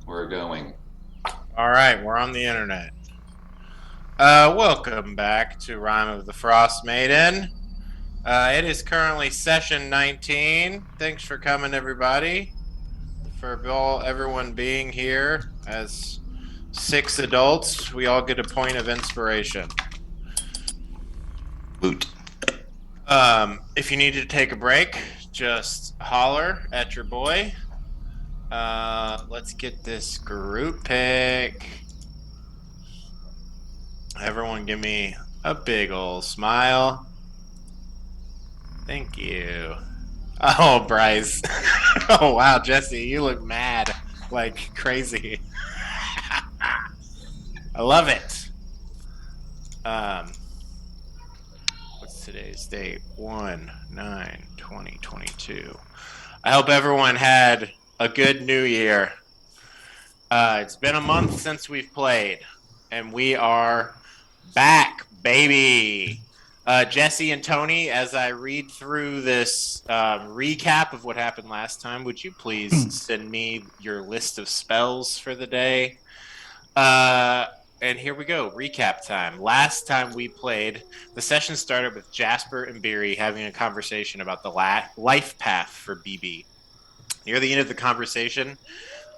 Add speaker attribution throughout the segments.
Speaker 1: We're going.
Speaker 2: All right, we're on the internet. Welcome back to Rime of the Frostmaiden. It is currently session 19. Thanks for coming, everybody. Everyone being here as six adults, we all get a point of inspiration.
Speaker 1: Woot.
Speaker 2: If you need to take a break, just holler at your boy. Let's get this group pick. Everyone, give me a big old smile. Thank you. Oh, Bryce. Oh, wow, Jesse, you look mad, like crazy. I love it. Um, what's today's date? 1/9/2022. I hope everyone had a good new year. It's been a month since we've played, and we are back, baby. Jesse and Tony, as I read through this recap of what happened last time, would you please send me your list of spells for the day? Uh, and here we go. Recap time. Last time we played, the session started with Jasper and Beery having a conversation about the life path for BB. Near the end of the conversation,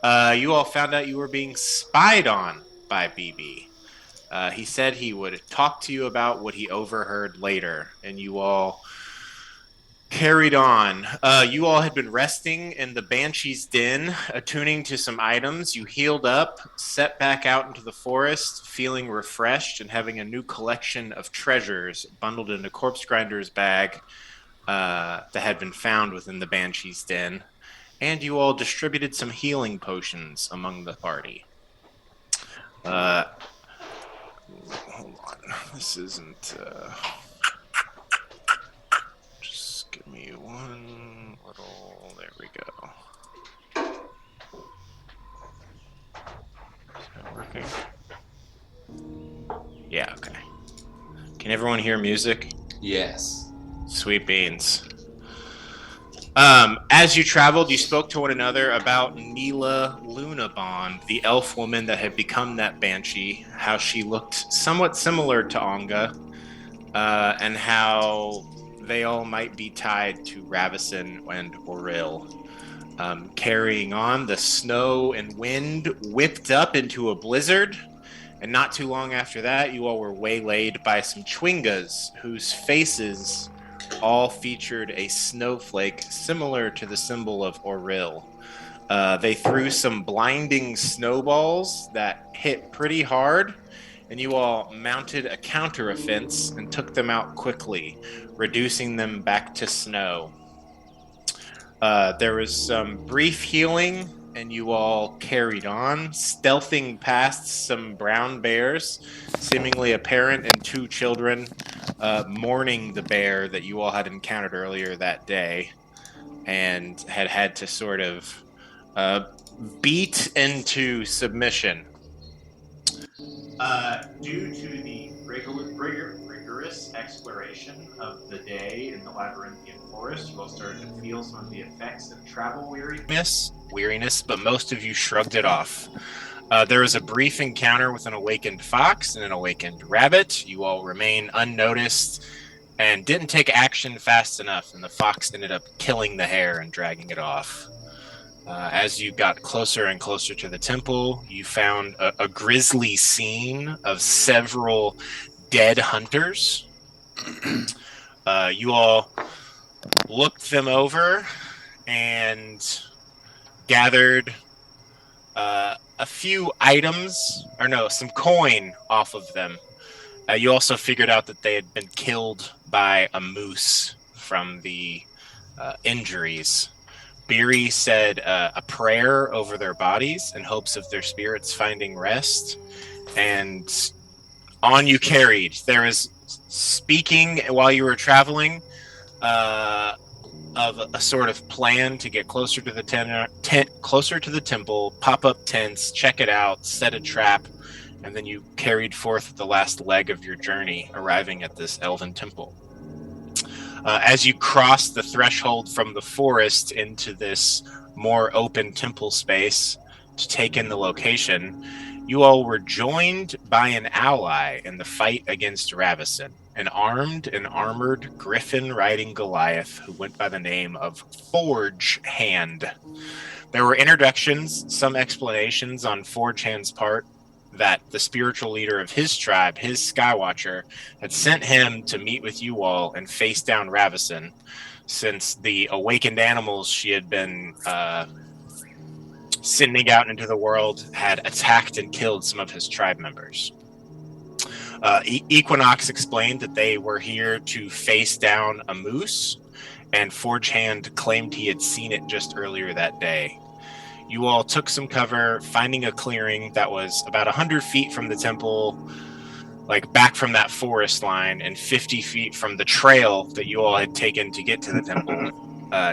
Speaker 2: you all found out you were being spied on by BB. He said he would talk to you about what he overheard later, and you all carried on. You all had been resting in the Banshee's den, attuning to some items. You healed up, set back out into the forest, feeling refreshed and having a new collection of treasures bundled in a corpse grinder's bag that had been found within the Banshee's den. And you all distributed some healing potions among the party. Uh, hold on. This isn't. Just give me one little. There we go. Is that working? Yeah, okay. Can everyone hear music?
Speaker 1: Yes.
Speaker 2: Sweet beans. As you traveled, you spoke to one another about Neela Lunabond, the elf woman that had become that banshee, how she looked somewhat similar to Onga, and how they all might be tied to Ravison and Oril. Carrying on, the snow and wind whipped up into a blizzard, and not too long after that, you all were waylaid by some Chwingas whose faces all featured a snowflake similar to the symbol of Oril. They threw some blinding snowballs that hit pretty hard, and you all mounted a counteroffense and took them out quickly, reducing them back to snow. There was some brief healing, and you all carried on, stealthing past some brown bears, seemingly a parent and two children, mourning the bear that you all had encountered earlier that day and had to sort of uh, beat into submission. Due to the rigorous exploration of the day in the labyrinthian forest, you all started to feel some of the effects of travel weariness, but most of you shrugged it off. There was a brief encounter with an awakened fox and an awakened rabbit. You all remain unnoticed and didn't take action fast enough, and the fox ended up killing the hare and dragging it off. As you got closer and closer to the temple, you found a grisly scene of several dead hunters. You all looked them over and gathered a few items, or no, some coin off of them. You also figured out that they had been killed by a moose from the injuries. Beery said a prayer over their bodies in hopes of their spirits finding rest, and on you carried. There was speaking while you were traveling uh, of a sort of plan to get closer to the closer to the temple, pop up tents, check it out, set a trap, and then you carried forth the last leg of your journey, arriving at this elven temple. As you cross the threshold from the forest into this more open temple space, to take in the location, you all were joined by an ally in the fight against Ravison, an armed and armored griffin riding Goliath who went by the name of Forge Hand. There were introductions, some explanations on Forge Hand's part that the spiritual leader of his tribe, his Skywatcher, had sent him to meet with you all and face down Ravison, since the awakened animals she had been sending out into the world had attacked and killed some of his tribe members. Equinox explained that they were here to face down a moose, and Forge Hand claimed he had seen it just earlier that day. You all took some cover, finding a clearing that was about 100 feet from the temple, like back from that forest line, and 50 feet from the trail that you all had taken to get to the temple.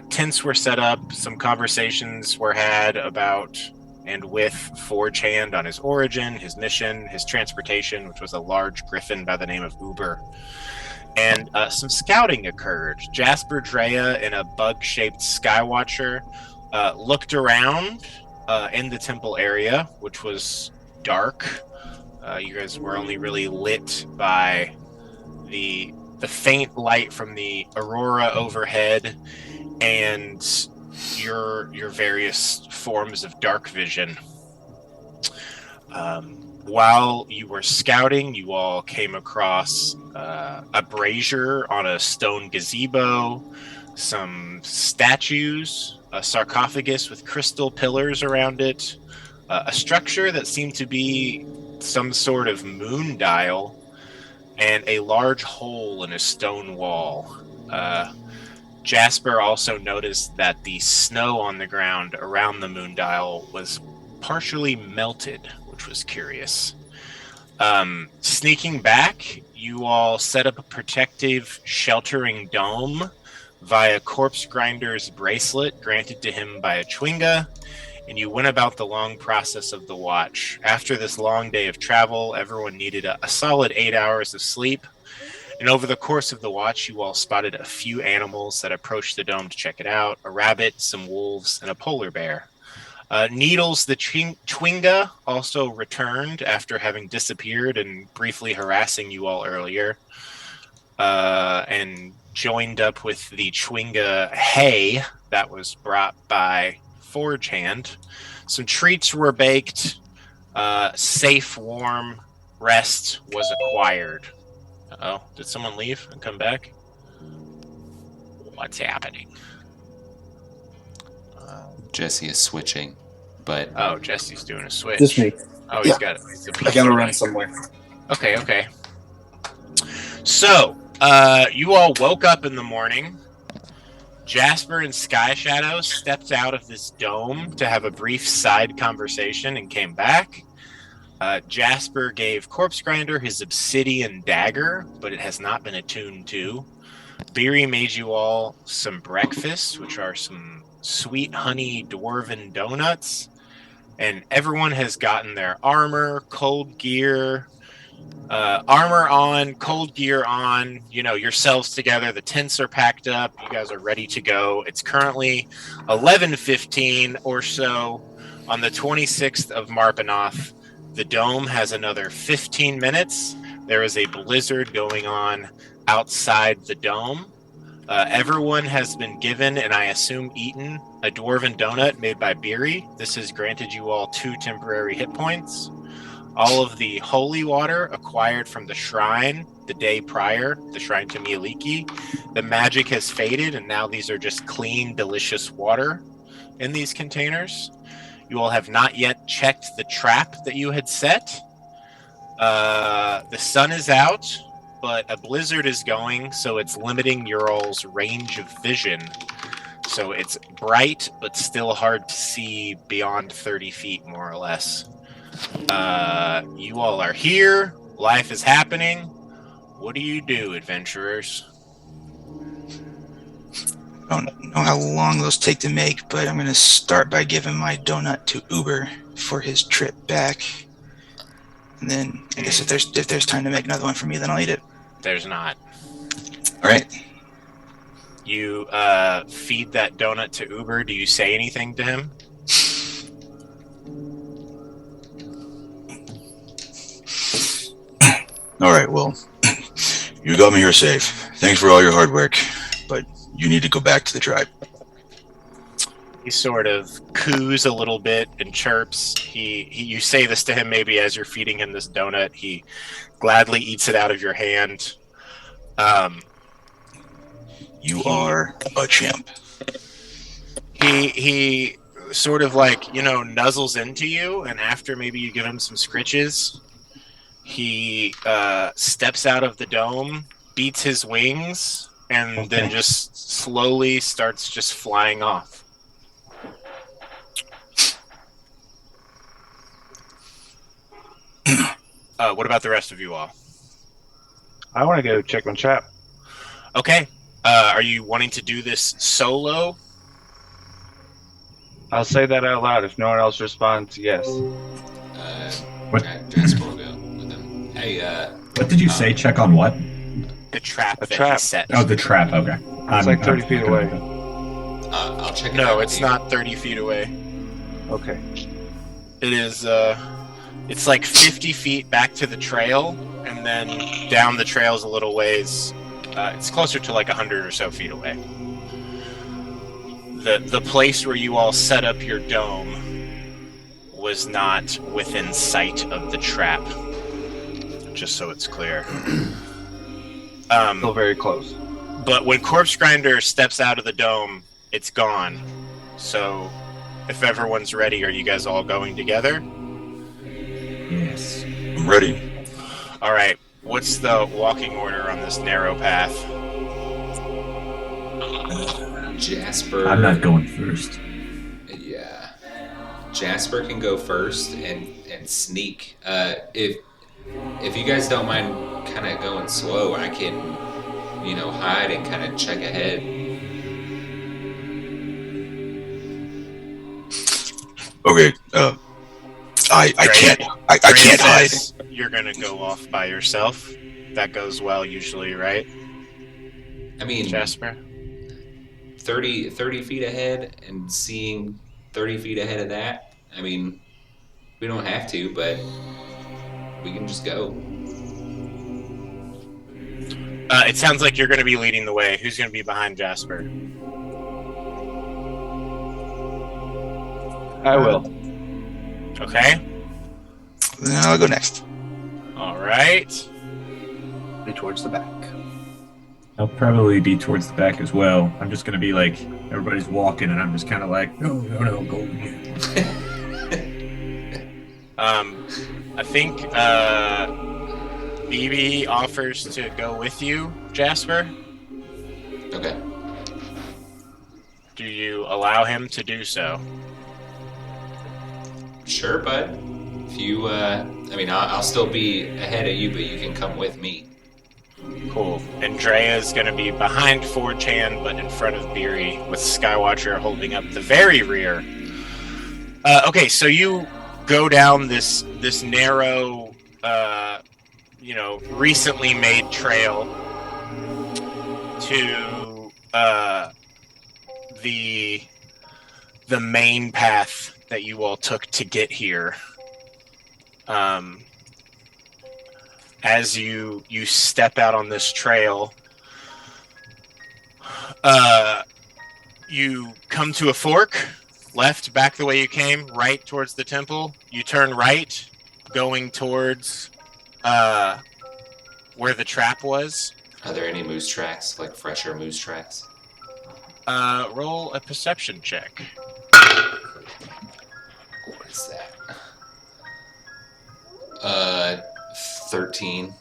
Speaker 2: Tents were set up, some conversations were had about and with Forge Hand on his origin, his mission, his transportation, which was a large griffin by the name of Uber. And some scouting occurred. Jasper Drea in a bug-shaped Skywatcher looked around in the temple area, which was dark. You guys were only really lit by the faint light from the aurora overhead and your various forms of dark vision. While you were scouting, you all came across a brazier on a stone gazebo, some statues, a sarcophagus with crystal pillars around it, a structure that seemed to be some sort of moon dial, and a large hole in a stone wall. Jasper also noticed that the snow on the ground around the moon dial was partially melted, which was curious. Sneaking back, you all set up a protective, sheltering dome via Corpse Grinder's bracelet granted to him by a Chwinga, and you went about the long process of the watch. After this long day of travel, everyone needed a solid 8 hours of sleep, and over the course of the watch, you all spotted a few animals that approached the dome to check it out: a rabbit, some wolves, and a polar bear. Needles the Chwinga also returned after having disappeared and briefly harassing you all earlier, and joined up with the Chwinga hay that was brought by Forge Hand. Some treats were baked. Safe, warm rest was acquired. Uh-oh, did someone leave and come back? What's happening?
Speaker 1: Jesse is switching, but...
Speaker 2: Oh, Jesse's doing a switch.
Speaker 3: Just me.
Speaker 2: Oh, he's got it.
Speaker 3: I gotta run somewhere.
Speaker 2: Okay. So, you all woke up in the morning. Jasper and Sky Shadow stepped out of this dome to have a brief side conversation and came back. Jasper gave Corpse Grinder his obsidian dagger, but it has not been attuned to. Beery made you all some breakfast, which are some sweet honey dwarven donuts. And everyone has gotten their armor, cold gear, armor on, cold gear on, yourselves together. The tents are packed up. You guys are ready to go. It's currently 11:15 or so on the 26th of Marpanoth. The dome has another 15 minutes. There is a blizzard going on outside the dome. Everyone has been given, and I assume eaten, a dwarven donut made by Beery. This has granted you all 2 temporary hit points. All of the holy water acquired from the shrine the day prior, the shrine to Mieliki, the magic has faded, and now these are just clean, delicious water in these containers. You all have not yet checked the trap that you had set. The sun is out, but a blizzard is going, so it's limiting your all's range of vision. So it's bright, but still hard to see beyond 30 feet, more or less. You all are here. Life is happening. What do you do, adventurers?
Speaker 4: I don't know how long those take to make, but I'm going to start by giving my donut to Uber for his trip back. And then I guess if there's time to make another one for me, then I'll eat it.
Speaker 2: There's not.
Speaker 4: All right.
Speaker 2: You feed that donut to Uber. Do you say anything to him?
Speaker 4: All right, well, you got me here safe. Thanks for all your hard work, but you need to go back to the tribe.
Speaker 2: He sort of coos a little bit and chirps. You say this to him maybe as you're feeding him this donut. He gladly eats it out of your hand.
Speaker 4: You are a champ.
Speaker 2: He sort of like, nuzzles into you, and after maybe you give him some scritches, he steps out of the dome, beats his wings, and then just slowly starts just flying off. What about the rest of you all?
Speaker 3: I want to go check my trap.
Speaker 2: Okay. Are you wanting to do this solo?
Speaker 3: I'll say that out loud. If no one else responds, yes.
Speaker 5: What?
Speaker 1: Jasper will go with him. Hey,
Speaker 5: What did you say? Check on what?
Speaker 2: The trap that
Speaker 3: trap.
Speaker 2: he set.
Speaker 5: Oh, the trap. Okay.
Speaker 3: It's like 30 feet away.
Speaker 1: I'll check it out.
Speaker 2: No, it's not 30 feet away.
Speaker 3: Okay.
Speaker 2: It is, it's like 50 feet back to the trail, and then down the trail's a little ways. It's closer to like 100 or so feet away. The place where you all set up your dome was not within sight of the trap. Just so it's clear.
Speaker 3: Still very close.
Speaker 2: But when Corpse Grinder steps out of the dome, it's gone. So, if everyone's ready, are you guys all going together?
Speaker 5: Yes.
Speaker 4: I'm ready.
Speaker 2: All right. What's the walking order on this narrow path?
Speaker 1: Jasper.
Speaker 5: I'm not going first.
Speaker 1: Yeah. Jasper can go first and sneak. If you guys don't mind kind of going slow, I can, hide and kind of check ahead.
Speaker 4: Okay. I can't. I can't hide.
Speaker 2: You're gonna go off by yourself. That goes well usually, right,
Speaker 1: I mean,
Speaker 2: Jasper?
Speaker 1: 30 feet ahead and seeing 30 feet ahead of that. I mean, we don't have to, but we can just go.
Speaker 2: It sounds like you're going to be leading the way. Who's going to be behind Jasper?
Speaker 3: I will.
Speaker 2: Okay.
Speaker 4: Then I'll go next.
Speaker 2: All right.
Speaker 3: Be towards the back.
Speaker 5: I'll probably be towards the back as well. I'm just gonna be like, everybody's walking, and I'm just kind of like, no, go over here.
Speaker 2: I think BB offers to go with you, Jasper.
Speaker 1: Okay.
Speaker 2: Do you allow him to do so?
Speaker 1: Sure, bud. If you, I'll still be ahead of you, but you can come with me.
Speaker 2: Cool. Andrea's going to be behind 4chan, but in front of Beery, with Skywatcher holding up the very rear. Okay, so you go down this narrow, recently made trail to the main path that you all took to get here. As you step out on this trail, you come to a fork, left back the way you came, right towards the temple. You turn right, going towards where the trap was.
Speaker 1: Are there any moose tracks, like fresher moose tracks?
Speaker 2: Roll a perception check.
Speaker 1: What is that? 13.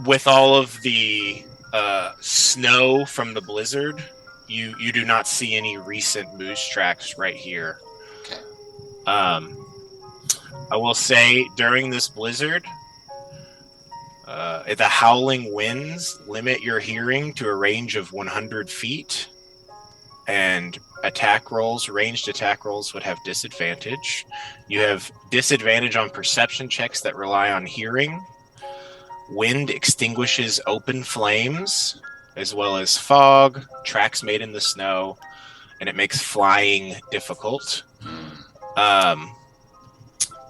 Speaker 2: With all of the snow from the blizzard, you do not see any recent moose tracks right here.
Speaker 1: Okay.
Speaker 2: I will say during this blizzard, the howling winds limit your hearing to a range of 100 feet, and ranged attack rolls would have disadvantage. You have disadvantage on perception checks that rely on hearing. Wind extinguishes open flames, as well as fog, tracks made in the snow, and it makes flying difficult.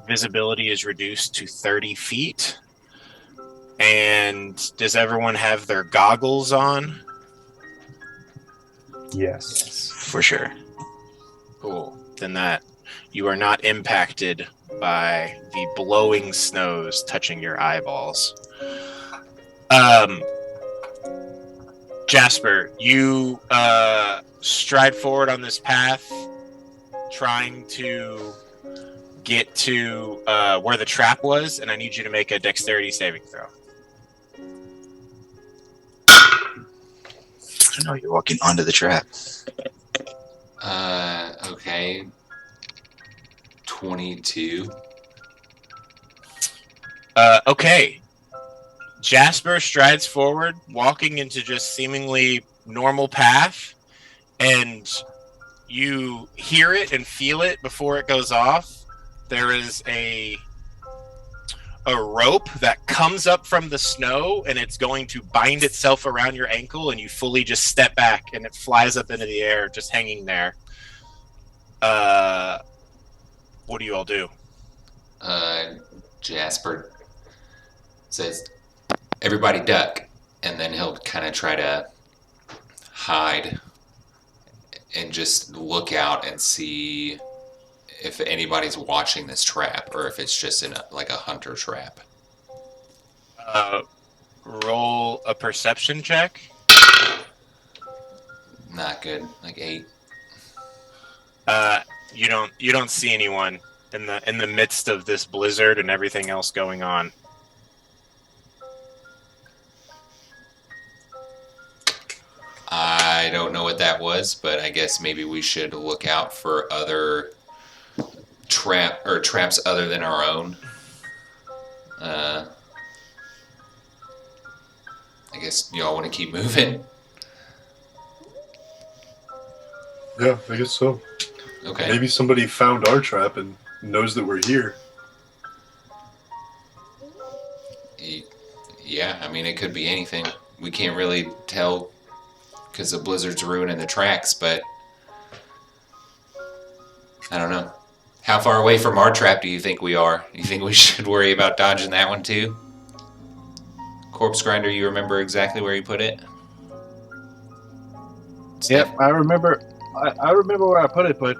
Speaker 2: visibility is reduced to 30 feet. And does everyone have their goggles on?
Speaker 3: Yes.
Speaker 4: For sure.
Speaker 2: Cool. Then that you are not impacted by the blowing snows touching your eyeballs. Jasper, you stride forward on this path, trying to get to where the trap was, and I need you to make a dexterity saving throw.
Speaker 4: I know you're walking onto the trap.
Speaker 1: Okay. 22.
Speaker 2: Okay. Jasper strides forward, walking into just seemingly normal path, and you hear it and feel it before it goes off. There is a rope that comes up from the snow, and it's going to bind itself around your ankle, and you fully just step back, and it flies up into the air, just hanging there. What do you all do?
Speaker 1: Jasper says, "Everybody duck," and then he'll kind of try to hide and just look out and see if anybody's watching this trap or if it's just like a hunter trap.
Speaker 2: Roll a perception check.
Speaker 1: Not good. Like 8.
Speaker 2: You don't see anyone in the midst of this blizzard and everything else going on.
Speaker 1: I don't know what that was, but I guess maybe we should look out for other traps other than our own. I guess y'all want to keep moving.
Speaker 6: Yeah, I guess so.
Speaker 1: Okay.
Speaker 6: Maybe somebody found our trap and knows that we're here.
Speaker 1: Yeah, I mean, it could be anything. We can't really tell because the blizzard's ruining the tracks, but I don't know. How far away from our trap do you think we are? You think we should worry about dodging that one too? Corpse Grinder, you remember exactly where you put it?
Speaker 3: Yep, I remember. I remember where I put it, but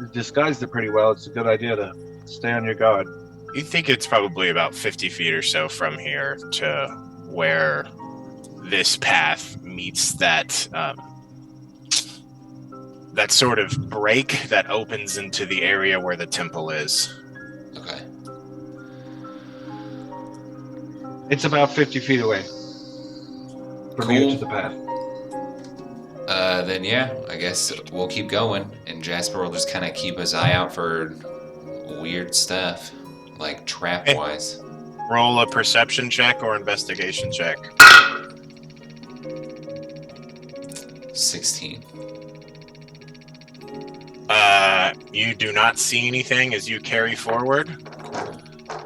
Speaker 3: it disguised it pretty well. It's a good idea to stay on your guard.
Speaker 2: You think it's probably about 50 feet or so from here to where this path meets that that sort of break that opens into the area where the temple is.
Speaker 1: Okay.
Speaker 3: It's about 50 feet away from here to the path.
Speaker 1: Then yeah, I guess we'll keep going, and Jasper will just kind of keep his eye out for weird stuff, like trap-wise.
Speaker 2: Roll a perception check or investigation check.
Speaker 1: 16.
Speaker 2: You do not see anything as you carry forward.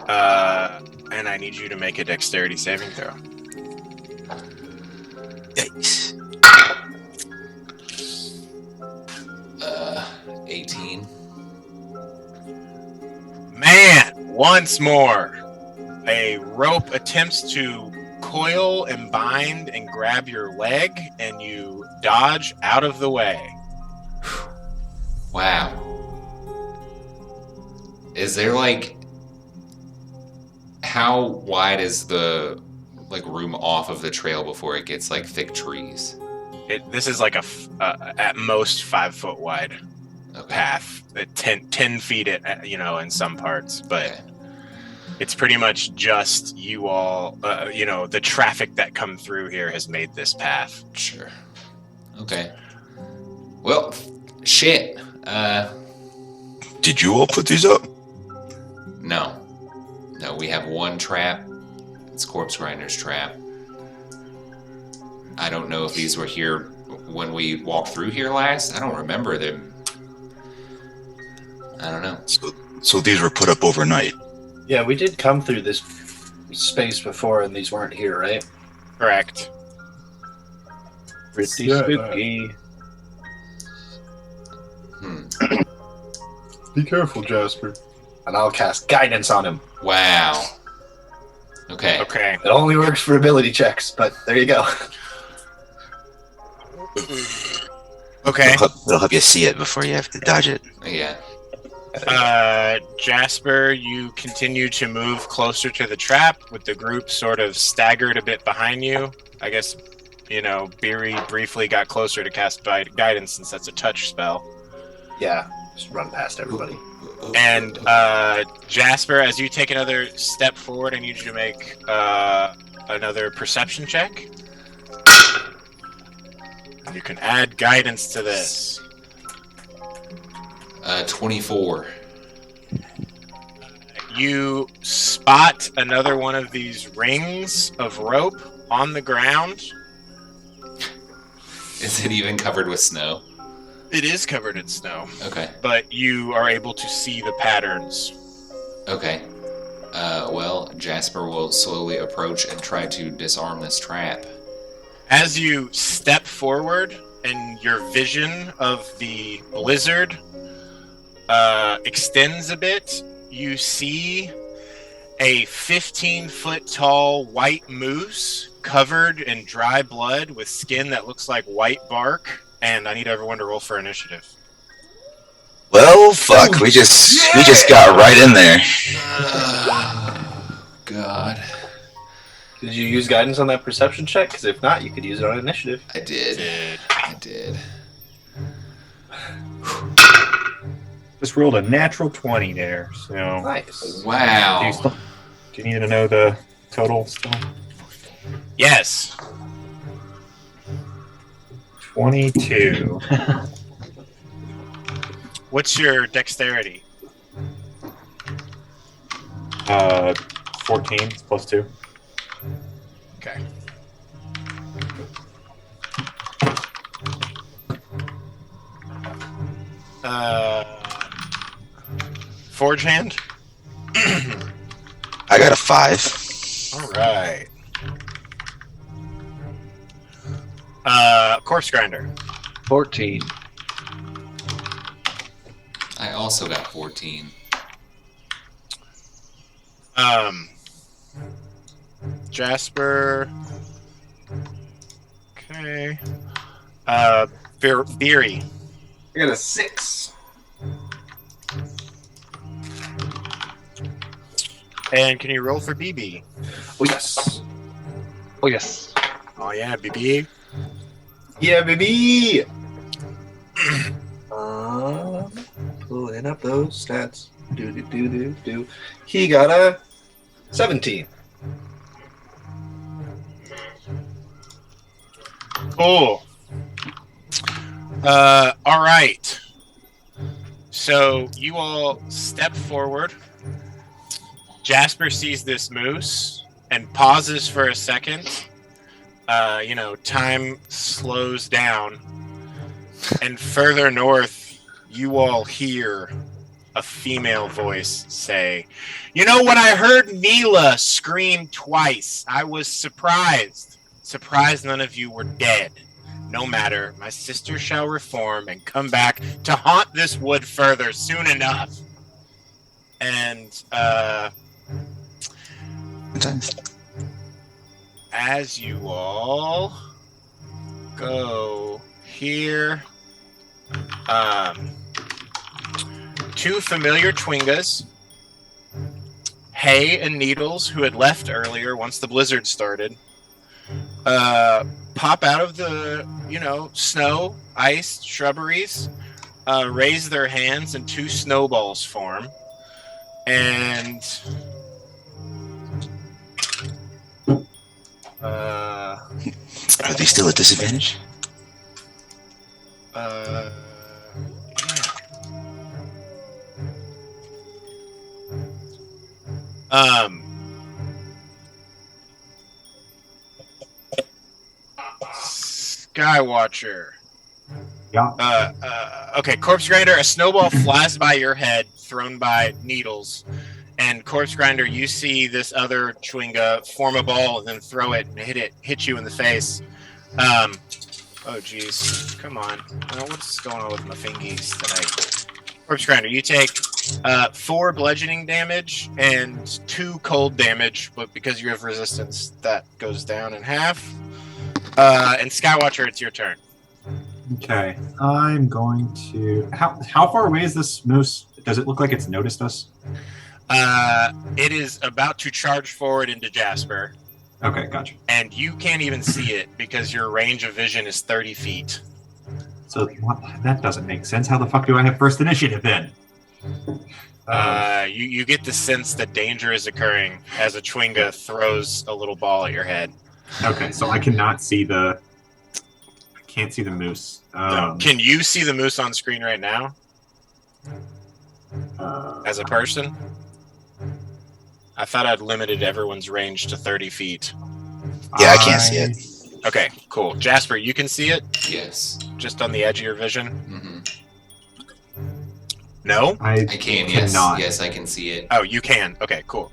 Speaker 2: And I need you to make a dexterity saving throw.
Speaker 4: Yikes.
Speaker 1: 18.
Speaker 2: Man, once more, a rope attempts to coil and bind and grab your leg, and you dodge out of the way.
Speaker 1: Wow. Is there how wide is the room off of the trail before it gets thick trees?
Speaker 2: This is like at most 5 foot wide path. 10 feet in some parts, but
Speaker 1: Okay.
Speaker 2: it's pretty much just you all. The traffic that come through here has made this path.
Speaker 1: Sure. Okay. Well, shit.
Speaker 4: Did you all put these up?
Speaker 1: No. No, we have one trap. It's Corpse Grinder's trap. I don't know if these were here when we walked through here last. I don't remember them. I don't know.
Speaker 4: So these were put up overnight.
Speaker 7: Yeah, we did come through this space before, and these weren't here, right?
Speaker 2: Correct.
Speaker 3: Pretty
Speaker 6: Yeah,
Speaker 3: spooky.
Speaker 1: Hmm.
Speaker 6: Be careful, Jasper.
Speaker 7: and I'll cast guidance on him.
Speaker 1: Wow. Okay.
Speaker 2: Okay.
Speaker 7: It only works for ability checks, but there you go.
Speaker 2: Okay.
Speaker 4: It'll help you see it before you have to dodge it.
Speaker 1: Yeah.
Speaker 2: Jasper, you continue to move closer to the trap with the group sort of staggered a bit behind you. I guess, Beery briefly got closer to cast guidance since that's a touch spell.
Speaker 7: Yeah, just run past everybody.
Speaker 2: And Jasper, as you take another step forward, I need you to make another perception check. And you can add guidance to this.
Speaker 1: 24.
Speaker 2: You spot another one of these rings of rope on the ground.
Speaker 1: Is it even covered with snow?
Speaker 2: It is covered in snow,
Speaker 1: Okay.
Speaker 2: but you are able to see the patterns.
Speaker 1: Okay. Well, Jasper will slowly approach and try to disarm this trap.
Speaker 2: As you step forward and your vision of the blizzard extends a bit, you see a 15-foot tall white moose covered in dry blood with skin that looks like white bark, and I need everyone to roll for initiative.
Speaker 4: Well, fuck. We just got right in there.
Speaker 1: God.
Speaker 7: Did you use guidance on that perception check? Because if not, you could use it on initiative.
Speaker 1: I did. I did.
Speaker 5: Just rolled a natural 20 there, so.
Speaker 7: Nice.
Speaker 1: Wow.
Speaker 5: Do you need to know the total still?
Speaker 2: Yes.
Speaker 5: 22.
Speaker 2: What's your dexterity?
Speaker 5: 14 it's plus 2.
Speaker 2: Okay. Forge hand?
Speaker 4: I got a 5.
Speaker 2: All right. Corpse grinder.
Speaker 3: 14.
Speaker 1: I also got 14.
Speaker 2: Jasper. Okay. Beery.
Speaker 7: I got a 6.
Speaker 2: And can you roll for BB?
Speaker 7: Oh, yes.
Speaker 3: Oh, yes.
Speaker 2: Oh yeah, BB.
Speaker 7: Yeah, baby! Pulling up those stats. Do. He got a 17.
Speaker 2: Cool. All right. So you all step forward. Jasper sees this moose and pauses for a second. Time slows down. And further north, you all hear a female voice say, when I heard Neela scream twice, I was surprised. Surprised none of you were dead. No matter, my sister shall reform and come back to haunt this wood further soon enough. And, as you all go here, two familiar Twingas, Hay and Needles, who had left earlier once the blizzard started, pop out of the, snow, ice, shrubberies, raise their hands, and two snowballs form. And
Speaker 4: Are they still at disadvantage?
Speaker 2: Yeah. Skywatcher.
Speaker 5: Yeah.
Speaker 2: Okay, Corpse Grinder, a snowball flies by your head, thrown by Needles. And Corpse Grinder, you see this other Chwinga form a ball and then throw it and hit you in the face. Oh jeez, come on. What's going on with my fingies tonight? Corpse Grinder, you take 4 bludgeoning damage and 2 cold damage, but because you have resistance, that goes down in half. And Skywatcher, it's your turn.
Speaker 5: Okay, I'm going to. How far away is this moose? Does it look like it's noticed us?
Speaker 2: It is about to charge forward into Jasper,
Speaker 5: Okay, gotcha.
Speaker 2: and you can't even see it because your range of vision is 30 feet.
Speaker 5: So what, that doesn't make sense. How the fuck do I have first initiative then?
Speaker 2: You get the sense that danger is occurring as a Chwinga throws a little ball at your head.
Speaker 5: Okay, so I cannot see the. I can't see the moose.
Speaker 2: Can you see the moose on screen right now as a person? I thought I'd limited everyone's range to 30 feet.
Speaker 4: Yeah, I can't see it.
Speaker 2: Okay, cool. Jasper, you can see it?
Speaker 1: Yes.
Speaker 2: Just on the edge of your vision?
Speaker 1: Mm-hmm.
Speaker 2: No?
Speaker 1: I can, yes.
Speaker 5: cannot.
Speaker 1: Yes, I can see it.
Speaker 2: Oh, you can. Okay, cool.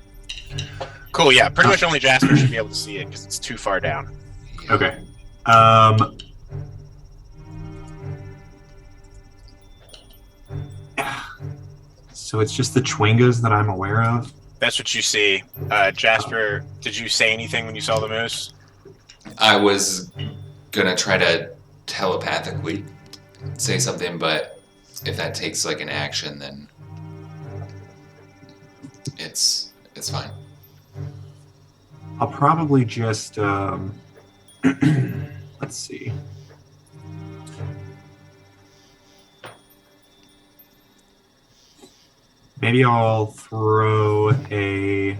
Speaker 2: Cool, yeah. Pretty much only Jasper should be able to see it because it's too far down.
Speaker 5: Okay. So it's just the Chwingas that I'm aware of?
Speaker 2: That's what you see. Jasper, did you say anything when you saw the moose?
Speaker 1: I was gonna try to telepathically say something, but if that takes like an action, then it's fine.
Speaker 5: I'll probably just let's see. Maybe I'll throw a.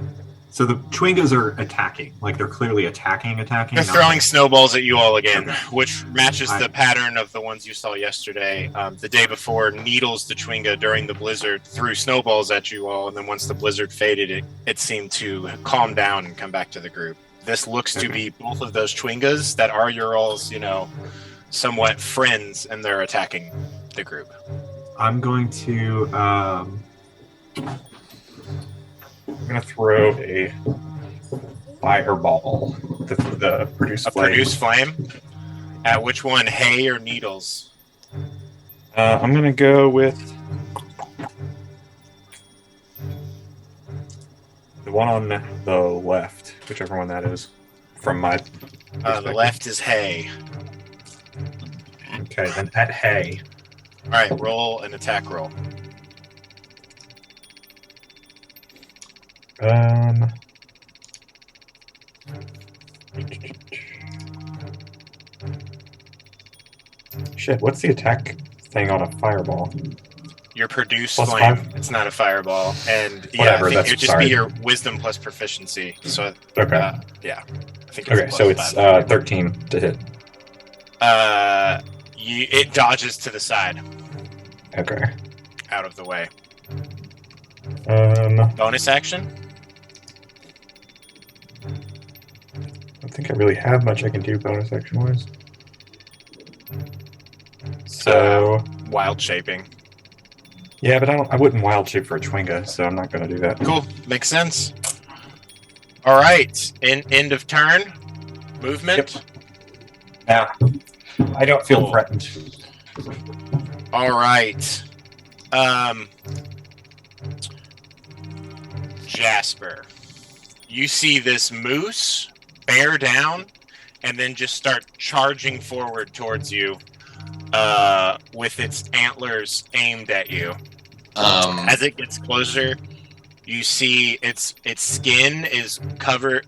Speaker 5: So the Chwingas are attacking, like they're clearly attacking.
Speaker 2: They're throwing snowballs at you all again, which matches the pattern of the ones you saw yesterday. The day before, Needles the Chwinga during the blizzard threw snowballs at you all, and then once the blizzard faded, it seemed to calm down and come back to the group. This looks to be both of those Chwingas that are your all's, somewhat friends, and they're attacking the group.
Speaker 5: I'm going to throw a fireball. The produce flame.
Speaker 2: Produce flame? At which one, hay or needles?
Speaker 5: I'm going to go with the one on the left, whichever one that is. From my
Speaker 2: the left is hay.
Speaker 5: Okay, then at hay.
Speaker 2: All right, roll an attack roll.
Speaker 5: Shit, what's the attack thing on a fireball?
Speaker 2: Your produce
Speaker 5: Plus
Speaker 2: flame.
Speaker 5: 5?
Speaker 2: It's not a fireball. And
Speaker 5: Whatever,
Speaker 2: I think
Speaker 5: that's-
Speaker 2: it would just
Speaker 5: sorry.
Speaker 2: be your wisdom plus proficiency. So
Speaker 5: Okay.
Speaker 2: I think
Speaker 5: Okay,
Speaker 2: it's
Speaker 5: so
Speaker 2: plus
Speaker 5: it's
Speaker 2: 5.
Speaker 5: 13 to hit.
Speaker 2: It dodges to the side,
Speaker 5: Okay.
Speaker 2: out of the way.
Speaker 5: I
Speaker 2: Bonus action?
Speaker 5: don't think I really have much I can do bonus action wise. So
Speaker 2: Wild shaping.
Speaker 5: yeah, but I wouldn't wild shape for a Chwinga, so I'm not going to do that.
Speaker 2: Cool. Makes sense. All right. End of turn. Movement.
Speaker 5: Yeah, I don't feel
Speaker 2: Cool.
Speaker 5: threatened.
Speaker 2: All right. Jasper, you see this moose bear down and then just start charging forward towards you with its antlers aimed at you. As it gets closer, you see its skin is covered.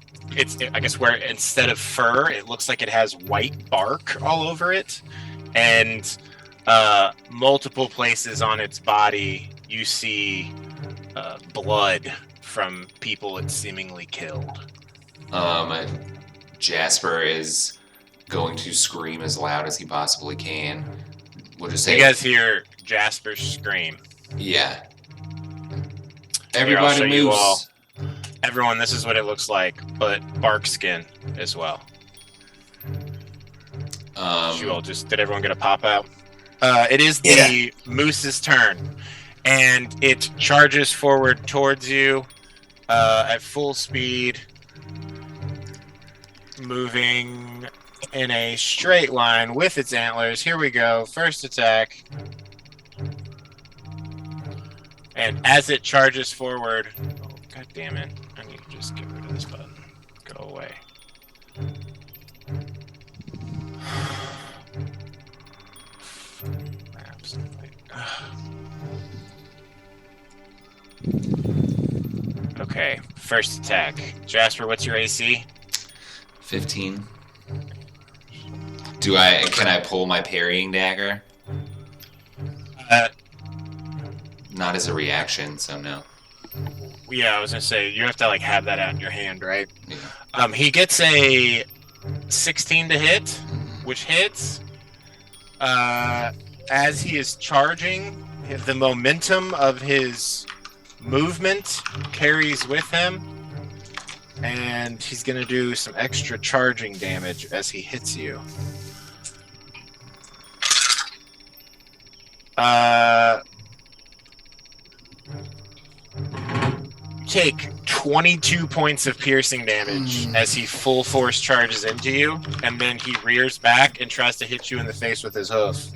Speaker 2: I guess where instead of fur, it looks like it has white bark all over it, and multiple places on its body you see blood from people it seemingly killed.
Speaker 1: Jasper is going to scream as loud as he possibly can. We'll just say,
Speaker 2: You guys hear Jasper scream.
Speaker 1: yeah.
Speaker 2: Here, I'll show
Speaker 1: Everybody
Speaker 2: you
Speaker 1: moves.
Speaker 2: all. Everyone, this is what it looks like, but bark skin as well. Did everyone get a pop out? It is the moose's turn, and it charges forward towards you at full speed, moving in a straight line with its antlers. Here we go. First attack. And as it charges forward, oh, god damn it! I need to just get rid of this button. Go away. Maps. Okay, first attack. Jasper, what's your AC?
Speaker 1: 15. Can I pull my parrying dagger? Not as a reaction, so no.
Speaker 2: Yeah, I was gonna say you have to like have that out in your hand, right?
Speaker 1: Yeah.
Speaker 2: He gets a 16 to hit, which hits. As he is charging, the momentum of his movement carries with him, and he's gonna do some extra charging damage as he hits you. Take 22 points of piercing damage as he full force charges into you, and then he rears back and tries to hit you in the face with his hoof.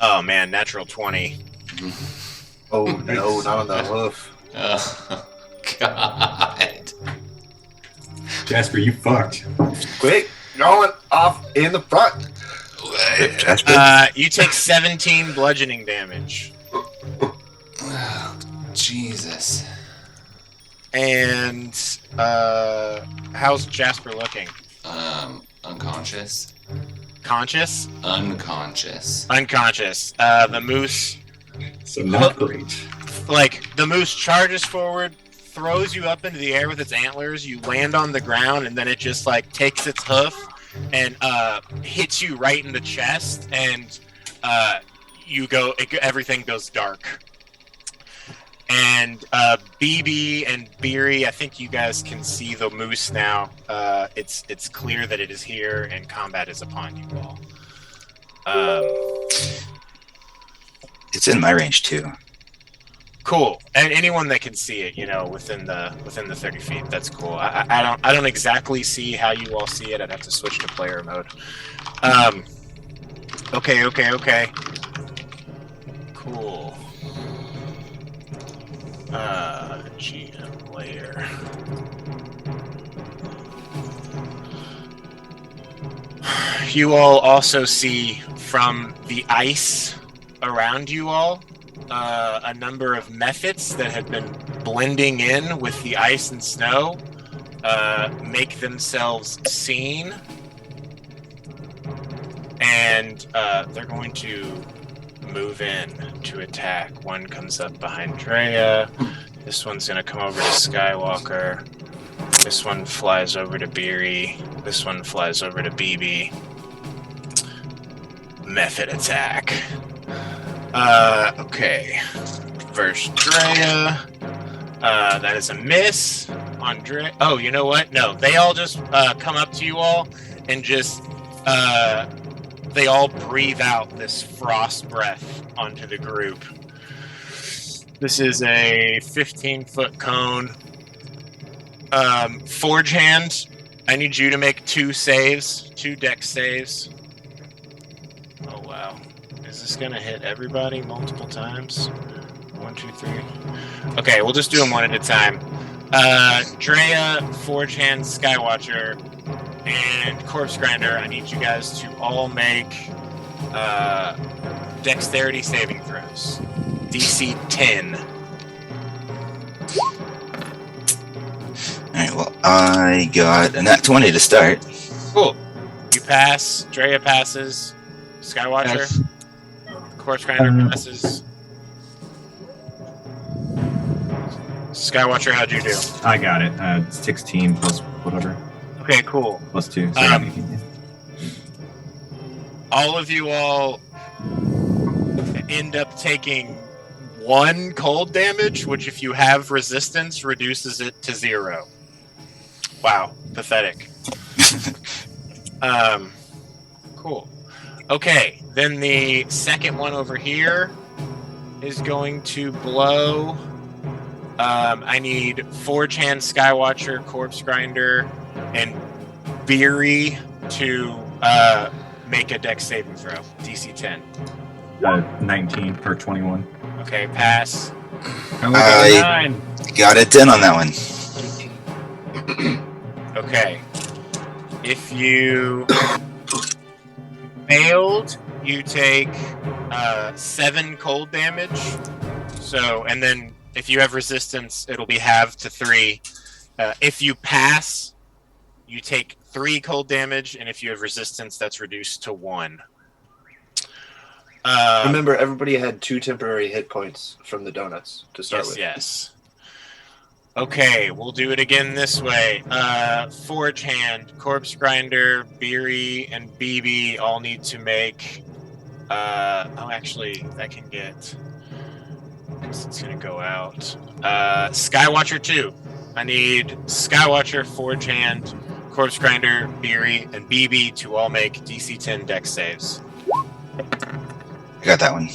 Speaker 2: Oh man, natural 20.
Speaker 7: Oh no, not on the hoof.
Speaker 1: Oh, God.
Speaker 5: Jasper, you fucked.
Speaker 7: Quick, going off in the front.
Speaker 3: Jasper.
Speaker 2: You take 17 bludgeoning damage.
Speaker 1: Oh, Jesus.
Speaker 2: And how's Jasper looking?
Speaker 1: Unconscious.
Speaker 2: Conscious?
Speaker 1: Unconscious.
Speaker 2: Unconscious. The moose,
Speaker 5: So not great.
Speaker 2: like, the moose charges forward, throws you up into the air with its antlers, you land on the ground, and then it just, like, takes its hoof and hits you right in the chest, and everything goes dark. And BB and Beery, I think you guys can see the moose now. It's clear that it is here, and combat is upon you all.
Speaker 4: It's in my range too.
Speaker 2: Cool. And anyone that can see it, within the 30 feet, that's cool. I don't exactly see how you all see it. I'd have to switch to player mode. Okay. Cool. GM layer. You all also see from the ice around you all a number of methods that have been blending in with the ice and snow make themselves seen, and they're going to move in to attack. One comes up behind Drea. This one's going to come over to Skywalker. This one flies over to Beery. This one flies over to BB. Method attack. Okay. First Drea. That is a miss on Drea. Oh, you know what? No, they all just come up to you all and just they all breathe out this frost breath onto the group. This is a 15-foot cone. Forge Hand, I need you to make 2 dex saves. Oh, wow. Is this going to hit everybody multiple times? 1, 2, 3. Okay, we'll just do them one at a time. Drea, Forge Hand, Skywatcher, and Corpse Grinder, I need you guys to all make dexterity saving throws. DC 10.
Speaker 4: Alright, well, I got a nat 20 to start.
Speaker 2: Cool. You pass. Drea passes. Skywatcher.
Speaker 3: Yes.
Speaker 2: Corpse Grinder passes. Skywatcher, how'd you do?
Speaker 5: I got it. 16 plus whatever.
Speaker 2: Okay, cool.
Speaker 5: Plus 2. So
Speaker 2: All of you all end up taking 1 cold damage, which if you have resistance, reduces it to 0. Wow, pathetic. Cool. Okay, then the second one over here is going to blow. I need Forge Hand, Skywatcher, Corpse Grinder, and Beery to make a dex saving throw. DC 10.
Speaker 5: 19 or 21.
Speaker 2: Okay, pass.
Speaker 3: And we got a 9.
Speaker 4: Got it done on that one.
Speaker 2: Okay. If you failed, you take 7 cold damage. So, and then if you have resistance, it'll be halved to 3. If you pass, you take 3 cold damage, and if you have resistance, that's reduced to 1.
Speaker 7: Remember, everybody had 2 temporary hit points from the donuts to start with.
Speaker 2: Yes. Okay, we'll do it again this way. Forge Hand, Corpse Grinder, Beery, and BB all need to make. Actually, that can get. It's gonna go out. Skywatcher 2. I need Skywatcher, Forge Hand, Corpse Grinder, Beery, and BB to all make DC 10 dex saves.
Speaker 4: I got that one.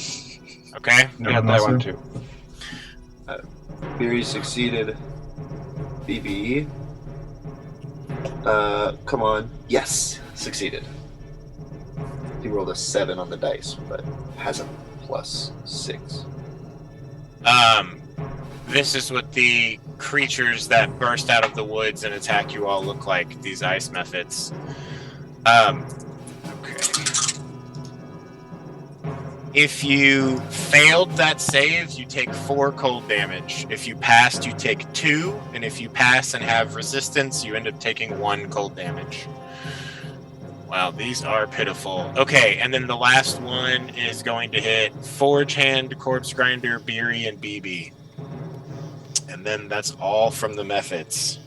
Speaker 2: Okay?
Speaker 3: Got that one too.
Speaker 7: Beery succeeded. BB. Come on. Yes, succeeded. He rolled a 7 on the dice, but has a +6.
Speaker 2: This is what the creatures that burst out of the woods and attack you all look like, these ice methods. Okay. If you failed that save, you take 4 cold damage. If you passed, you take 2, and if you pass and have resistance, you end up taking 1 cold damage. Wow, these are pitiful. Okay, and then the last one is going to hit Forge Hand, Corpse Grinder, Beery, and BB. And then that's all from the methods.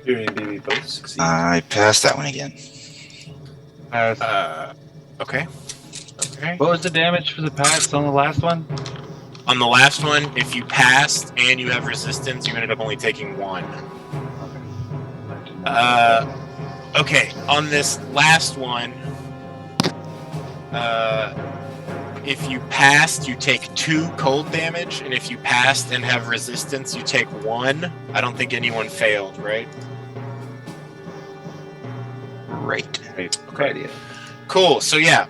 Speaker 7: Beery and BB both succeed.
Speaker 4: I passed that one again.
Speaker 2: Okay. Okay.
Speaker 3: What was the damage for the pass on the last one?
Speaker 2: On the last one, if you passed and you have resistance, you ended up only taking 1. Okay, on this last one, if you passed, you take 2 cold damage, and if you passed and have resistance, you take 1. I don't think anyone failed, right?
Speaker 4: Right.
Speaker 2: Okay. Cool. So yeah,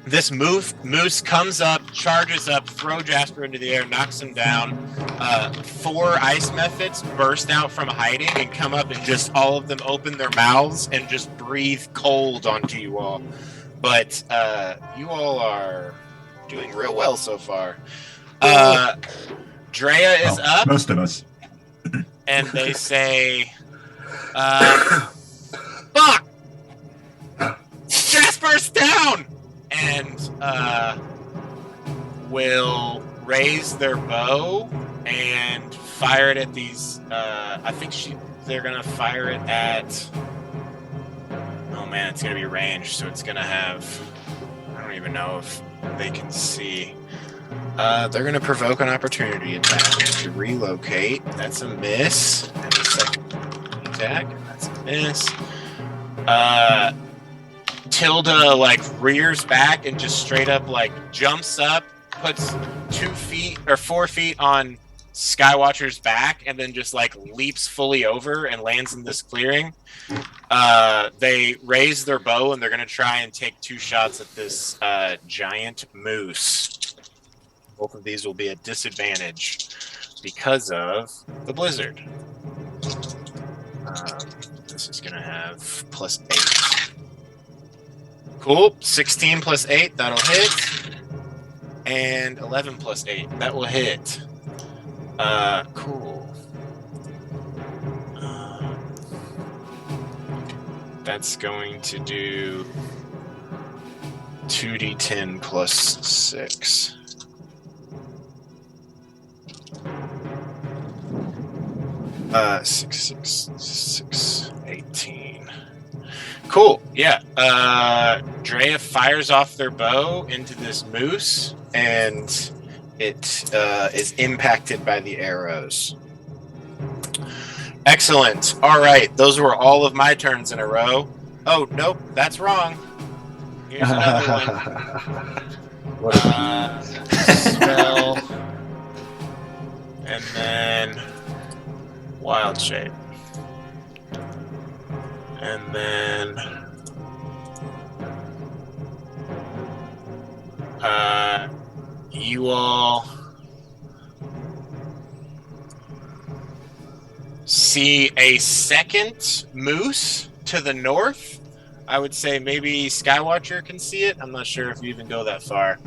Speaker 2: this moose comes up, charges up, throw Jasper into the air, knocks him down. 4 ice methods burst out from hiding and come up, and just all of them open their mouths and just breathe cold onto you all. But you all are doing real well so far. Drea is up,
Speaker 5: Most of us.
Speaker 2: and they say, "Fuck! Jasper's down!" And will raise their bow and fire it at these. I think they're gonna fire it at. Oh man, it's gonna be ranged, so it's gonna have. I don't even know if they can see. They're gonna provoke an opportunity attack to relocate. That's a miss. And the second attack. That's a miss. Tilda like rears back and just straight up like jumps up, puts 2 feet or 4 feet on Skywatcher's back, and then just like leaps fully over and lands in this clearing. They raise their bow and they're gonna try and take 2 shots at this giant moose. Both of these will be at disadvantage because of the blizzard. This is gonna have +8. Cool. 16 plus 8, that'll hit. And 11 plus 8, that will hit. Cool. That's going to do 2d10 plus 6. Six, 18. Cool. Yeah. Drea fires off their bow into this moose, and it is impacted by the arrows. Excellent. All right. Those were all of my turns in a row. Oh, nope. That's wrong. Here's another one.
Speaker 3: What a
Speaker 2: Spell. And then Wild Shape. And then You all see a second moose to the north. I would say maybe Skywatcher can see it. I'm not sure if you even go that far.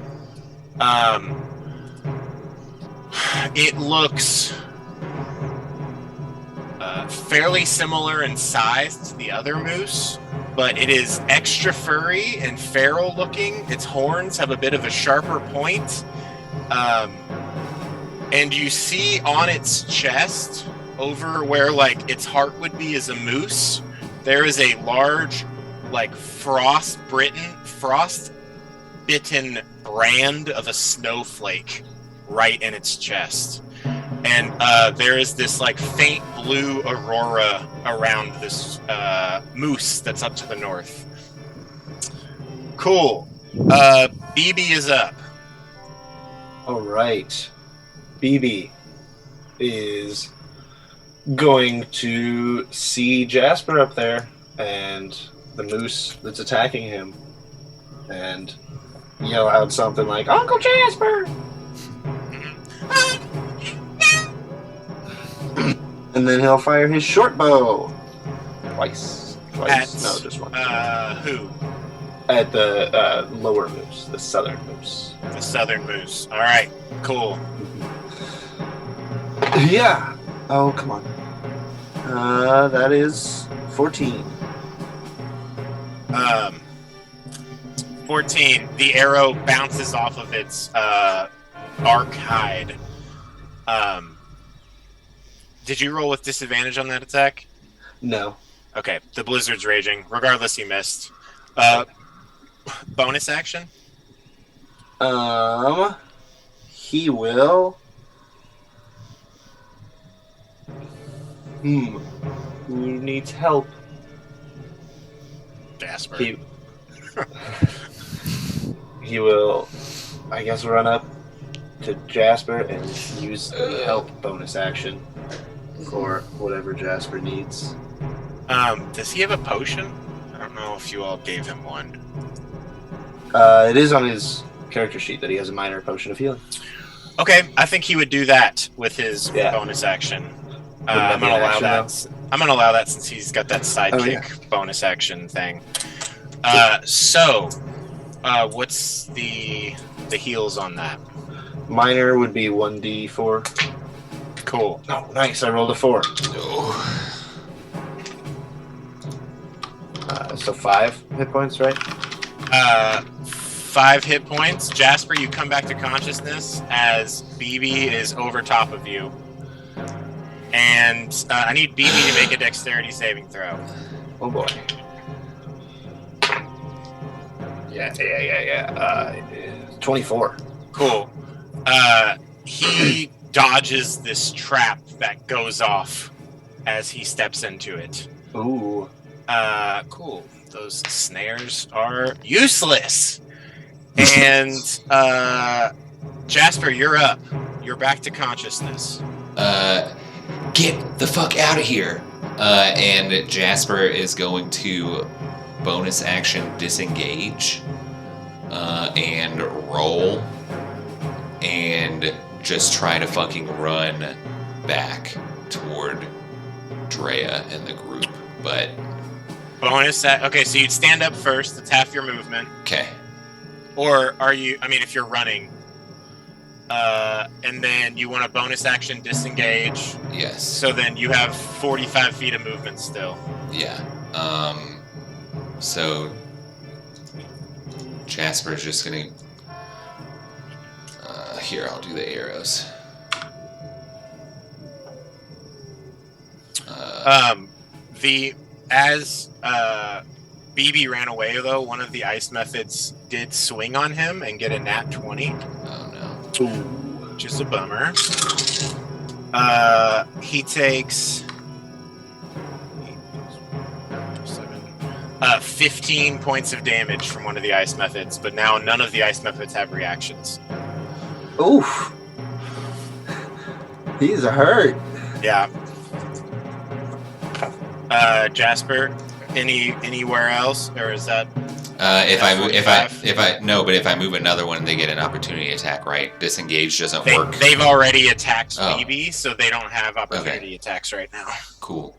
Speaker 2: It looks fairly similar in size to the other moose, but it is extra furry and feral looking. Its horns have a bit of a sharper point. And you see on its chest, over where like its heart would be as a moose, there is a large like frostbitten brand of a snowflake right in its chest. And there is this like faint blue aurora around this moose that's up to the north. Cool. BB is up.
Speaker 7: All right. BB is going to see Jasper up there and the moose that's attacking him and yell out something like, Uncle Jasper! And then he'll fire his short bow. Twice. No, just once.
Speaker 2: Who?
Speaker 7: At the lower moose, the southern moose.
Speaker 2: The southern moose. All right, cool.
Speaker 7: Yeah. Oh, come on. That is 14.
Speaker 2: 14. The arrow bounces off of its arc hide. Did you roll with disadvantage on that attack?
Speaker 7: No.
Speaker 2: Okay, the blizzard's raging. Regardless, you missed. Bonus action?
Speaker 7: He will. Who needs help?
Speaker 2: Jasper.
Speaker 7: He will, I guess, run up to Jasper and use the help bonus action for whatever Jasper needs.
Speaker 2: Does he have a potion? I don't know if you all gave him one.
Speaker 7: It is on his character sheet that he has a minor potion of healing.
Speaker 2: Okay, I think he would do that with his bonus action. I'm gonna allow that. I'm gonna allow that since he's got that sidekick bonus action thing. What's the heals on that?
Speaker 7: Minor would be 1d4.
Speaker 2: Cool.
Speaker 7: Oh, nice! I rolled a 4. So 5 hit points, right?
Speaker 2: 5 hit points. Jasper, you come back to consciousness as BB is over top of you. And I need BB to make a dexterity saving throw.
Speaker 7: Oh boy. Yeah. 24.
Speaker 2: Cool. He dodges this trap that goes off as he steps into it.
Speaker 7: Ooh.
Speaker 2: Cool. Those snares are useless. And Jasper, you're up. You're back to consciousness.
Speaker 1: Get the fuck out of here. And Jasper is going to bonus action disengage and roll and just try to fucking run back toward Drea and the group. But
Speaker 2: okay, so you'd stand up first. That's half your movement.
Speaker 1: okay.
Speaker 2: Or are you, if you're running, and then you want a bonus action disengage.
Speaker 1: Yes.
Speaker 2: So then you have 45 feet of movement still.
Speaker 1: Yeah. So Jasper's just gonna. Here, I'll do the arrows.
Speaker 2: As BB ran away, though, one of the ice methods did swing on him and get a nat 20.
Speaker 1: Oh no.
Speaker 7: Ooh.
Speaker 2: Which is a bummer. He takes 15 points of damage from one of the ice methods, but now none of the ice methods have reactions.
Speaker 7: Oof. He's hurt.
Speaker 2: Yeah. Jasper, anywhere else, or is that
Speaker 1: If
Speaker 2: Yeah,
Speaker 1: I mo-
Speaker 2: 45.
Speaker 1: if I no, but if I move another one, they get an opportunity attack, right? Disengage doesn't work.
Speaker 2: They've already attacked
Speaker 1: Oh.
Speaker 2: BB, so they don't have opportunity attacks right now.
Speaker 1: Cool.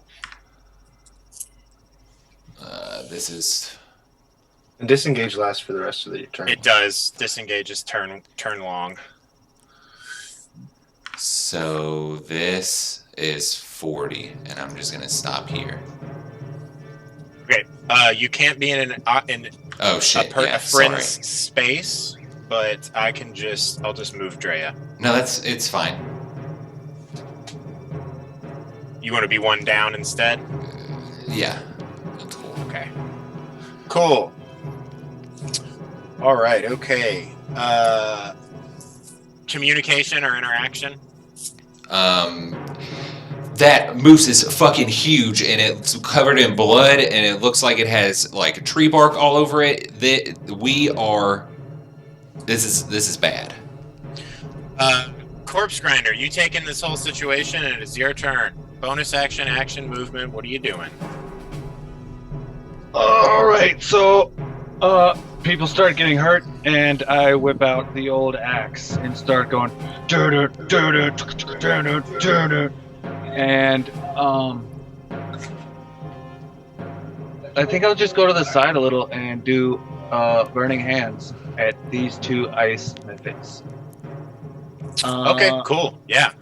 Speaker 1: This is
Speaker 7: And disengage lasts for the rest of the turn.
Speaker 2: It does. Disengage is turn long.
Speaker 1: so. This is 40, and I'm just gonna stop here.
Speaker 2: Okay. You can't be in
Speaker 1: Oh shit!
Speaker 2: a
Speaker 1: Yeah,
Speaker 2: friend's
Speaker 1: sorry.
Speaker 2: space, but I'll just move Drea.
Speaker 1: No, it's fine.
Speaker 2: You want to be one down instead?
Speaker 1: Yeah, that's cool.
Speaker 2: Okay. Cool. All right. Okay. Communication or interaction?
Speaker 1: That moose is fucking huge, and it's covered in blood, and it looks like it has like tree bark all over it. This is bad.
Speaker 2: Corpse Grinder, you take in this whole situation, and it's your turn. Bonus action, movement. What are you doing?
Speaker 3: All right, so people start getting hurt, and I whip out the old axe and start going, and I think I'll just go to the side a little and do burning hands at these two ice mythics.
Speaker 2: Okay, cool. Yeah.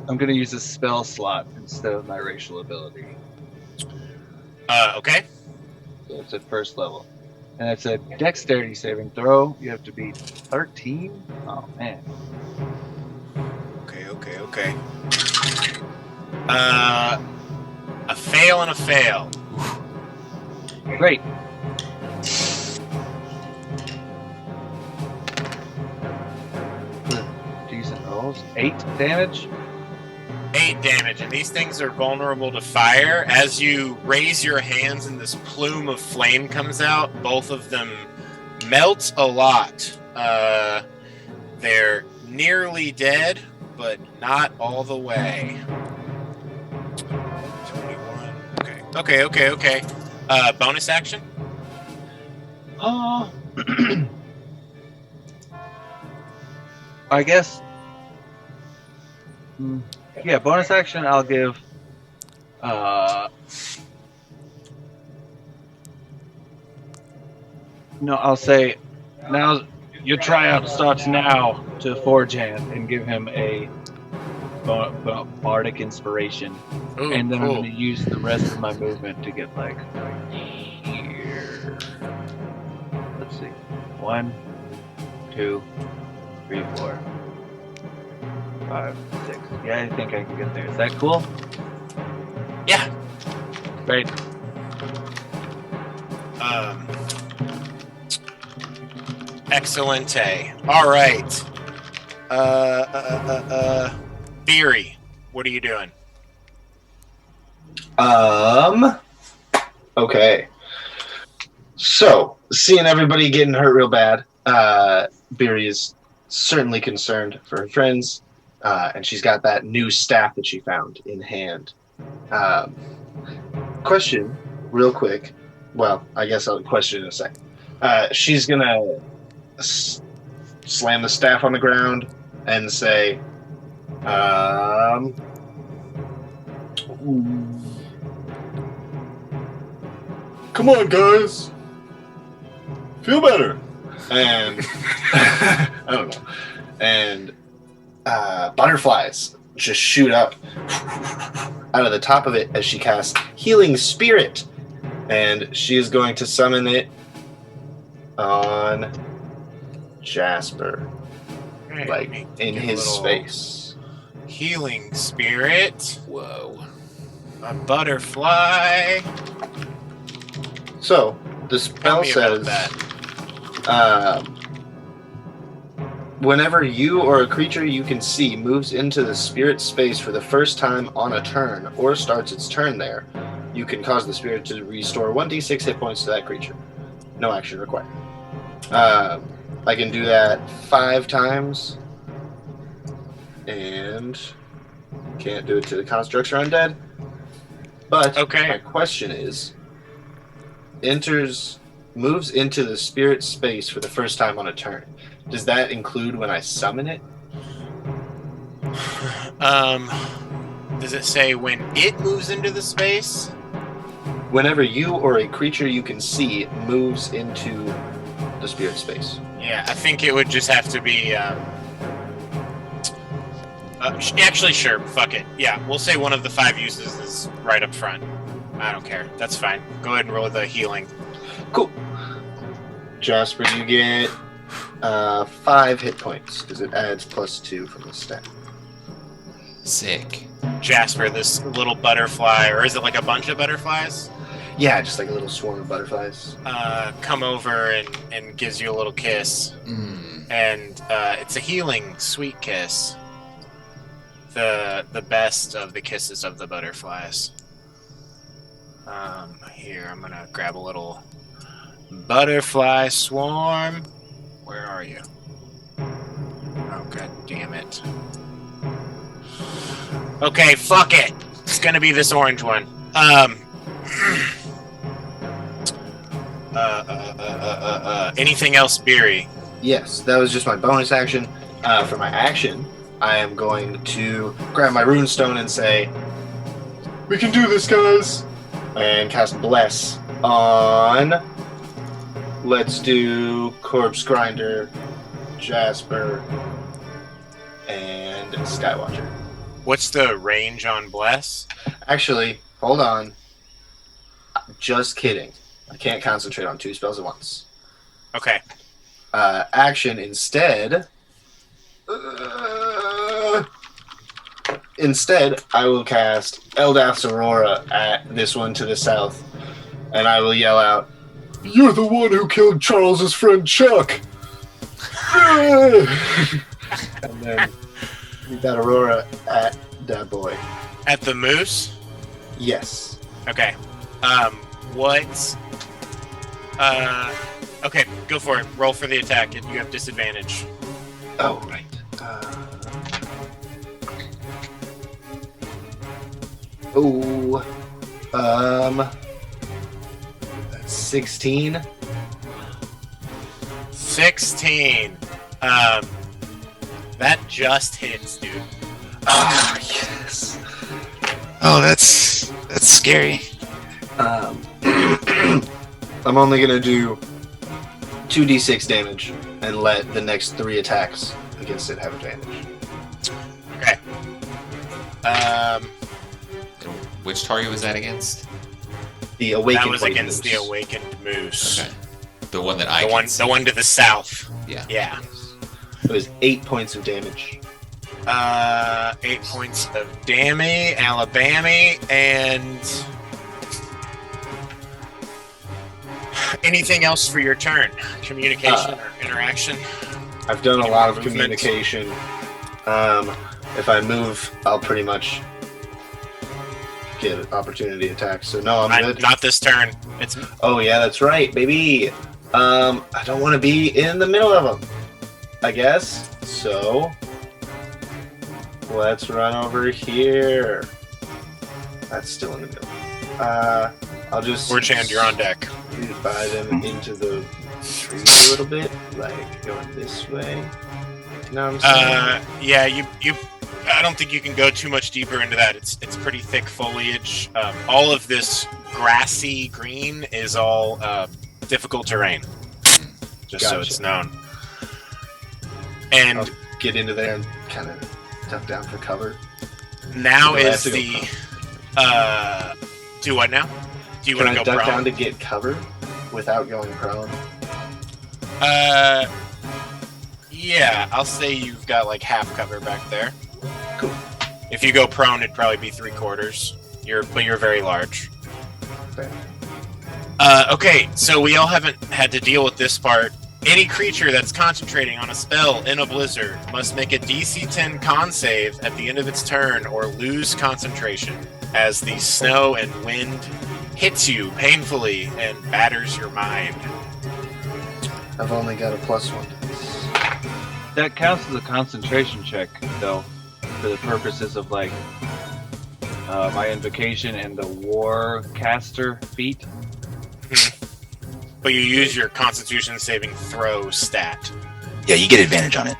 Speaker 3: I'm gonna use a spell slot instead of my racial ability.
Speaker 2: Okay.
Speaker 3: So it's at first level. And it's a dexterity saving throw. You have to be 13? Oh, man.
Speaker 2: Okay. A fail and a fail.
Speaker 3: Great. Decent rolls. 8 damage.
Speaker 2: 8 damage, and these things are vulnerable to fire. As you raise your hands and this plume of flame comes out, both of them melt a lot. They're nearly dead, but not all the way. 21. Okay. Bonus action?
Speaker 3: I guess. Yeah, bonus action I'll give. No, I'll say now your tryout starts now to Forge Hand and give him a bardic inspiration.
Speaker 2: Ooh,
Speaker 3: And then
Speaker 2: cool.
Speaker 3: I'm going to use the rest of my movement to get like right here. Let's see. 1, 2, 3, 4, 5, 6. Yeah, I think I can get there. Is that cool?
Speaker 2: Yeah.
Speaker 3: Great.
Speaker 2: Excellente. All right. Beery, what are you doing?
Speaker 7: Okay. So, seeing everybody getting hurt real bad, Beery is certainly concerned for her friends, and she's got that new staff that she found in hand. Question, real quick. Well, I guess I'll question in a second. She's gonna slam the staff on the ground and say,
Speaker 6: Come on, guys. Feel better.
Speaker 7: and I don't know, and butterflies just shoot up out of the top of it as she casts Healing Spirit, and she is going to summon it on Jasper, like in his space.
Speaker 2: Healing Spirit.
Speaker 1: Whoa.
Speaker 2: A butterfly.
Speaker 7: So the
Speaker 2: Tell
Speaker 7: spell
Speaker 2: me about
Speaker 7: says,
Speaker 2: that.
Speaker 7: whenever you or a creature you can see moves into the spirit space for the first time on a turn or starts its turn there, you can cause the spirit to restore 1d6 hit points to that creature. No action required. I can do that 5 times, and can't do it to the constructs or undead. But
Speaker 2: Okay.
Speaker 7: my question is, enters moves into the spirit space for the first time on a turn. Does that include when I summon it?
Speaker 2: Does it say when it moves into the space?
Speaker 7: Whenever you or a creature you can see moves into the spirit space.
Speaker 2: Yeah, I think it would just have to be. Actually, sure. Fuck it. Yeah, we'll say one of the 5 uses is right up front. I don't care. That's fine. Go ahead and roll the healing.
Speaker 7: Cool. Jasper, you get 5 hit points because it adds +2 from the stat.
Speaker 1: Sick.
Speaker 2: Jasper, this little butterfly, or is it like a bunch of butterflies?
Speaker 7: Yeah, just like a little swarm of butterflies.
Speaker 2: Come over and gives you a little kiss. And it's a healing, sweet kiss. The best of the kisses of the butterflies. Here, I'm gonna grab a little butterfly swarm. Where are you? Oh, god damn it. Okay, fuck it. It's gonna be this orange one. Anything else, Beery?
Speaker 7: Yes, that was just my bonus action. For my action, I am going to grab my runestone and say, "We can do this, guys!" and cast Bless on. Let's do Corpse Grinder, Jasper, and Skywatcher.
Speaker 2: What's the range on Bless?
Speaker 7: Actually, hold on. Just kidding. I can't concentrate on 2 spells at once.
Speaker 2: Okay.
Speaker 7: Action instead. Instead, I will cast Eldath's Aurora at this one to the south, and I will yell out, "You're the one who killed Charles's friend Chuck!" And then we got Aurora at that boy.
Speaker 2: At the moose?
Speaker 7: Yes.
Speaker 2: Okay. Okay, go for it. Roll for the attack. You have disadvantage.
Speaker 7: Oh, right. 16.
Speaker 2: 16. That just hits, dude.
Speaker 7: Ah, yes.
Speaker 4: Oh, that's scary.
Speaker 7: I'm only gonna do 2d6 damage and let the next 3 attacks against it have advantage.
Speaker 2: Okay.
Speaker 1: Which target was that against?
Speaker 7: The awakened.
Speaker 2: That was
Speaker 7: white
Speaker 2: against
Speaker 7: moose.
Speaker 2: the awakened moose.
Speaker 1: Okay. The one that I
Speaker 2: The
Speaker 1: can
Speaker 2: one,
Speaker 1: see.
Speaker 2: the one to the south.
Speaker 1: Yeah.
Speaker 2: Yeah.
Speaker 7: It was 8 points of damage.
Speaker 2: 8 points of damage, Alabama, and anything else for your turn? Communication or interaction?
Speaker 7: I've done a
Speaker 2: Any
Speaker 7: lot of
Speaker 2: movement?
Speaker 7: communication. If I move, I'll pretty much get an opportunity attack. So no, I'm good.
Speaker 2: Not this turn. It's
Speaker 7: Oh yeah, that's right, baby. I don't want to be in the middle of them, I guess. So let's run over here. That's still in the middle. I'll just
Speaker 2: Forge Hand, you're on deck.
Speaker 7: by them into the trees a little bit, like going this way. You know what I'm saying?
Speaker 2: Yeah, you. I don't think you can go too much deeper into that. It's pretty thick foliage. All of this grassy green is all difficult terrain, just so
Speaker 7: Gotcha.
Speaker 2: it's known. And
Speaker 7: I'll get into there and kind of duck down for cover.
Speaker 2: now
Speaker 7: Do I
Speaker 2: is
Speaker 7: have to
Speaker 2: the.
Speaker 7: go
Speaker 2: Do what now? Do you
Speaker 7: Can
Speaker 2: want
Speaker 7: I
Speaker 2: to go
Speaker 7: duck
Speaker 2: prone?
Speaker 7: down to get cover without going prone?
Speaker 2: Yeah, I'll say you've got like half cover back there.
Speaker 7: Cool.
Speaker 2: If you go prone, it'd probably be 3/4. But you're very large.
Speaker 7: Fair.
Speaker 2: Okay, so we all haven't had to deal with this part. Any creature that's concentrating on a spell in a blizzard must make a DC 10 con save at the end of its turn or lose concentration as the snow and wind hits you painfully and batters your mind.
Speaker 7: I've only got a +1 to this.
Speaker 3: That counts as a concentration check, though, for the purposes of like my invocation and the war caster feat.
Speaker 2: but you use your Constitution saving throw stat
Speaker 4: Yeah, you get advantage on it.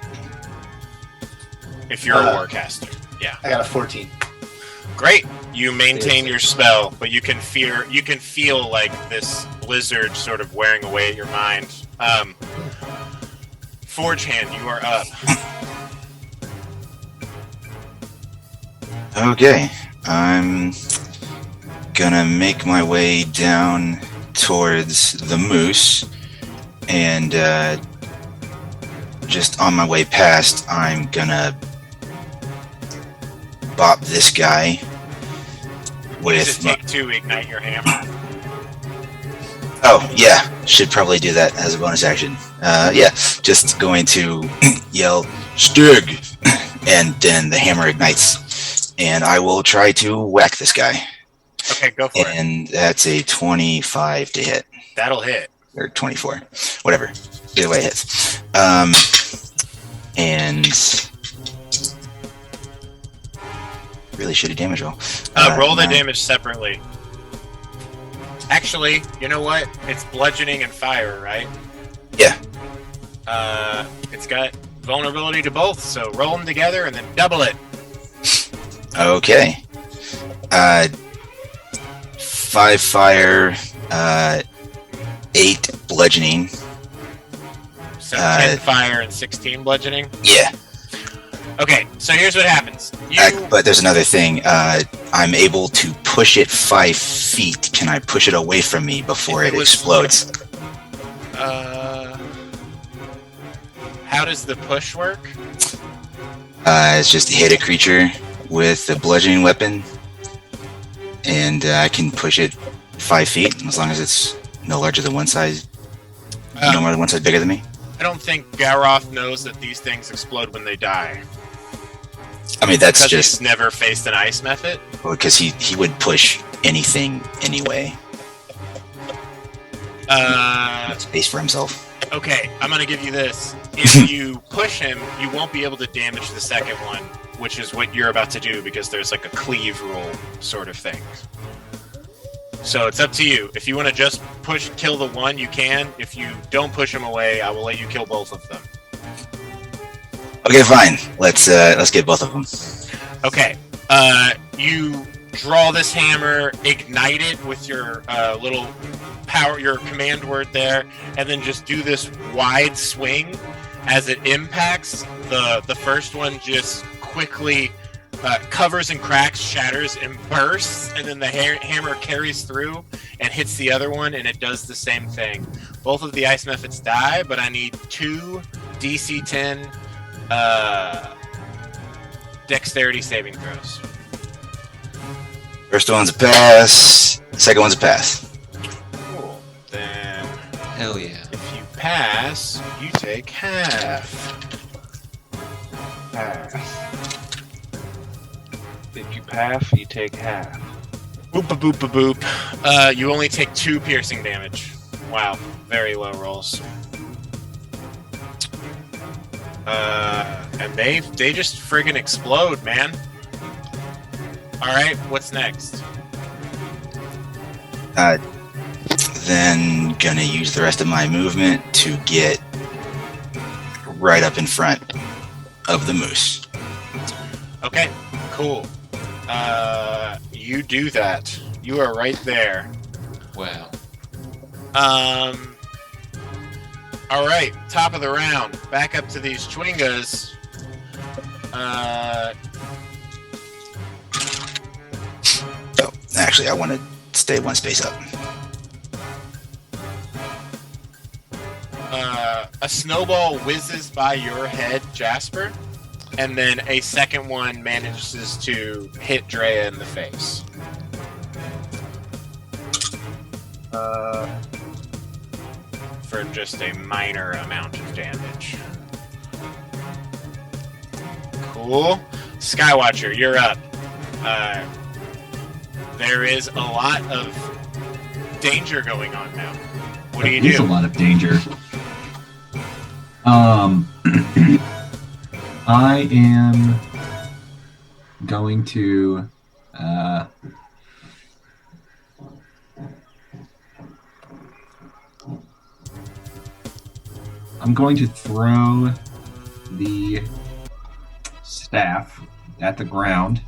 Speaker 2: if you're a warcaster. Yeah.
Speaker 7: I got a 14.
Speaker 2: Great. You maintain your spell, but you can feel like this blizzard sort of wearing away at your mind. Forge Hand, you are up.
Speaker 4: Okay, I'm gonna make my way down towards the moose, and just on my way past, I'm gonna bop this guy
Speaker 2: Does
Speaker 4: with.
Speaker 2: it take 2 ignite your hammer?
Speaker 4: Oh yeah, should probably do that as a bonus action. Yeah, just going to yell "Stig," and then the hammer ignites, and I will try to whack this guy.
Speaker 2: Okay, go for it.
Speaker 4: And that's a 25 to hit.
Speaker 2: That'll hit.
Speaker 4: Or 24, whatever. Either way it hits. And really shitty damage roll.
Speaker 2: Roll the
Speaker 4: 9.
Speaker 2: damage separately. Actually, you know what? It's bludgeoning and fire, right?
Speaker 4: Yeah.
Speaker 2: It's got vulnerability to both, so roll them together and then double it.
Speaker 4: Okay. 5 fire, 8 bludgeoning.
Speaker 2: So 10 fire and 16 bludgeoning.
Speaker 4: Yeah.
Speaker 2: Okay, so here's what happens.
Speaker 4: But there's another thing. I'm able to push it 5 feet. Can I push it away from me before it explodes?
Speaker 2: How does the push work?
Speaker 4: It's just hit a creature with a bludgeoning weapon, and I can push it 5 feet as long as it's no larger than one size. No more than one size bigger than me.
Speaker 2: I don't think Garoth knows that these things explode when they die.
Speaker 4: I mean, that's
Speaker 2: Because
Speaker 4: just
Speaker 2: he's never faced an ice method.
Speaker 4: because he would push anything anyway. Space for himself.
Speaker 2: Okay, I'm gonna give you this. If you push him, you won't be able to damage the second one, which is what you're about to do because there's like a cleave rule sort of thing. So it's up to you. If you want to just kill the one, you can. If you don't push him away, I will let you kill both of them.
Speaker 4: Okay, fine. Let's get both of them.
Speaker 2: Okay. You draw this hammer, ignite it with your little power, your command word there, and then just do this wide swing. As it impacts, the first one just quickly covers and cracks, shatters, and bursts, and then the hammer carries through and hits the other one, and it does the same thing. Both of the ice methods die, but I need 2 DC 10 dexterity saving throws.
Speaker 4: First one's a pass. Second one's a pass.
Speaker 2: Cool. Then,
Speaker 1: Hell yeah.
Speaker 2: if you pass, you take half.
Speaker 3: If you pass, you take half.
Speaker 2: Boop a boop a boop. You only take 2 piercing damage. Wow, very low rolls. And they just friggin' explode, man. All right, what's next?
Speaker 4: Then gonna use the rest of my movement to get right up in front of the moose.
Speaker 2: Okay, cool. You do that. You are right there.
Speaker 1: Wow.
Speaker 2: All right, top of the round. Back up to these Chwingas.
Speaker 4: Oh, actually, I want to stay one space up.
Speaker 2: A snowball whizzes by your head, Jasper, and then a second one manages to hit Drea in the face. For just a minor amount of damage. Cool. Skywatcher, you're up. There is a lot of danger going on now. What do you
Speaker 5: There's a
Speaker 2: do?
Speaker 5: lot of danger. I am going to I'm going to throw the staff at the ground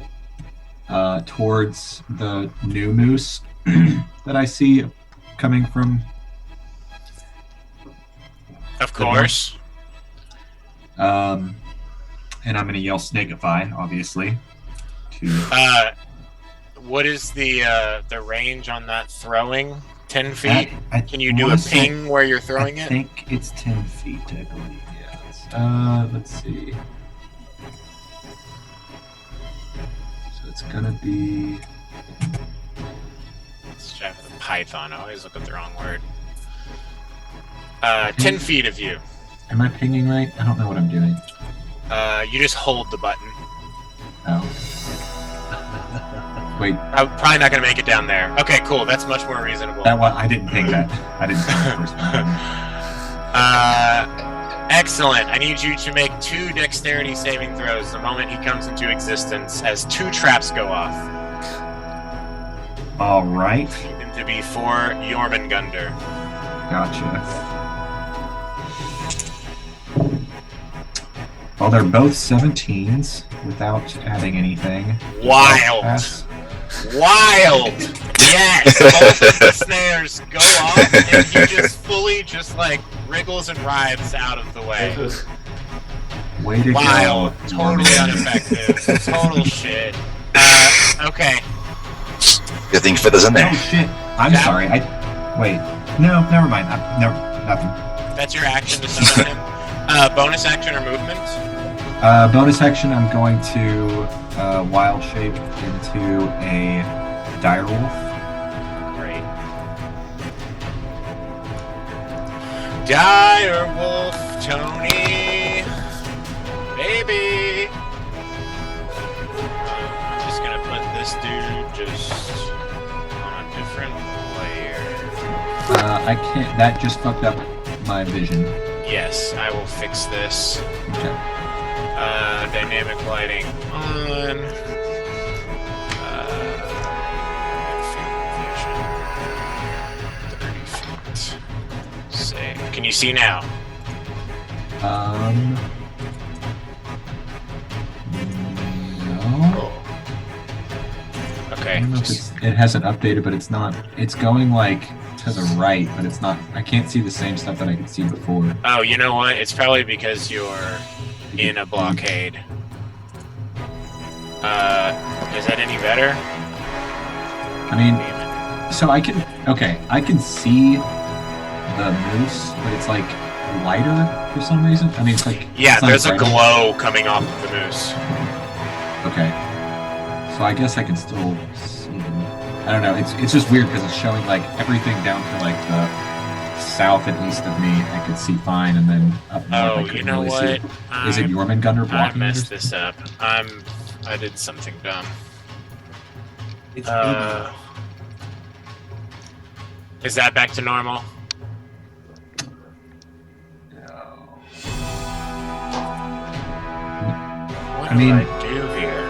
Speaker 5: towards the new moose that I see coming from.
Speaker 2: Of course.
Speaker 5: And I'm going to yell Snakeify, obviously.
Speaker 2: What is the range on that throwing? 10 feet? Can you do a
Speaker 5: wanna say-
Speaker 2: ping where you're throwing
Speaker 5: I
Speaker 2: it?
Speaker 5: think it's 10 feet, I believe. Yeah. Let's see. So it's going to be...
Speaker 2: Let's try with a python. I always look at the wrong word. 10 feet of you.
Speaker 5: Am I pinging right? I don't know what I'm doing.
Speaker 2: You just hold the button.
Speaker 5: Oh. Wait,
Speaker 2: I'm probably not going to make it down there. Okay, cool. That's much more reasonable.
Speaker 5: that one, I didn't ping that. I didn't ping the first one.
Speaker 2: Excellent. I need you to make 2 dexterity saving throws the moment he comes into existence as 2 traps go off.
Speaker 5: All right.
Speaker 2: And to be for Jormungandr.
Speaker 5: Gotcha. Well, they're both 17s without adding anything.
Speaker 2: Wild.
Speaker 5: Pass.
Speaker 2: Wild! Yes! Both of the snares go off, and he just fully like wriggles and writhes out of the way.
Speaker 5: Way to
Speaker 2: Wild.
Speaker 5: go.
Speaker 2: Totally ineffective. Total shit. Okay.
Speaker 8: Good thing Fit is in there.
Speaker 5: Oh shit! I'm
Speaker 2: That-
Speaker 5: sorry. Wait. No, never mind. Nothing.
Speaker 2: That's your action to summon him. Bonus action or movement?
Speaker 5: Bonus action. I'm going to wild shape into a direwolf.
Speaker 2: Great. Direwolf, Tony, baby. I'm just gonna put this dude just on a different layer.
Speaker 5: I can't. That just fucked up my vision.
Speaker 2: Yes, I will fix this.
Speaker 5: Okay.
Speaker 2: Dynamic lighting on. Field vision. 30 feet. Save. Can you see now?
Speaker 5: No.
Speaker 2: Okay.
Speaker 5: I don't know if it hasn't updated, but it's not. It's going like to the right, but it's not. I can't see the same stuff that I could see before.
Speaker 2: Oh, you know what? It's probably because you're in a blockade. Is that any better?
Speaker 5: I mean, so I can. Okay, I can see the moose, but it's like lighter for some reason. I mean, it's like
Speaker 2: Yeah,
Speaker 5: it's not
Speaker 2: there's a
Speaker 5: bright.
Speaker 2: glow coming off of the moose.
Speaker 5: Okay, so I guess I can still see them. I don't know. It's just weird because it's showing like everything down to like the south and east of me. I could see fine, and then up north I
Speaker 2: Oh,
Speaker 5: couldn't
Speaker 2: you know
Speaker 5: really
Speaker 2: what?
Speaker 5: see. Is it Jormungandr
Speaker 2: I
Speaker 5: blocking it?
Speaker 2: messed this up. I did something dumb. Is that back to normal? What
Speaker 5: I mean-
Speaker 2: do I do here?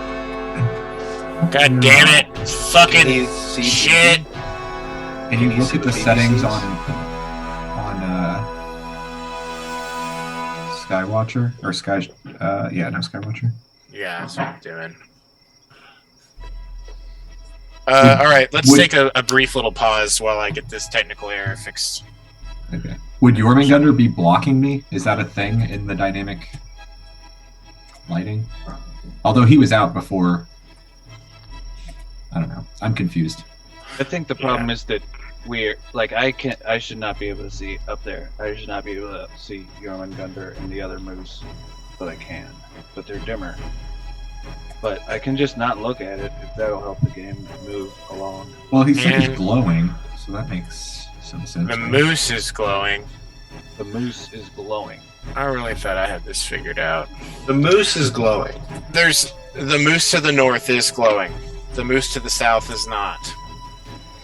Speaker 2: God damn it! Fucking shit!
Speaker 5: And you
Speaker 7: Can you
Speaker 5: look
Speaker 7: see
Speaker 5: at the
Speaker 7: the
Speaker 5: settings
Speaker 7: BBCs?
Speaker 5: on Skywatcher or Sky. Skywatcher.
Speaker 2: Yeah, that's what I'm doing. All right, let's
Speaker 5: Would-
Speaker 2: take a brief little pause while I get this technical error fixed.
Speaker 5: Okay. Would Jormungandr be blocking me? Is that a thing in the dynamic lighting? Although he was out before. I don't know. I'm confused.
Speaker 3: I think the problem is that we're like I should not be able to see up there. I should not be able to see Jormungandr and the other moose, but I can. But they're dimmer. But I can just not look at it if that'll help the game move along.
Speaker 5: Well, he said he's
Speaker 2: And-
Speaker 5: glowing, so that makes some sense.
Speaker 2: The moose is glowing.
Speaker 3: The moose is glowing.
Speaker 2: I really thought I had this figured out.
Speaker 7: The moose is glowing.
Speaker 2: There's the moose to the north is glowing. The moose to the south is not.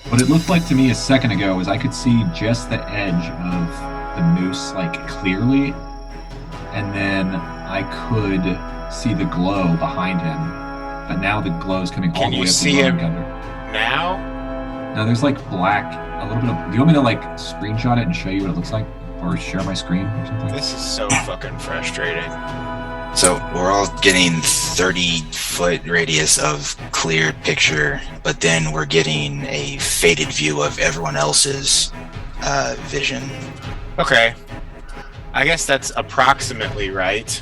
Speaker 5: What it looked like to me a second ago was I could see just the edge of the moose, like clearly, and then I could see the glow behind him. But now the glow is coming all
Speaker 2: Can
Speaker 5: the
Speaker 2: you
Speaker 5: way up
Speaker 2: see
Speaker 5: to
Speaker 2: him?
Speaker 5: Jormungandr.
Speaker 2: Now?
Speaker 5: Now there's like black, a little bit of. Do you want me to like screenshot it and show you what it looks like? Or or share my screen or something.
Speaker 2: This is so fucking frustrating.
Speaker 4: So we're all getting 30-foot radius of clear picture, but then we're getting a faded view of everyone else's vision.
Speaker 2: Okay. I guess that's approximately right.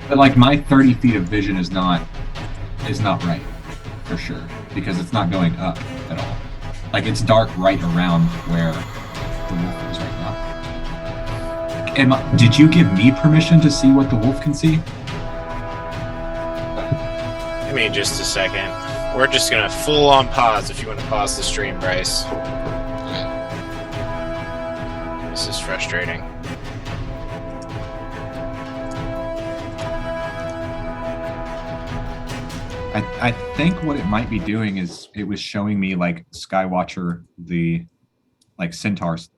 Speaker 5: But like my 30 feet of vision is not right, for sure, because it's not going up at all. Like it's dark right around where the wolf is right now. Did you give me permission to see what the wolf can see?
Speaker 2: Give me just a second. We're just gonna full on pause if you want to pause the stream, Bryce. This is frustrating.
Speaker 5: I think what it might be doing is it was showing me like Skywatcher, the like centaurs.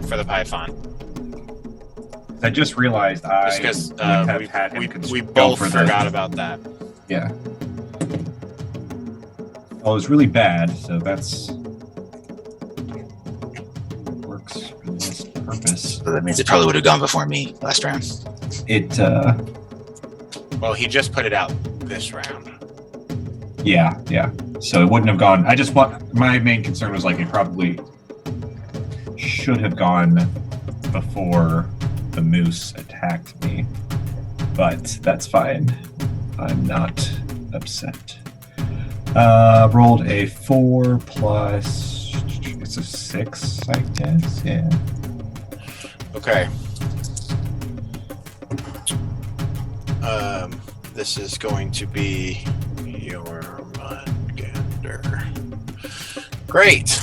Speaker 2: For the Python.
Speaker 5: I just realized I
Speaker 2: Just
Speaker 5: would have
Speaker 2: because
Speaker 5: had him
Speaker 2: we
Speaker 5: go
Speaker 2: both
Speaker 5: for the-
Speaker 2: forgot about that.
Speaker 5: Yeah. Well, it was really bad, so that's works for this purpose.
Speaker 4: So that means it probably would have gone before me last round.
Speaker 5: It
Speaker 2: Well, he just put it out this round.
Speaker 5: yeah. So it wouldn't have gone. My main concern was like it probably should have gone before the moose attacked me. But that's fine. I'm not upset. Rolled a 4 plus. It's a 6, I guess. Yeah.
Speaker 2: Okay. This is going to be your Mudgander. Great.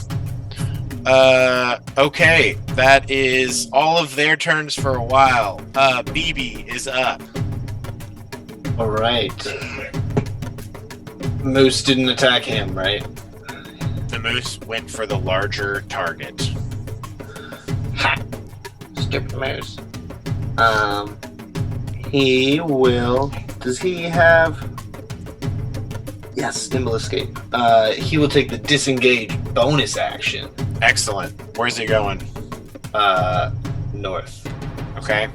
Speaker 2: Okay. That is all of their turns for a while. BB is up.
Speaker 7: All right. Moose didn't attack him, right?
Speaker 2: The moose went for the larger target.
Speaker 7: Ha! Stupid moose. He will. Does he have? Yes, nimble escape. He will take the disengage bonus action.
Speaker 2: Excellent. Where's he going?
Speaker 7: North.
Speaker 2: Okay.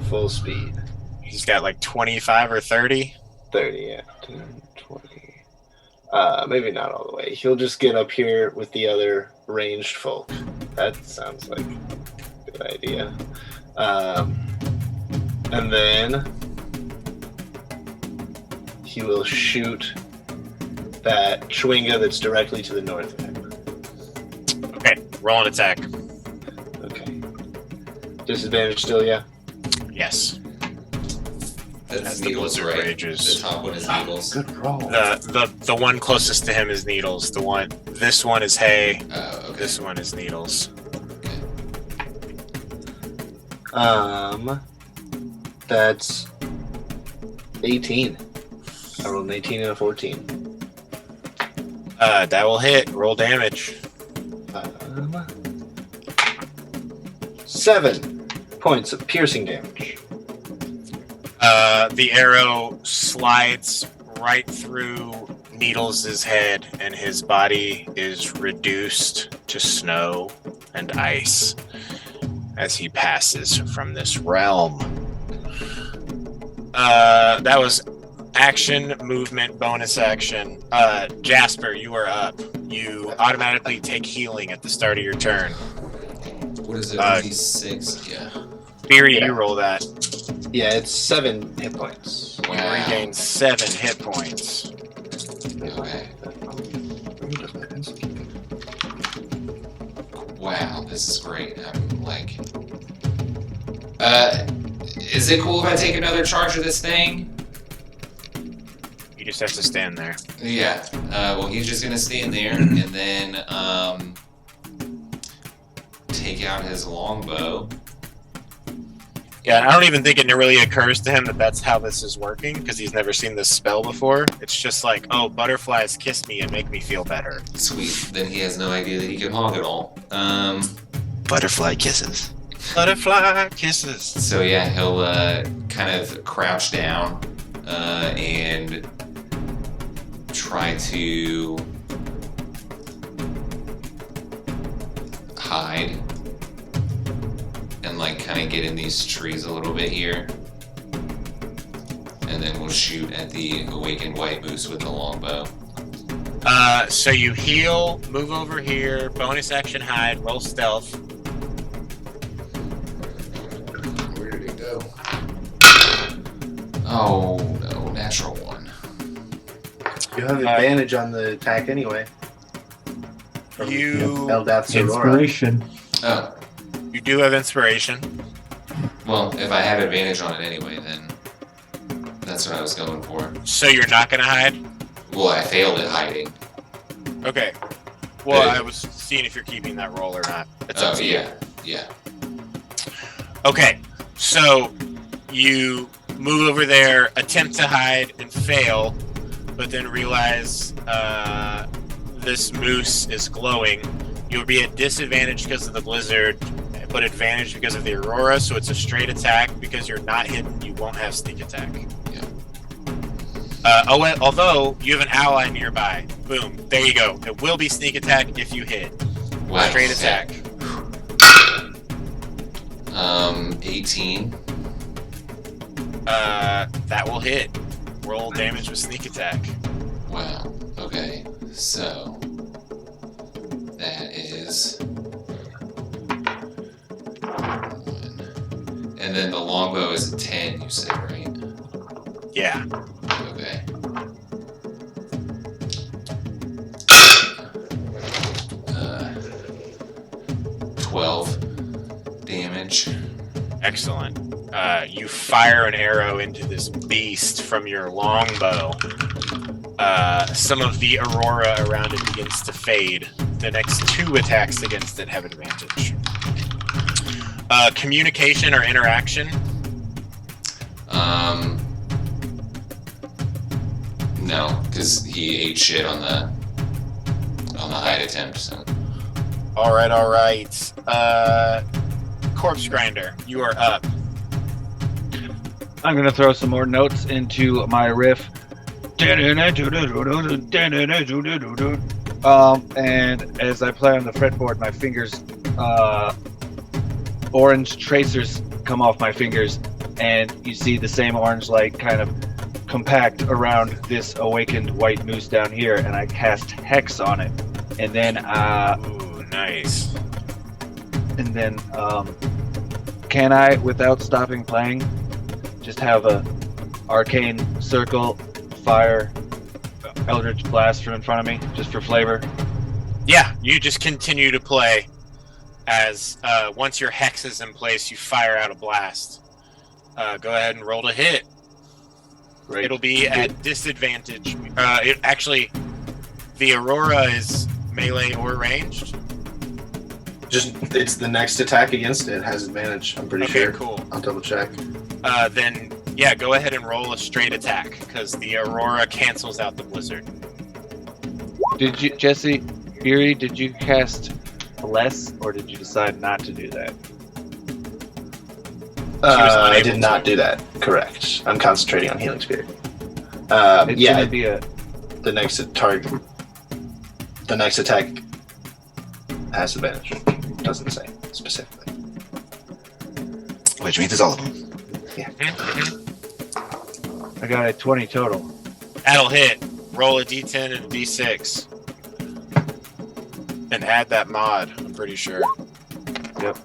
Speaker 7: Full speed.
Speaker 2: He's got like 25 or 30.
Speaker 7: 30, yeah. 10, 20. Maybe not all the way. He'll just get up here with the other ranged folk. That sounds like a good idea. And then he will shoot that Chwinga that's directly to the north of him.
Speaker 2: Okay, roll an attack.
Speaker 7: Okay. Disadvantage still, yeah?
Speaker 2: Yes.
Speaker 1: That's
Speaker 2: As the
Speaker 1: needles,
Speaker 2: blizzard
Speaker 1: right?
Speaker 2: rages.
Speaker 1: The top one is needles.
Speaker 7: Good roll.
Speaker 2: The one closest to him is needles. This one is hay.
Speaker 1: Okay.
Speaker 2: This one is needles.
Speaker 7: That's 18. I rolled an 18 and a 14.
Speaker 2: That will hit. Roll damage.
Speaker 7: 7 points of piercing damage.
Speaker 2: The arrow slides right through Needles' head, and his body is reduced to snow and ice as he passes from this realm. That was action, movement, bonus action. Jasper, you are up. You automatically take healing at the start of your turn.
Speaker 1: What is it? D6? Yeah.
Speaker 2: Beery,
Speaker 7: Yeah.
Speaker 2: you roll that.
Speaker 7: Yeah, it's 7 hit points.
Speaker 2: You regain 7 hit points.
Speaker 1: Okay. Wow, this is great. I'm like... is it cool if I take another charge of this thing?
Speaker 2: You just have to stand there.
Speaker 1: Yeah. Well, he's just gonna stand there and then, take out his longbow.
Speaker 2: Yeah, I don't even think it really occurs to him that that's how this is working, because he's never seen this spell before. It's just like, oh, butterflies kiss me and make me feel better.
Speaker 1: Sweet. Then he has no idea that he can honk at all.
Speaker 4: Butterfly kisses.
Speaker 2: Butterfly kisses.
Speaker 1: So yeah, he'll kind of crouch down and try to hide and like kind of get in these trees a little bit here. And then we'll shoot at the awakened white moose with the longbow.
Speaker 2: So you heal, move over here, bonus action hide, roll stealth.
Speaker 1: Where did it go? Oh no, natural one.
Speaker 7: You have advantage on the attack anyway. From
Speaker 2: You-
Speaker 7: Eldath's Aurora.
Speaker 5: Inspiration.
Speaker 1: Oh,
Speaker 2: You do have inspiration.
Speaker 1: well, if I have advantage on it anyway, then that's what I was going for.
Speaker 2: So you're not going to hide?
Speaker 1: Well, I failed at hiding.
Speaker 2: Okay. Well,
Speaker 1: Hey.
Speaker 2: I was seeing if you're keeping that roll or not. It's
Speaker 1: Oh,
Speaker 2: up to you.
Speaker 1: yeah.
Speaker 2: Okay, so you move over there, attempt to hide, and fail, but then realize this moose is glowing. You'll be at disadvantage because of the blizzard, but advantage because of the aurora, so it's a straight attack. Because you're not hidden, you won't have sneak attack.
Speaker 1: Yeah.
Speaker 2: Although you have an ally nearby. Boom, there you go. It will be sneak attack if you hit.
Speaker 1: Wow.
Speaker 2: Straight attack.
Speaker 1: 18.
Speaker 2: That will hit. Roll damage with sneak attack.
Speaker 1: Wow. Okay. So that is 1. And then the longbow is a 10, you said, right?
Speaker 2: Yeah.
Speaker 1: Okay. Uh, 12 damage.
Speaker 2: Excellent. You fire an arrow into this beast from your longbow. Some of the aurora around it begins to fade. The next 2 attacks against it have advantage. Communication or interaction?
Speaker 1: No, because he ate shit on the hide attempt. So.
Speaker 2: All right. Corpse Grinder, you are up.
Speaker 3: I'm gonna throw some more notes into my riff. And as I play on the fretboard, my fingers, orange tracers come off my fingers, and you see the same orange light kind of compact around this awakened white moose down here, and I cast Hex on it. And then,
Speaker 2: Ooh, nice.
Speaker 3: can I, without stopping playing, just have a arcane circle fire Eldritch Blast from in front of me, just for flavor?
Speaker 2: Yeah, you just continue to play as once your hex is in place, you fire out a blast. Go ahead and roll to hit.
Speaker 3: Great.
Speaker 2: It'll be at disadvantage. The Aurora is melee or ranged.
Speaker 7: It's the next attack against it has advantage. I'm pretty
Speaker 2: Okay,
Speaker 7: sure.
Speaker 2: cool.
Speaker 7: I'll double check.
Speaker 2: Then, yeah, go ahead and roll a straight attack, because the Aurora cancels out the blizzard.
Speaker 3: Did you, Jesse, Fury, did you cast Bless, or did you decide not to do that?
Speaker 7: I
Speaker 2: unable
Speaker 7: did not
Speaker 2: to.
Speaker 7: do that. Correct. I'm concentrating on Healing Spirit.
Speaker 3: It's
Speaker 7: Yeah,
Speaker 3: gonna be a
Speaker 7: the next attack has advantage. Doesn't say specifically.
Speaker 4: Which means it's all of them.
Speaker 2: Mhm.
Speaker 3: I got a 20 total.
Speaker 2: That'll hit. Roll a d10 and a d6. And add that mod, I'm pretty sure.
Speaker 3: Yep.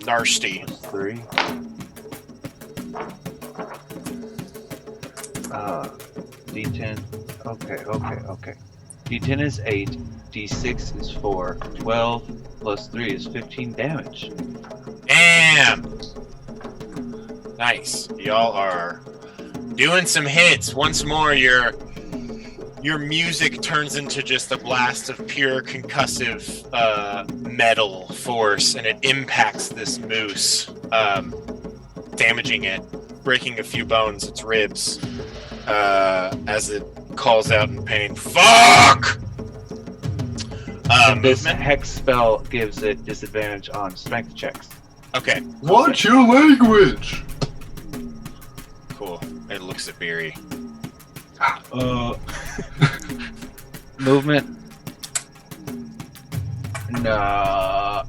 Speaker 2: Nasty.
Speaker 3: 3. D10. Okay. D10 is 8. D6 is 4. 12 plus 3 is 15 damage.
Speaker 2: Damn! Nice. Y'all are doing some hits. Once more, your music turns into just a blast of pure concussive metal force, and it impacts this moose, damaging it, breaking a few bones, its ribs, as it calls out in pain. Fuck!
Speaker 3: And this
Speaker 2: Movement?
Speaker 3: hex spell gives it disadvantage on strength checks.
Speaker 2: Okay,
Speaker 6: Watch your language!
Speaker 2: cool. It looks at Beery.
Speaker 3: Movement. I'll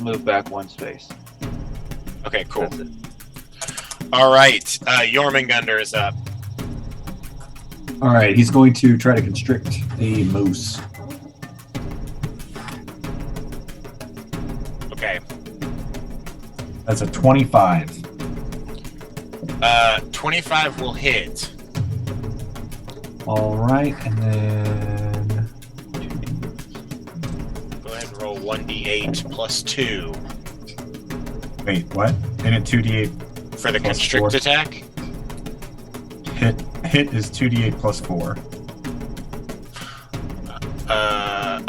Speaker 3: move back 1 space.
Speaker 2: Okay, cool.
Speaker 3: That's it.
Speaker 2: All right, Jormungandr is up.
Speaker 5: All right, he's going to try to constrict a moose.
Speaker 2: Okay.
Speaker 5: That's a 25.
Speaker 2: 25 will hit.
Speaker 5: All right, and then
Speaker 2: Go ahead and roll 1d8 plus 2
Speaker 5: wait, what? And a 2d8
Speaker 2: for the
Speaker 5: Plus
Speaker 2: constrict
Speaker 5: 4.
Speaker 2: attack.
Speaker 5: hit is 2d8 plus 4.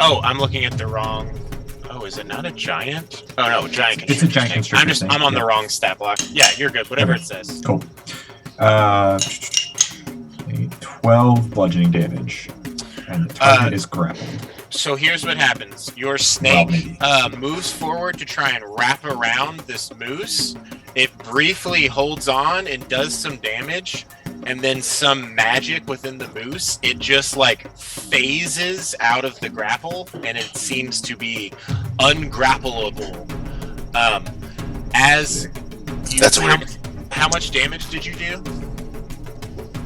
Speaker 2: Oh, I'm looking at the wrong. Oh, is it not a giant? Oh no, giant constrictor.
Speaker 5: It's a giant
Speaker 2: thing.
Speaker 5: constrictor thing,
Speaker 2: I'm on the
Speaker 5: yeah.
Speaker 2: wrong stat block. Yeah, you're good. Whatever
Speaker 5: Okay.
Speaker 2: it says.
Speaker 5: Cool. 12 bludgeoning damage, and the target is grappled.
Speaker 2: So here's what happens. Your
Speaker 5: Well,
Speaker 2: snake
Speaker 5: maybe.
Speaker 2: moves forward to try and wrap around this moose. It briefly holds on and does some damage, and then some magic within the moose, it just like phases out of the grapple, and it seems to be ungrappleable. As you,
Speaker 8: That's weird.
Speaker 2: How much damage did you do?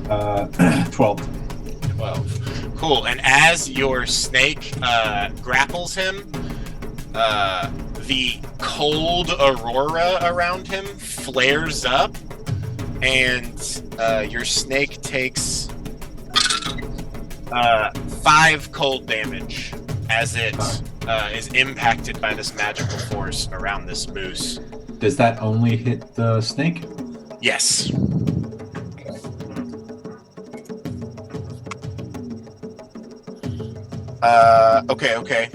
Speaker 5: 12.
Speaker 2: 12. Cool. And as your snake grapples him, the cold aurora around him flares up, and your snake takes 5 cold damage as it is impacted by this magical force around this moose.
Speaker 5: Does that only hit the snake?
Speaker 2: Yes. Okay.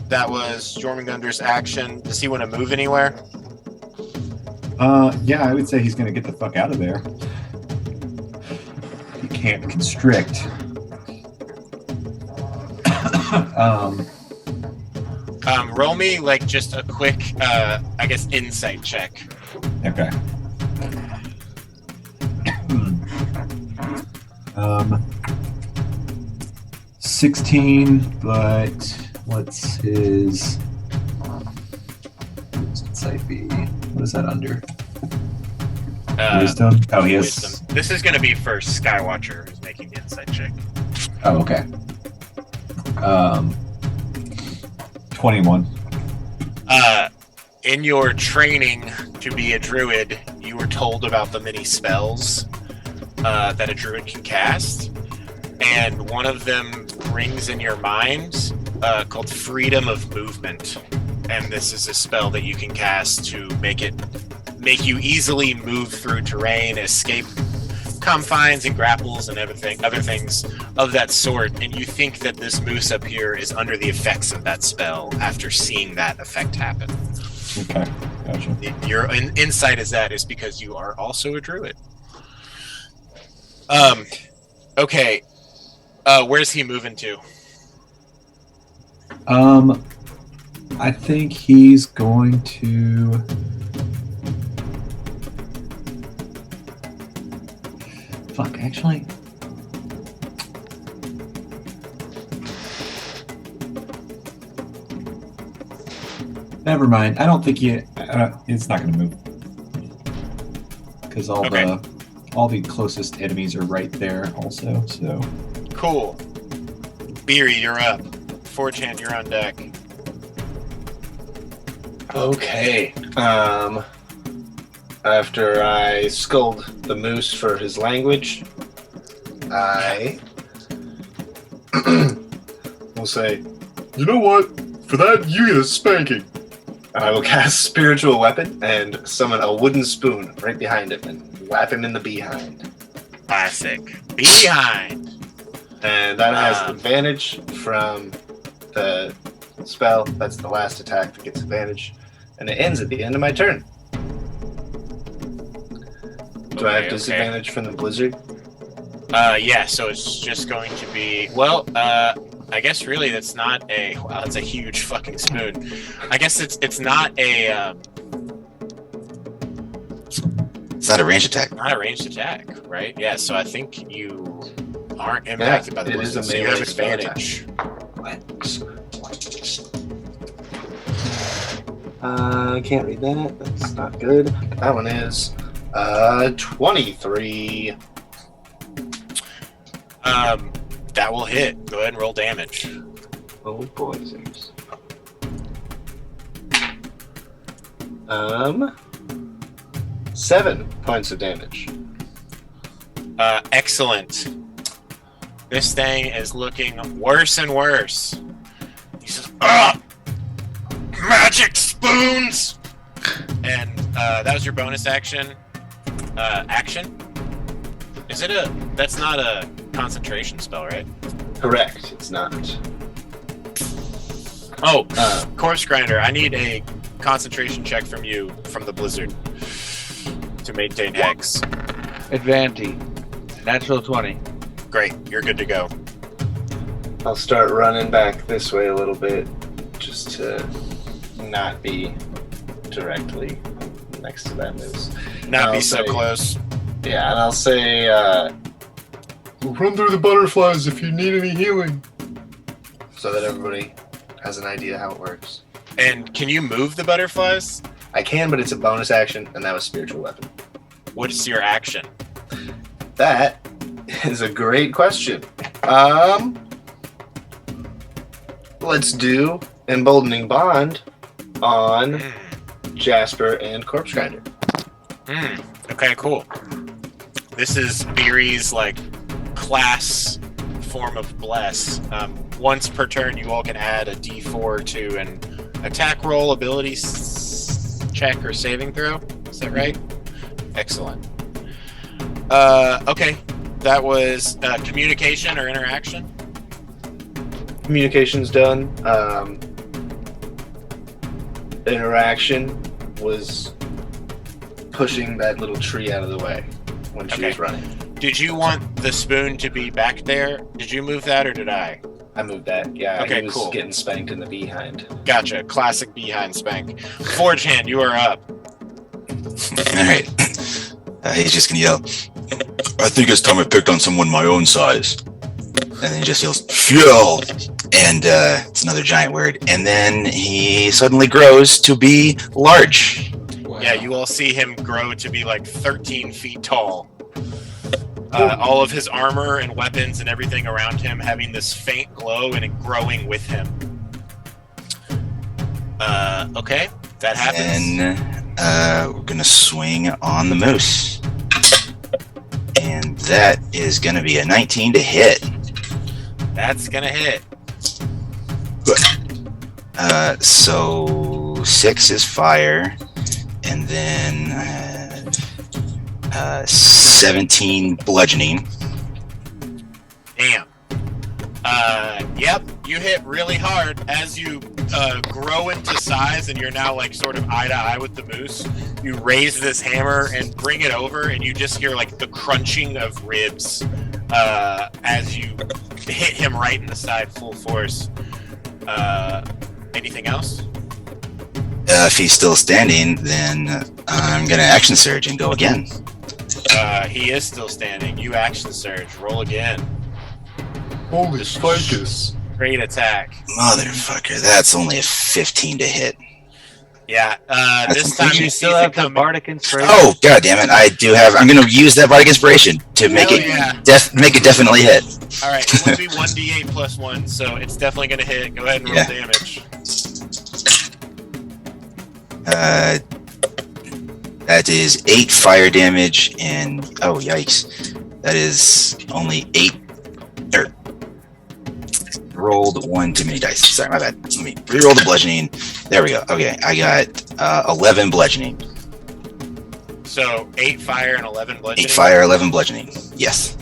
Speaker 2: That was Jormungandr's action. Does he want to move anywhere?
Speaker 5: Yeah, I would say he's going to get the fuck out of there. He can't constrict.
Speaker 2: Roll me like just a quick, I guess, insight check.
Speaker 5: Okay. 16, but what's his insight be? What is that under? Wisdom? Oh, he has.
Speaker 2: Wisdom. This is going to be for Skywatcher, who's making the insight check.
Speaker 5: Oh, okay. 21.
Speaker 2: In your training to be a druid, you were told about the many spells that a druid can cast, and one of them rings in your mind called Freedom of Movement, and this is a spell that you can cast to make you easily move through terrain, escape confines and grapples and everything, other things of that sort. And you think that this moose up here is under the effects of that spell after seeing that effect happen.
Speaker 5: Okay, gotcha.
Speaker 2: Your insight is because you are also a druid. Okay. Where's he moving to?
Speaker 5: I think he's going to. Fuck, actually. Never mind. I don't think it's not going to move. because all the closest enemies are right there also. So
Speaker 2: Cool. Beery, you're up. 4chan, you're on deck.
Speaker 7: Okay. After I scold the moose for his language, I will say,
Speaker 6: You know what? For that, you get a spanking.
Speaker 7: and I will cast Spiritual Weapon and summon a wooden spoon right behind him and whap him in the behind.
Speaker 2: Classic. Behind.
Speaker 7: And that has advantage from the spell. That's the last attack that gets advantage. And it ends at the end of my turn. Do I have disadvantage from the blizzard?
Speaker 2: Yeah, so it's just going to be, well, I guess really that's not a, wow, that's a huge fucking spoon. I guess it's not a,
Speaker 8: It's not a range attack.
Speaker 2: not a ranged attack, right? Yeah, so I think you aren't impacted by the
Speaker 7: it is
Speaker 2: blizzard,
Speaker 7: a
Speaker 2: so you have
Speaker 7: melee spell
Speaker 2: advantage.
Speaker 7: I can't read that. That's not good. That one is 23.
Speaker 2: That will hit. Go ahead and roll damage.
Speaker 7: Oh boy, 6. 7 points of damage.
Speaker 2: Excellent. This thing is looking worse and worse. He says, "Ah, magic spoons!" And that was your bonus action. Action? Is it a? That's not a concentration spell, right?
Speaker 7: Correct. It's not.
Speaker 2: Oh, Corpse Grinder. I need a concentration check from you from the blizzard to maintain Hex.
Speaker 3: Advantage. Natural 20.
Speaker 2: Great, you're good to go.
Speaker 7: I'll start running back this way a little bit, just to not be directly next to that moose.
Speaker 2: Not
Speaker 7: I'll
Speaker 2: be so
Speaker 7: say-
Speaker 2: close.
Speaker 7: Yeah, and I'll say,
Speaker 6: Run through the butterflies if you need any healing.
Speaker 7: so that everybody has an idea how it works.
Speaker 2: And can you move the butterflies?
Speaker 7: I can, but it's a bonus action, and that was Spiritual Weapon.
Speaker 2: What's your action?
Speaker 7: That is a great question. Let's do Emboldening Bond on Jasper and Corpse Grinder.
Speaker 2: Okay, cool. This is Beery's like class form of bless. Once per turn, you all can add a D4 to an attack roll, ability check, or saving throw. Is that right? Excellent. Okay, that was communication or interaction.
Speaker 7: Communication's done. Interaction was pushing that little tree out of the way when she was running.
Speaker 2: Did you want the spoon to be back there? Did you move that or did I?
Speaker 7: I moved that. Yeah,
Speaker 2: Okay,
Speaker 7: he was
Speaker 2: cool.
Speaker 7: getting spanked in the behind.
Speaker 2: Gotcha. Classic behind spank. 4chan, you are up.
Speaker 8: All right. He's just gonna yell, I think it's time I picked on someone my own size. And then he just yells, fuel! And it's another giant word. And then he suddenly grows to be large.
Speaker 1: Wow.
Speaker 2: Yeah, you all see him grow to be like 13 feet tall. All of his armor and weapons and everything around him having this faint glow and it growing with him. Okay, that happens.
Speaker 8: And we're gonna swing on the moose. And that is gonna be a 19 to hit.
Speaker 2: That's gonna hit.
Speaker 8: So 6 is fire, and then 17 bludgeoning.
Speaker 2: Damn. Yep, you hit really hard as you grow into size and you're now like sort of eye to eye with the moose. You raise this hammer and bring it over and you just hear like the crunching of ribs as you hit him right in the side full force. Anything else?
Speaker 8: If he's still standing, then I'm gonna action surge and go again.
Speaker 2: He is still standing. You action surge. Roll again.
Speaker 6: Holy ficus.
Speaker 2: Great attack.
Speaker 8: Motherfucker, that's only a 15 to hit.
Speaker 2: Yeah. This time
Speaker 3: You
Speaker 2: you
Speaker 3: still
Speaker 2: see
Speaker 3: have
Speaker 2: it
Speaker 3: the
Speaker 2: coming.
Speaker 3: bardic inspiration.
Speaker 8: Oh god damn it! I do have. I'm gonna use that bardic inspiration to make
Speaker 2: Hell
Speaker 8: it
Speaker 2: yeah.
Speaker 8: make it definitely hit.
Speaker 2: All right, it would be 1d8 plus 1, so it's definitely going to hit. Go ahead and roll
Speaker 8: Yeah.
Speaker 2: damage.
Speaker 8: That is 8 fire damage, and oh yikes, that is only 8. Rolled 1 too many dice. Sorry, my bad. Let me reroll the bludgeoning. There we go. Okay, I got 11 bludgeoning.
Speaker 2: So 8 fire and 11 bludgeoning.
Speaker 8: 8 fire, 11 bludgeoning. Yes.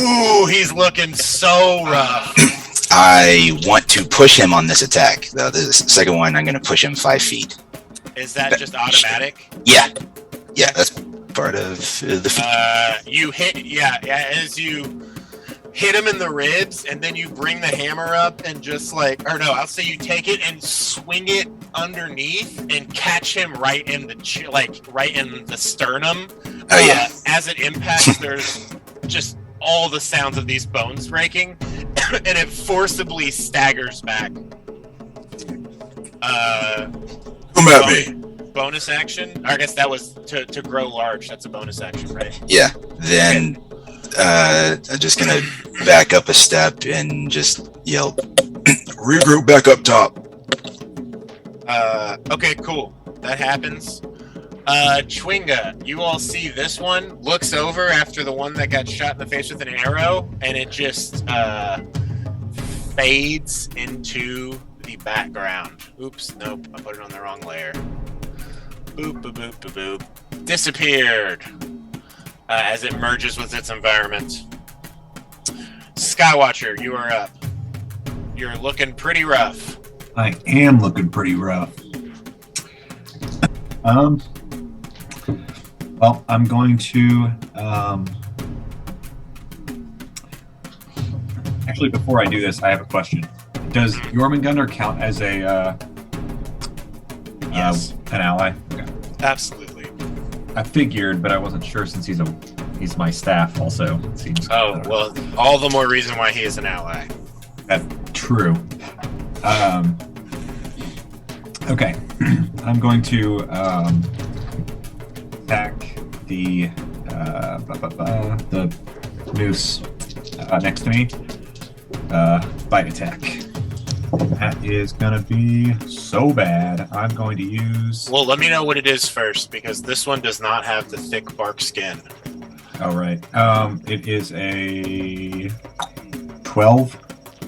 Speaker 2: Ooh, he's looking so rough.
Speaker 8: I want to push him on this attack. The second one, I'm going to push him 5 feet.
Speaker 2: Is that just automatic?
Speaker 8: Yeah, that's part of the feat.
Speaker 2: You hit, as you hit him in the ribs, and then you bring the hammer up and just I'll say you take it and swing it underneath and catch him right in the right in the sternum.
Speaker 8: Oh yeah.
Speaker 2: As it impacts, there's just all the sounds of these bones breaking, and it forcibly staggers back.
Speaker 8: Come at me.
Speaker 2: Bonus action? I guess that was to grow large. That's a bonus action, right?
Speaker 8: Yeah. Then I'm just gonna back up a step and just yell, "Regroup back up top."
Speaker 2: Okay, cool. That happens. Chwinga, you all see this one looks over after the one that got shot in the face with an arrow, and it just fades into the background. Oops, nope, I put it on the wrong layer. Boop, boop, boop, boop, boop. Disappeared as it merges with its environment. Skywatcher, you are up. You're looking pretty rough.
Speaker 5: I am looking pretty rough. Well, I'm going to actually, before I do this, I have a question. Does Jormungandr count as a
Speaker 2: Yes.
Speaker 5: an ally? Okay.
Speaker 2: Absolutely.
Speaker 5: I figured, but I wasn't sure since he's my staff also. It seems.
Speaker 2: Oh, well, all the more reason why he is an ally.
Speaker 5: That's true. Okay, I'm going to attack the noose next to me. Bite attack. That is gonna be so bad. I'm going to use.
Speaker 2: Well, let me know what it is first, because this one does not have the thick bark skin.
Speaker 5: All right. It is a 12.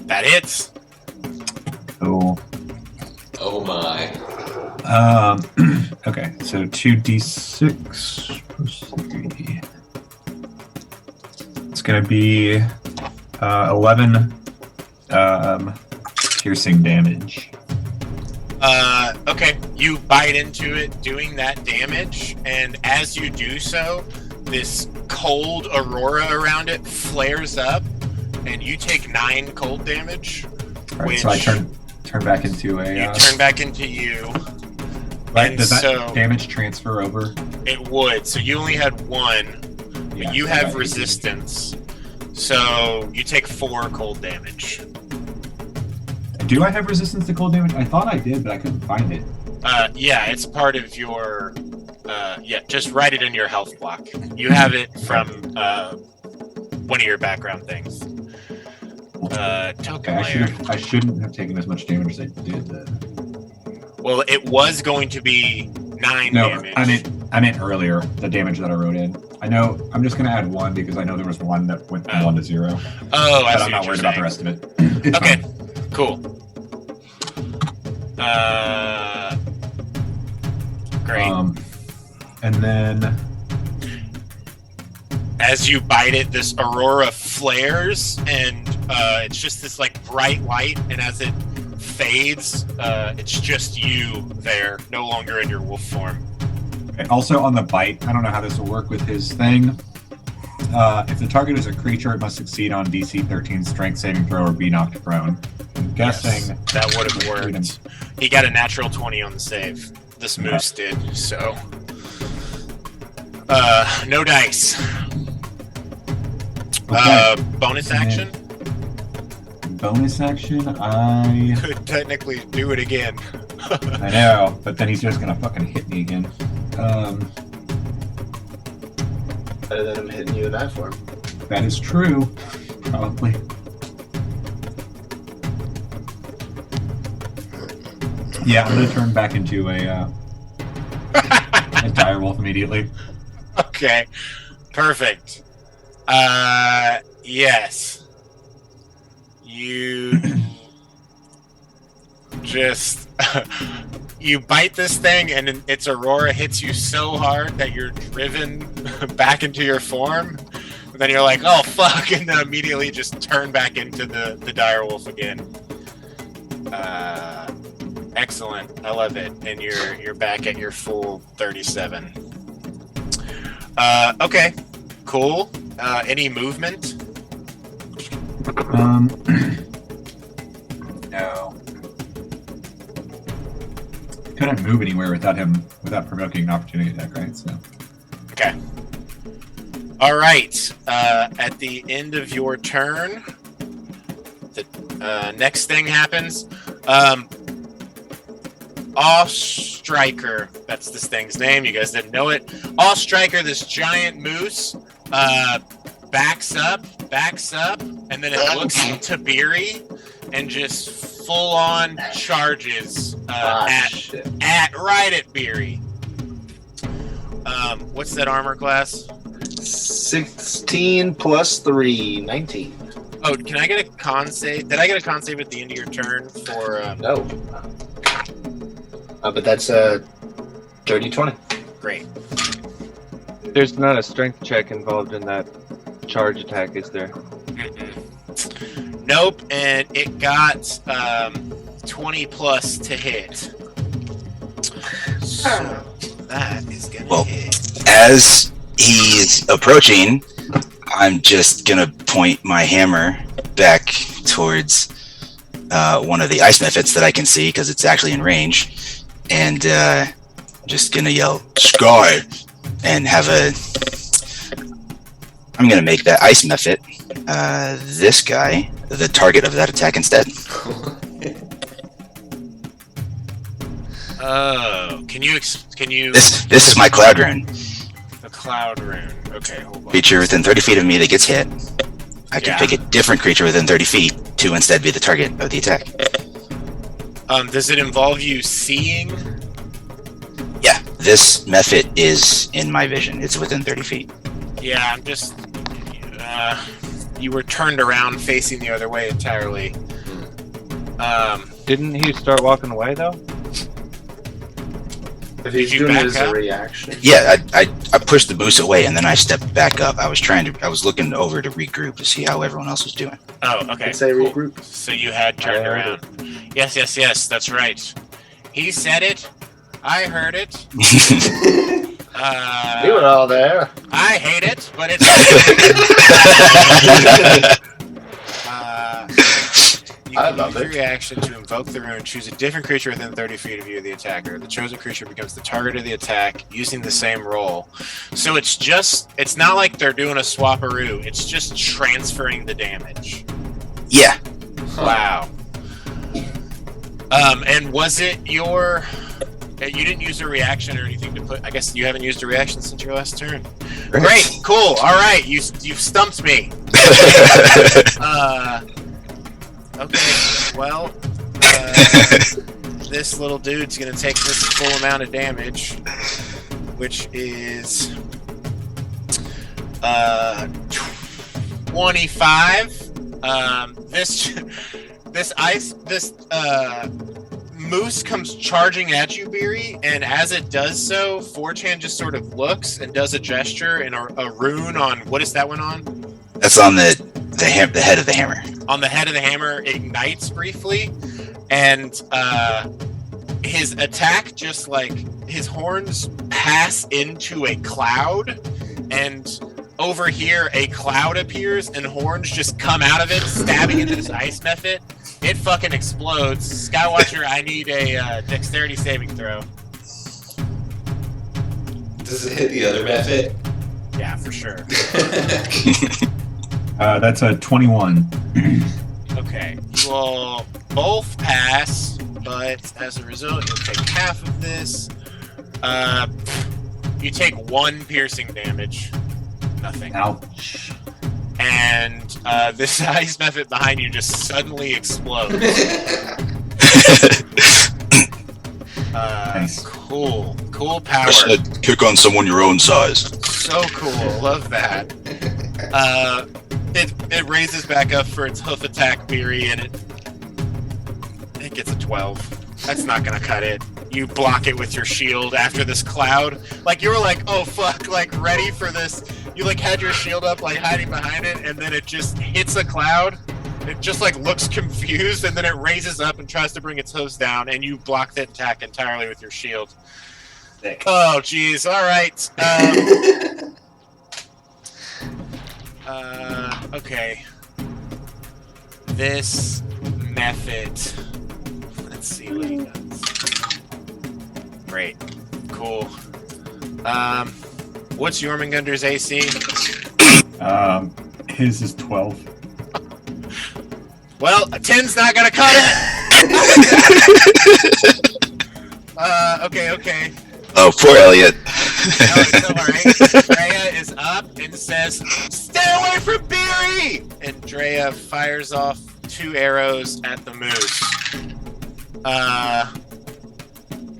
Speaker 2: That hits.
Speaker 5: Oh.
Speaker 1: Oh my.
Speaker 5: Okay, so 2d6 plus 3. It's gonna be 11 piercing damage.
Speaker 2: Okay, you bite into it, doing that damage, and as you do so, this cold aurora around it flares up, and you take 9 cold damage.
Speaker 5: All right, so I turn back into a.
Speaker 2: You turn back into you.
Speaker 5: Right,
Speaker 2: and
Speaker 5: does that
Speaker 2: so
Speaker 5: damage transfer over?
Speaker 2: it would. So you only had 1, but
Speaker 5: Yeah,
Speaker 2: you
Speaker 5: so
Speaker 2: have
Speaker 5: I-
Speaker 2: resistance. So you take 4 cold damage.
Speaker 5: Do I have resistance to cold damage? I thought I did, but I couldn't find it.
Speaker 2: Yeah, it's part of your. Just write it in your health block. You have it from one of your background things. Token
Speaker 5: Okay,
Speaker 2: layer.
Speaker 5: I shouldn't have taken as much damage as I did then.
Speaker 2: Well, it was going to be 9
Speaker 5: No,
Speaker 2: damage.
Speaker 5: I meant earlier, the damage that I wrote in. I know, I'm just going to add 1 because I know there was 1 that went from 1 to 0.
Speaker 2: Oh, I
Speaker 5: But
Speaker 2: see
Speaker 5: I'm not
Speaker 2: what
Speaker 5: worried
Speaker 2: you're
Speaker 5: about the
Speaker 2: saying.
Speaker 5: rest of it. It's
Speaker 2: Okay,
Speaker 5: fine.
Speaker 2: cool. Great.
Speaker 5: And then,
Speaker 2: As you bite it, this aurora flares, and it's just this bright light. And as it fades, it's just you there, no longer in your wolf form.
Speaker 5: okay, also on the bite, I don't know how this will work with his thing. If the target is a creature, it must succeed on DC 13 strength saving throw or be knocked prone. I'm guessing
Speaker 2: Yes, that would have worked. He got a natural 20 on the save. This moose did, so. No dice.
Speaker 5: Okay.
Speaker 2: Bonus action?
Speaker 5: bonus action, I
Speaker 2: Could technically do it again.
Speaker 5: know, but then he's just gonna fucking hit me again.
Speaker 7: Better than him hitting you in that form.
Speaker 5: That is true. Probably. Yeah, I'm gonna turn back into a direwolf immediately.
Speaker 2: Okay, perfect. Yes. You just you bite this thing, and its aurora hits you so hard that you're driven back into your form. And then you're like, "Oh fuck!" and then immediately just turn back into the direwolf again. Excellent. I love it. And you're back at your full 37. Okay. Cool. Any movement?
Speaker 5: No. Couldn't move anywhere without provoking an opportunity attack, right? So.
Speaker 2: Okay. All right. At the end of your turn, the next thing happens. Off Striker, that's this thing's name. You guys didn't know it. Off Striker, this giant moose, backs up, and then it looks to Beery and just full on charges right at Beery. What's that armor class?
Speaker 7: 16 plus 3, 19.
Speaker 2: Oh, can I get a con save? Did I get a con save at the end of your turn for?
Speaker 7: No. But that's a dirty 20.
Speaker 2: Great.
Speaker 9: There's not a strength check involved in that charge attack, is there?
Speaker 2: Mm-mm. Nope, and it got 20 plus to hit. So that is gonna hit.
Speaker 8: As he's approaching, I'm just gonna point my hammer back towards one of the ice methods that I can see because it's actually in range. And just gonna yell "Sky" and have I'm gonna make that ice method this guy the target of that attack instead.
Speaker 2: Oh, can you?
Speaker 8: This is my cloud rune.
Speaker 2: The cloud rune. Okay, hold on.
Speaker 8: Creature within 30 feet of me that gets hit. I can pick a different creature within 30 feet to instead be the target of the attack.
Speaker 2: Does it involve you seeing?
Speaker 8: Yeah, this method is in my vision. It's within 30 feet.
Speaker 2: Yeah, I'm just. You were turned around facing the other way entirely.
Speaker 9: Didn't he start walking away though?
Speaker 7: If he's
Speaker 2: you
Speaker 7: doing
Speaker 2: back
Speaker 7: it as
Speaker 2: up?
Speaker 7: a reaction.
Speaker 8: Yeah, I pushed the boost away and then I stepped back up. I was looking over to regroup to see how everyone else was doing.
Speaker 2: Oh, okay.
Speaker 7: Say
Speaker 2: cool.
Speaker 7: regroup.
Speaker 2: So you had turned around. Yes, that's right. He said it. I heard it.
Speaker 7: We were all there.
Speaker 2: I hate it, but it's. You
Speaker 7: I
Speaker 2: can
Speaker 7: love
Speaker 2: use
Speaker 7: it.
Speaker 2: your reaction to invoke the rune. Choose a different creature within 30 feet of you, the attacker. The chosen creature becomes the target of the attack using the same roll. So it's not like they're doing a swapperoo. It's just transferring the damage.
Speaker 8: Yeah.
Speaker 2: Wow. And was it your? You didn't use a reaction or anything to put. I guess you haven't used a reaction since your last turn. Great, cool. All right, you've stumped me. Okay. Well, this little dude's gonna take this full amount of damage, which is 25. This moose comes charging at you, Beery, and as it does so, 4chan just sort of looks and does a gesture and a rune on what is that one on?
Speaker 8: That's on the head of the hammer.
Speaker 2: On the head of the hammer ignites briefly, and his attack just like his horns pass into a cloud, and over here a cloud appears and horns just come out of it, stabbing into this ice method. It fucking explodes. Skywatcher, I need a dexterity saving throw.
Speaker 1: Does it hit the other method?
Speaker 2: Yeah, for sure.
Speaker 5: That's a 21.
Speaker 2: Okay, you all both pass, but as a result, you'll take half of this. You take 1 piercing damage. Nothing.
Speaker 5: Ouch.
Speaker 2: And this ice method behind you just suddenly explodes.
Speaker 5: Nice.
Speaker 2: Cool
Speaker 8: I
Speaker 2: power.
Speaker 8: said, kick on someone your own size.
Speaker 2: So cool, love that. It raises back up for its hoof attack, Beery, and it gets a 12. That's not gonna cut it. You block it with your shield after this cloud. Like, you were like, oh fuck, like ready for this. You like had your shield up, like hiding behind it, and then it just hits a cloud. It just like looks confused, and then it raises up and tries to bring its hooves down, and you block the attack entirely with your shield.
Speaker 5: Sick.
Speaker 2: Oh jeez, alright. Okay. This method. Let's see what he does. Great. Cool. What's Jormungandr's AC?
Speaker 5: His is 12.
Speaker 2: Well, a 10's not gonna cut it! Okay.
Speaker 8: Oh, poor Elliot.
Speaker 2: No, it's alright. Drea is up and says, "Stay away from Beery!" And Drea fires off 2 arrows at the moose.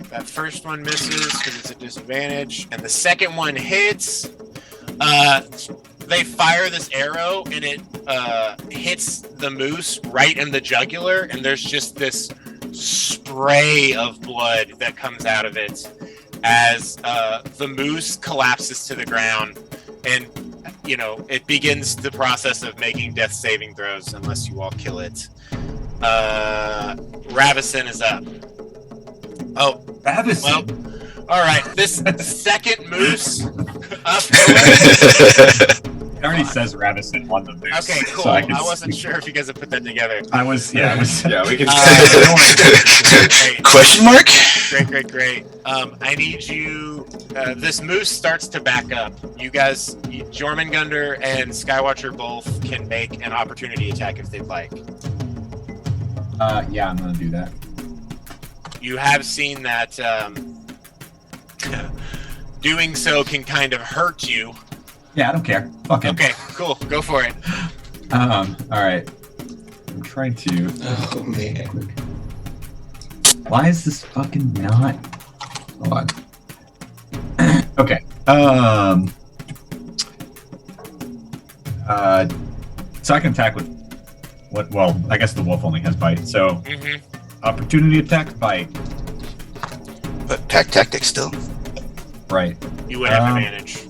Speaker 2: That first one misses because it's a disadvantage, and the second one hits. They fire this arrow, and it hits the moose right in the jugular, and there's just this spray of blood that comes out of it as the moose collapses to the ground, and it begins the process of making death saving throws unless you all kill it. Ravison is up. Oh,
Speaker 5: Ravison.
Speaker 2: Well, all right. This second moose up.
Speaker 5: It already says Ravison on the moose.
Speaker 2: Okay, cool.
Speaker 5: So
Speaker 2: I wasn't sure if you guys had put that together.
Speaker 5: I was. Yeah,
Speaker 7: we can.
Speaker 2: Great.
Speaker 8: Question mark?
Speaker 2: Great. I need you. This moose starts to back up. You guys, Jormungandr and Skywatcher both can make an opportunity attack if they'd like.
Speaker 5: Yeah, I'm gonna do that.
Speaker 2: You have seen that doing so can kind of hurt you.
Speaker 5: Yeah, I don't care. Fuck it.
Speaker 2: Okay, cool. Go for it.
Speaker 5: All right. I'm trying to.
Speaker 1: Oh man.
Speaker 5: Why is this fucking not? Hold on. Okay. So I can attack with what? Well, I guess the wolf only has bite. So opportunity attack, bite.
Speaker 8: But pack tactics still.
Speaker 5: Right.
Speaker 2: You would have advantage.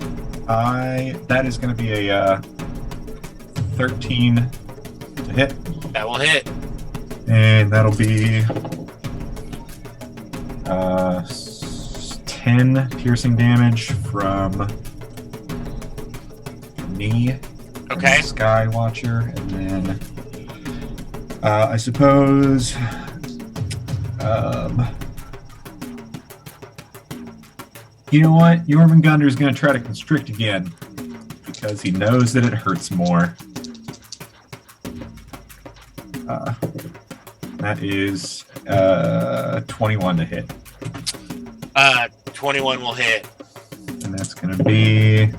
Speaker 5: That is going to be a 13 to hit,
Speaker 2: That will hit.
Speaker 5: and that'll be 10 piercing damage from me.
Speaker 2: Okay.
Speaker 5: Skywatcher, and then I suppose you know what? Jormungandr is going to try to constrict again because he knows that it hurts more. That is 21 to hit.
Speaker 2: 21 will hit.
Speaker 5: And that's going to be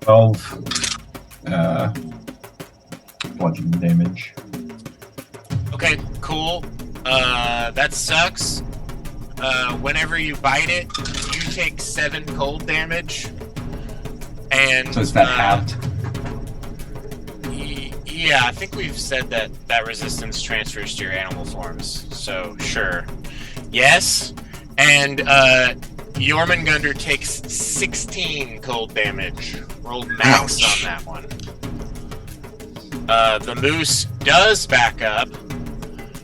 Speaker 5: 12 bludgeoning damage.
Speaker 2: Okay, cool. That sucks. Whenever you bite it, you take 7 cold damage. And
Speaker 5: So is that halved?
Speaker 2: Yeah, I think we've said that resistance transfers to your animal forms. So sure, yes. And Jormungandr takes 16 cold damage. Rolled max on that one. The moose does back up,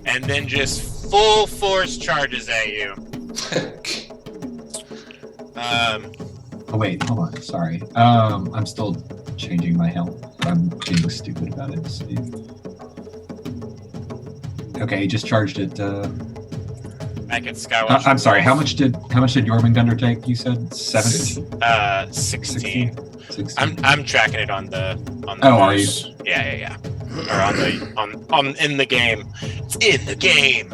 Speaker 2: and then just full force charges at you.
Speaker 5: Oh wait, hold on. Sorry. I'm still changing my health. I'm being stupid about it. Okay, he just charged it.
Speaker 2: Back at Skywatch.
Speaker 5: I'm sorry. How much did Jormungandr take? You said 7?
Speaker 2: 16.
Speaker 5: 16.
Speaker 2: I'm tracking it on the
Speaker 5: Oh, are you?
Speaker 2: Yeah. Or on in the game. It's in the game.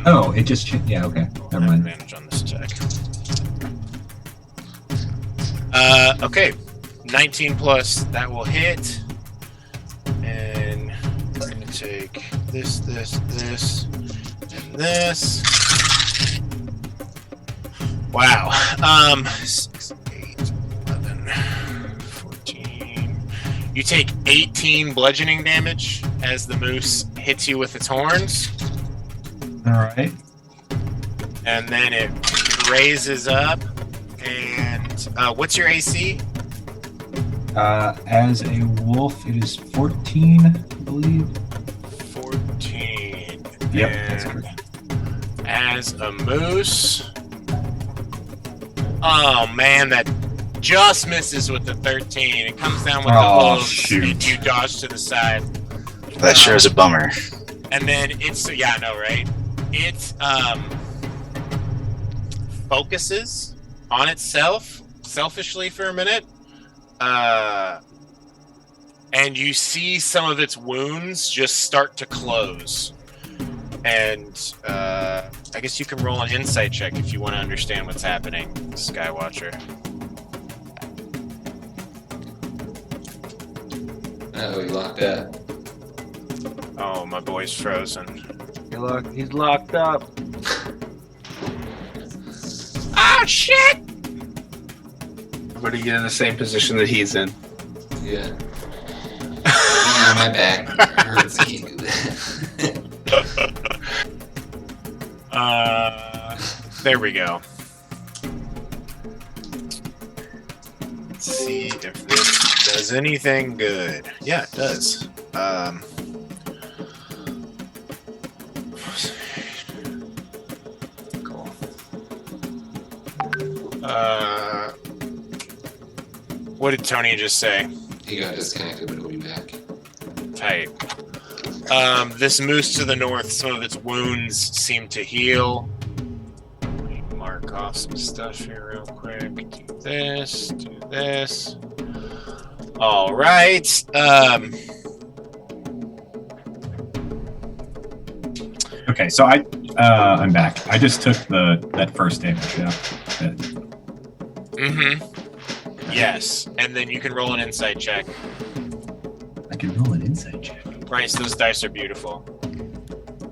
Speaker 5: Oh, it just changed. Yeah, okay. Never mind.
Speaker 2: Advantage on this check. Okay. 19 plus, that will hit. And we're gonna take this, and this. Wow. 6, 8, 11, 14. You take 18 bludgeoning damage as the moose hits you with its horns.
Speaker 5: All right.
Speaker 2: And then it raises up. And what's your AC?
Speaker 5: As a wolf, it is 14, I believe.
Speaker 2: 14.
Speaker 5: Yep,
Speaker 2: And
Speaker 5: that's correct.
Speaker 2: as a moose. Oh man, that just misses with the 13. It comes down with the hooves,
Speaker 5: shoot.
Speaker 2: and you dodge to the side.
Speaker 8: That sure is a bummer.
Speaker 2: And then it's I know, right? It focuses on itself selfishly for a minute. And you see some of its wounds just start to close. And I guess you can roll an insight check if you want to understand what's happening, Skywatcher.
Speaker 1: Oh, he locked up.
Speaker 2: Oh, my boy's frozen.
Speaker 9: He's locked up.
Speaker 2: Oh, shit!
Speaker 7: Everybody get in the same position that he's in.
Speaker 1: Yeah. My back hurts. I can't do that.
Speaker 2: There we go. Let's see if this does anything good. Yeah, it does. Cool. What did Tony just say?
Speaker 1: He got disconnected, but he'll be back.
Speaker 2: Tight. This moose to the north, some of its wounds seem to heal. Let me mark off some stuff here real quick. Do this, do this. All right.
Speaker 5: Okay, so I'm back. I just took that first damage. Yeah.
Speaker 2: Yes, and then you can roll an insight check.
Speaker 5: I can roll an insight check.
Speaker 2: Bryce, those dice are beautiful.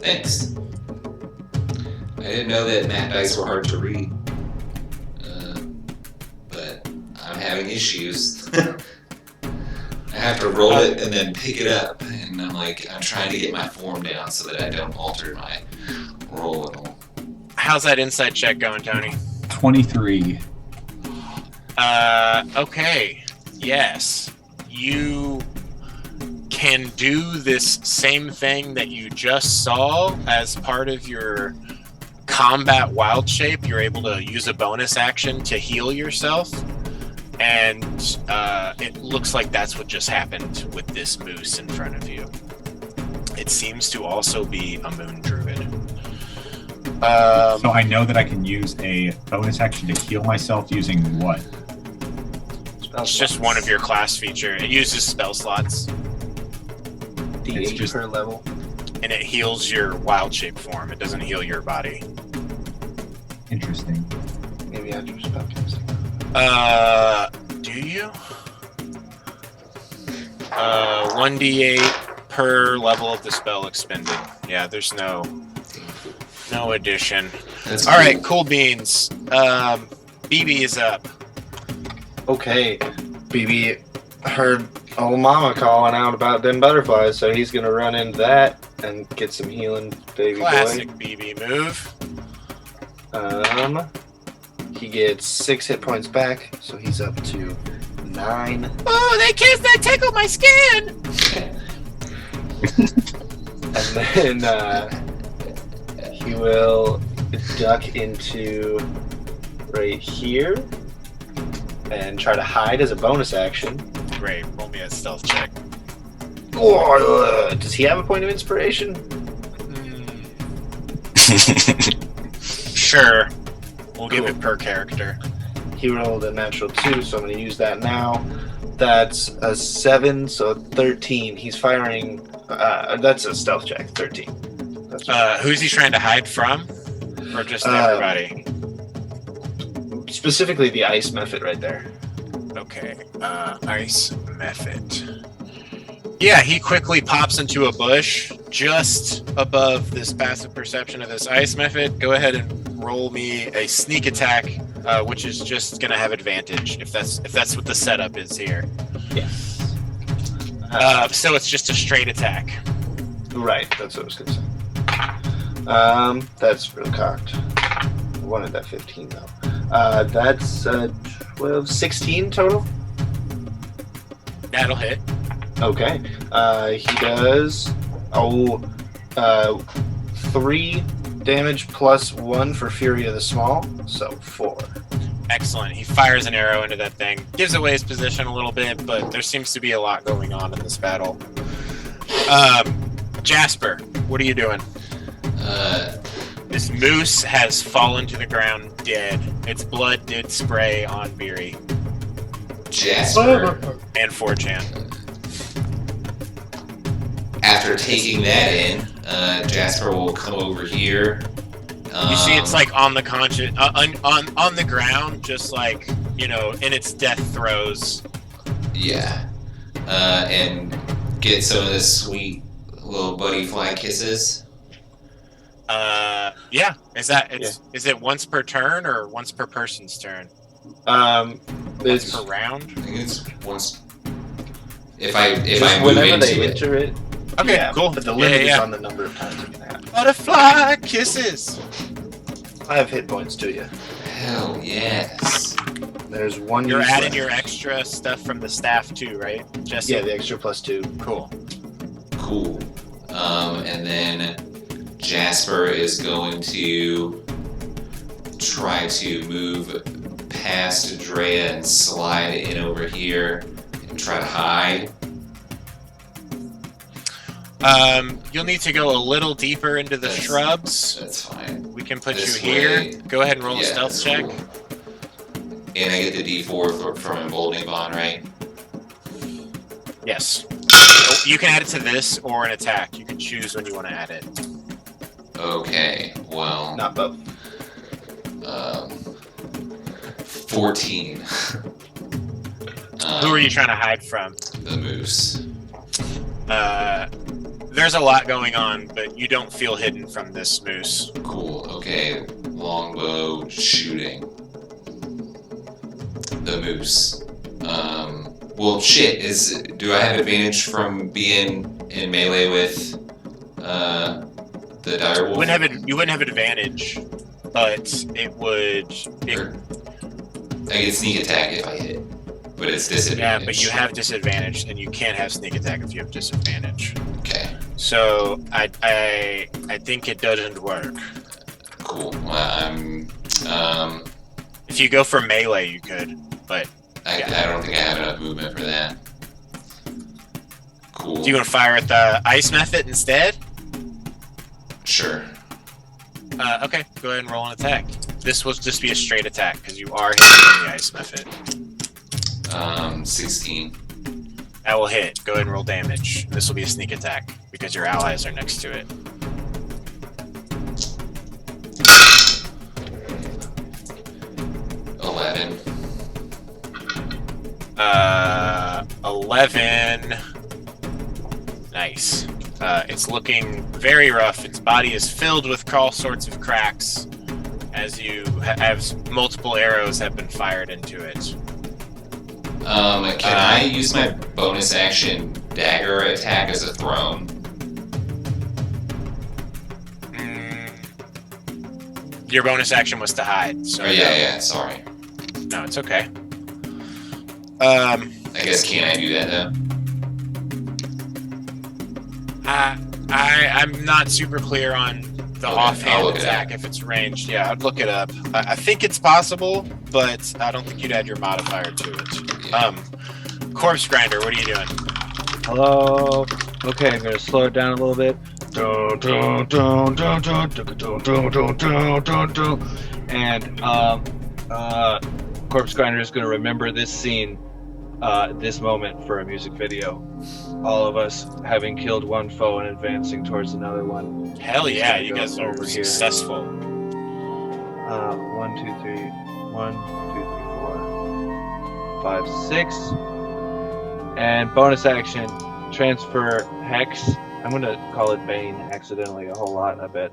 Speaker 1: Thanks. I didn't know that matte dice were hard to read. But I'm having issues. I have to roll it and then pick it up. And I'm trying to get my form down so that I don't alter my roll at all.
Speaker 2: How's that insight check going, Tony?
Speaker 5: 23.
Speaker 2: Okay. Yes. You can do this same thing that you just saw as part of your combat wild shape. You're able to use a bonus action to heal yourself. And it looks like that's what just happened with this moose in front of you. It seems to also be a moon druid.
Speaker 5: So I know that I can use a bonus action to heal myself using what?
Speaker 2: It's just one of your class feature. It uses spell slots.
Speaker 5: It's
Speaker 7: D8
Speaker 5: just-
Speaker 7: per level.
Speaker 2: And it heals your wild shape form. It doesn't heal your body.
Speaker 5: Interesting.
Speaker 7: Maybe after spell casting.
Speaker 2: Do you? 1d8 per level of the spell expended. Yeah, there's no addition.
Speaker 1: That's
Speaker 2: All right, cool beans. BB is up.
Speaker 7: Okay, BB heard old mama calling out about them butterflies, so he's gonna run into that and get some healing, baby
Speaker 2: Classic BB move.
Speaker 7: boy. He gets 6 hit points back, so he's up to 9.
Speaker 2: Oh, they kissed that tickle my skin!
Speaker 7: And then he will duck into right here and try to hide as a bonus action.
Speaker 2: Great, roll me a stealth check.
Speaker 7: Does he have a point of inspiration?
Speaker 2: Sure. We'll give it per character.
Speaker 7: He rolled a natural 2, so I'm going to use that now. That's a 7, so 13. He's firing. That's a stealth check. 13. That's
Speaker 2: Who's he trying to hide from? Or just everybody?
Speaker 7: specifically the ice method right there.
Speaker 2: Okay. Ice method. Yeah, he quickly pops into a bush just above this passive perception of this ice method. Go ahead and roll me a sneak attack, which is just going to have advantage if that's what the setup is here.
Speaker 7: Yes.
Speaker 2: So it's just a straight attack.
Speaker 7: Right, that's what I was going to say. That's real cocked. I wanted that 15 though. That's 12, 16 total.
Speaker 2: That'll hit.
Speaker 7: Okay. He does 3 damage plus 1 for Fury of the Small, so 4.
Speaker 2: Excellent. He fires an arrow into that thing. Gives away his position a little bit, but there seems to be a lot going on in this battle. Jasper, what are you doing? This moose has fallen to the ground dead. Its blood did spray on Beery
Speaker 1: Jasper,
Speaker 2: and 4chan.
Speaker 1: after taking that in, Jasper will come over here.
Speaker 2: You see, it's like on the on the ground, just like, you know, in its death throes.
Speaker 1: Yeah. And get some of the sweet little buddy fly kisses.
Speaker 2: Yeah. Is it once per turn or once per person's turn? Once
Speaker 7: It's
Speaker 2: per round.
Speaker 1: I think it's once. If I
Speaker 7: just
Speaker 1: move
Speaker 7: whenever
Speaker 1: into
Speaker 7: they
Speaker 1: it.
Speaker 7: enter it.
Speaker 2: Okay,
Speaker 7: yeah,
Speaker 2: cool.
Speaker 7: But the limit is
Speaker 2: Yeah.
Speaker 7: on the number of times you can have.
Speaker 2: Butterfly kisses.
Speaker 7: 5 hit points to you.
Speaker 1: Hell yes.
Speaker 7: There's 1.
Speaker 2: You're
Speaker 7: use
Speaker 2: adding
Speaker 7: left.
Speaker 2: your extra stuff from the staff too, right, Jesse?
Speaker 7: Yeah, the extra plus 2.
Speaker 2: Cool.
Speaker 1: Cool. And then Jasper is going to try to move past Drea and slide in over here and try to hide.
Speaker 2: You'll need to go a little deeper into the
Speaker 1: That's-
Speaker 2: shrubs.
Speaker 1: That's fine.
Speaker 2: We can put
Speaker 1: this
Speaker 2: you here.
Speaker 1: way.
Speaker 2: Go ahead and roll a
Speaker 1: Yeah,
Speaker 2: stealth
Speaker 1: that's
Speaker 2: check.
Speaker 1: cool. And I get the D4 from emboldening bond, right?
Speaker 2: Yes. You can add it to this or an attack. You can choose when you want to add it.
Speaker 1: Okay. Well,
Speaker 7: Not both.
Speaker 1: 14.
Speaker 2: Who are you trying to hide from?
Speaker 1: The moose.
Speaker 2: There's a lot going on, but you don't feel hidden from this moose.
Speaker 1: Cool. Okay. Longbow shooting. The moose. Well, shit. Do I have advantage from being in melee with the direwolf?
Speaker 2: You wouldn't have advantage, but it would.
Speaker 1: Or- I get sneak attack if I hit, but it's
Speaker 2: Yeah,
Speaker 1: disadvantage.
Speaker 2: but you have disadvantage, and you can't have sneak attack if you have disadvantage.
Speaker 1: Okay.
Speaker 2: So I think it doesn't work.
Speaker 1: Cool. Well,
Speaker 2: If you go for melee, you could, but
Speaker 1: I don't think I have enough movement for that. Cool.
Speaker 2: do you want to fire at the ice method instead?
Speaker 1: Sure.
Speaker 2: Okay, go ahead and roll an attack. This will just be a straight attack because you are hitting the ice method.
Speaker 1: 16.
Speaker 2: That will hit. Go ahead and roll damage. This will be a sneak attack because your allies are next to it.
Speaker 1: Uh,
Speaker 2: 11. Nice. It's looking very rough. Its body is filled with all sorts of cracks as you have multiple arrows have been fired into it.
Speaker 1: Can I use my bonus action dagger attack as a thrown?
Speaker 2: Your bonus action was to hide. So
Speaker 1: Oh, yeah, sorry.
Speaker 2: No, it's okay.
Speaker 1: I guess can't I do that though?
Speaker 2: I'm not super clear on the
Speaker 1: Okay, I'll
Speaker 2: offhand
Speaker 1: look it
Speaker 2: attack if it's ranged. Yeah, I'd look it up. I think it's possible, but I don't think you'd add your modifier to it.
Speaker 1: Yeah.
Speaker 2: Corpse Grinder, what are you doing?
Speaker 9: Hello. Okay, I'm gonna slow it down a little bit. And Corpse Grinder is going to remember this scene, this moment for a music video. All of us having killed one foe and advancing towards another one.
Speaker 2: Hell
Speaker 9: He's
Speaker 2: yeah,
Speaker 9: gonna
Speaker 2: you
Speaker 9: go
Speaker 2: guys are
Speaker 9: over here.
Speaker 2: successful.
Speaker 9: 1, 2, 3, 1, 2, 3, 4, 5, 6. And bonus action, transfer Hex. I'm going to call it Bane accidentally a whole lot, I bet.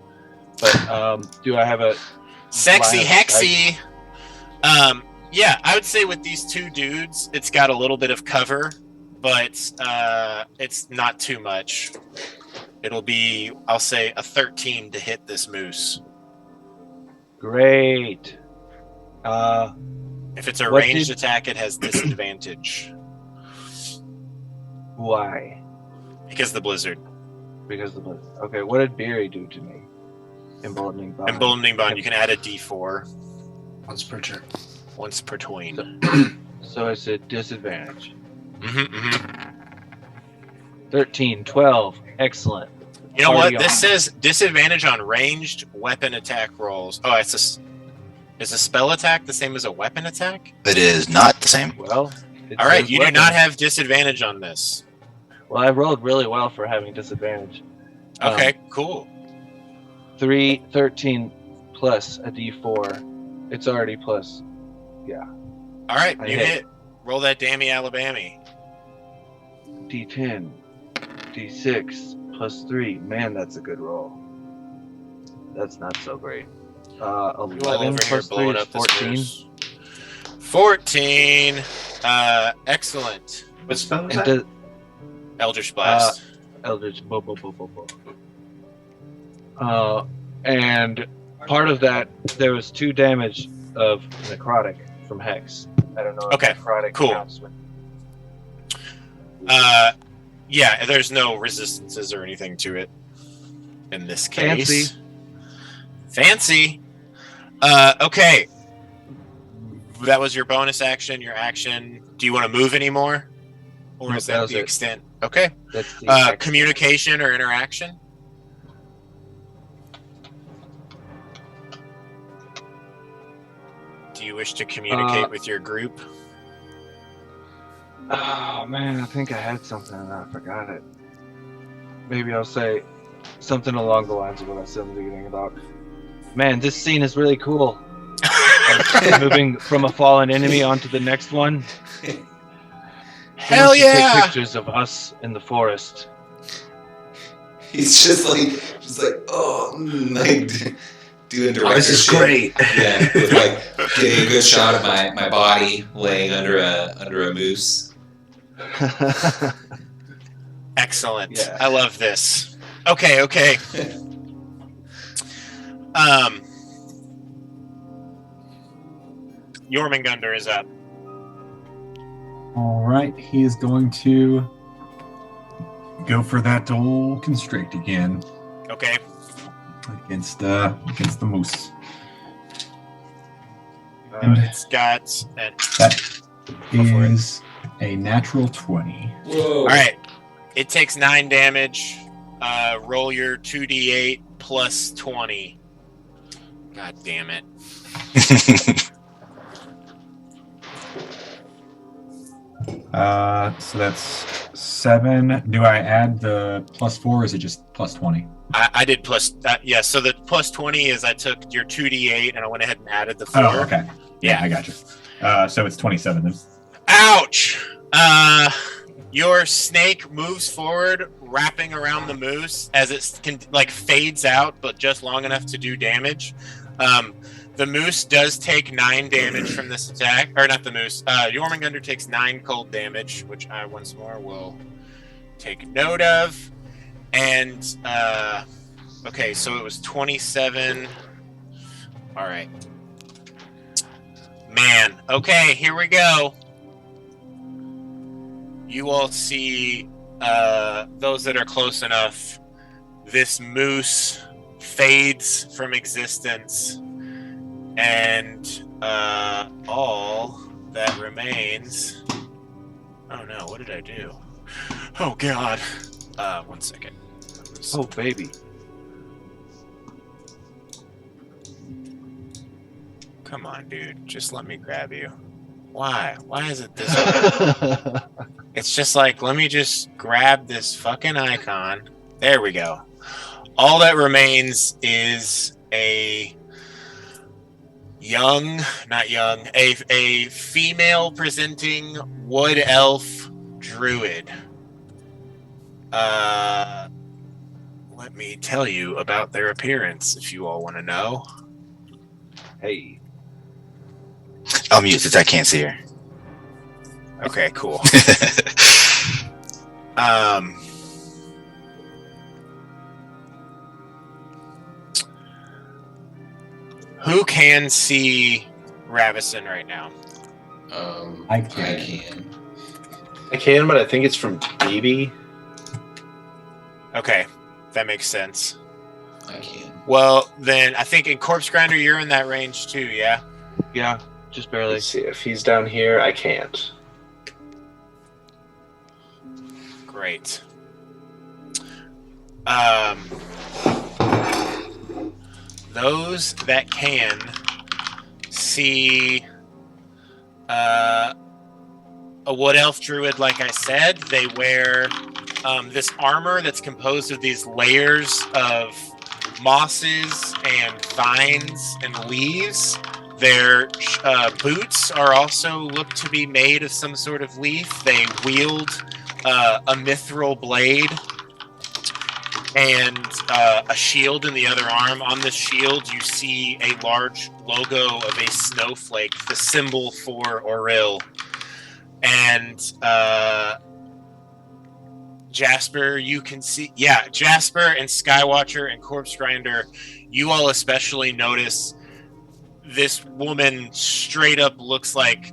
Speaker 9: But do I have a...
Speaker 2: Sexy
Speaker 9: line of sight?
Speaker 2: Hexy! Yeah, I would say with these two dudes, it's got a little bit of cover, but it's not too much. It'll be, I'll say, a 13 to hit this moose.
Speaker 9: Great.
Speaker 2: If it's a
Speaker 9: What
Speaker 2: ranged
Speaker 9: did-
Speaker 2: attack, it has disadvantage.
Speaker 9: Why?
Speaker 2: Because of the blizzard.
Speaker 9: Because of the... Okay, what did Beery do to me? Emboldening Bond.
Speaker 2: Emboldening Bond, you can add a d4
Speaker 7: Once per turn.
Speaker 2: once per tween.
Speaker 9: So it's a disadvantage.
Speaker 2: Mm-hmm.
Speaker 9: 13, 12. Excellent.
Speaker 2: You know
Speaker 9: Party
Speaker 2: what? This
Speaker 9: on.
Speaker 2: says disadvantage on ranged weapon attack rolls. Oh, is a spell attack the same as a weapon attack?
Speaker 8: It is not the same.
Speaker 9: Well, it
Speaker 2: All right,
Speaker 9: says
Speaker 2: you
Speaker 9: weapon.
Speaker 2: do not have disadvantage on this.
Speaker 9: Well, I rolled really well for having disadvantage.
Speaker 2: Okay, cool.
Speaker 9: 3, 13 plus a d4. It's already plus.
Speaker 2: All right,
Speaker 9: I
Speaker 2: you
Speaker 9: hit.
Speaker 2: hit. Roll that dammy Alabama.
Speaker 9: D10. D6 plus 3. Man, that's a good roll. That's not so great.
Speaker 2: You all
Speaker 9: 11
Speaker 2: over here
Speaker 9: plus 3
Speaker 2: blowing
Speaker 9: is
Speaker 2: up this
Speaker 9: 14.
Speaker 2: moose. 14. Excellent.
Speaker 7: What spell is
Speaker 9: And
Speaker 7: that?
Speaker 2: Eldritch Blast.
Speaker 9: Eldritch. And part of that, there was 2 damage of necrotic from Hex. I don't know if
Speaker 2: Okay,
Speaker 9: necrotic
Speaker 2: cool.
Speaker 9: counts with...
Speaker 2: Yeah, there's no resistances or anything to it in this case. Fancy. Okay. That was your bonus action, your action. Do you want to move anymore? Or
Speaker 9: No,
Speaker 2: is
Speaker 9: that
Speaker 2: that
Speaker 9: was
Speaker 2: the
Speaker 9: it.
Speaker 2: extent? Okay.
Speaker 9: That's the action.
Speaker 2: Communication or interaction? Do you wish to communicate with your group?
Speaker 9: Oh man, I think I had something and I forgot it. Maybe I'll say something along the lines of what I said in the beginning about, man, this scene is really cool. Moving from a fallen enemy onto the next one.
Speaker 2: Hell
Speaker 9: We should take
Speaker 2: yeah!
Speaker 9: pictures of us in the forest.
Speaker 1: He's just like, oh, like doing director
Speaker 7: This is
Speaker 1: shit.
Speaker 7: great.
Speaker 1: Yeah, with like getting a good shot of my body laying under a moose.
Speaker 2: Excellent.
Speaker 9: Yeah.
Speaker 2: I love this. Okay. Jormungandr is up.
Speaker 5: All right, he is going to go for that old constrict again
Speaker 2: Okay.
Speaker 5: against the moose.
Speaker 2: It's got an...
Speaker 5: That
Speaker 2: Go for it.
Speaker 5: is a natural 20.
Speaker 1: Whoa!
Speaker 2: All right. It takes 9 damage. Roll your 2d8 plus 20. God damn it.
Speaker 5: So that's 7. Do I add the plus 4 or is it just plus 20?
Speaker 2: I did plus... yeah, so the plus 20 is I took your 2d8 and I went ahead and added the 4.
Speaker 5: Oh, okay. Yeah, I got you. So it's 27 then.
Speaker 2: Ouch! Your snake moves forward, wrapping around the moose as it fades out, but just long enough to do damage. The moose does take 9 damage from this attack, or not the moose. Jormungandr takes 9 cold damage, which I once more will take note of. And okay, so it was 27. All right, man. Okay, here we go. You all see those that are close enough. This moose fades from existence, and all that remains. Oh no! What did I do? Oh god! 1 second.
Speaker 1: arms.
Speaker 9: Oh, baby.
Speaker 2: Come on, dude. Just let me grab you. Why? Why is it this way? It's just like, let me just grab this fucking icon. There we go. All that remains is a a female presenting wood elf druid. Let me tell you about their appearance if you all want to know.
Speaker 9: Hey.
Speaker 8: I'll mute since I can't see her.
Speaker 2: Okay, cool. Who can see Ravison right now?
Speaker 5: I can.
Speaker 7: I can, but I think it's from BB.
Speaker 2: Okay, that makes sense.
Speaker 1: I can.
Speaker 2: Well, then I think in Corpse Grinder you're in that range too, yeah?
Speaker 9: Yeah, just barely.
Speaker 7: Let's see. If he's down here, I can't.
Speaker 2: Great. Those that can see a wood elf druid, like I said, they wear this armor that's composed of these layers of mosses and vines and leaves. Their boots are also looked to be made of some sort of leaf. They wield a mithril blade and a shield in the other arm. On the shield, you see a large logo of a snowflake, the symbol for Auril. And Jasper, you can see... Yeah, Jasper and Skywatcher and Corpse Grinder, you all especially notice this woman straight up looks like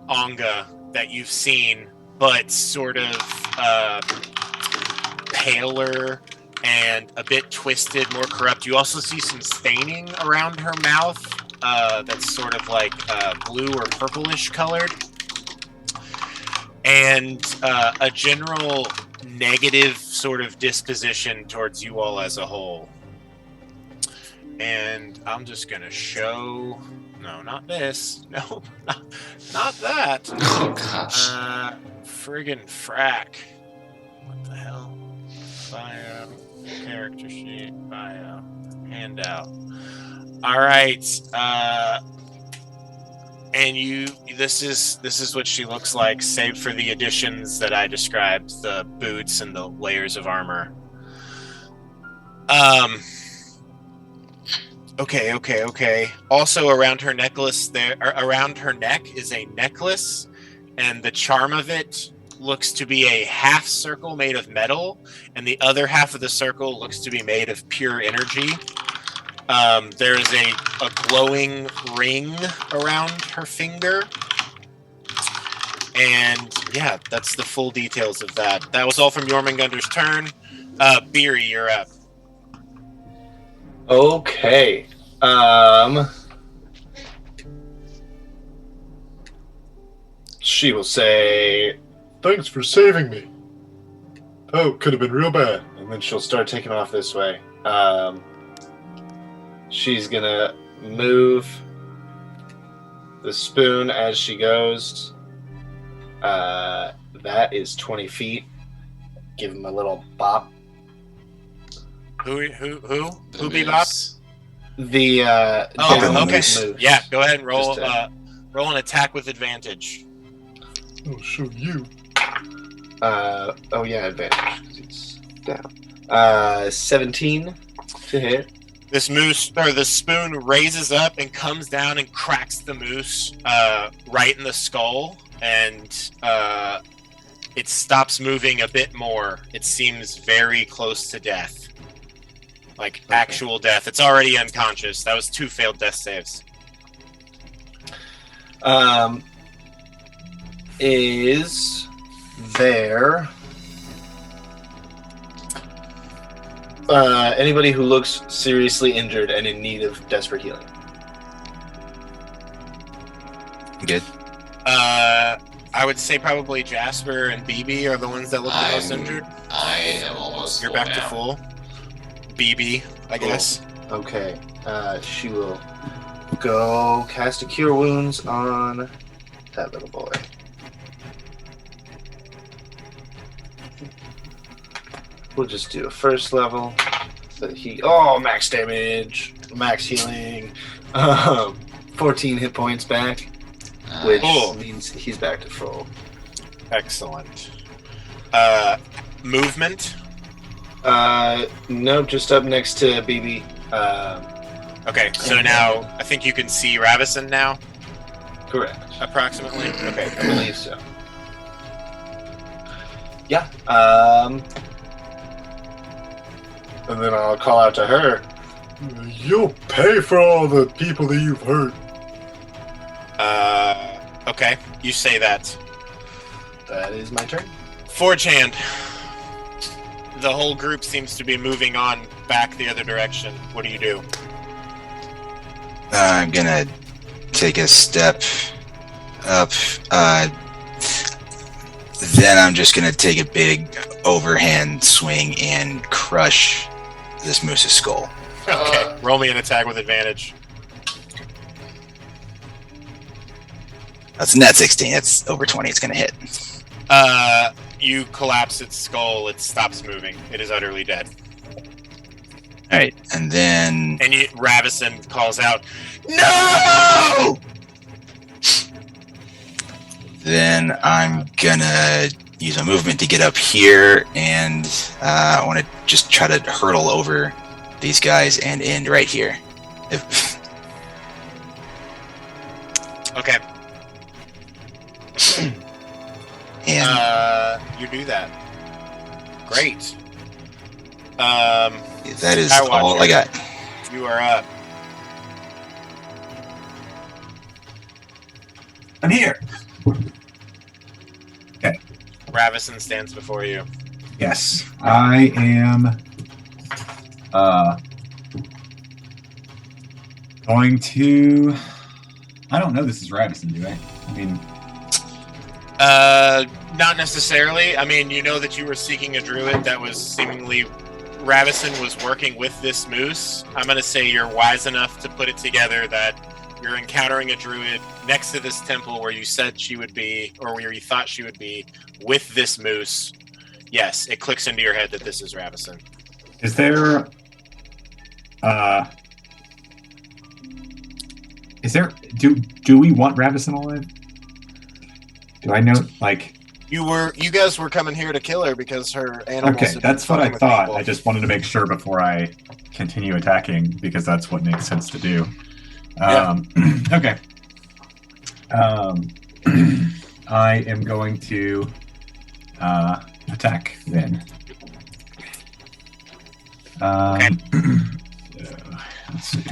Speaker 2: Anga that you've seen, but sort of paler and a bit twisted, more corrupt. You also see some staining around her mouth that's sort of like blue or purplish colored. And a general negative sort of disposition towards you all as a whole. And I'm just going to show... No, not this. No, not that.
Speaker 1: Oh, gosh.
Speaker 2: Friggin' frack. What the hell? Bio, character sheet, bio, handout. All right. And this is what she looks like, save for the additions that I described, the boots and the layers of armor. Okay. Also, around her neck is a necklace, and the charm of it looks to be a half circle made of metal, and the other half of the circle looks to be made of pure energy. There is a glowing ring around her finger. And yeah, that's the full details of that. That was all from Jormungandr's turn. Beery, you're up.
Speaker 7: Okay. She will say,
Speaker 6: Thanks for saving me. Oh, could have been real bad.
Speaker 7: and then she'll start taking off this way. She's gonna move the spoon as she goes. That is 20 feet. Give him a little bop.
Speaker 2: Who
Speaker 1: The
Speaker 2: bebop?
Speaker 1: moose.
Speaker 7: The
Speaker 2: Okay.
Speaker 7: moose.
Speaker 2: Yeah, go ahead and roll.
Speaker 7: Just,
Speaker 2: Roll an attack with advantage.
Speaker 6: I'll show you.
Speaker 7: Oh yeah, advantage. 'Cause he's down. 17 to hit.
Speaker 2: This moose, or the spoon, raises up and comes down and cracks the moose right in the skull, and it stops moving a bit more. It seems very close to death, like actual death. It's already unconscious. That was 2 failed death saves.
Speaker 7: Is there anybody who looks seriously injured and in need of desperate healing?
Speaker 8: Good.
Speaker 2: I would say probably Jasper and BB are the ones that look the most
Speaker 1: I'm-
Speaker 2: injured.
Speaker 1: I am almost
Speaker 2: You're
Speaker 1: full
Speaker 2: back to
Speaker 1: now.
Speaker 2: full. BB, I guess.
Speaker 7: Okay. She will go cast a Cure Wounds on that little boy. We'll just do a first level. So max damage, max healing, 14 hit points back, which means he's back to full.
Speaker 2: Excellent. Movement?
Speaker 7: No, just up next to BB.
Speaker 2: Okay, so now I think you can see Ravison now,
Speaker 7: Correct.
Speaker 2: approximately. Okay,
Speaker 7: I believe so. Yeah. And then I'll call out to her.
Speaker 6: You'll pay for all the people that you've hurt.
Speaker 2: Okay, you say that.
Speaker 7: That is my turn.
Speaker 2: Forge Hand. The whole group seems to be moving on back the other direction. What do you do?
Speaker 8: I'm gonna take a step up. Then I'm just gonna take a big overhand swing and crush this moose's skull.
Speaker 2: Okay, roll me an attack with advantage.
Speaker 8: That's net 16. That's over 20. It's gonna hit.
Speaker 2: You collapse its skull. It stops moving. It is utterly dead.
Speaker 8: All right, and then
Speaker 2: And Ravison calls out, "No!"
Speaker 8: then I'm gonna use a movement to get up here, and I want to just try to hurtle over these guys and end right here.
Speaker 2: Okay.
Speaker 8: And
Speaker 2: You do that. Great.
Speaker 8: that is
Speaker 2: Skywatcher,
Speaker 8: all I got.
Speaker 2: You are up.
Speaker 5: I'm here.
Speaker 2: Ravison stands before you.
Speaker 5: Yes, I am going to. I don't know this is Ravison, do I? I mean,
Speaker 2: Not necessarily. I mean, you know that you were seeking a druid that was seemingly Ravison was working with this moose. I'm going to say you're wise enough to put it together that you're encountering a druid next to this temple where you said she would be, or where you thought she would be, with this moose. Yes, it clicks into your head that this is Ravison.
Speaker 5: is there? Is there? Do we want Ravison alive? Do I know? Like,
Speaker 2: You guys were coming here to kill her because her animals.
Speaker 5: okay,
Speaker 2: had
Speaker 5: that's
Speaker 2: been
Speaker 5: what I
Speaker 2: fucking with
Speaker 5: thought.
Speaker 2: people.
Speaker 5: I just wanted to make sure before I continue attacking because that's what makes sense to do. Okay. I am going to attack then. Let's see.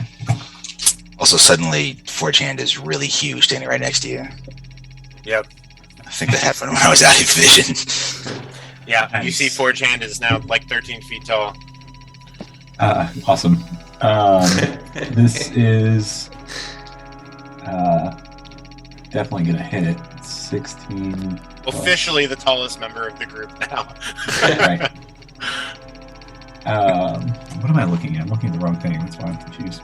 Speaker 8: Also, suddenly, Forge Hand is really huge, standing right next to you.
Speaker 2: Yep.
Speaker 8: I think that happened when I was out of vision.
Speaker 2: Yeah, you
Speaker 5: Nice.
Speaker 2: see Forge Hand is now like 13 feet tall.
Speaker 5: Awesome. This is definitely going to hit it. 16. plus.
Speaker 2: Officially the tallest member of the group now.
Speaker 5: Right. What am I looking at? I'm looking at the wrong thing. That's why I'm confused.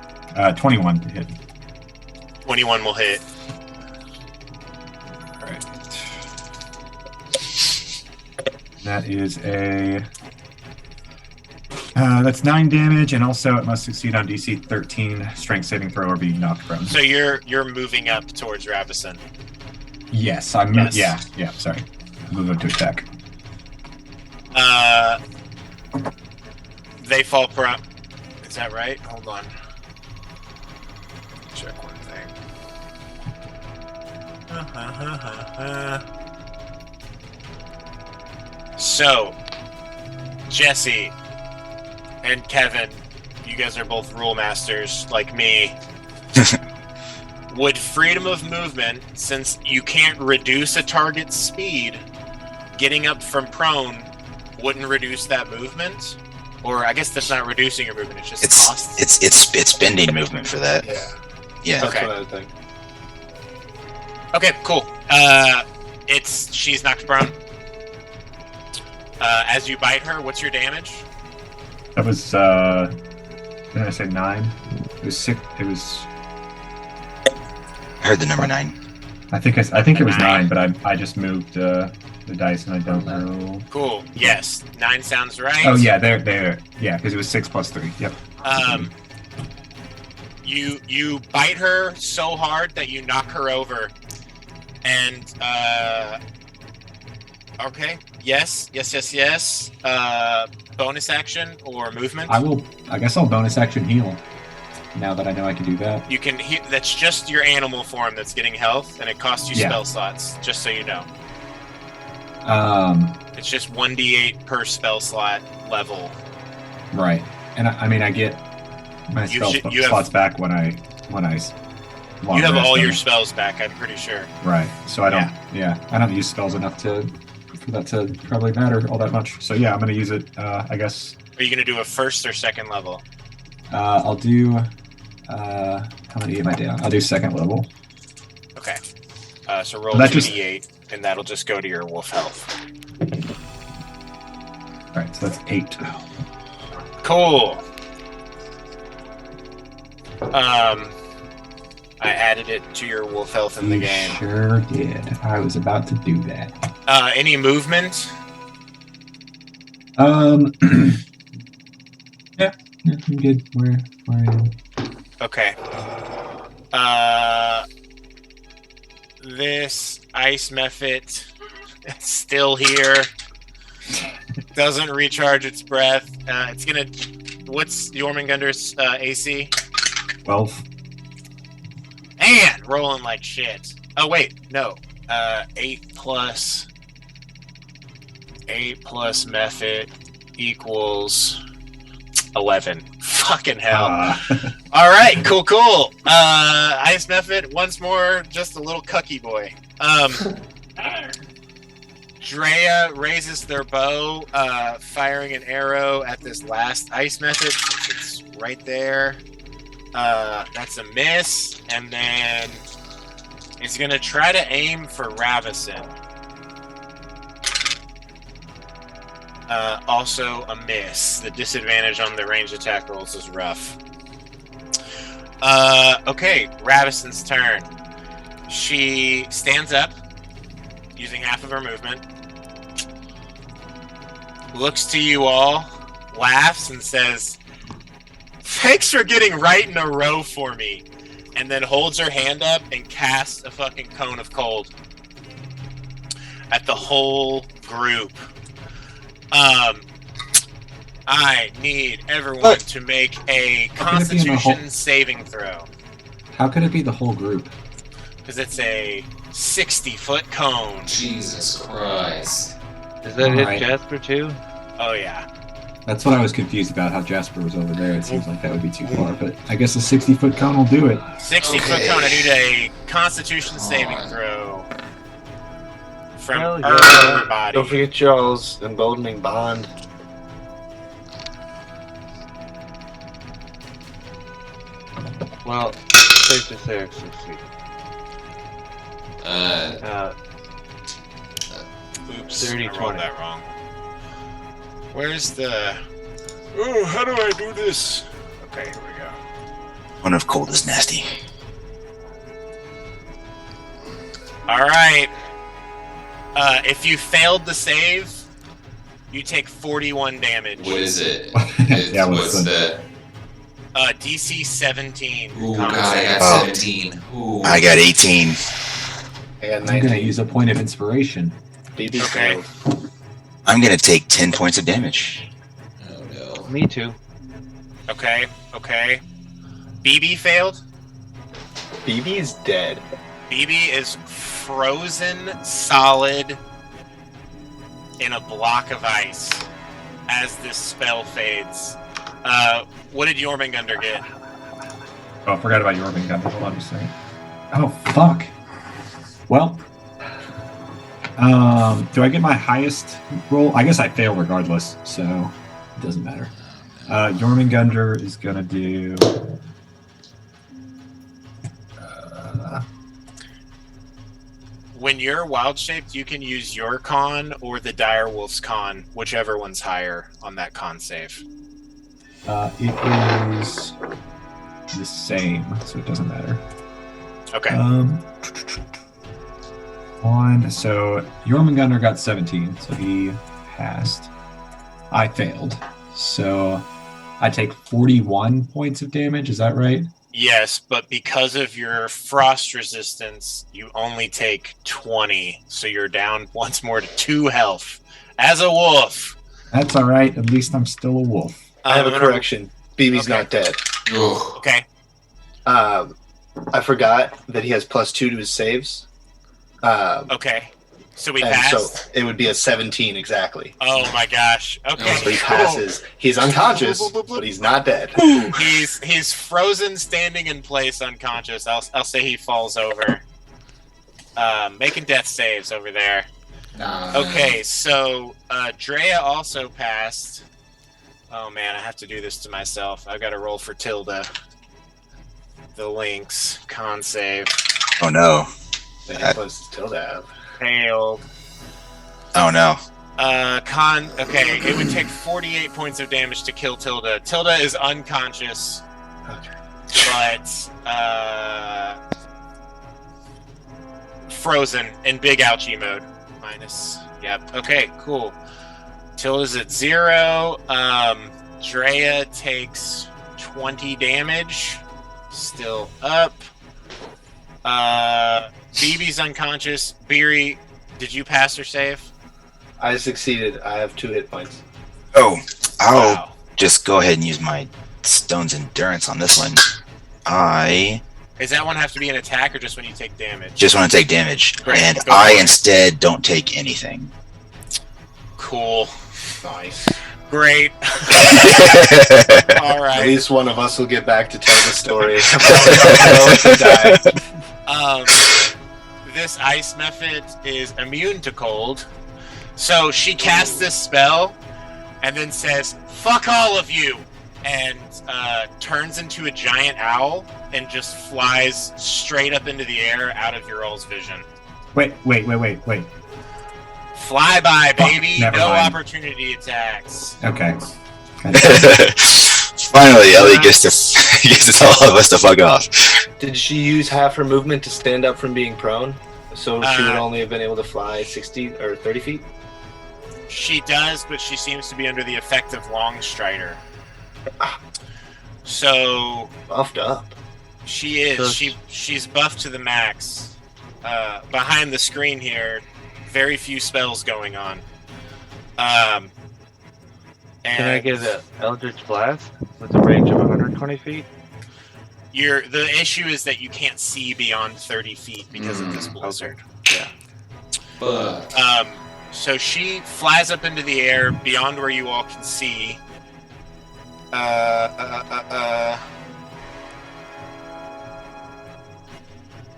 Speaker 5: 21 to hit.
Speaker 2: 21 will hit.
Speaker 5: All right. That is a. That's 9 damage, and also it must succeed on DC 13 strength saving throw or be knocked prone.
Speaker 2: So you're moving up towards Ravison.
Speaker 5: Yes, I'm.
Speaker 2: Yes.
Speaker 5: Yeah. Sorry, move up to attack.
Speaker 2: They fall prone. Is that right? Hold on. Check one thing. So, Jesse and Kevin, you guys are both rule masters like me. Would freedom of movement, since you can't reduce a target's speed, getting up from prone wouldn't reduce that movement? Or I guess that's not reducing your movement, it's just costs.
Speaker 8: It's bending movement for that. Yeah.
Speaker 7: That's
Speaker 2: Okay.
Speaker 7: what I would think.
Speaker 2: Okay, cool. She's knocked prone. As you bite her, what's your damage?
Speaker 5: That was did I say 9? It was 6. It was.
Speaker 4: I heard the number 9.
Speaker 5: I think it was 9, but I just moved the dice and I don't know.
Speaker 2: Cool. Yes, 9 sounds right.
Speaker 5: Oh yeah, there. Yeah, because it was 6 plus 3. Yep.
Speaker 2: You bite her so hard that you knock her over, and okay. Yes. Bonus action or movement?
Speaker 5: I guess I'll bonus action heal. Now that I know I can do that.
Speaker 2: You can. That's just your animal form that's getting health, and it costs you spell slots. Just so you know. It's just 1d8 per spell slot level.
Speaker 5: Right, and I get my spell slots back when I.
Speaker 2: You have all your spells back. I'm pretty sure.
Speaker 5: Right, so I don't. Yeah, I don't use spells enough for that to probably matter all that much. So yeah, I'm gonna use it. I guess.
Speaker 2: Are you gonna do a first or second level?
Speaker 5: I'll do. How many am I down? I'll do second level.
Speaker 2: Okay. So roll 2d8, and that'll just go to your wolf health.
Speaker 5: All right, so that's 8.
Speaker 2: Cool. I added it to your wolf health in the game.
Speaker 5: Sure did. I was about to do that.
Speaker 2: Any movement?
Speaker 5: Yeah, I'm good. Where are you?
Speaker 2: Okay. This ice method is still here. Doesn't recharge its breath. It's gonna. What's Jormungandr's AC?
Speaker 5: 12.
Speaker 2: And rolling like shit. Oh wait, no. 8 plus method equals 11. Fucking hell. All right, cool. Ice method once more, just a little cucky boy. Drea raises their bow, firing an arrow at this last ice method. It's right there. That's a miss, and then it's gonna try to aim for Ravison. Also a miss. The disadvantage on the range attack rolls is rough. Okay, Ravison's turn. She stands up, using half of her movement, looks to you all, laughs, and says, "Thanks for getting right in a row for me," and then holds her hand up and casts a fucking cone of cold at the whole group. I need everyone to make a Constitution saving throw.
Speaker 5: How could it be the whole group?
Speaker 2: Because it's a 60-foot cone.
Speaker 1: Jesus Christ.
Speaker 9: Is that hit
Speaker 5: Alright.
Speaker 9: Jasper too?
Speaker 2: Oh, yeah.
Speaker 5: That's what I was confused about, how Jasper was over there. It seems like that would be too far, but I guess a 60-foot cone will do it.
Speaker 2: 60-foot cone. I need a Constitution saving throw from
Speaker 9: Hell yeah.
Speaker 2: everybody.
Speaker 7: Don't forget y'all's emboldening bond.
Speaker 9: Well, safe to say I succeed.
Speaker 2: Oops,
Speaker 9: 30,
Speaker 2: I rolled
Speaker 9: 20.
Speaker 2: that wrong. Where's the... Oh, how do I do this? Okay, here we go.
Speaker 4: One of cold is nasty.
Speaker 2: All right. If you failed the save, you take 41 damage.
Speaker 1: What is it?
Speaker 5: Yeah,
Speaker 1: What's the...
Speaker 2: DC 17.
Speaker 1: Ooh,
Speaker 2: con
Speaker 1: God, I
Speaker 2: save.
Speaker 1: got 17. Ooh.
Speaker 4: I got 18.
Speaker 7: I got
Speaker 5: I'm
Speaker 7: 19.
Speaker 5: going to use a point of inspiration.
Speaker 7: BB
Speaker 2: Okay.
Speaker 7: failed.
Speaker 4: I'm gonna take 10 points of damage.
Speaker 1: Oh, no.
Speaker 9: Me too.
Speaker 2: Okay. BB failed.
Speaker 7: BB is dead.
Speaker 2: BB is frozen solid in a block of ice as this spell fades. What did Jormungandr get?
Speaker 5: Oh, I forgot about your gun. Hold on just a second. Oh, fuck. Well, do I get my highest roll? I guess I fail regardless, so it doesn't matter. Jormungandr is gonna do...
Speaker 2: When you're wild shaped, you can use your con or the dire wolf's con, whichever one's higher on that con save.
Speaker 5: It is the same, so it doesn't matter.
Speaker 2: Okay.
Speaker 5: So Jormungandr got 17, so he passed. I failed. So I take 41 points of damage, is that right?
Speaker 2: Yes, but because of your frost resistance, you only take 20, so you're down once more to 2 health. As a wolf.
Speaker 5: That's alright, at least I'm still a wolf.
Speaker 7: I have a correction. BB's not dead.
Speaker 2: Okay.
Speaker 7: I forgot that he has +2 to his saves.
Speaker 2: Okay. So we
Speaker 7: and
Speaker 2: passed?
Speaker 7: so it would be a 17 exactly.
Speaker 2: Oh my gosh. Okay.
Speaker 7: So he passes. He's unconscious, but he's not dead.
Speaker 2: He's frozen, standing in place, unconscious. I'll say he falls over. Making death saves over there. Okay, so Drea also passed. Oh man, I have to do this to myself. I've got to roll for Tilda. The Lynx con save.
Speaker 8: Oh no.
Speaker 7: How close does Tilda have?
Speaker 2: Failed.
Speaker 8: Oh no.
Speaker 2: Okay, it would take 48 points of damage to kill Tilda. Tilda is unconscious.
Speaker 7: Okay.
Speaker 2: But frozen in big ouchie mode. Minus. Yep. Okay, cool. Tilda's at 0. Drea takes 20 damage. Still up. BB's unconscious. Beery, did you pass or save?
Speaker 7: I succeeded. I have 2 hit points.
Speaker 8: Oh, I'll just go ahead and use my Stone's Endurance on this one.
Speaker 2: Does that one have to be an attack or just when you take damage?
Speaker 8: Just want to take damage.
Speaker 2: Great,
Speaker 8: And
Speaker 2: go
Speaker 8: I
Speaker 2: for it.
Speaker 8: instead don't take anything.
Speaker 2: Cool.
Speaker 7: Nice.
Speaker 2: Great. All right.
Speaker 7: At least one of us will get back to tell the story about how die.
Speaker 2: This ice method is immune to cold. So she casts this spell and then says, "Fuck all of you," and turns into a giant owl and just flies straight up into the air out of your all's vision.
Speaker 5: Wait.
Speaker 2: Fly by, baby.
Speaker 5: never
Speaker 2: No
Speaker 5: mind.
Speaker 2: opportunity attacks.
Speaker 5: Okay.
Speaker 8: Finally, Ellie gets to tell all of us to fuck off.
Speaker 7: Did she use half her movement to stand up from being prone? So she would only have been able to fly 60 or 30 feet?
Speaker 2: She does, but she seems to be under the effect of Long Strider. So
Speaker 7: Buffed up.
Speaker 2: she is.
Speaker 9: So-
Speaker 2: She's buffed to the max. Behind the screen here, very few spells going on. And
Speaker 9: Can I get an Eldritch Blast with a range of 120 feet?
Speaker 2: the issue is that you can't see beyond 30 feet because of this blizzard.
Speaker 1: But
Speaker 2: So she flies up into the air beyond where you all can see.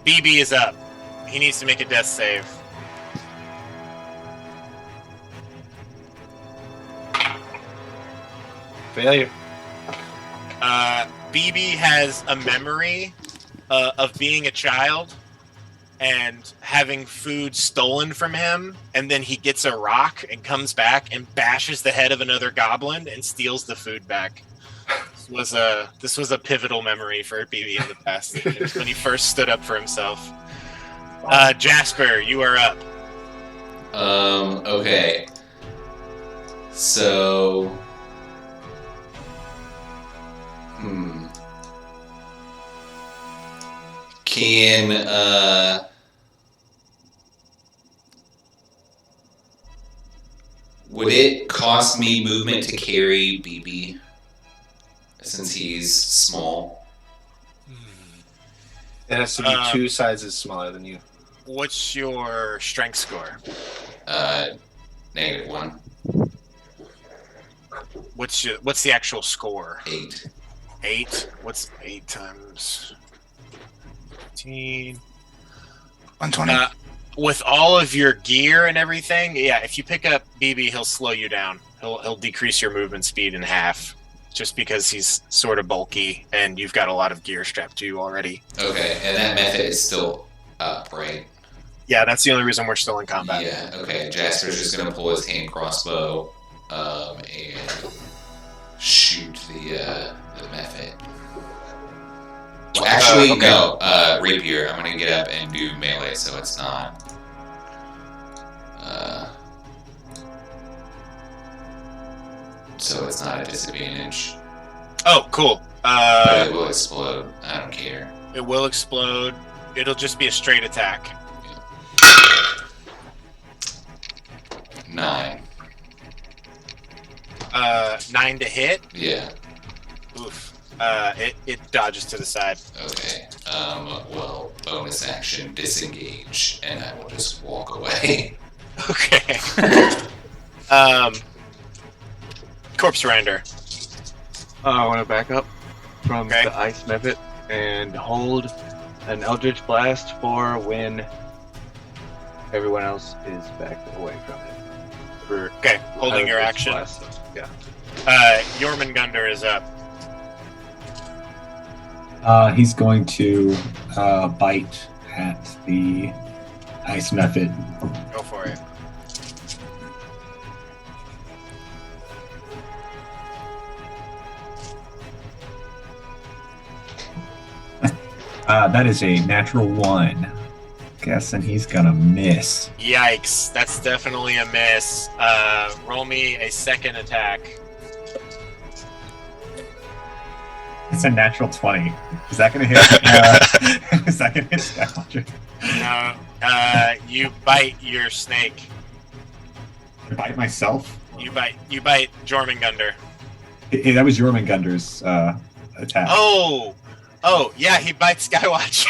Speaker 2: BB is up. He needs to make a death save.
Speaker 7: Failure.
Speaker 2: BB has a memory of being a child and having food stolen from him, and then he gets a rock and comes back and bashes the head of another goblin and steals the food back. This was a pivotal memory for BB in the past. It was when he first stood up for himself. Jasper, you are up.
Speaker 1: okay. So Can would it cost me movement to carry BB since he's small?
Speaker 7: It has to be 2 sizes smaller than you.
Speaker 2: What's your strength score?
Speaker 1: -1.
Speaker 2: What's the actual score?
Speaker 1: 8.
Speaker 2: 8? What's 8 times 15?
Speaker 8: 120.
Speaker 2: With all of your gear and everything, yeah, if you pick up BB, he'll slow you down. He'll decrease your movement speed in half, just because he's sort of bulky and you've got a lot of gear strapped to you already.
Speaker 1: Okay, and that method is still up, right?
Speaker 2: Yeah, that's the only reason we're still in combat.
Speaker 1: Yeah, okay. Jasper's just gonna pull his hand crossbow and shoot the method. Well, actually, no. Rapier. I'm gonna get up and do melee, so it's not. So it's not a disadvantage.
Speaker 2: Oh, cool.
Speaker 1: But it will explode. I don't care.
Speaker 2: It will explode. It'll just be a straight attack.
Speaker 1: 9.
Speaker 2: 9 to hit.
Speaker 1: Yeah.
Speaker 2: Oof. It dodges to the side.
Speaker 1: Okay. Well, bonus action, disengage, and I will just walk away.
Speaker 2: Okay. Corpse surrender.
Speaker 9: I want to back up from
Speaker 2: Okay.
Speaker 9: the ice method and hold an Eldritch Blast for when everyone else is backed away from it. For
Speaker 2: Okay, holding your
Speaker 9: Eldritch
Speaker 2: action.
Speaker 9: Blast. Yeah.
Speaker 2: Jormungandr is up.
Speaker 5: He's going to bite at the ice method.
Speaker 2: Go for it.
Speaker 5: That is a natural 1. Guessing he's gonna miss.
Speaker 2: Yikes, that's definitely a miss. Roll me a second attack.
Speaker 5: It's a natural 20. Is that gonna hit? Is that gonna hit Skylauncher?
Speaker 2: No, you bite your snake.
Speaker 5: I bite myself?
Speaker 2: You bite Jormungandr.
Speaker 5: That was Jormungandr's attack.
Speaker 2: Oh, yeah, he bites Skywatch.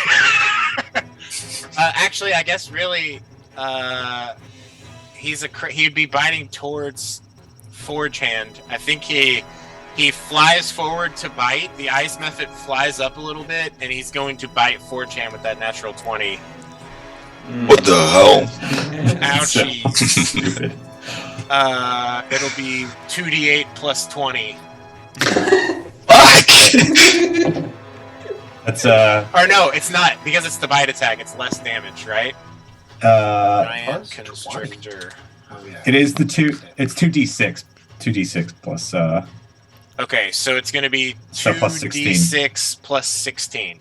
Speaker 2: Actually, I guess really, he'd be biting towards Forge Hand. I think he flies forward to bite. The ice method flies up a little bit, and he's going to bite Forge Hand with that natural 20.
Speaker 8: What the hell?
Speaker 2: Ouchie.
Speaker 5: Stupid.
Speaker 2: It'll be 2d8 plus 20.
Speaker 8: Fuck!
Speaker 5: That's
Speaker 2: Or no, it's not, because it's the bite attack. It's less damage, right? Giant
Speaker 7: plus
Speaker 2: Constrictor.
Speaker 7: Oh, yeah.
Speaker 5: it is it's 2d6. 2d6 plus
Speaker 2: Okay, so it's going to be
Speaker 5: So plus 16.
Speaker 2: 2d6 plus 16.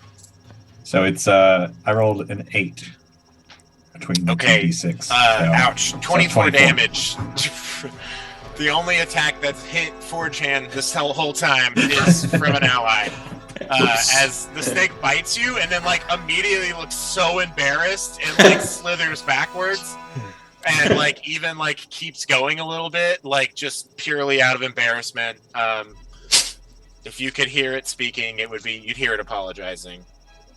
Speaker 5: so it's I rolled an 8 between the
Speaker 2: Okay.
Speaker 5: 2d6. So-
Speaker 2: Ouch. 24
Speaker 5: 24.
Speaker 2: damage. The only attack that's hit Forge Hand this whole time is from an ally. As the snake bites you and then like immediately looks so embarrassed and like slithers backwards and like even like keeps going a little bit, like just purely out of embarrassment. If you could hear it speaking, you'd hear it apologizing.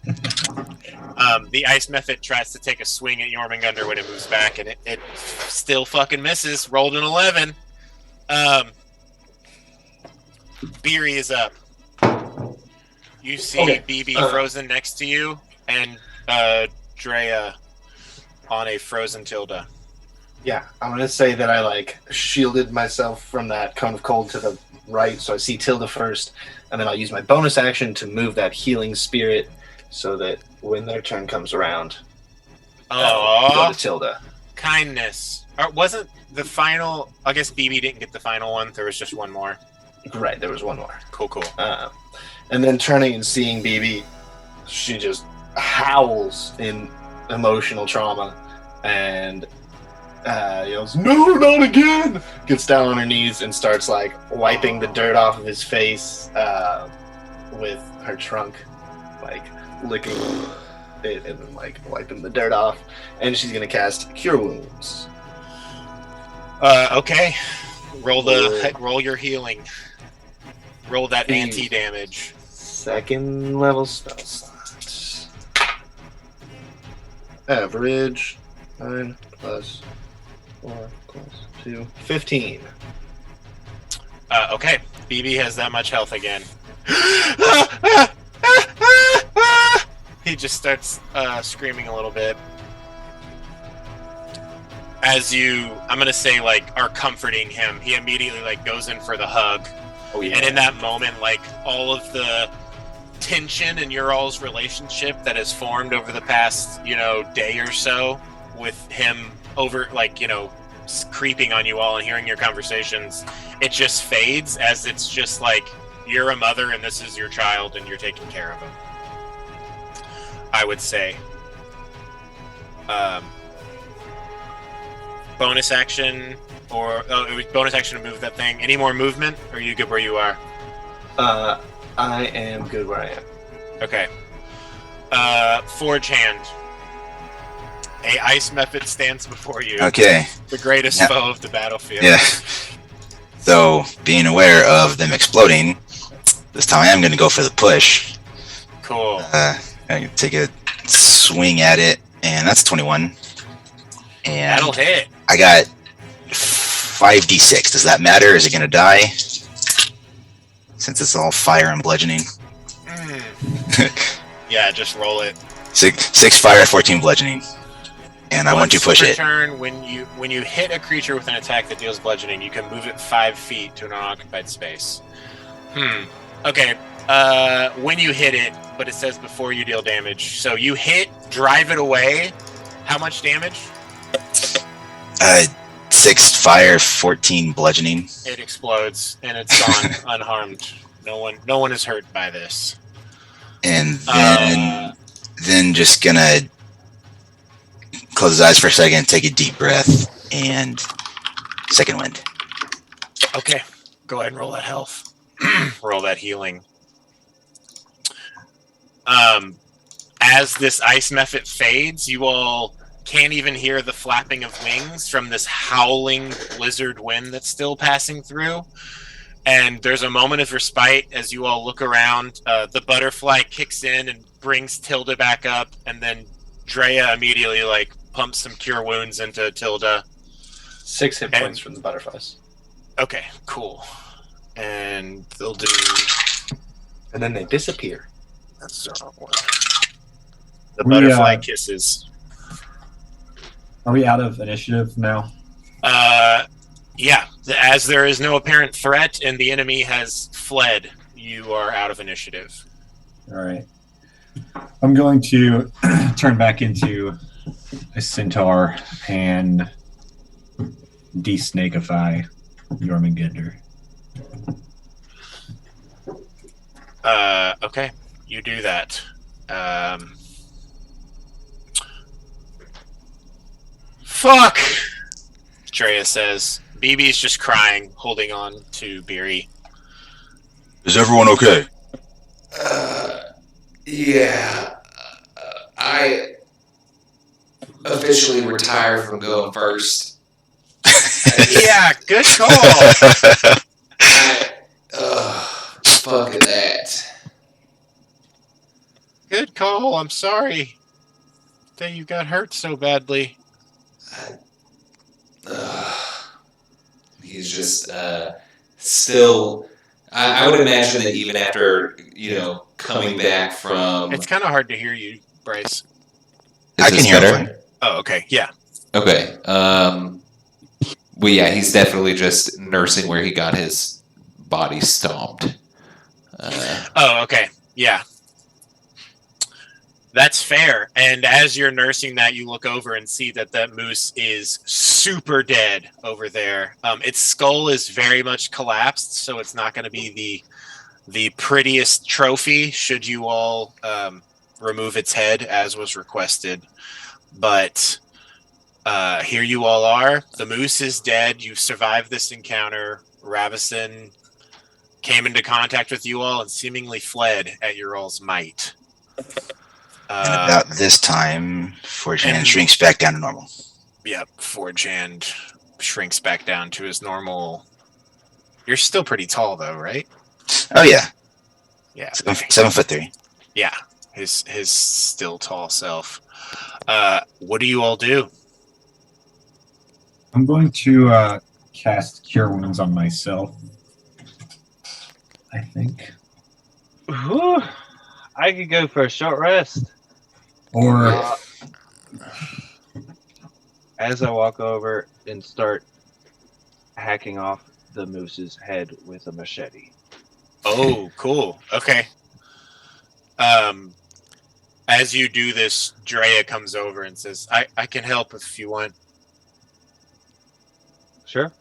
Speaker 2: The ice method tries to take a swing at Jormungandr when it moves back, and it still fucking misses. Rolled an 11. Beery is up. You see
Speaker 7: Okay.
Speaker 2: BB frozen next to you, and Drea on a frozen Tilda.
Speaker 7: Yeah, I'm gonna say that I like shielded myself from that cone of cold to the right, so I see Tilda first, and then I'll use my bonus action to move that healing spirit so that when their turn comes around, go
Speaker 2: Oh,
Speaker 7: to Tilda.
Speaker 2: kindness. Or wasn't the final? I guess BB didn't get the final one. There was just one more.
Speaker 7: Right, there was one more.
Speaker 2: Cool.
Speaker 7: And then turning and seeing BB, she just howls in emotional trauma and yells, "No, not again!" Gets down on her knees and starts like wiping the dirt off of his face with her trunk, like licking it and then like wiping the dirt off. And she's gonna cast Cure Wounds.
Speaker 2: Okay. Roll your healing. Roll that anti-damage.
Speaker 7: Second level spell slot. Average 9 plus 4 plus 2. 15.
Speaker 2: Okay. BB has that much health again. He just starts screaming a little bit. As you, I'm gonna say, like, are comforting him, he immediately like goes in for the hug.
Speaker 7: Oh yeah.
Speaker 2: And in that moment, like, all of the tension in your all's relationship that has formed over the past, day or so with him over, like, creeping on you all and hearing your conversations, it just fades as it's just like you're a mother and this is your child and you're taking care of him. I would say. Bonus action or it was bonus action to move that thing. Any more movement? Or are you good where you are?
Speaker 7: I am good where I am.
Speaker 2: Okay. Forge hand. A ice method stands before you.
Speaker 8: Okay.
Speaker 2: The greatest
Speaker 8: Yeah.
Speaker 2: foe of the battlefield.
Speaker 8: Yeah. So, being aware of them exploding, this time I am going to go for the push.
Speaker 2: Cool.
Speaker 8: I'm going to take a swing at it, and that's 21. And
Speaker 2: That'll hit.
Speaker 8: I got 5d6. Does that matter? Is it going to die? Since it's all fire and bludgeoning.
Speaker 2: Yeah, just roll it.
Speaker 8: Six fire, 14 bludgeoning. And I want to push it.
Speaker 2: Turn, when you hit a creature with an attack that deals bludgeoning, you can move it 5 feet to an unoccupied space. Okay. When you hit it, but it says before you deal damage. So you hit, drive it away. How much damage?
Speaker 8: 6 fire, 14 bludgeoning.
Speaker 2: It explodes and it's gone unharmed. No one is hurt by this.
Speaker 8: And then just gonna close his eyes for a second, take a deep breath, and second wind.
Speaker 2: Okay, go ahead and roll that health. Roll that healing. As this ice method fades, you all can't even hear the flapping of wings from this howling blizzard wind that's still passing through. And there's a moment of respite as you all look around. The butterfly kicks in and brings Tilda back up, and then Drea immediately pumps some cure wounds into Tilda.
Speaker 7: 6 hit points from the butterflies.
Speaker 2: Okay, cool. And they'll do...
Speaker 7: And then they disappear.
Speaker 2: That's the wrong one. The butterfly kisses.
Speaker 5: Are we out of initiative now?
Speaker 2: Yeah. As there is no apparent threat and the enemy has fled, you are out of initiative.
Speaker 5: All right. I'm going to turn back into a centaur and de-snakeify Jormungandr.
Speaker 2: Okay. You do that. Fuck! Drea says. BB's just crying, holding on to Beery.
Speaker 8: Is everyone okay?
Speaker 1: Yeah. I officially retire from going first.
Speaker 2: Yeah, good call.
Speaker 1: Fuck that.
Speaker 2: Good call. I'm sorry that you got hurt so badly.
Speaker 1: He's just still. I would imagine that even after coming back from.
Speaker 2: It's kind of hard to hear you, Bryce.
Speaker 8: I can hear him.
Speaker 2: Oh, okay. Yeah.
Speaker 1: Okay. Well, yeah, he's definitely just nursing where he got his body stomped.
Speaker 2: Okay. Yeah. That's fair. And as you're nursing that, you look over and see that moose is super dead over there. Its skull is very much collapsed, so it's not going to be the prettiest trophy should you all remove its head, as was requested. But here you all are. The moose is dead. You've survived this encounter. Ravison came into contact with you all and seemingly fled at your all's might.
Speaker 8: And about this time, Forge Hand shrinks back down to normal.
Speaker 2: Yep, Forge Hand shrinks back down to his normal. You're still pretty tall, though, right?
Speaker 8: Oh yeah.
Speaker 2: Yeah.
Speaker 8: 7'3".
Speaker 2: Yeah, his still tall self. What do you all do?
Speaker 5: I'm going to cast Cure Wounds on myself. I think.
Speaker 9: Whew. I could go for a short rest.
Speaker 5: Or
Speaker 9: as I walk over and start hacking off the moose's head with a machete.
Speaker 2: Oh, cool. Okay. As you do this, Drea comes over and says, I can help if you want.
Speaker 9: Sure.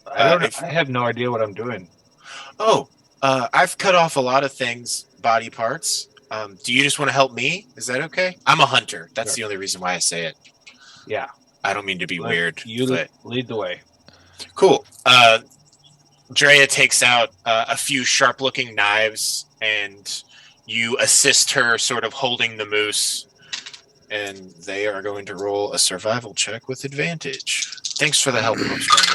Speaker 9: I have no idea what I'm doing.
Speaker 2: Oh, I've cut off a lot of things, body parts. Do you just want to help me? Is that okay? I'm a hunter. That's
Speaker 9: Sure.
Speaker 2: the only reason why I say it.
Speaker 9: Yeah.
Speaker 2: I don't mean to be weird,
Speaker 9: You
Speaker 2: but
Speaker 9: lead the way.
Speaker 2: cool. Drea takes out a few sharp-looking knives, and you assist her, sort of holding the moose. And they are going to roll a survival check with advantage. Thanks for the help, Stranger.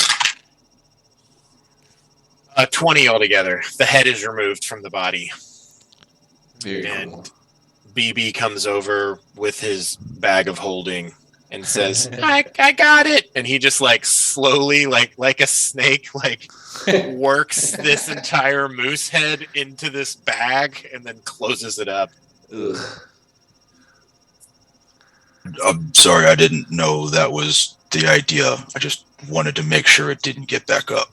Speaker 2: 20 altogether. The head is removed from the body.
Speaker 1: Very
Speaker 2: And
Speaker 1: cool.
Speaker 2: BB comes over with his bag of holding and says, I got it. And he just like slowly, like a snake, like works this entire moose head into this bag and then closes it up.
Speaker 1: Ugh.
Speaker 8: I'm sorry, I didn't know that was the idea. I just wanted to make sure it didn't get back up.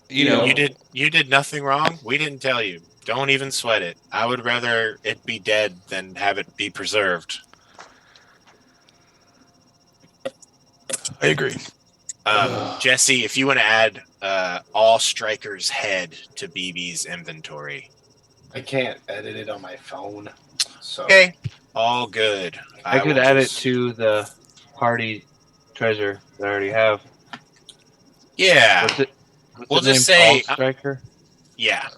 Speaker 1: You know,
Speaker 2: You did nothing wrong. We didn't tell you. Don't even sweat it. I would rather it be dead than have it be preserved.
Speaker 8: I agree.
Speaker 2: Jesse, if you want to add all strikers' head to BB's inventory.
Speaker 7: I can't edit it on my phone. So
Speaker 2: Okay. All good.
Speaker 9: I could
Speaker 2: will
Speaker 9: add
Speaker 2: just-
Speaker 9: it to the party treasure that I already have.
Speaker 2: Yeah.
Speaker 9: What's it? What's
Speaker 2: We'll
Speaker 9: the name?
Speaker 2: just say-
Speaker 9: All Striker.
Speaker 2: Yeah.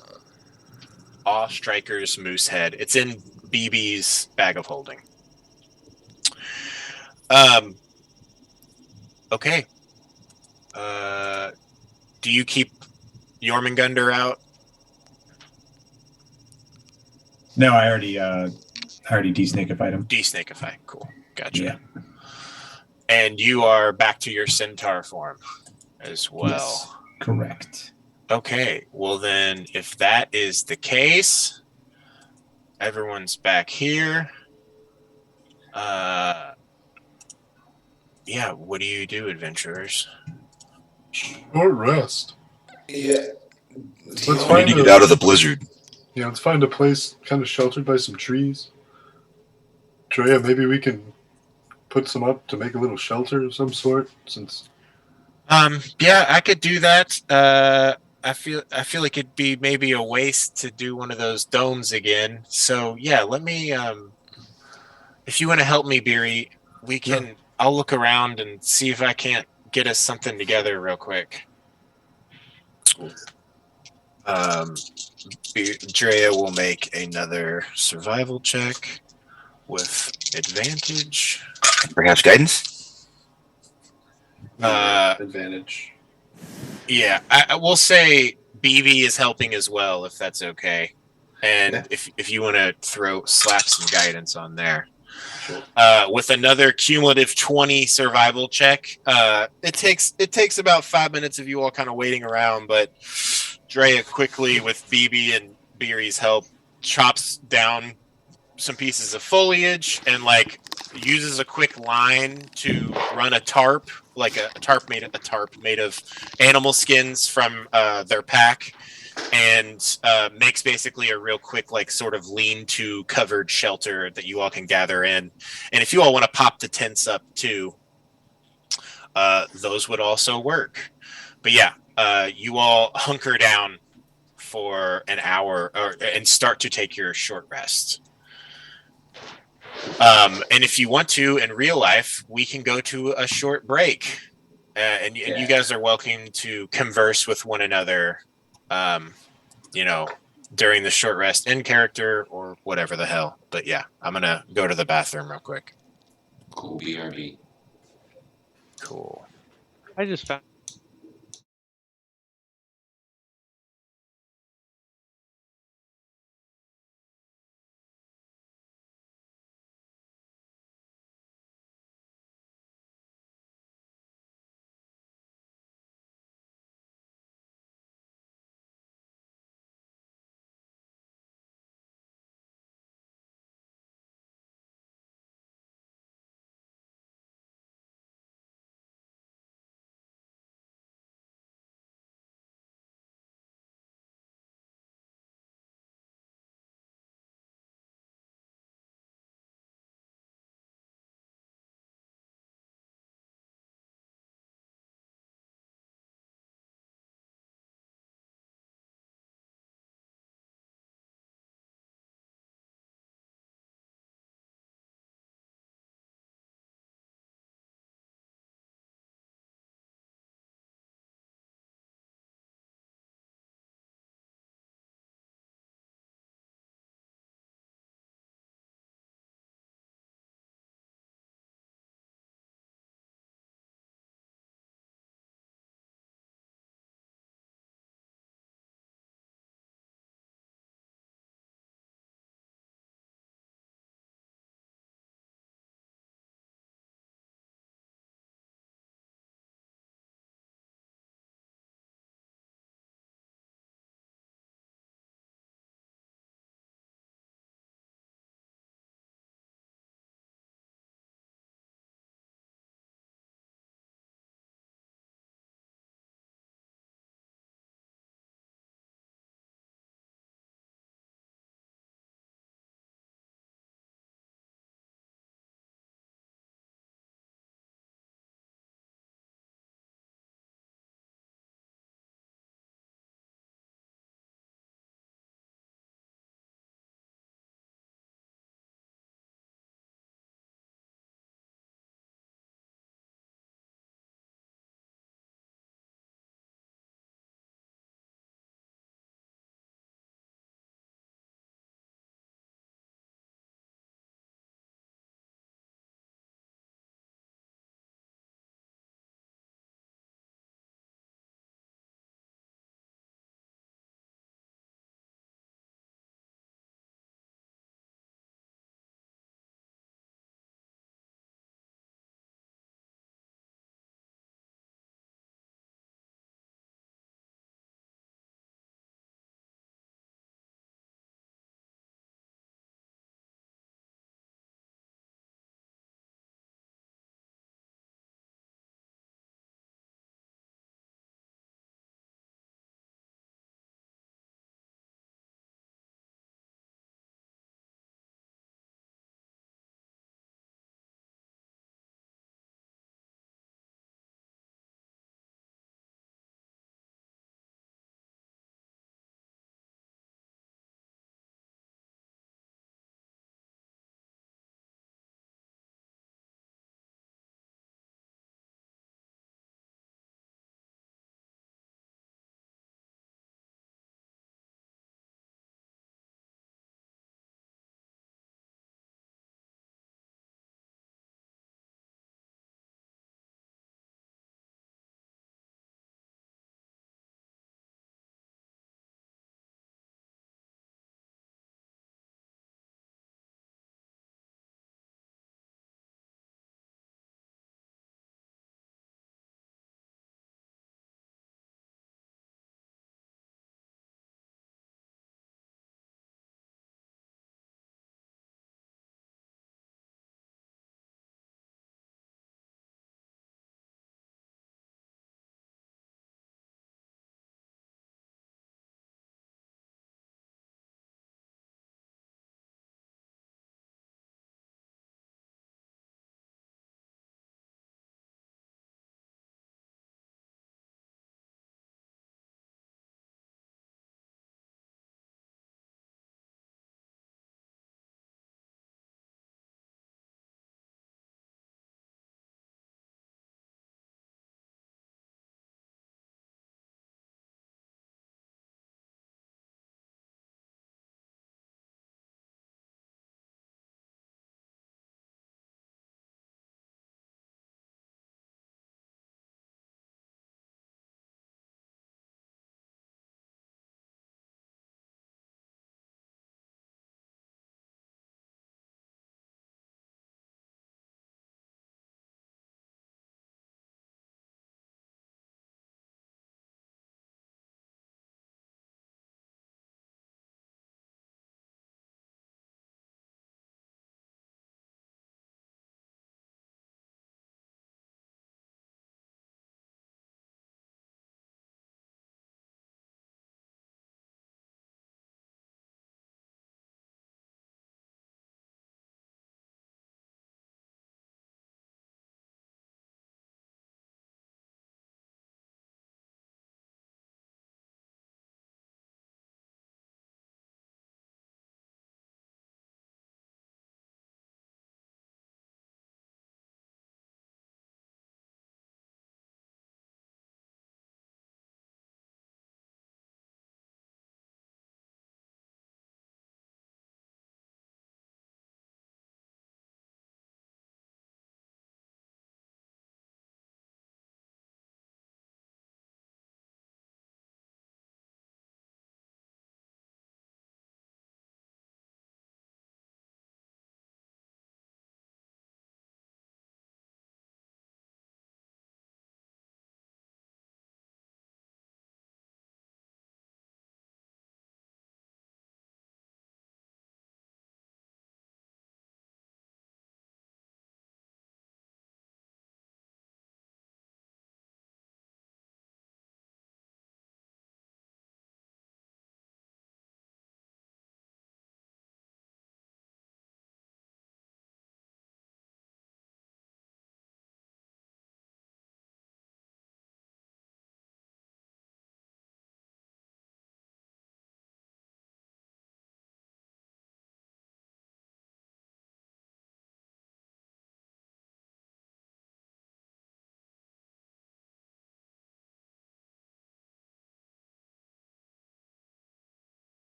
Speaker 2: All strikers' moose head. It's in BB's bag of holding. Okay. Do you keep Jormungandr out?
Speaker 5: No, I already de-snakified him.
Speaker 2: De-snakify. Cool. Gotcha.
Speaker 5: Yeah.
Speaker 2: And you are back to your centaur form as well.
Speaker 5: Yes, correct.
Speaker 2: Okay. Well, then, if that is the case, everyone's back here. Yeah. What do you do, adventurers?
Speaker 6: Short rest.
Speaker 1: yeah.
Speaker 6: Let's
Speaker 8: We need
Speaker 6: find
Speaker 8: to get out of the blizzard.
Speaker 6: Yeah, let's find a place kind of sheltered by some trees. Drea, maybe we can put some up to make a little shelter of some sort. Since
Speaker 2: Yeah, I could do that. I feel like it'd be maybe a waste to do one of those domes again. So yeah, let me. If you want to help me, Beery, we can.
Speaker 6: Yeah.
Speaker 2: I'll look around and see if I can't get us something together real quick. Drea will make another survival check with advantage.
Speaker 8: Perhaps guidance?
Speaker 7: advantage.
Speaker 2: Yeah, I will say BB is helping as well, if that's okay. And
Speaker 7: Yeah.
Speaker 2: if you want to slap some guidance on there.
Speaker 7: Sure.
Speaker 2: With another cumulative 20 survival check, it takes about 5 minutes of you all kind of waiting around, but Drea quickly, with BB and Beery's help, chops down some pieces of foliage and like uses a quick line to run a tarp, like a tarp made of animal skins from their pack, and makes basically a real quick, like, sort of lean-to covered shelter that you all can gather in. And if you all want to pop the tents up too, those would also work. But yeah, you all hunker down for an hour and start to take your short rest. And if you want to, in real life, we can go to a short break. And you guys are welcome to converse with one another, during the short rest in character or whatever the hell. But yeah, I'm going to go to the bathroom real quick.
Speaker 1: Cool. BRB.
Speaker 2: Cool.
Speaker 9: I just found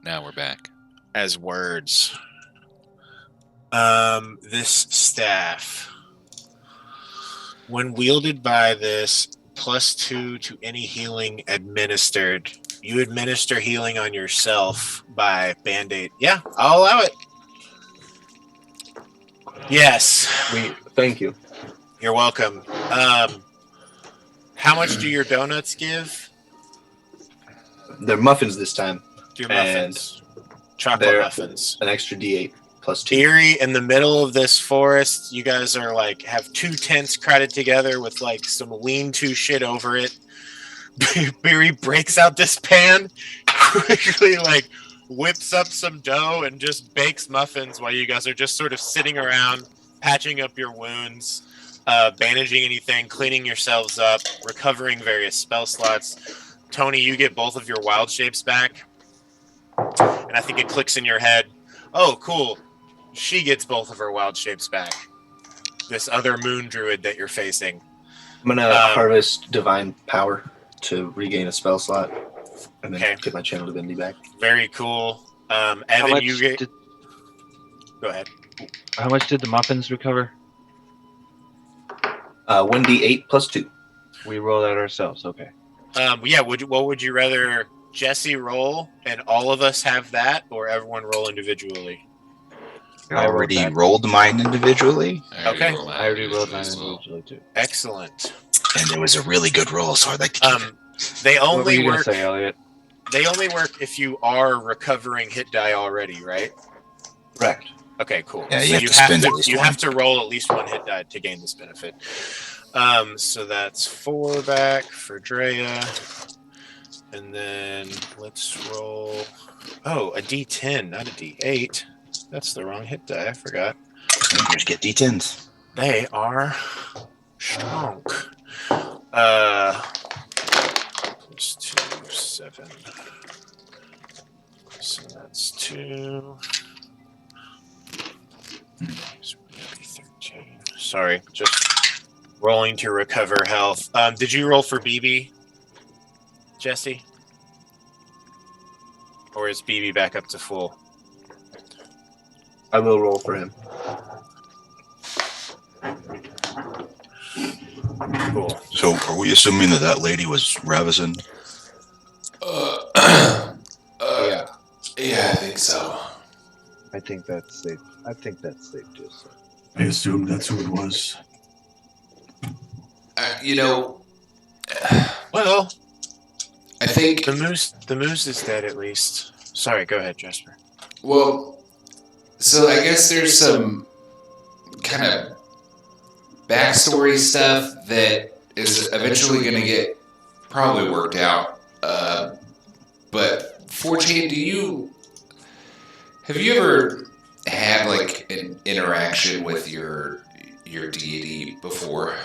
Speaker 1: Now we're back.
Speaker 2: as words. This staff, when wielded by this, +2 to any healing administered. You administer healing on yourself by Band-Aid. Yeah, I'll allow it. Yes.
Speaker 7: Thank you.
Speaker 2: You're welcome. How much do your donuts give?
Speaker 7: They're muffins this time.
Speaker 2: Your muffins. Chocolate
Speaker 7: they're-
Speaker 2: muffins.
Speaker 7: An extra D8 +2.
Speaker 2: Eerie, in the middle of this forest, you guys are like have 2 tents crowded together with like some lean-to shit over it. Barry breaks out this pan, quickly like whips up some dough and just bakes muffins while you guys are just sort of sitting around, patching up your wounds, bandaging anything, cleaning yourselves up, recovering various spell slots. Tony, you get both of your wild shapes back, and I think it clicks in your head. Oh, cool. She gets both of her wild shapes back. This other moon druid that you're facing.
Speaker 7: I'm gonna harvest divine power to regain a spell slot, and then get my channel divinity back.
Speaker 2: Very cool. Evan, you get. Go ahead.
Speaker 9: How much did the muffins recover?
Speaker 7: 1d8 +2.
Speaker 9: We roll that ourselves. Okay.
Speaker 2: Yeah. What would you rather Jesse roll and all of us have that, or everyone roll individually?
Speaker 4: I already rolled mine individually.
Speaker 2: Okay.
Speaker 9: I already rolled mine individually too.
Speaker 2: Excellent.
Speaker 4: And it was a really good roll, so I'd like to keep it.
Speaker 2: They
Speaker 9: What were
Speaker 2: only
Speaker 9: you gonna
Speaker 2: work.
Speaker 9: say, Elliot?
Speaker 2: They only work if you are recovering hit die already, right?
Speaker 7: Correct.
Speaker 2: Okay, cool.
Speaker 4: Yeah, you
Speaker 2: So
Speaker 4: have to spend at least
Speaker 2: you
Speaker 4: one.
Speaker 2: have to roll at least 1 hit die to gain this benefit. So that's 4 back for Drea, and then let's roll. Oh, a D10, not a D8. That's the wrong hit die. I forgot.
Speaker 4: Just get D10s.
Speaker 2: They are strong. Plus 2, 7. So that's 2. So that'd be 13. Sorry, just rolling to recover health. Did you roll for BB, Jesse? Or is BB back up to full?
Speaker 7: I will roll for him.
Speaker 2: Cool.
Speaker 8: So, are we assuming that lady was Ravison?
Speaker 1: Yeah. Yeah, I think so.
Speaker 9: I think that's safe. I think that's safe to assume.
Speaker 5: I assume that's who it was.
Speaker 1: You know,
Speaker 2: Well,
Speaker 1: I think.
Speaker 2: the moose is dead at least. Sorry, go ahead, Jasper.
Speaker 1: Well, so I guess there's some kind of backstory stuff that is eventually going to get probably worked out. But 4chan, have you ever had like an interaction with your deity before?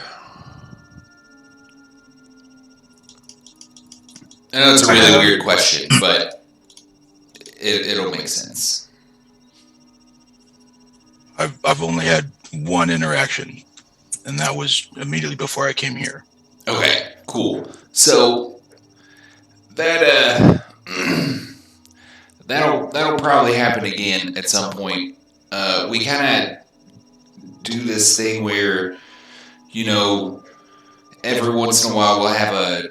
Speaker 1: I know it's a really weird question, but it'll make sense.
Speaker 8: I've only had one interaction, and that was immediately before I came here.
Speaker 1: Okay, cool. So that that'll probably happen again at some point. We kind of do this thing where, every once in a while we'll have a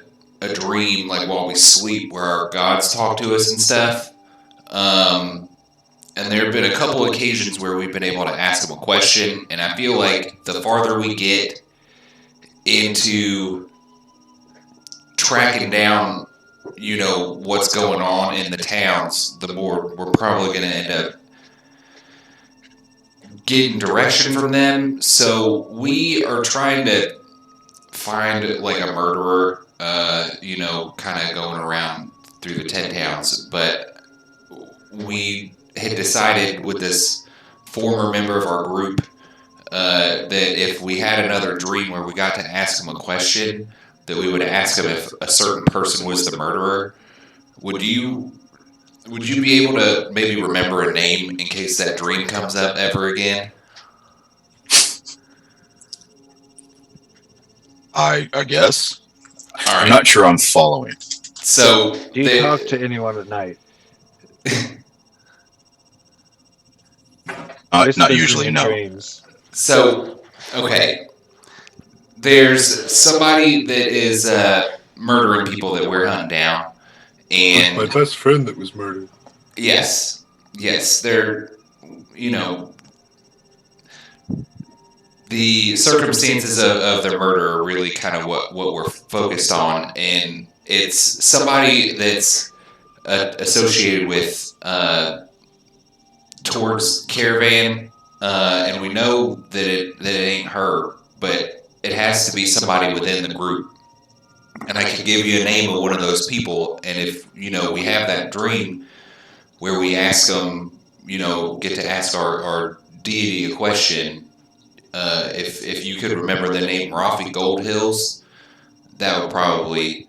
Speaker 1: dream, like while we sleep, where our gods talk to us and stuff. And there have been a couple occasions where we've been able to ask them a question, and I feel like the farther we get into tracking down, what's going on in the towns, the more we're probably going to end up getting direction from them. So we are trying to find like a murderer, kind of going around through the 10 towns. But we had decided with this former member of our group that if we had another dream where we got to ask him a question, that we would ask him if a certain person was the murderer. Would you be able to maybe remember a name in case that dream comes up ever again?
Speaker 8: I guess.
Speaker 1: All right.
Speaker 8: I'm not sure I'm following.
Speaker 1: So
Speaker 9: Do you talk to anyone at night?
Speaker 8: not
Speaker 9: Whispers
Speaker 8: usually,
Speaker 9: in your
Speaker 8: no.
Speaker 9: dreams.
Speaker 1: So, okay. There's somebody that is murdering people that we're hunting down.
Speaker 6: It was my
Speaker 1: And
Speaker 6: best friend that was murdered.
Speaker 1: yes, they're, you know, the circumstances of their murder are really kind of what we're focused on. And it's somebody that's associated with towards Caravan, and we know that it ain't her, but it has to be somebody within the group. And I could give you a name of one of those people, and if we have that dream where we ask them, get to ask our deity a question. If you could remember the name Rafi Goldhills, that would probably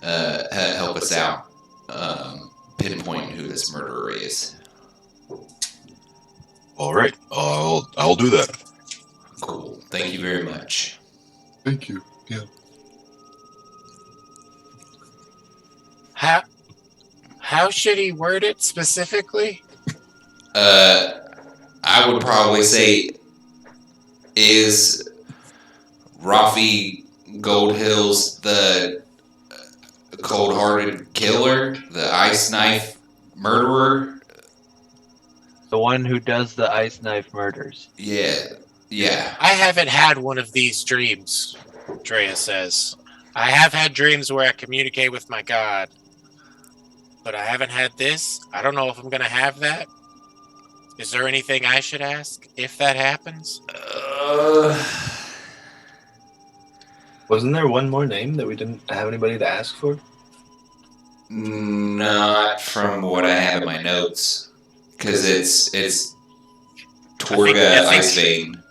Speaker 1: help us out pinpointing who this murderer is.
Speaker 8: All right, I'll do that.
Speaker 1: Cool. Thank you very much.
Speaker 6: Thank you. Yeah.
Speaker 2: How should he word it specifically?
Speaker 1: I would probably say, is Rafi Goldhills the cold-hearted killer, the ice knife murderer?
Speaker 9: The one who does the ice knife murders.
Speaker 1: Yeah.
Speaker 2: I haven't had one of these dreams, Drea says. I have had dreams where I communicate with my god, but I haven't had this. I don't know if I'm going to have that. Is there anything I should ask if that happens?
Speaker 7: Wasn't there one more name that we didn't have anybody to ask for?
Speaker 1: Not from what I have in my notes, because it's Torga Icevein.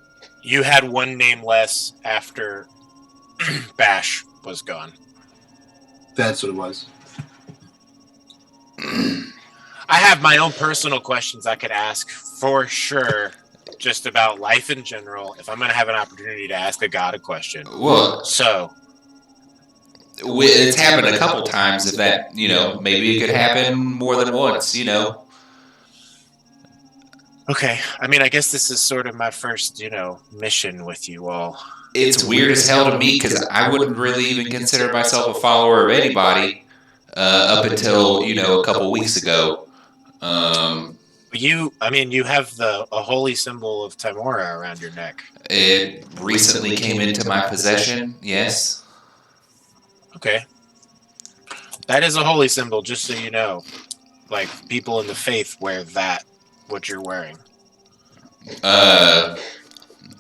Speaker 2: You had one name less after Bash was gone.
Speaker 7: That's what it was.
Speaker 2: I have my own personal questions I could ask for sure, just about life in general, if I'm going to have an opportunity to ask a god a question.
Speaker 1: Well,
Speaker 2: So
Speaker 1: it's happened a couple times. If that, maybe it could happen more than once.
Speaker 2: Okay, I mean, I guess this is sort of my first, mission with you all.
Speaker 1: It's weird as hell to me because I wouldn't really even consider myself a follower of anybody up until a couple weeks ago.
Speaker 2: You have a holy symbol of Timora around your neck.
Speaker 1: It recently came into my possession. Yes.
Speaker 2: Okay, that is a holy symbol, just so you know. Like, people in the faith wear that. What you're wearing.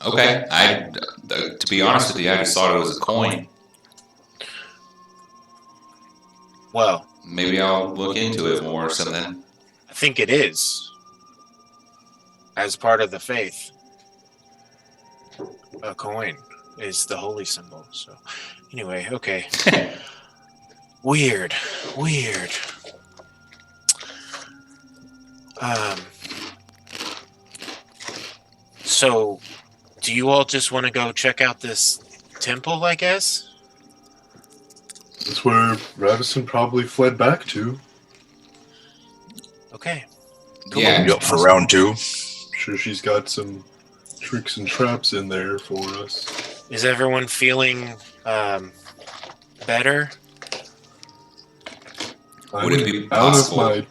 Speaker 1: Okay. To be honest with you, I just thought it was a coin.
Speaker 2: Well,
Speaker 1: maybe I'll look into it more or something.
Speaker 2: I think it is. As part of the faith, a coin is the holy symbol. So, anyway, okay. Weird. So, do you all just want to go check out this temple, I guess?
Speaker 6: That's where Ravison probably fled back to.
Speaker 2: Okay.
Speaker 1: Yeah.
Speaker 8: Yep, for round 2.
Speaker 6: I'm sure she's got some tricks and traps in there for us.
Speaker 2: Is everyone feeling better?
Speaker 1: Would it be
Speaker 6: out
Speaker 1: possible?
Speaker 6: of my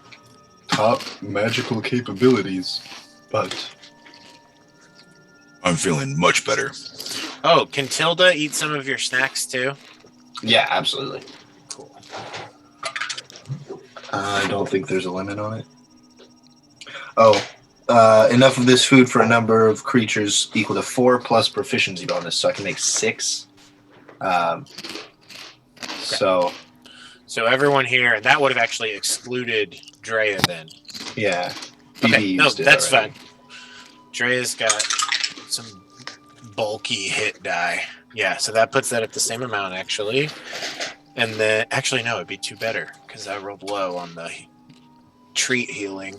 Speaker 6: top magical capabilities, but
Speaker 8: I'm feeling much better.
Speaker 2: Oh, can Tilda eat some of your snacks too?
Speaker 7: Yeah, absolutely.
Speaker 2: Cool.
Speaker 7: I don't think there's a limit on it. Oh, enough of this food for a number of creatures equal to 4 plus proficiency bonus, so I can make 6.
Speaker 2: So everyone here, that would have actually excluded Drea then.
Speaker 7: Yeah.
Speaker 2: Okay, no,
Speaker 7: used it
Speaker 2: that's
Speaker 7: already.
Speaker 2: fine. Drea's got some bulky hit die. Yeah, so that puts that at the same amount, actually. And then, actually, no, it'd be 2 better, because I rolled low on the treat healing.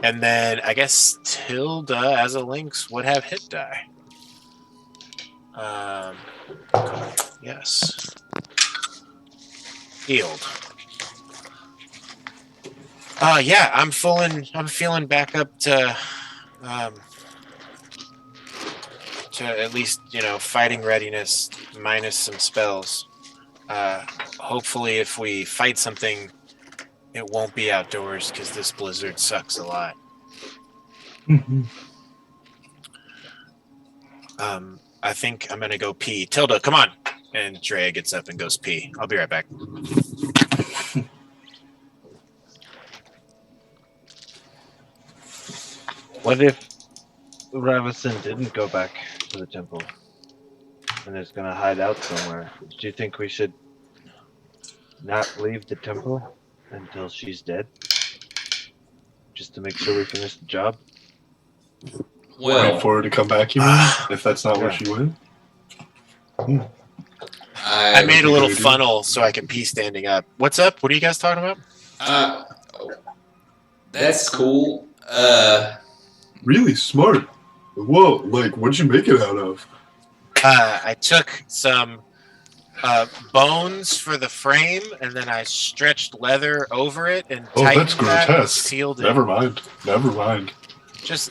Speaker 2: And then, I guess Tilda, as a lynx, would have hit die. Yes. Healed. Yeah, I'm feeling back up to to at least, fighting readiness minus some spells. Hopefully, if we fight something, it won't be outdoors because this blizzard sucks a lot. I think I'm gonna go pee. Tilda, come on! And Drea gets up and goes pee. I'll be right back.
Speaker 9: What if Ravison didn't go back to the temple and is gonna hide out somewhere? Do you think we should not leave the temple until she's dead? Just to make sure we finish the job?
Speaker 6: Wait for her to come back, you mean? If that's not where she went?
Speaker 2: I made a little funnel so I can pee standing up. What's up? What are you guys talking about?
Speaker 1: That's cool.
Speaker 6: Really smart. Whoa, like, what'd you make it out of?
Speaker 2: I took some bones for the frame, and then I stretched leather over it and tightened
Speaker 6: that's
Speaker 2: that and
Speaker 6: grotesque.
Speaker 2: sealed it.
Speaker 6: Never mind.
Speaker 2: There's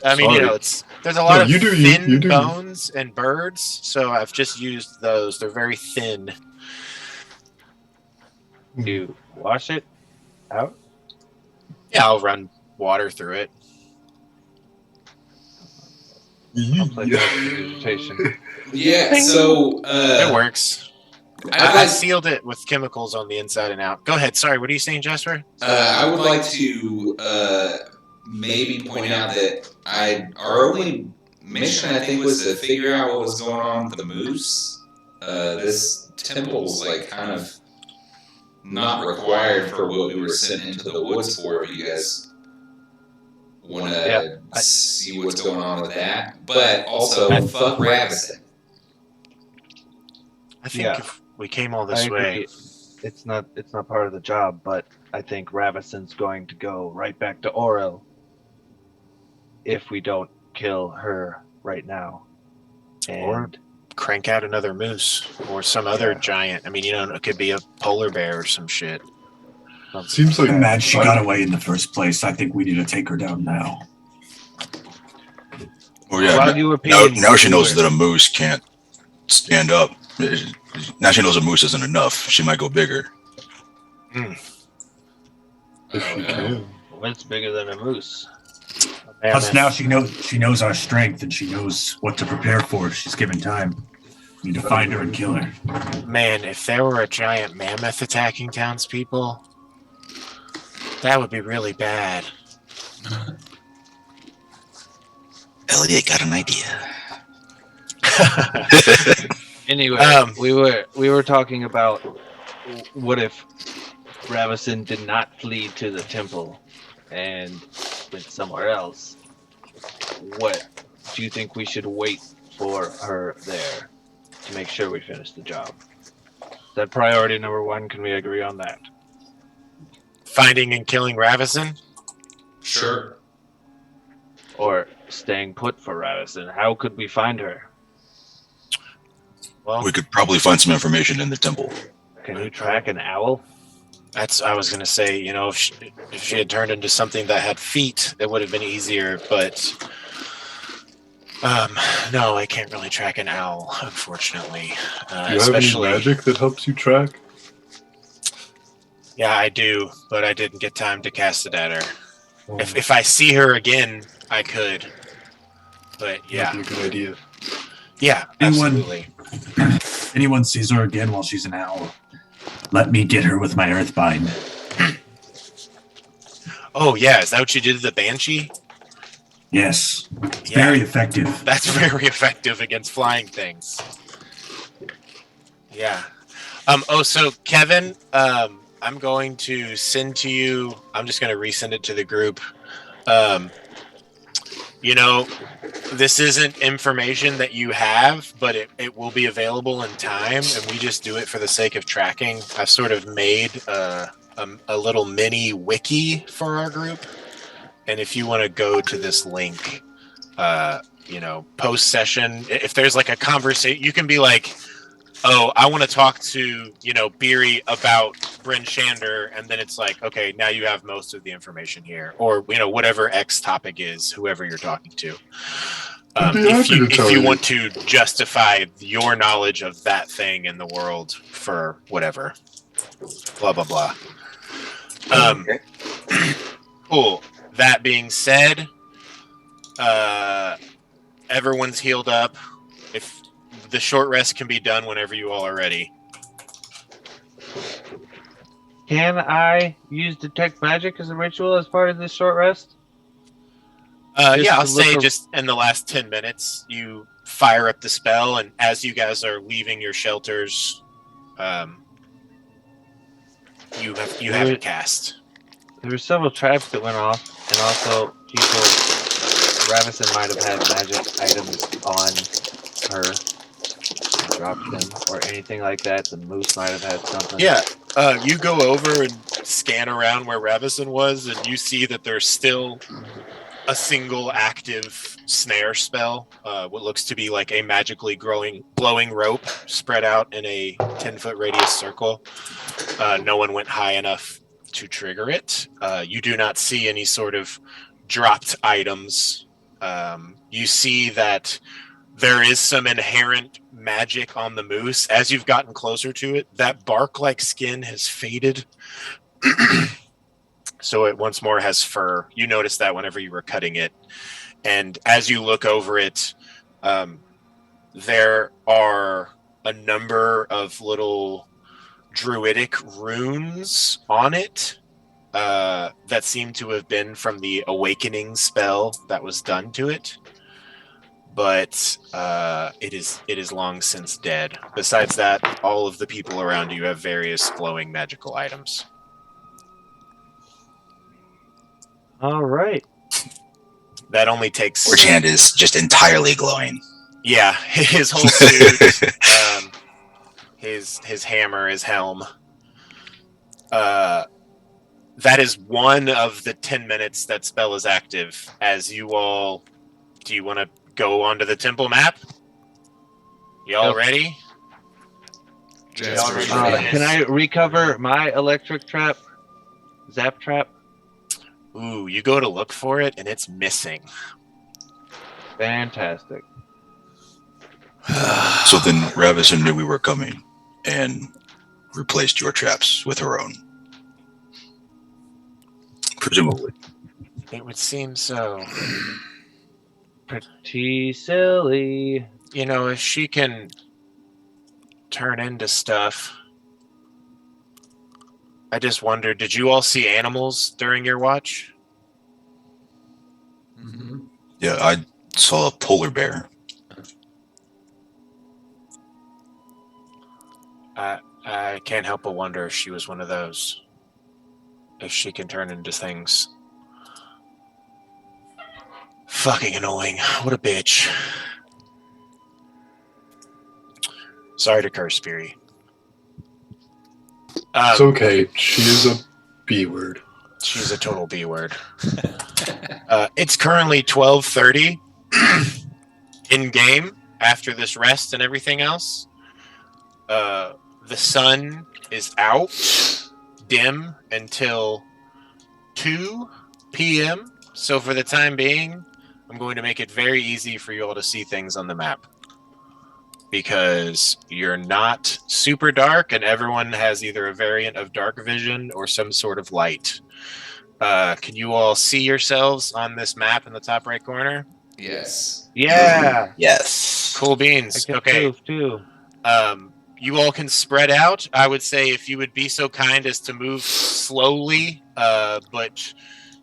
Speaker 2: a lot of thin bones and birds, so I've just used those. They're very thin.
Speaker 9: Do you wash it out?
Speaker 2: Yeah, I'll run water through it.
Speaker 9: I'll play vegetation.
Speaker 1: Yeah, so
Speaker 2: It works. I sealed it with chemicals on the inside and out. Go ahead. Sorry, what are you saying, Jasper?
Speaker 1: I would like to maybe point out that our only mission, I think, was to figure out what was going on with the moose. This temple's like kind of not required for what we were sent into the woods for. If you guys want to see what's going on with that, but also fuck Ravison.
Speaker 2: I think if we came all this way,
Speaker 9: it's not part of the job, but I think Ravison's going to go right back to Orel if we don't kill her right now.
Speaker 2: Or crank out another moose or some other giant. I mean, it could be a polar bear or some shit.
Speaker 6: Seems like
Speaker 5: I'm mad she got away in the first place. I think we need to take her down now.
Speaker 8: Oh yeah.
Speaker 9: While you were
Speaker 8: Now she knows that a moose can't stand up. Now she knows a moose isn't enough. She might go bigger.
Speaker 6: If she can.
Speaker 9: What's bigger than a moose?
Speaker 5: Plus now she knows our strength and she knows what to prepare for if she's given time. We need to find her and kill her.
Speaker 2: Man, if there were a giant mammoth attacking townspeople, that would be really bad.
Speaker 8: Elliot got an idea.
Speaker 9: Anyway, we were talking about what if Ravison did not flee to the temple and went somewhere else. What do you think we should wait for her there to make sure we finish the job? Is that priority number one? Can we agree on that?
Speaker 2: Finding and killing Ravison?
Speaker 1: Sure.
Speaker 9: Or staying put for Ravison? How could we find her?
Speaker 2: Well,
Speaker 8: We could probably find some information in the temple.
Speaker 9: Can you track an owl?
Speaker 2: I was going to say, if she had turned into something that had feet, it would have been easier, but no, I can't really track an owl, unfortunately.
Speaker 6: Do you have any magic that helps you track?
Speaker 2: Yeah, I do, but I didn't get time to cast it at her. If I see her again, I could. But yeah.
Speaker 6: That'd be a good idea.
Speaker 2: Yeah, absolutely.
Speaker 5: Anyone sees her again while she's an owl, let me get her with my earthbind.
Speaker 2: Oh, yeah. Is that what you did to the Banshee?
Speaker 5: Yes. It's very effective.
Speaker 2: That's very effective against flying things. Yeah. So Kevin, I'm going to send to you, I'm just going to resend it to the group. This isn't information that you have, but it will be available in time, and we just do it for the sake of tracking. I've sort of made a little mini wiki for our group, and if you want to go to this link, post session, if there's like a conversation, you can be like, oh, I want to talk to, Beery about Bryn Shander, and then it's like, okay, now you have most of the information here, or, whatever X topic is, whoever you're talking to.
Speaker 6: I'd be
Speaker 2: If
Speaker 6: happy to tell
Speaker 2: you
Speaker 6: you.
Speaker 2: want to justify your knowledge of that thing in the world for whatever, blah blah blah.
Speaker 7: Okay.
Speaker 2: Cool. That being said, everyone's healed up. If the short rest can be done whenever you all are ready.
Speaker 9: Can I use detect magic as a ritual as part of this short rest? Just
Speaker 2: Yeah, I'll
Speaker 9: to look
Speaker 2: say
Speaker 9: ar-
Speaker 2: just in the last 10 minutes, you fire up the spell, and as you guys are leaving your shelters, you have it cast.
Speaker 9: There were several traps that went off, and also people. Ravison might have had magic items on her. Dropped them or anything like that. The moose might have had something.
Speaker 2: Yeah, you go over and scan around where Ravison was, and you see that there's still a single active snare spell, what looks to be like a magically glowing rope spread out in a 10-foot radius circle. No one went high enough to trigger it. You do not see any sort of dropped items. You see that there is some inherent magic on the moose. As you've gotten closer to it, that bark-like skin has faded. So it once more has fur. You noticed that whenever you were cutting it. And as you look over it, there are a number of little druidic runes on it that seem to have been from the awakening spell that was done to it. But it is long since dead. Besides that, all of the people around you have various glowing magical items.
Speaker 9: All right.
Speaker 2: That only takes...
Speaker 8: Forge hand is just entirely glowing.
Speaker 2: Yeah, his whole suit, his hammer, his helm. That is one of the 10 minutes that spell is active. As you all... Do you want to go onto the temple map? Y'all
Speaker 9: Yep.
Speaker 2: ready?
Speaker 1: Jasper's
Speaker 2: Y'all ready?
Speaker 1: ready.
Speaker 9: Can I recover my electric trap? Zap trap?
Speaker 2: Ooh, you go to look for it, and it's missing.
Speaker 9: Fantastic.
Speaker 8: So then Ravison knew we were coming and replaced your traps with her own. Presumably.
Speaker 2: It would seem so.
Speaker 9: Pretty silly.
Speaker 2: You know, if she can turn into stuff... I just wondered, did you all see animals during your watch?
Speaker 1: Mm-hmm.
Speaker 8: Yeah, I saw a polar bear.
Speaker 2: I can't help but wonder if she was one of those. If she can turn into things. Fucking annoying. What a bitch. Sorry to curse, Speary.
Speaker 6: It's okay. She is a B word.
Speaker 2: She's a total B word. It's currently 12:30 in game after this rest and everything else. The sun is out dim until 2 p.m. So for the time being, I'm going to make it very easy for you all to see things on the map. Because you're not super dark, and everyone has either a variant of dark vision or some sort of light. Can you all see yourselves on this map in the top right corner?
Speaker 1: Yes.
Speaker 9: Yeah.
Speaker 8: Yes.
Speaker 2: Cool
Speaker 9: I
Speaker 2: beans.
Speaker 9: can
Speaker 2: Okay.
Speaker 9: move too.
Speaker 2: You all can spread out. I would say if you would be so kind as to move slowly, but,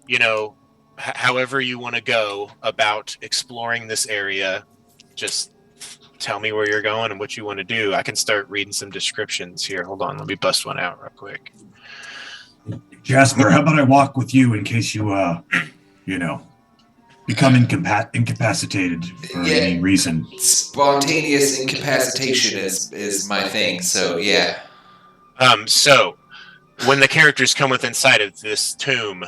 Speaker 2: you know, however you want to go about exploring this area, just tell me where you're going and what you want to do. I can start reading some descriptions here. Hold on, let me bust one out real quick.
Speaker 5: Jasper, how about I walk with you in case you, become incapacitated for any reason?
Speaker 1: Spontaneous incapacitation is my thing, so yeah.
Speaker 2: So when the characters come within sight of this tomb,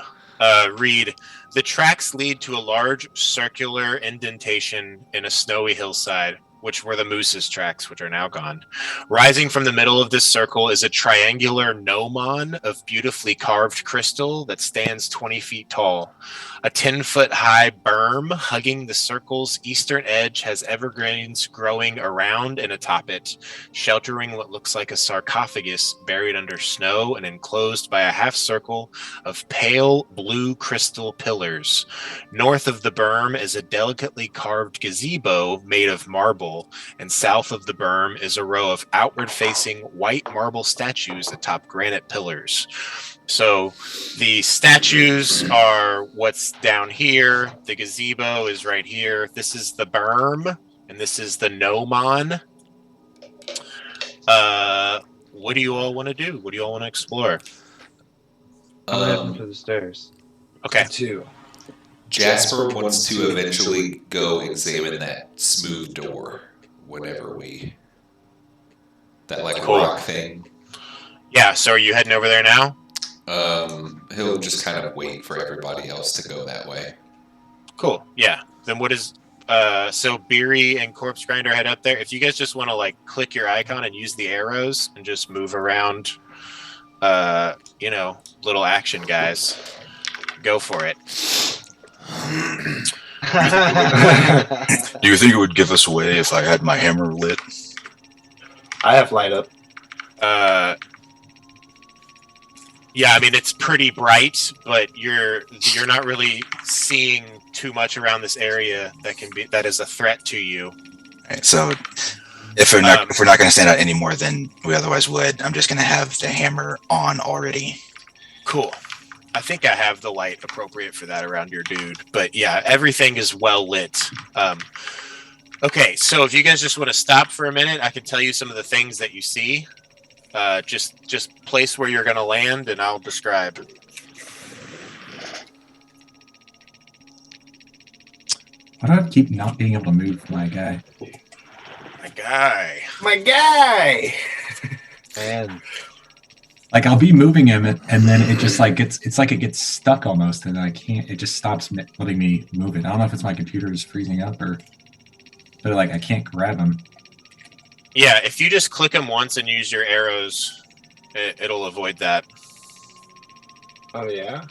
Speaker 2: read, the tracks lead to a large circular indentation in a snowy hillside. which were the moose's tracks, which are now gone. Rising from the middle of this circle is a triangular gnomon of beautifully carved crystal that stands 20 feet tall. A 10-foot high berm hugging the circle's eastern edge has evergreens growing around and atop it, sheltering what looks like a sarcophagus buried under snow and enclosed by a half circle of pale blue crystal pillars. North of the berm is a delicately carved gazebo made of marble, and south of the berm is a row of outward-facing white marble statues atop granite pillars. So the statues are what's down here. The gazebo is right here. This is the berm, and this is the gnomon. What do you all want to do? What do you all want to explore?
Speaker 9: I'm heading for the stairs.
Speaker 2: Okay.
Speaker 1: Two. Jasper wants to eventually go examine that smooth door whenever we... That, like,
Speaker 2: Cool.
Speaker 1: rock thing.
Speaker 2: Yeah, so are you heading over there now?
Speaker 1: He'll just kind of wait for everybody else to go that way.
Speaker 2: Cool. Yeah. Then what is... so Beery and Corpse Grinder head up there. If you guys just want to, like, click your icon and use the arrows and just move around, little action guys, go for it.
Speaker 8: Do you think it would give us away if I had my hammer lit?
Speaker 7: I have light up.
Speaker 2: Yeah, I mean it's pretty bright, but you're not really seeing too much around this area that is a threat to you.
Speaker 8: Right, so if we're not going to stand out any more than we otherwise would, I'm just going to have the hammer on already.
Speaker 2: Cool. I think I have the light appropriate for that around your dude, but yeah, everything is well lit. Okay, so if you guys just want to stop for a minute, I can tell you some of the things that you see. Just place where you're going to land, and I'll describe.
Speaker 5: Why do I keep not being able to move my guy?
Speaker 7: My guy!
Speaker 9: And
Speaker 5: Like I'll be moving him, and then it just like it gets stuck almost, and I can't. It just stops letting me move it. I don't know if it's my computer is freezing up but like I can't grab him.
Speaker 2: Yeah, if you just click them once and use your arrows, it'll avoid that.
Speaker 7: Oh, yeah?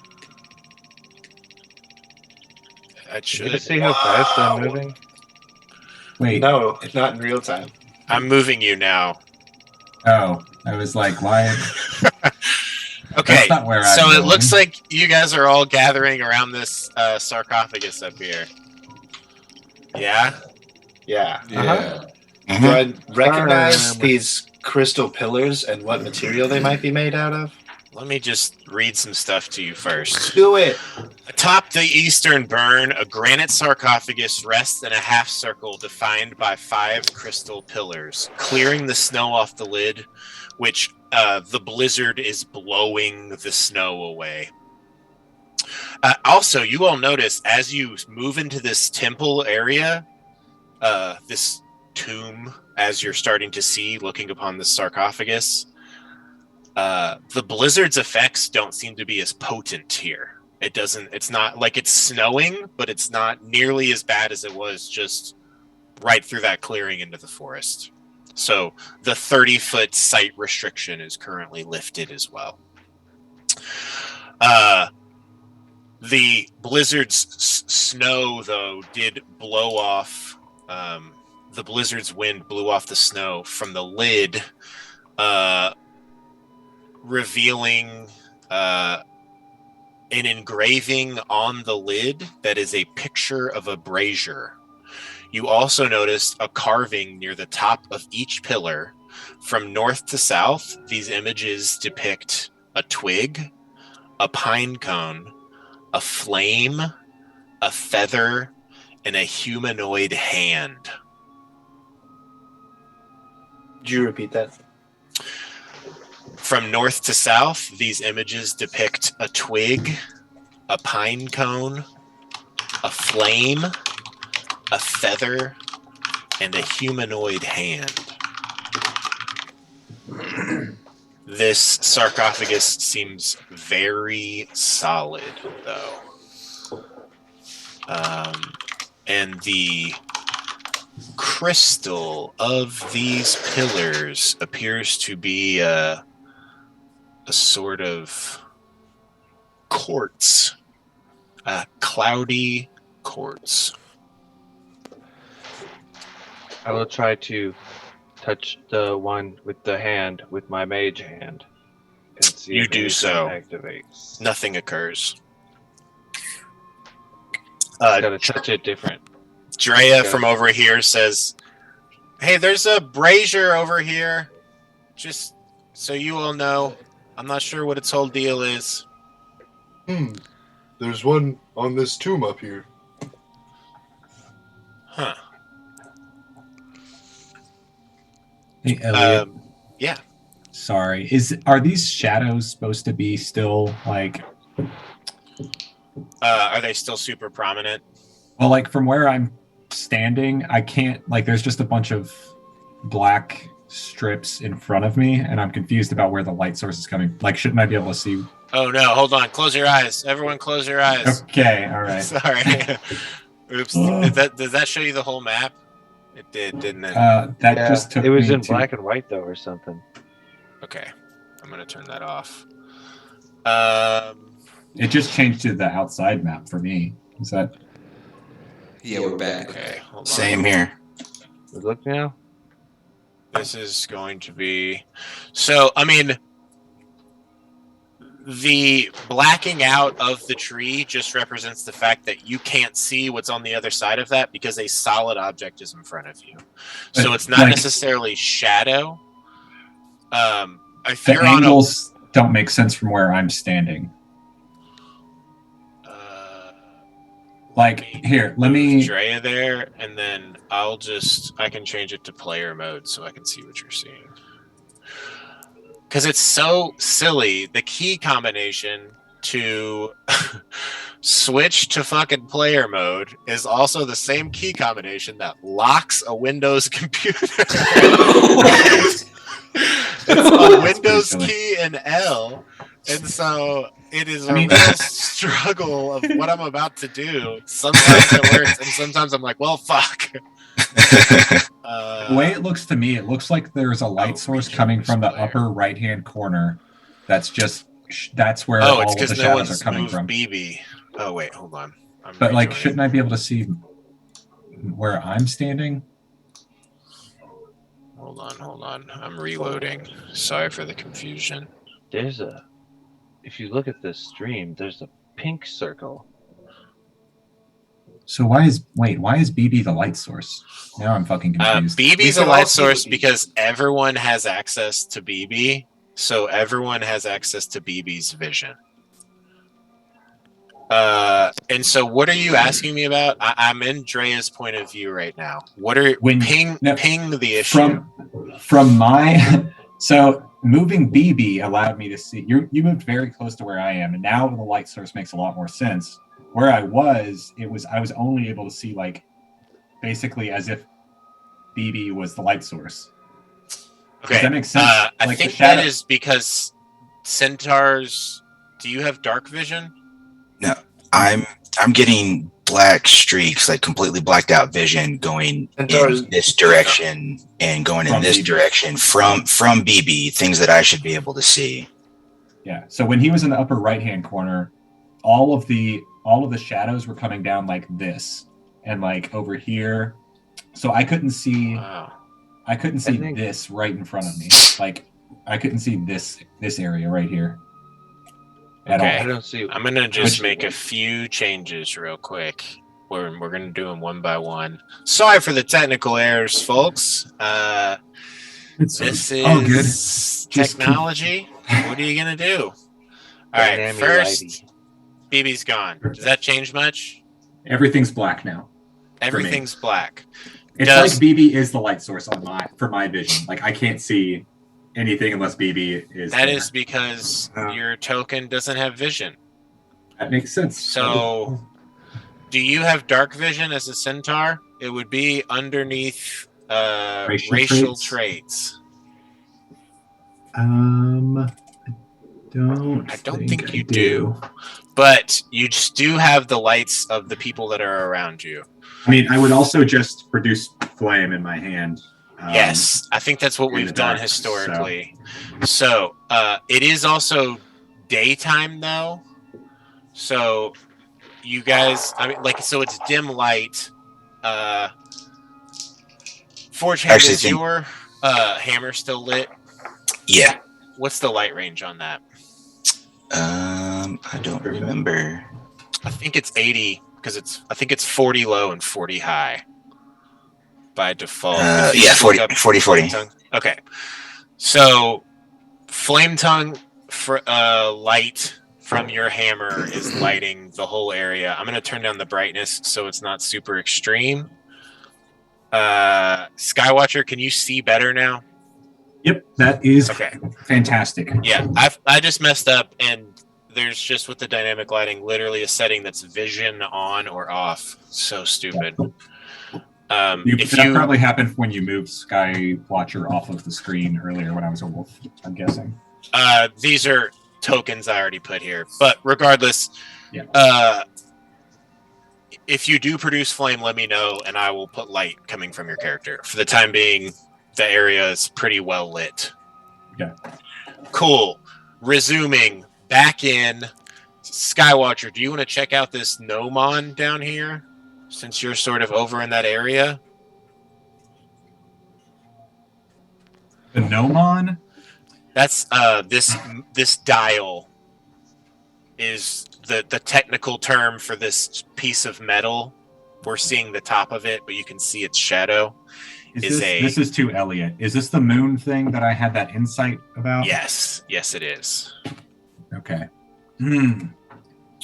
Speaker 2: That
Speaker 9: you
Speaker 2: should.
Speaker 9: just see how fast I'm moving?
Speaker 5: Wait.
Speaker 7: No, not in real time.
Speaker 2: I'm moving you now.
Speaker 5: Oh, I was like, why?
Speaker 2: Okay,
Speaker 5: That's not where
Speaker 2: so
Speaker 5: I'm
Speaker 2: it
Speaker 5: going.
Speaker 2: looks like you guys are all gathering around this sarcophagus up here. Yeah?
Speaker 7: Yeah.
Speaker 1: Yeah.
Speaker 8: Mhm.
Speaker 7: Do I recognize
Speaker 9: Um,
Speaker 7: these crystal pillars and what material they might be made out of?
Speaker 2: Let me just read some stuff to you first.
Speaker 7: Do it!
Speaker 2: Atop the eastern burn, a granite sarcophagus rests in a half circle defined by 5 crystal pillars, clearing the snow off the lid, which the blizzard is blowing the snow away. Also, you all notice as you move into this temple area, this tomb, as you're starting to see, looking upon the sarcophagus, the blizzard's effects don't seem to be as potent here. It's not like it's snowing, but it's not nearly as bad as it was just right through that clearing into the forest. So the 30-foot sight restriction is currently lifted as well. The blizzard's snow, though, did blow off. The blizzard's wind blew off the snow from the lid, revealing an engraving on the lid that is a picture of a brazier. You also noticed a carving near the top of each pillar. From north to south, these images depict a twig, a pine cone, a flame, a feather, and a humanoid hand.
Speaker 7: Did you repeat that?
Speaker 2: From north to south, these images depict a twig, a pine cone, a flame, a feather, and a humanoid hand. This sarcophagus seems very solid, though. And the crystal of these pillars appears to be a sort of quartz, cloudy quartz.
Speaker 9: I will try to touch the one with the hand with my mage hand and see
Speaker 2: You
Speaker 9: if
Speaker 2: do
Speaker 9: anything
Speaker 2: so.
Speaker 9: activates.
Speaker 2: Nothing occurs.
Speaker 9: Gotta touch it different.
Speaker 2: Drea from over here says, "Hey, there's a brazier over here. Just so you all know, I'm not sure what its whole deal is."
Speaker 6: There's one on this tomb up here.
Speaker 2: Huh.
Speaker 5: Hey, Elliot.
Speaker 2: Yeah.
Speaker 5: Sorry. Are these shadows supposed to be still like?
Speaker 2: Are they still super prominent?
Speaker 5: Well, like from where I'm standing, I can't. Like, there's just a bunch of black strips in front of me, and I'm confused about where the light source is coming. Like, shouldn't I be able to see?
Speaker 2: Oh no! Hold on. Close your eyes. Everyone, close your eyes.
Speaker 5: Okay. All right.
Speaker 2: Sorry. Oops. Does that show you the whole map? It did, didn't it?
Speaker 5: That just took
Speaker 9: it was
Speaker 5: me
Speaker 9: in
Speaker 5: to
Speaker 9: black and white though, or something.
Speaker 2: Okay. I'm gonna turn that off.
Speaker 5: It just changed to the outside map for me. Is that?
Speaker 1: Yeah, we're back.
Speaker 2: Okay. Hold on.
Speaker 8: Same here.
Speaker 9: Look now.
Speaker 2: This is going to be so. I mean, the blacking out of the tree just represents the fact that you can't see what's on the other side of that because a solid object is in front of you. So it's not necessarily shadow. If
Speaker 5: The
Speaker 2: you're
Speaker 5: angles don't make sense from where I'm standing. Like, here, let me...
Speaker 2: Drea there, and then I can change it to player mode so I can see what you're seeing. Because it's so silly. The key combination to switch to fucking player mode is also the same key combination that locks a Windows computer. It's a Windows key and L. And so it is a real struggle of what I'm about to do. Sometimes it works, and sometimes I'm like, well, fuck.
Speaker 5: The way it looks to me, it looks like there's a light source coming from the upper right-hand corner. That's where all of the shadows are coming from.
Speaker 2: BB. Oh, wait, hold on.
Speaker 5: But, like, shouldn't I be able to see where I'm standing?
Speaker 2: Hold on. I'm reloading. Sorry for the confusion.
Speaker 9: If you look at this stream, there's a pink circle.
Speaker 5: So why is BB the light source? Now I'm fucking confused.
Speaker 2: BB's a light source because everyone has access to BB, so everyone has access to BB's vision. And so what are you asking me about? I'm in Drea's point of view right now. Ping the issue.
Speaker 5: From my so moving BB allowed me to see you moved very close to where I am, and now the light source makes a lot more sense. Where I was only able to see like basically as if BB was the light sourse.
Speaker 2: Okay.
Speaker 5: Does that make sense?
Speaker 2: I think that is because centaurs. Do you have dark vision?
Speaker 8: No, I'm getting black streaks, like completely blacked out vision going in this direction and going in this direction from BB, things that I should be able to see.
Speaker 5: Yeah. So when he was in the upper right-hand corner, all of the shadows were coming down like this and like over here. So I couldn't see this right in front of me. Like I couldn't see this area right here.
Speaker 2: Okay. I don't see. I'm gonna just make a few changes real quick. We're gonna do them one by one. Sorry for the technical errors, folks. This is technology. What are you gonna do? All right. First, BB's gone. Does that change much?
Speaker 5: Everything's black now.
Speaker 2: Everything's black.
Speaker 5: It's like BB is the light source for my vision. Like I can't see anything unless BB is.
Speaker 2: That is because your token doesn't have vision.
Speaker 5: That makes sense.
Speaker 2: So, do you have dark vision as a centaur? It would be underneath racial traits.
Speaker 5: don't
Speaker 2: I don't think
Speaker 5: I
Speaker 2: you do. But you just do have the lights of the people that are around you.
Speaker 5: I mean, I would also just produce flame in my hand.
Speaker 2: Yes, I think that's what
Speaker 5: in
Speaker 2: we've
Speaker 5: the
Speaker 2: done
Speaker 5: dark,
Speaker 2: historically. So, it is also daytime though. So you guys, I mean, like, so it's dim light. Forge Hand,
Speaker 8: Actually,
Speaker 2: is
Speaker 8: think
Speaker 2: your hammer still lit?
Speaker 8: yeah.
Speaker 2: What's the light range on that?
Speaker 8: I don't remember.
Speaker 2: I think it's 80 because I think it's 40 low and 40 high by default. If you
Speaker 8: Yeah,
Speaker 2: just look
Speaker 8: 40,
Speaker 2: up
Speaker 8: 40, 40.
Speaker 2: Flame Tongue. Okay. So Flame Tongue for light from your hammer is lighting the whole area. I'm gonna turn down the brightness so it's not super extreme. Skywatcher, can you see better now?
Speaker 5: Yep, that is
Speaker 2: Okay.
Speaker 5: fantastic.
Speaker 2: Yeah, I just messed up, and there's just with the dynamic lighting, literally a setting that's vision on or off. So stupid.
Speaker 5: That probably happened when you moved Skywatcher off of the screen earlier when I was a wolf, I'm guessing.
Speaker 2: These are tokens I already put here, but regardless,
Speaker 5: yeah.
Speaker 2: If you do produce flame, let me know, and I will put light coming from your character. For the time being, the area is pretty well lit.
Speaker 5: Okay.
Speaker 2: Cool. Resuming back in Skywatcher, do you want to check out this gnomon down here? Since you're sort of over in that area?
Speaker 5: The gnomon?
Speaker 2: That's this dial is the technical term for this piece of metal. We're seeing the top of it, but you can see its shadow.
Speaker 5: This is too Elliot. Is this the moon thing that I had that insight about?
Speaker 2: Yes, it is.
Speaker 5: Okay.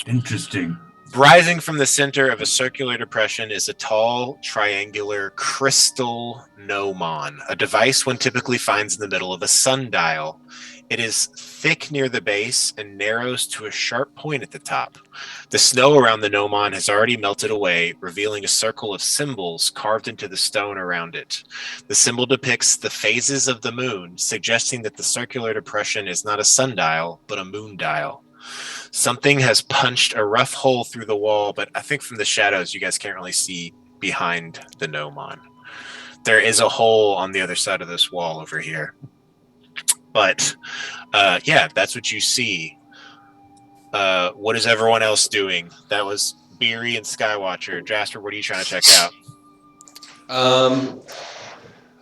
Speaker 5: Interesting.
Speaker 2: Rising from the center of a circular depression is a tall, triangular crystal gnomon, a device one typically finds in the middle of a sundial. It is thick near the base and narrows to a sharp point at the top. The snow around the gnomon has already melted away, revealing a circle of symbols carved into the stone around it. The symbol depicts the phases of the moon, suggesting that the circular depression is not a sundial, but a moon dial. Something has punched a rough hole through the wall, but I think from the shadows you guys can't really see behind the gnomon. There is a hole on the other side of this wall over here. But yeah, that's what you see. What is everyone else doing? That was Beery and Skywatcher. Jasper, what are you trying to check out?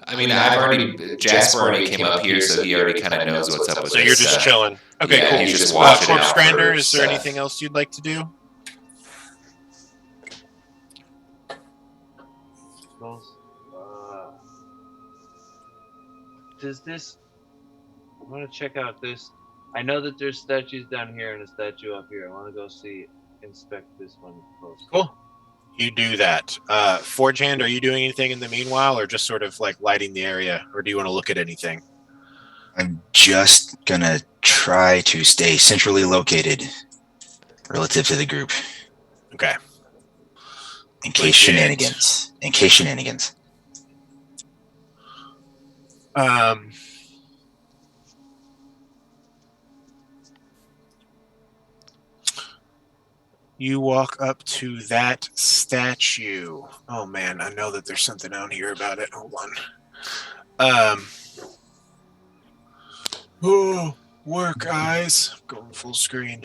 Speaker 1: I mean, Jasper already came up here, so he already kind of knows what's up with
Speaker 2: So
Speaker 1: this
Speaker 2: you're just
Speaker 1: stuff.
Speaker 2: chilling. Okay,
Speaker 1: Yeah,
Speaker 2: cool.
Speaker 1: he's just watching
Speaker 2: Corpse
Speaker 1: out
Speaker 2: Grinder,
Speaker 1: for
Speaker 2: is there
Speaker 1: stuff.
Speaker 2: anything else you'd like to do?
Speaker 9: Does this... I want to check out this. I know that there's statues down here and a statue up here. I want to go inspect this one close.
Speaker 2: Cool. You do that. Forge Hand, are you doing anything in the meanwhile, or just sort of like lighting the area, or do you want to look at anything?
Speaker 8: I'm just gonna try to stay centrally located relative to the group.
Speaker 2: Okay.
Speaker 8: In case shenanigans.
Speaker 2: You walk up to that statue. Oh man, I know that there's something down here about it. Hold on. Oh, work eyes. Going full screen.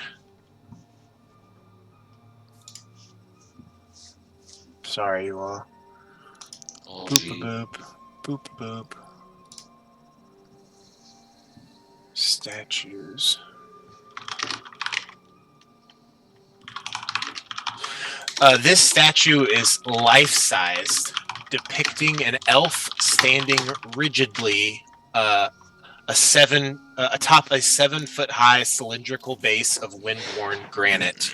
Speaker 2: Sorry, you all.
Speaker 1: Oh,
Speaker 2: Boop boop boop boop. Statues. This statue is life-sized, depicting an elf standing rigidly atop a 7-foot-high cylindrical base of wind-worn granite.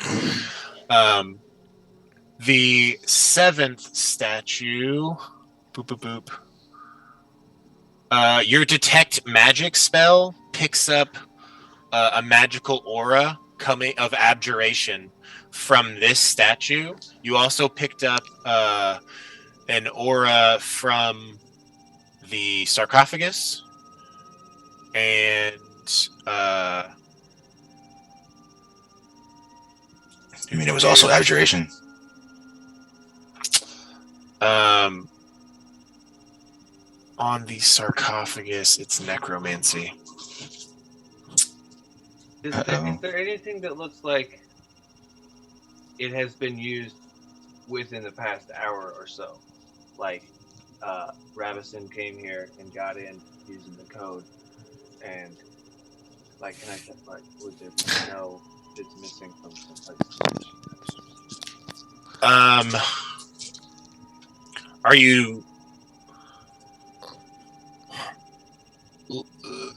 Speaker 2: The 7th statue, boop boop boop. Your detect magic spell picks up a magical aura of abjuration from this statue. You also picked up an aura from the sarcophagus, and
Speaker 8: You mean it was also abjuration?
Speaker 2: On the sarcophagus, it's necromancy.
Speaker 9: Is
Speaker 8: Uh-oh.
Speaker 9: there anything that looks like it has been used within the past hour or so? Like, Ravison came here and got in using the code, and like, can I like, would there be no it's missing from someplace?
Speaker 2: Are you?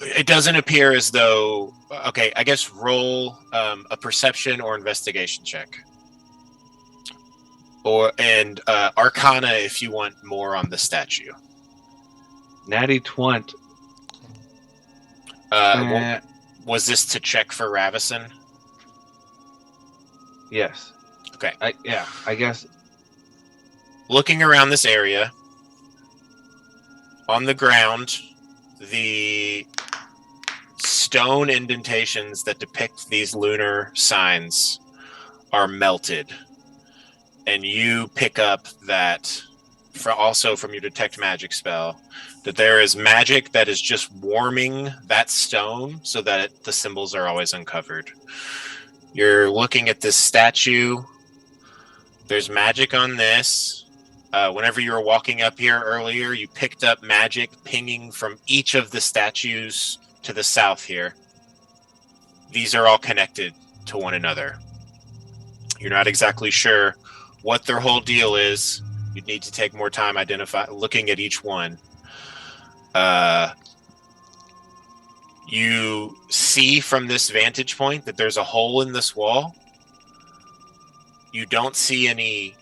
Speaker 2: It doesn't appear as though. Okay, I guess roll a perception or investigation check, and Arcana if you want more on the statue.
Speaker 9: Natty Twant.
Speaker 2: Was this to check for Ravison?
Speaker 9: Yes.
Speaker 2: Okay.
Speaker 9: I guess.
Speaker 2: Looking around this area, on the ground, the stone indentations that depict these lunar signs are melted. And you pick up that, also from your detect magic spell, that there is magic that is just warming that stone so that the symbols are always uncovered. You're looking at this statue. There's magic on this. Whenever you were walking up here earlier, you picked up magic pinging from each of the statues to the south here. These are all connected to one another. You're not exactly sure what their whole deal is. You'd need to take more time looking at each one. You see from this vantage point that there's a hole in this wall. You don't see any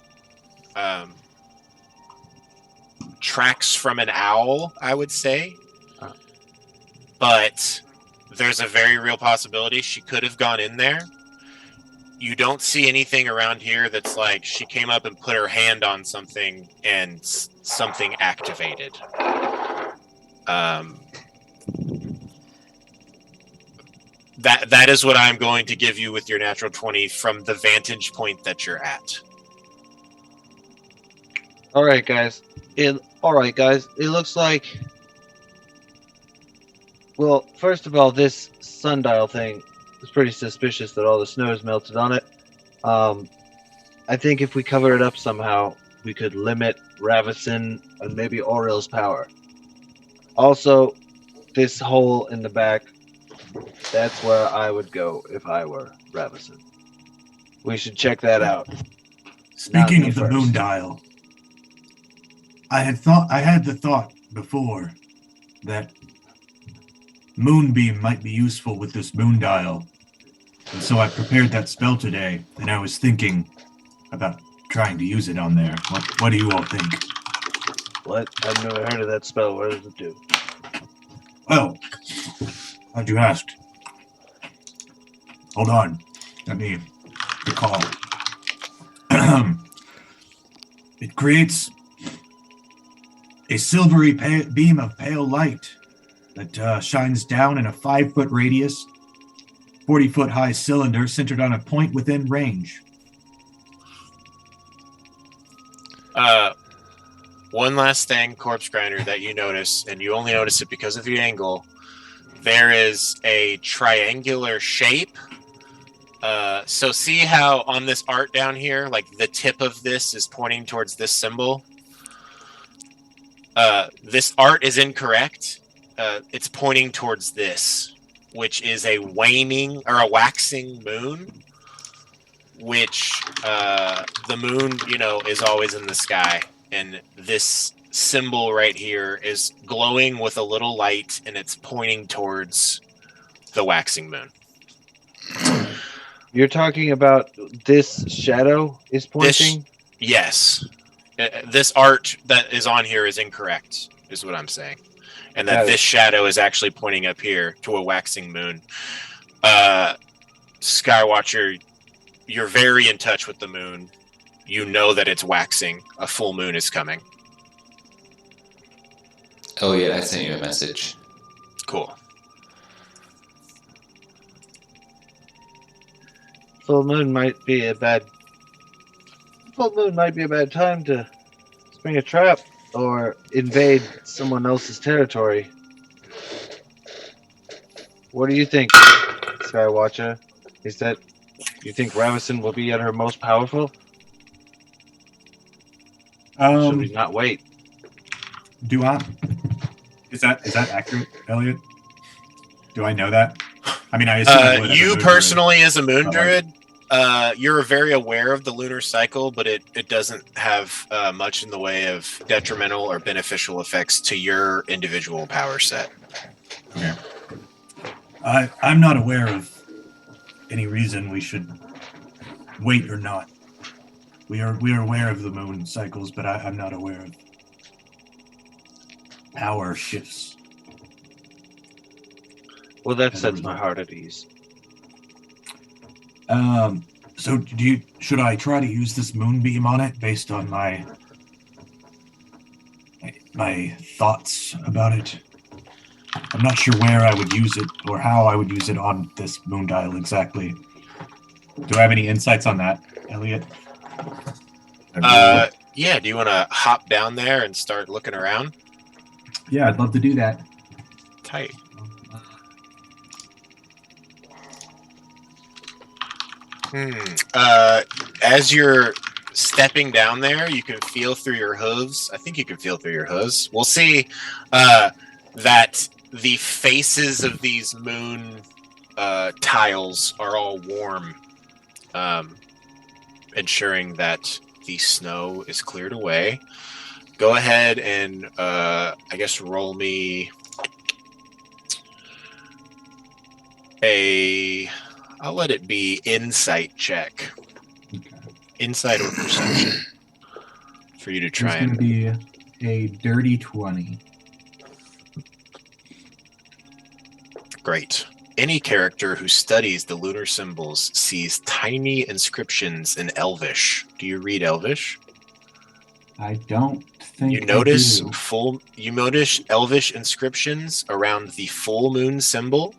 Speaker 2: tracks from an owl, I would say. But there's a very real possibility she could have gone in there. You don't see anything around here that's like she came up and put her hand on something and something activated. That is what I'm going to give you with your natural 20 from the vantage point that you're at.
Speaker 9: All right, guys. It looks like. Well, first of all, this sundial thing is pretty suspicious that all the snow is melted on it. I think if we cover it up somehow, we could limit Ravison and maybe Oriel's power. Also, this hole in the back, that's where I would go if I were Ravison. We should check that out.
Speaker 10: Speaking of the moon dial, I had the thought before that Moonbeam might be useful with this moon dial. And so I prepared that spell today, and I was thinking about trying to use it on there. What do you all think?
Speaker 9: What? I've never heard of that spell. What does it do?
Speaker 10: Well, glad you asked. Hold on. Let me recall. It creates a silvery beam of pale light that shines down in a 5-foot radius, 40-foot high cylinder centered on a point within range.
Speaker 2: One last thing, Corpse Grinder, that you notice, and you only notice it because of the angle. There is a triangular shape. So see how on this art down here, like the tip of this is pointing towards this symbol? This art is incorrect. It's pointing towards this, which is a waning or a waxing moon, which the moon, is always in the sky. And this symbol right here is glowing with a little light, and it's pointing towards the waxing moon.
Speaker 9: You're talking about this shadow is pointing?
Speaker 2: Yes. This art that is on here is incorrect, is what I'm saying. And that this shadow is actually pointing up here to a waxing moon. Skywatcher, you're very in touch with the moon. You know that it's waxing. A full moon is coming.
Speaker 1: Oh yeah, I sent you a message.
Speaker 2: Cool.
Speaker 9: full moon might be a bad time to spring a trap or invade someone else's territory. What do you think, Skywatcher? Is that you think Ravison will be at her most powerful? Should we not wait?
Speaker 10: Do I? Is that accurate, Elliot? Do I know that? I mean, I assume I would as a
Speaker 2: you
Speaker 10: moon
Speaker 2: personally, as a moon
Speaker 10: but, like-
Speaker 2: druid, you're very aware of the lunar cycle, but it doesn't have much in the way of detrimental or beneficial effects to your individual power set.
Speaker 10: Okay. I'm not aware of any reason we should wait or not. We are aware of the moon cycles, but I'm not aware of power shifts.
Speaker 9: Well, that
Speaker 10: As a
Speaker 9: sets my
Speaker 10: result.
Speaker 9: heart at ease.
Speaker 10: So should I try to use this moonbeam on it based on my thoughts about it? I'm not sure where I would use it or how I would use it on this moon dial exactly. Do I have any insights on that, Elliot?
Speaker 2: Yeah, do you want to hop down there and start looking around?
Speaker 10: Yeah, I'd love to do that.
Speaker 2: Tight. As you're stepping down there, you can feel through your hooves. I think you can feel through your hooves. We'll see that the faces of these moon tiles are all warm, ensuring that the snow is cleared away. Go ahead and I guess roll me I'll let it be insight check.
Speaker 10: Okay.
Speaker 2: Insight or perception for you to try
Speaker 10: It's going to be a dirty 20.
Speaker 2: Great. Any character who studies the lunar symbols sees tiny inscriptions in Elvish. Do you read Elvish?
Speaker 10: I don't think
Speaker 2: You notice
Speaker 10: I do.
Speaker 2: Elvish inscriptions around the full moon symbol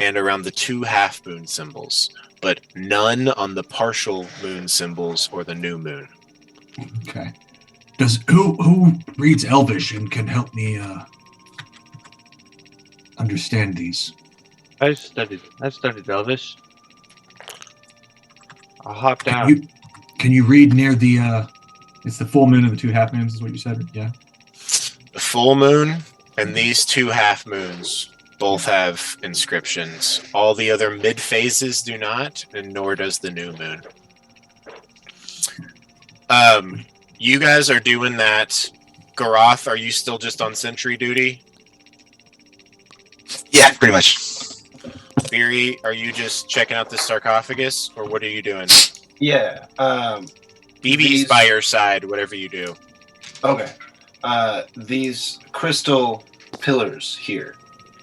Speaker 2: and around the 2 half moon symbols, but none on the partial moon symbols or the new moon.
Speaker 10: Okay. Who reads Elvish and can help me understand these?
Speaker 9: I've studied Elvish. I'll hop down.
Speaker 10: Can you read near the it's the full moon and the 2 half moons is what you said? Yeah.
Speaker 2: The full moon and these 2 half moons both have inscriptions. All the other mid phases do not, and nor does the new moon. You guys are doing that. Garoth, are you still just on sentry duty?
Speaker 8: Yeah, pretty much.
Speaker 2: Beery, are you just checking out the sarcophagus, or what are you doing?
Speaker 7: Yeah.
Speaker 2: BB's by your side, whatever you do.
Speaker 7: Okay. These crystal pillars here.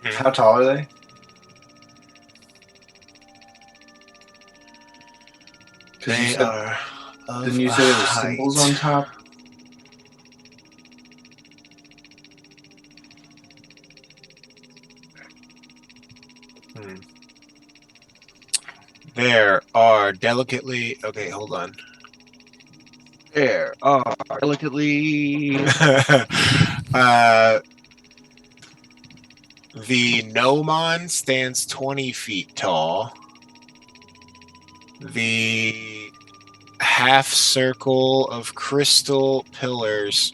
Speaker 2: Mhm.
Speaker 7: How tall are they?
Speaker 2: They are.
Speaker 7: Didn't you say there were symbols on top?
Speaker 2: There are delicately. Okay, hold on.
Speaker 9: There are delicately.
Speaker 2: The gnomon stands 20 feet tall. The half circle of crystal pillars.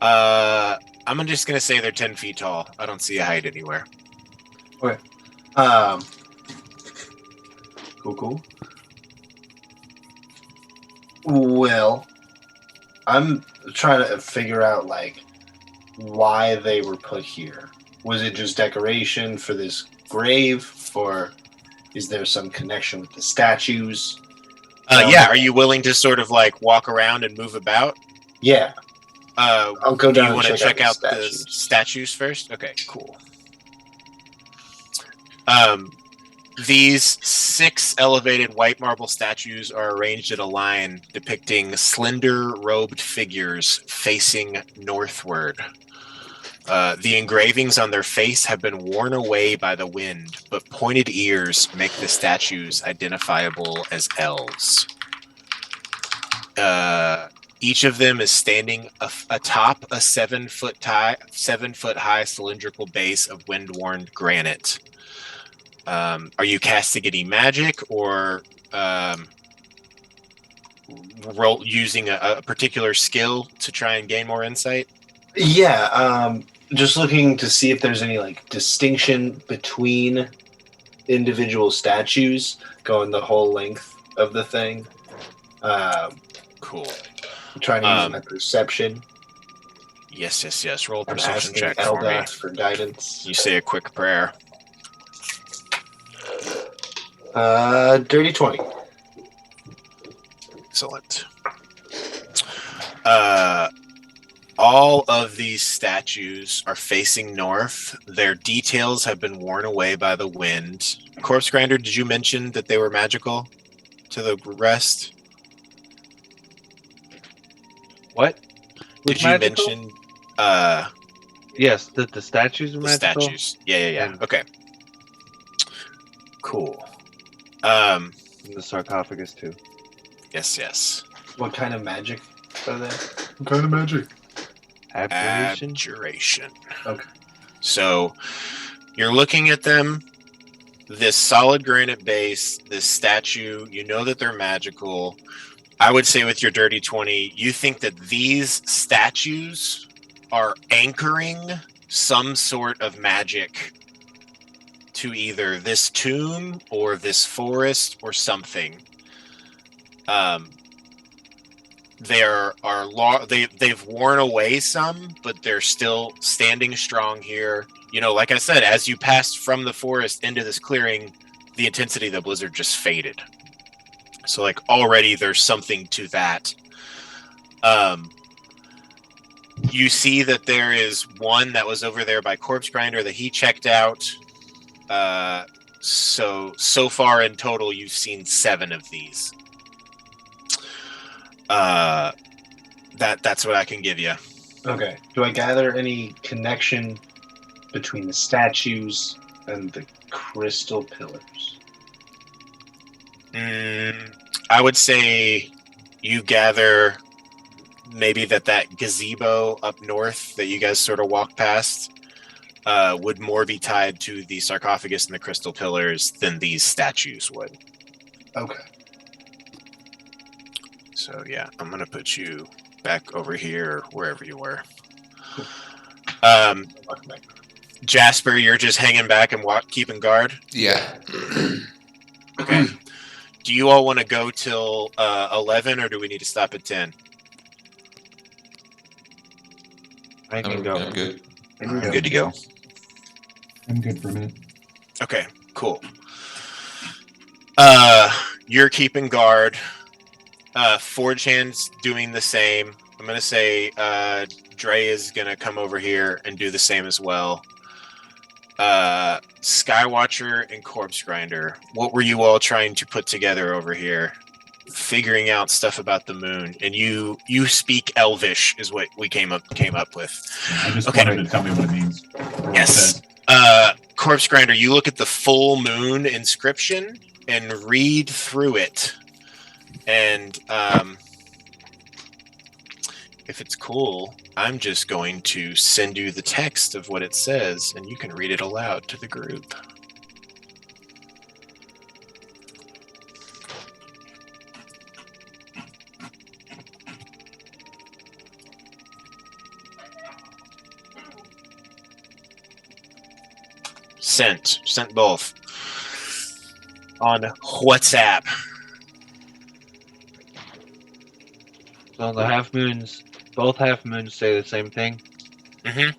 Speaker 2: I'm just gonna say they're 10 feet tall. I don't see a height anywhere.
Speaker 7: Okay. Cool. Well, I'm trying to figure out like why they were put here. Was it just decoration for this grave, or is there some connection with the statues?
Speaker 2: Yeah, are you willing to sort of like walk around and move about?
Speaker 7: Yeah. I'll go
Speaker 2: Do
Speaker 7: down
Speaker 2: you want to
Speaker 7: and
Speaker 2: check out the
Speaker 7: statues.
Speaker 2: statues first? Okay, cool. These 6 elevated white marble statues are arranged in a line depicting slender robed figures facing northward. The engravings on their face have been worn away by the wind, but pointed ears make the statues identifiable as elves. Each of them is standing atop a 7 foot high cylindrical base of wind-worn granite. Are you casting any magic or using a particular skill to try and gain more insight?
Speaker 7: Yeah, just looking to see if there's any like distinction between individual statues going the whole length of the thing.
Speaker 2: Cool.
Speaker 7: I'm trying to use my perception.
Speaker 2: Yes. Roll a
Speaker 7: I'm
Speaker 2: perception
Speaker 7: asking
Speaker 2: check for me.
Speaker 7: LDOT for guidance.
Speaker 2: You say a quick prayer.
Speaker 7: Dirty 20.
Speaker 2: Excellent. All of these statues are facing north. Their details have been worn away by the wind. Corpse Grinder, did you mention that they were magical to the rest?
Speaker 9: What?
Speaker 2: Did you mention
Speaker 9: Yes, that the statues are
Speaker 2: the
Speaker 9: magical.
Speaker 2: statues? Yeah.
Speaker 9: And-
Speaker 2: Okay. Cool.
Speaker 9: And the sarcophagus too.
Speaker 2: Yes.
Speaker 7: What kind of magic are they?
Speaker 6: What kind of magic?
Speaker 9: Abjuration.
Speaker 2: Abjuration.
Speaker 7: Okay.
Speaker 2: So you're looking at them, this solid granite base, this statue, you know that they're magical. I would say with your dirty 20, you think that these statues are anchoring some sort of magic to either this tomb or this forest or something. They've worn away some, but they're still standing strong here. You know, like I said, as you passed from the forest into this clearing, the intensity of the blizzard just faded. So, like, already there's something to that. You see that there is one that was over there by Corpse Grinder that he checked out. So far in total, you've seen 7 of these. That's what I can give you.
Speaker 7: Okay. Do I gather any connection between the statues and the crystal pillars?
Speaker 2: I would say you gather maybe that gazebo up north that you guys sort of walk past would more be tied to the sarcophagus and the crystal pillars than these statues would.
Speaker 7: Okay.
Speaker 2: So yeah, I'm gonna put you back over here, wherever you were. Jasper, you're just hanging back and keeping guard.
Speaker 1: Yeah.
Speaker 2: Okay. Do you all want to go till 11, or do we need to stop at 10?
Speaker 9: I can go.
Speaker 1: I'm good.
Speaker 8: I'm good to go.
Speaker 5: I'm good for a minute.
Speaker 2: Okay, cool. You're keeping guard. Forge Hand's doing the same. I'm gonna say Dre is gonna come over here and do the same as well. Skywatcher and Corpse Grinder, what were you all trying to put together over here? Figuring out stuff about the moon, and you speak Elvish is what we came up with.
Speaker 5: I just
Speaker 2: Okay.
Speaker 5: wanted to tell me what it means.
Speaker 2: Yes. Corpse Grinder, you look at the full moon inscription and read through it. And if it's cool, I'm just going to send you the text of what it says, and you can read it aloud to the group. Sent both on WhatsApp.
Speaker 9: So the half moons, both half moons say the same thing.
Speaker 2: Mm-hmm.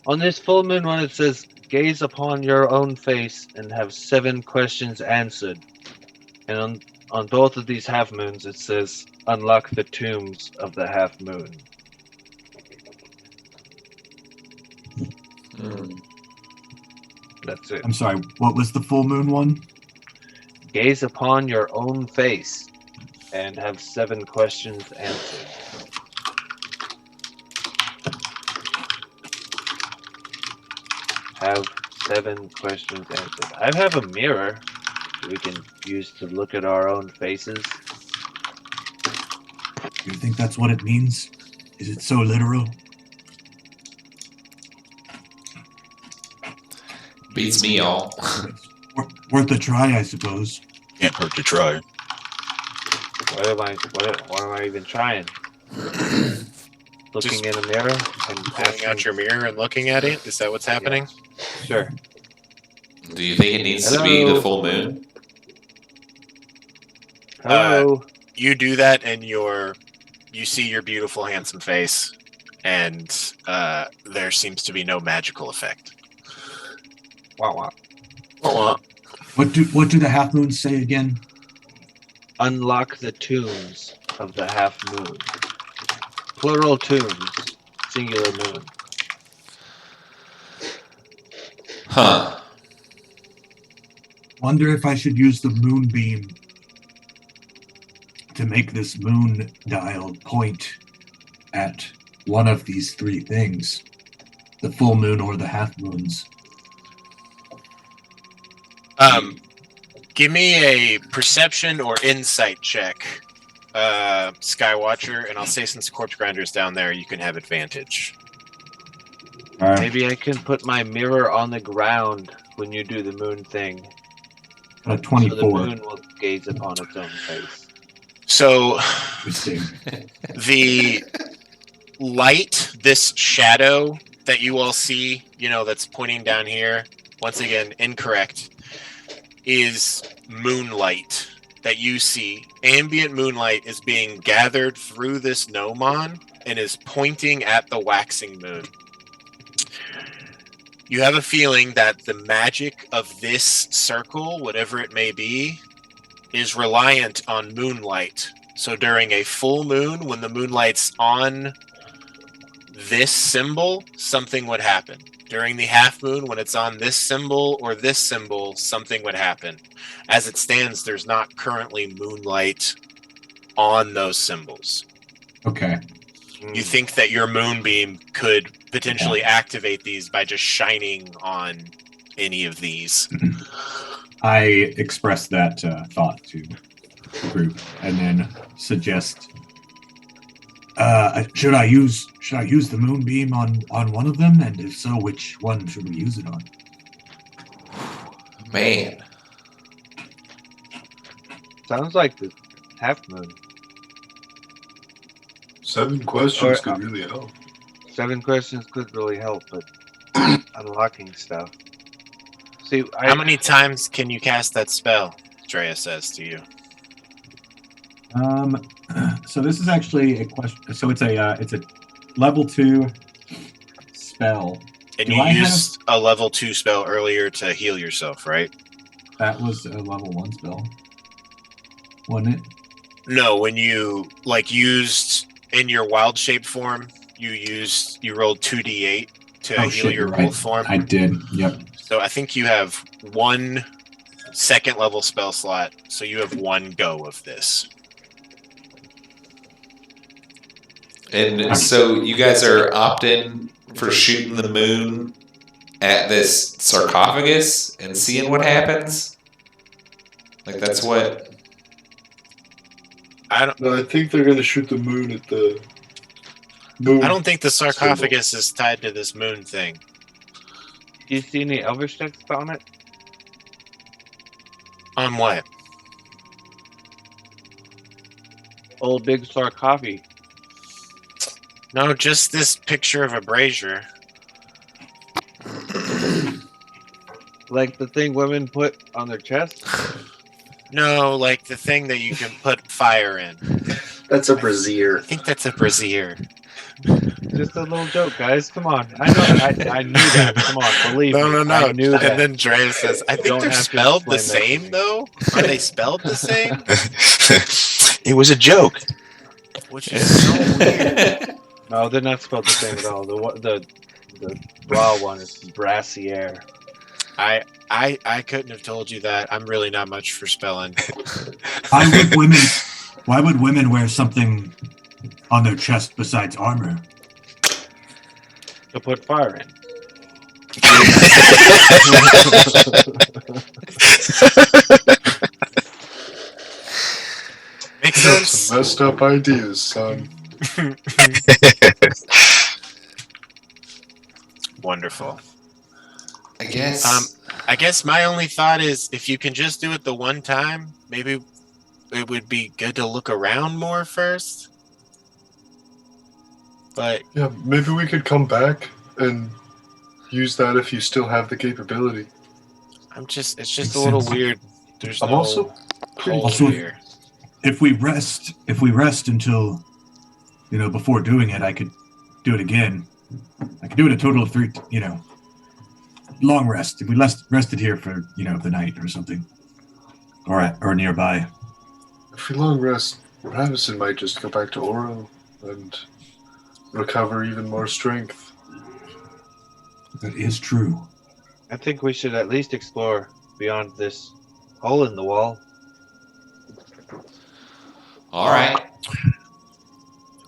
Speaker 9: On this full moon one, it says, "Gaze upon your own face and have 7 questions answered." And on both of these half moons, it says, "Unlock the tombs of the half moon." That's it.
Speaker 10: I'm sorry, what was the full moon one?
Speaker 9: Gaze upon your own face and have 7 questions answered. have 7 questions answered. I have a mirror we can use to look at our own faces.
Speaker 10: You think that's what it means? Is it so literal?
Speaker 1: Beats me, y'all.
Speaker 10: Worth a try, I suppose.
Speaker 8: Can't hurt to try.
Speaker 9: What am I even trying? Looking in a mirror and
Speaker 2: Pulling out your mirror and looking at it? Is that what's happening?
Speaker 9: Sure.
Speaker 1: Do you think it needs to be the full moon?
Speaker 9: Hello.
Speaker 2: You do that and you see your beautiful, handsome face, and there seems to be no magical effect.
Speaker 9: Wow.
Speaker 10: What do the half moons say again?
Speaker 9: Unlock the tombs of the half moon. Plural tombs, singular moon.
Speaker 1: Huh.
Speaker 10: Wonder if I should use the moonbeam to make this moon dial point at one of these 3 things. The full moon or the half moons.
Speaker 2: Give me a perception or insight check, Skywatcher, and I'll say since Corpse Grinder's down there, you can have advantage.
Speaker 9: Maybe I can put my mirror on the ground when you do the moon thing.
Speaker 10: 24.
Speaker 9: So the moon will gaze upon its own face.
Speaker 2: So,
Speaker 10: Interesting.
Speaker 2: the light, this shadow that you all see, that's pointing down here, once again, incorrect, is moonlight that you see. Ambient moonlight is being gathered through this gnomon and is pointing at the waxing moon. You have a feeling that the magic of this circle, whatever it may be, is reliant on moonlight. So during a full moon, when the moonlight's on this symbol, something would happen. During the half moon, when it's on this symbol or this symbol, something would happen. As it stands, there's not currently moonlight on those symbols.
Speaker 5: Okay.
Speaker 2: You think that your moonbeam could potentially activate these by just shining on any of these.
Speaker 5: I express that thought to the group and then suggest,
Speaker 10: should I use the moonbeam on one of them? And if so, which one should we use it on?
Speaker 1: Man.
Speaker 9: Sounds like the half moon.
Speaker 6: 7 questions could really help.
Speaker 9: 7 questions could really help, but unlocking stuff. See,
Speaker 2: How many times can you cast that spell? Drea says to you.
Speaker 5: So this is actually a question. So it's a level 2 spell.
Speaker 2: And
Speaker 5: Do
Speaker 2: you
Speaker 5: I
Speaker 2: used a level 2 spell earlier to heal yourself, right?
Speaker 5: That was a level 1 spell, wasn't it?
Speaker 2: No, when you used in your wild shape form, you rolled 2d8 to heal your
Speaker 5: you're
Speaker 2: wolf form.
Speaker 5: I did. Yep.
Speaker 2: So I think you have 1 second level spell slot, so you have 1 go of this.
Speaker 1: And so you guys are opting for shooting the moon at this sarcophagus and seeing what happens? Like that's what...
Speaker 6: No, I think they're going to shoot the moon at the moon.
Speaker 2: I don't think the sarcophagus is tied to this moon thing.
Speaker 9: Do you see any elvish text on it?
Speaker 2: On what?
Speaker 9: Old big sarcophagus.
Speaker 2: No, just this picture of a brazier.
Speaker 9: Like the thing women put on their chest?
Speaker 2: No, like the thing that you can put fire in.
Speaker 7: That's a brazier.
Speaker 2: I think that's a brazier.
Speaker 9: Just a little joke, guys. Come on. I know. I knew that. Come on, believe me.
Speaker 2: No.
Speaker 9: I knew that.
Speaker 2: And then Drea says, I think
Speaker 9: Don't
Speaker 2: they're
Speaker 9: have to
Speaker 2: spelled the
Speaker 9: explain that to
Speaker 2: same,
Speaker 9: me.
Speaker 2: though? Are they spelled the same?
Speaker 8: It was a joke.
Speaker 2: Which is so weird.
Speaker 9: No, they're not spelled the same at all. The raw one is brassiere.
Speaker 2: I couldn't have told you that. I'm really not much for spelling.
Speaker 10: Why would women wear something on their chest besides armor?
Speaker 9: To put fire in.
Speaker 2: Makes
Speaker 6: You have
Speaker 2: sense.
Speaker 6: some messed up ideas, son.
Speaker 2: Wonderful.
Speaker 1: I guess.
Speaker 2: I guess my only thought is if you can just do it the one time, maybe it would be good to look around more first. But
Speaker 6: Yeah, maybe we could come back and use that if you still have the capability.
Speaker 2: it's just
Speaker 10: Makes
Speaker 2: a little
Speaker 10: sense.
Speaker 2: weird. There's
Speaker 6: I'm
Speaker 2: no
Speaker 6: also pretty
Speaker 2: hole
Speaker 10: Also,
Speaker 2: here.
Speaker 10: if we rest until, before doing it, I could do it again. I could do it a total of 3, long rest. If we rested here for, the night or something, or nearby.
Speaker 6: If we long rest, Ravison might just go back to Oro and recover even more strength.
Speaker 10: That is true.
Speaker 9: I think we should at least explore beyond this hole in the wall.
Speaker 1: All right.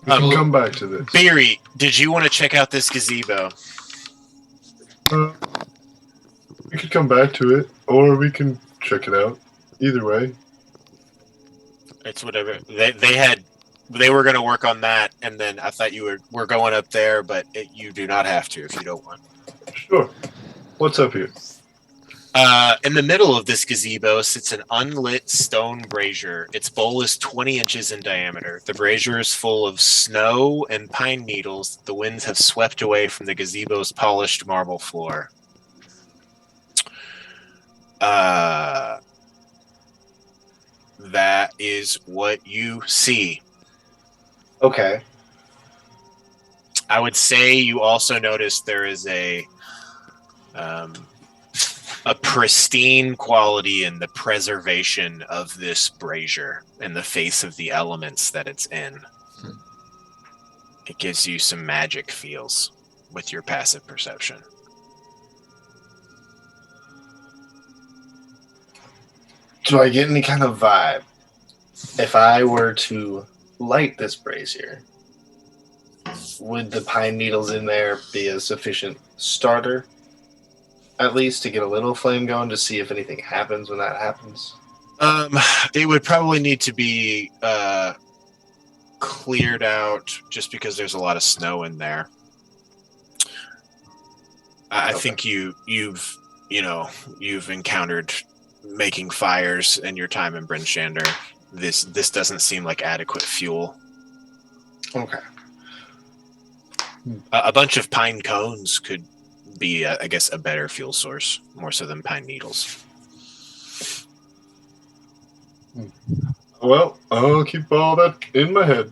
Speaker 6: We can come back to this.
Speaker 2: Beery, did you want to check out this gazebo?
Speaker 6: We could come back to it, or we can check it out. Either way.
Speaker 2: It's whatever. They were going to work on that, and then I thought you were going up there, but you do not have to if you don't want.
Speaker 6: Sure. What's up here?
Speaker 2: In the middle of this gazebo sits an unlit stone brazier. Its bowl is 20 inches in diameter. The brazier is full of snow and pine needles that the winds have swept away from the gazebo's polished marble floor. That is what you see.
Speaker 7: Okay.
Speaker 2: I would say you also notice there is a pristine quality in the preservation of this brazier in the face of the elements that it's in. It gives you some magic feels with your passive perception.
Speaker 7: Do I get any kind of vibe if I were to light this brazier? Would the pine needles in there be a sufficient starter? At least to get a little flame going to see if anything happens when that happens?
Speaker 2: It would probably need to be cleared out just because there's a lot of snow in there. I think you've encountered making fires in your time in Bryn Shander. This doesn't seem like adequate fuel.
Speaker 7: Okay.
Speaker 2: A bunch of pine cones could be, I guess, a better fuel source, more so than pine needles.
Speaker 6: Well, I'll keep all that in my head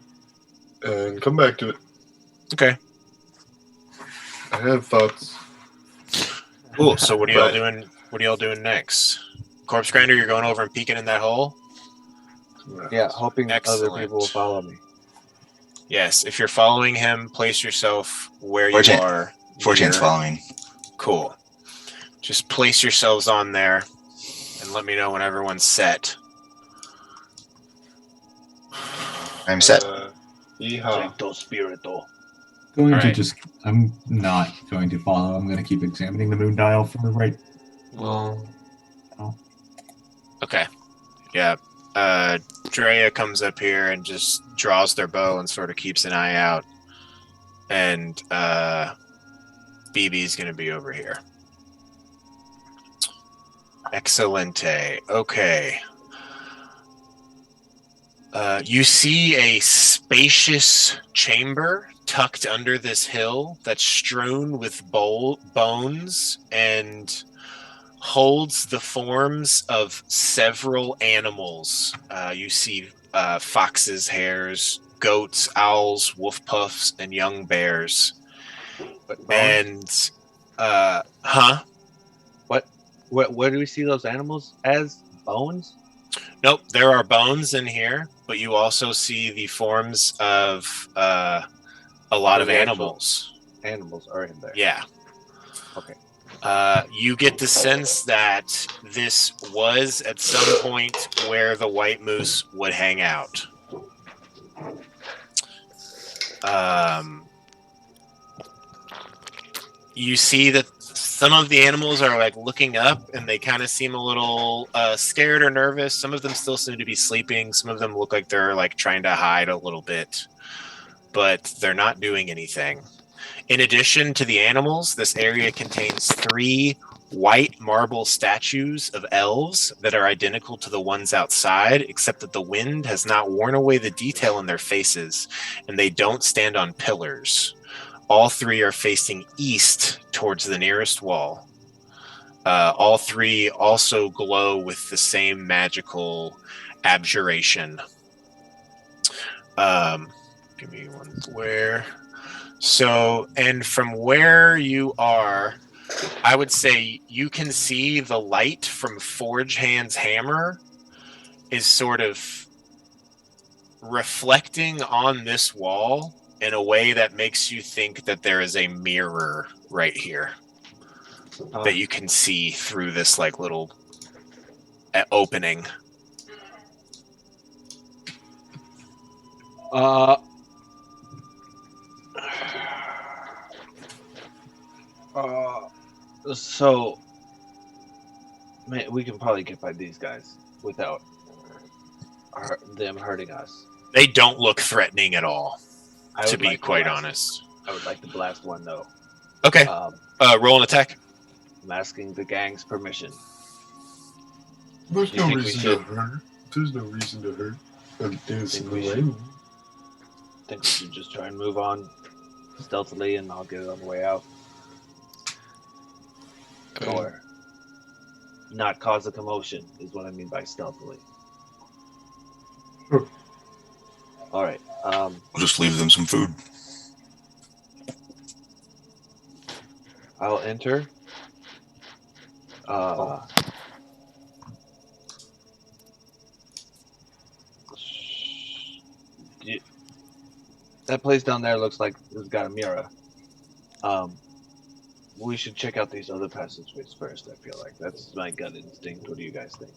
Speaker 6: and come back to it.
Speaker 2: Okay.
Speaker 6: I have thoughts.
Speaker 2: Cool. So what are y'all doing? What are y'all doing next? Corpse Grinder, you're going over and peeking in that hole?
Speaker 9: Yeah, hoping
Speaker 2: Excellent.
Speaker 9: other people will follow me.
Speaker 2: Yes. If you're following him, place yourself where you
Speaker 8: 4chan.
Speaker 2: are.
Speaker 8: 4chan's
Speaker 2: near-
Speaker 8: following.
Speaker 2: Cool. Just place yourselves on there and let me know when everyone's set.
Speaker 8: I'm set.
Speaker 6: Yeehaw.
Speaker 9: Sancto Spirito.
Speaker 2: Alright.
Speaker 10: I'm not going to follow. I'm going to keep examining the moon dial for right.
Speaker 1: Well,
Speaker 2: Okay. Yeah. Drea comes up here and just draws their bow and sort of keeps an eye out. And BB's going to be over here. Excelente. Okay. You see a spacious chamber tucked under this hill that's strewn with bones and holds the forms of several animals. You see foxes, hares, goats, owls, wolf puffs, and young bears. And,
Speaker 9: Where do we see those animals as? Bones?
Speaker 2: Nope, there are bones in here, but you also see the forms of a lot of
Speaker 9: The actual-
Speaker 2: animals.
Speaker 9: Animals are in there.
Speaker 2: Yeah.
Speaker 9: Okay.
Speaker 2: You get the sense that this was at some point where the white moose would hang out. You see that Some of the animals are like looking up, and they kind of seem a little scared or nervous. Some of them still seem to be sleeping. Some of them look like they're like trying to hide a little bit, but they're not doing anything. In addition to the animals, this area contains 3 white marble statues of elves that are identical to the ones outside, except that the wind has not worn away the detail in their faces, and they don't stand on pillars. All 3 are facing east towards the nearest wall. All 3 also glow with the same magical abjuration. Give me one where. So, and from where you are, I would say you can see the light from Forge Hand's hammer is sort of reflecting on this wall in a way that makes you think that there is a mirror right here that you can see through this like little opening.
Speaker 9: So, man, we can probably get by these guys without them hurting us.
Speaker 2: They don't look threatening at all,
Speaker 9: I
Speaker 2: to
Speaker 9: would
Speaker 2: be
Speaker 9: like to
Speaker 2: quite
Speaker 9: blast-
Speaker 2: honest.
Speaker 9: I would like to blast one though.
Speaker 2: Okay, roll an attack.
Speaker 9: I'm asking the gang's permission.
Speaker 6: There's
Speaker 9: You
Speaker 6: no
Speaker 9: think we
Speaker 6: reason
Speaker 9: should-
Speaker 6: to hurt. There's no reason to hurt. I'm dancing
Speaker 9: Think we
Speaker 6: away.
Speaker 9: should- Think we should just try and move on stealthily, and I'll get it on the way out, or not cause a commotion is what I mean by stealthily.
Speaker 6: Sure.
Speaker 9: All right.
Speaker 8: We'll just leave them some food.
Speaker 9: I'll enter. That place down there looks like it's got a mirror. We should check out these other passageways first. I feel like that's my gut instinct. What do you guys think?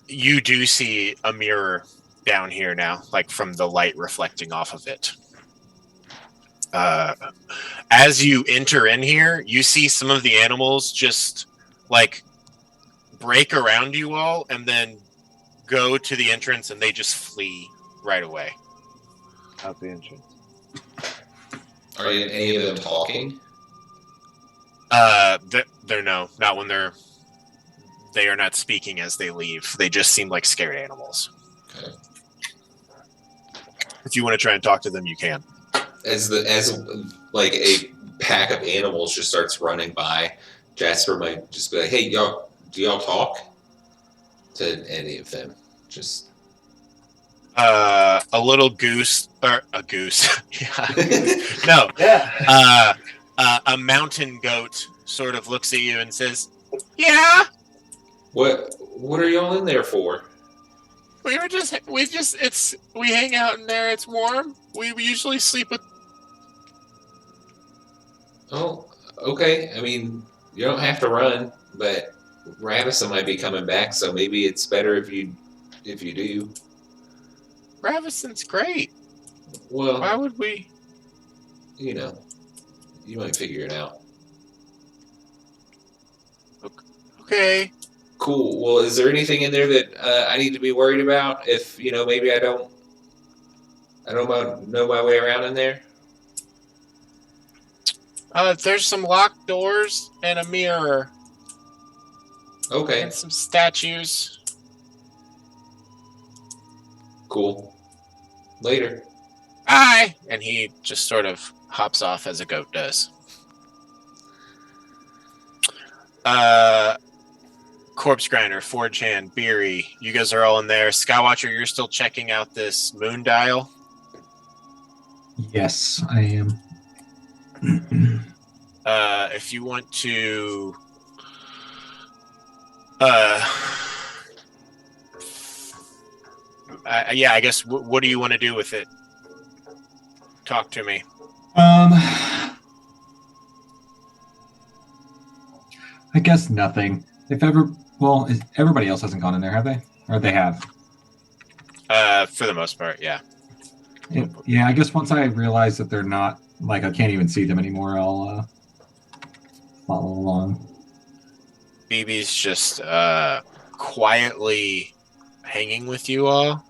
Speaker 2: You do see a mirror down here now, like from the light reflecting off of it. As you enter in here, you see some of the animals just like break around you all and then go to the entrance, and they just flee right away.
Speaker 9: Out the entrance.
Speaker 1: Are any of them talking?
Speaker 2: They're no, not when they are not speaking as they leave. They just seem like scared animals.
Speaker 1: Okay.
Speaker 2: If you want to try and talk to them, you can.
Speaker 1: As like a pack of animals just starts running by, Jasper might just be like, "Hey, y'all, do y'all talk to any of them?" Just
Speaker 2: A little goose or a goose. Yeah. No.
Speaker 7: Yeah.
Speaker 2: A mountain goat sort of looks at you and says, "Yeah,
Speaker 1: what are y'all in there for?
Speaker 2: we hang out in there. It's warm. We usually sleep with."
Speaker 1: Oh, okay. I mean, you don't have to run, but Ravison might be coming back, so maybe it's better if you do.
Speaker 2: Ravison's great.
Speaker 1: Well,
Speaker 2: Why would we?
Speaker 1: you know, you might figure it out.
Speaker 2: Okay.
Speaker 1: Cool. Well, is there anything in there that I need to be worried about? If maybe I don't know my way around in there.
Speaker 2: There's some locked doors and a mirror
Speaker 1: Okay.
Speaker 2: and some statues.
Speaker 1: Cool. Later.
Speaker 2: Bye. And he just sort of hops off as a goat does. Corpse Grinder, Forge Hand, Beery, you guys are all in there. Skywatcher, you're still checking out this moon dial.
Speaker 5: Yes, I am.
Speaker 2: If you want to yeah, I guess what do you want to do with it? Talk to me.
Speaker 5: I guess nothing. Everybody else hasn't gone in there, have they? Or they have?
Speaker 2: For the most part, yeah.
Speaker 5: Yeah, I guess once I realize that they're not, like, I can't even see them anymore, follow along.
Speaker 2: BB's just quietly hanging with you all,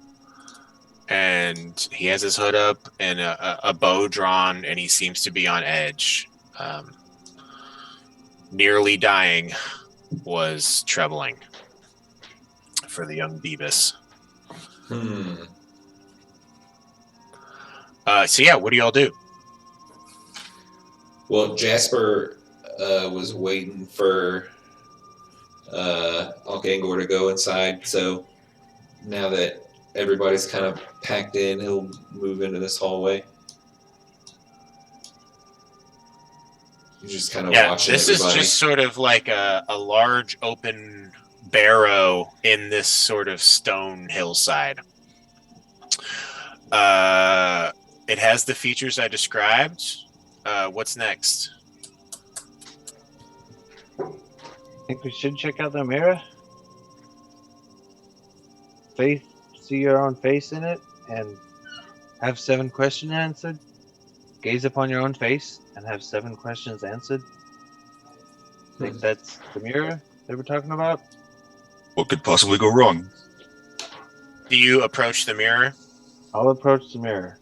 Speaker 2: and he has his hood up and a bow drawn, and he seems to be on edge. Nearly dying was troubling for the young Beavis. So yeah, what do y'all do?
Speaker 1: Well, Jasper was waiting for Algangor to go inside, so now that everybody's kind of packed in, he'll move into this hallway. He's just kind of watching
Speaker 2: this
Speaker 1: everybody.
Speaker 2: is just sort of like a large open barrow in this sort of stone hillside. It has the features I described. What's next?
Speaker 9: Think we should check out the mirror? See your own face in it and have 7 questions answered? Gaze upon your own face and have 7 questions answered? Think that's the mirror they were talking about?
Speaker 8: What could possibly go wrong?
Speaker 2: Do you approach the mirror?
Speaker 9: I'll approach the mirror.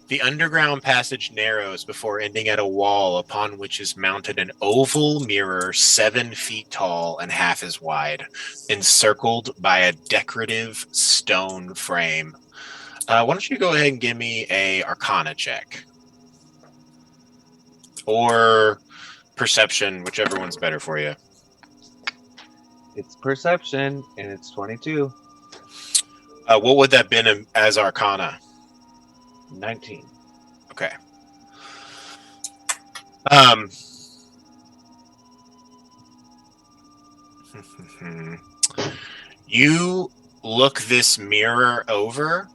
Speaker 2: The underground passage narrows before ending at a wall upon which is mounted an oval mirror 7 feet tall and half as wide, encircled by a decorative stone frame. Why don't you go ahead and give me a Arcana check? Or Perception, whichever one's better for you.
Speaker 9: It's perception, and it's 22.
Speaker 2: What would that have been as Arcana?
Speaker 9: 19.
Speaker 2: Okay. You look this mirror over,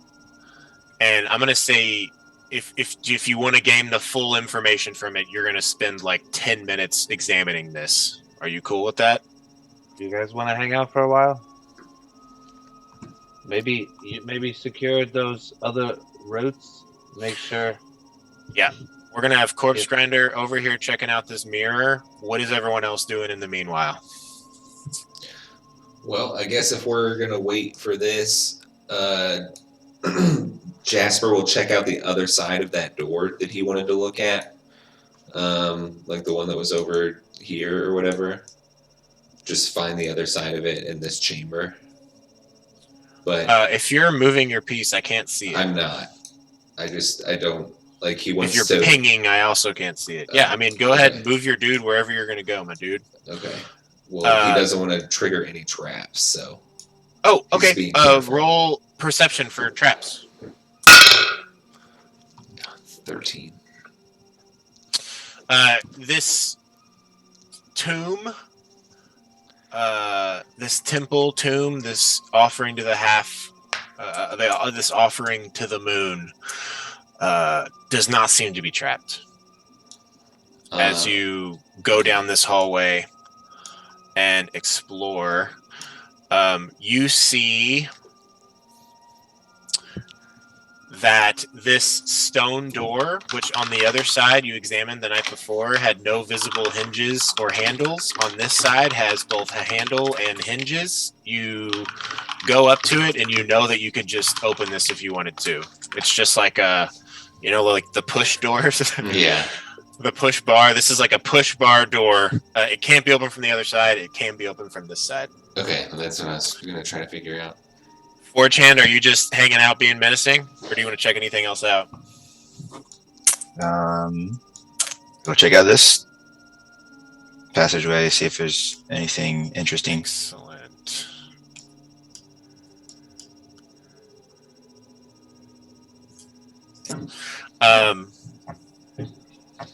Speaker 2: and I'm gonna say if you want to gain the full information from it, you're gonna spend like 10 minutes examining this. Are you cool with that?
Speaker 9: Do you guys want to hang out for a while? Maybe secure those other routes. Make sure.
Speaker 2: Yeah. We're going to have Corpse Grinder over here checking out this mirror. What is everyone else doing in the meanwhile?
Speaker 1: Well, I guess if we're going to wait for this, Jasper will check out the other side of that door that he wanted to look at. Like the one that was over here or whatever. Just find the other side of it in this chamber. But
Speaker 2: if you're moving your piece, I can't see it.
Speaker 1: I'm not. I don't, like, he wants
Speaker 2: if
Speaker 1: to...
Speaker 2: you're pinging, I also can't see it. Yeah, I mean, go ahead and move your dude wherever you're going to go, my dude.
Speaker 1: Okay. Well, he doesn't want to trigger any traps, so...
Speaker 2: Oh, okay. Roll Perception for traps.
Speaker 1: 13.
Speaker 2: This tomb... this temple tomb, this offering to the this offering to the moon, does not seem to be trapped. As you go down this hallway and explore, you see that this stone door, which on the other side you examined the night before, had no visible hinges or handles. On this side has both a handle and hinges. You go up to it and you know that you could just open this if you wanted to. It's just like like the push doors.
Speaker 1: Yeah.
Speaker 2: The push bar. This is like a push bar door. It can't be opened from the other side. It can be opened from this side.
Speaker 1: Okay, well, that's what I was going to try to figure out.
Speaker 2: 4chan, are you just hanging out being menacing? Or do you want to check anything else out?
Speaker 8: Go check out this passageway, see if there's anything interesting.
Speaker 2: Excellent.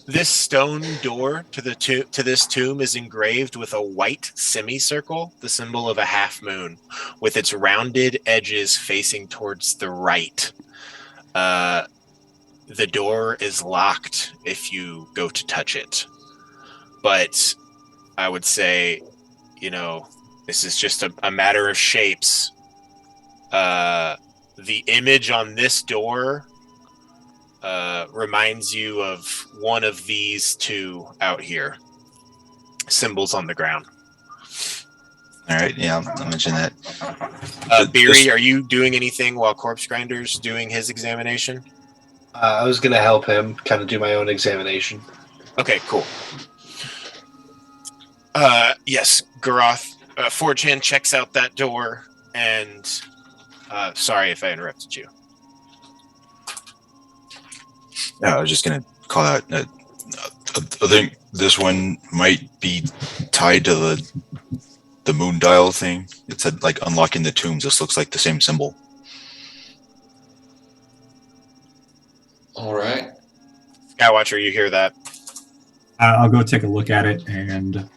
Speaker 2: This stone door to this tomb is engraved with a white semicircle, the symbol of a half moon, with its rounded edges facing towards the right. The door is locked if you go to touch it. But I would say, this is just a matter of shapes. The image on this door reminds you of one of these two out here. symbols on the ground.
Speaker 8: All right, yeah, I'll mention that.
Speaker 2: Beery, are you doing anything while Corpse Grinder's doing his examination?
Speaker 7: I was going to help him kind of do my own examination.
Speaker 2: Okay, cool. Yes, Garoth, 4chan checks out that door, and sorry if I interrupted you.
Speaker 8: Yeah, I was just gonna call out. I think this one might be tied to the moon dial thing. It said like unlocking the tombs. This looks like the same symbol.
Speaker 1: All right.
Speaker 2: Skywatcher, you hear that?
Speaker 5: I'll go take a look at it and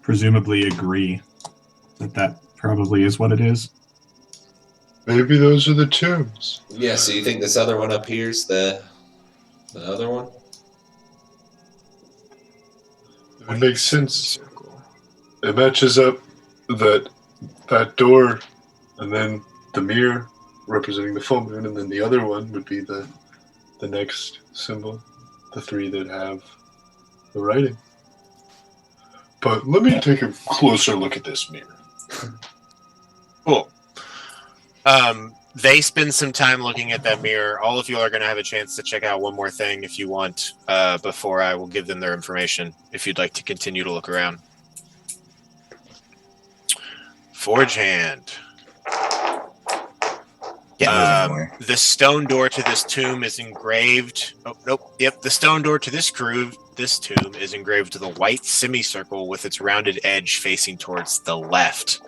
Speaker 5: presumably agree that probably is what it is.
Speaker 6: Maybe those are the tombs.
Speaker 1: Yeah, so you think this other one up here's the other one?
Speaker 6: It makes sense. It matches up that door, and then the mirror representing the full moon, and then the other one would be the next symbol, the three that have the writing. But let me take a closer look at this mirror.
Speaker 2: Cool. They spend some time looking at that mirror. All of you are going to have a chance to check out one more thing if you want, before I will give them their information, if you'd like to continue to look around. Forge Hand. The stone door to this tomb is engraved. Oh, nope. Yep. The stone door to this tomb is engraved with a white semicircle with its rounded edge facing towards the left,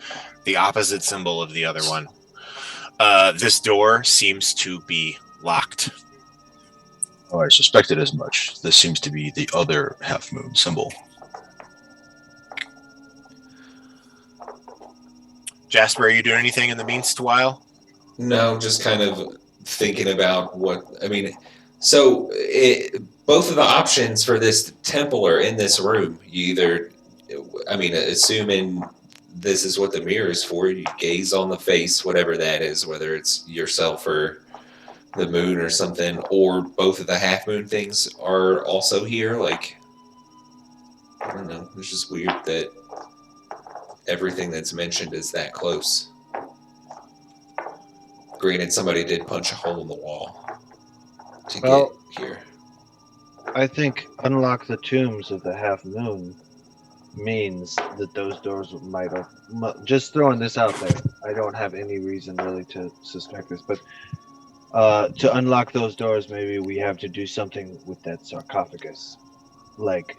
Speaker 2: the opposite symbol of the other one. This door seems to be locked.
Speaker 8: Oh, I suspected as much. This seems to be the other half moon symbol.
Speaker 2: Jasper, are you doing anything in the meanwhile?
Speaker 1: No, just kind of thinking about what I mean. So both of the options for this temple are in this room. You either, I mean, assuming this is what the mirror is for, you gaze on the face, whatever that is, whether it's yourself or the moon or something, or both of the half moon things are also here. Like, I don't know. It's just weird that everything that's mentioned is that close. Granted, somebody did punch a hole in the wall to get here.
Speaker 9: I think unlock the tombs of the half moon means that those doors might have. Just throwing this out there, I don't have any reason really to suspect this, but to unlock those doors, maybe we have to do something with that sarcophagus, like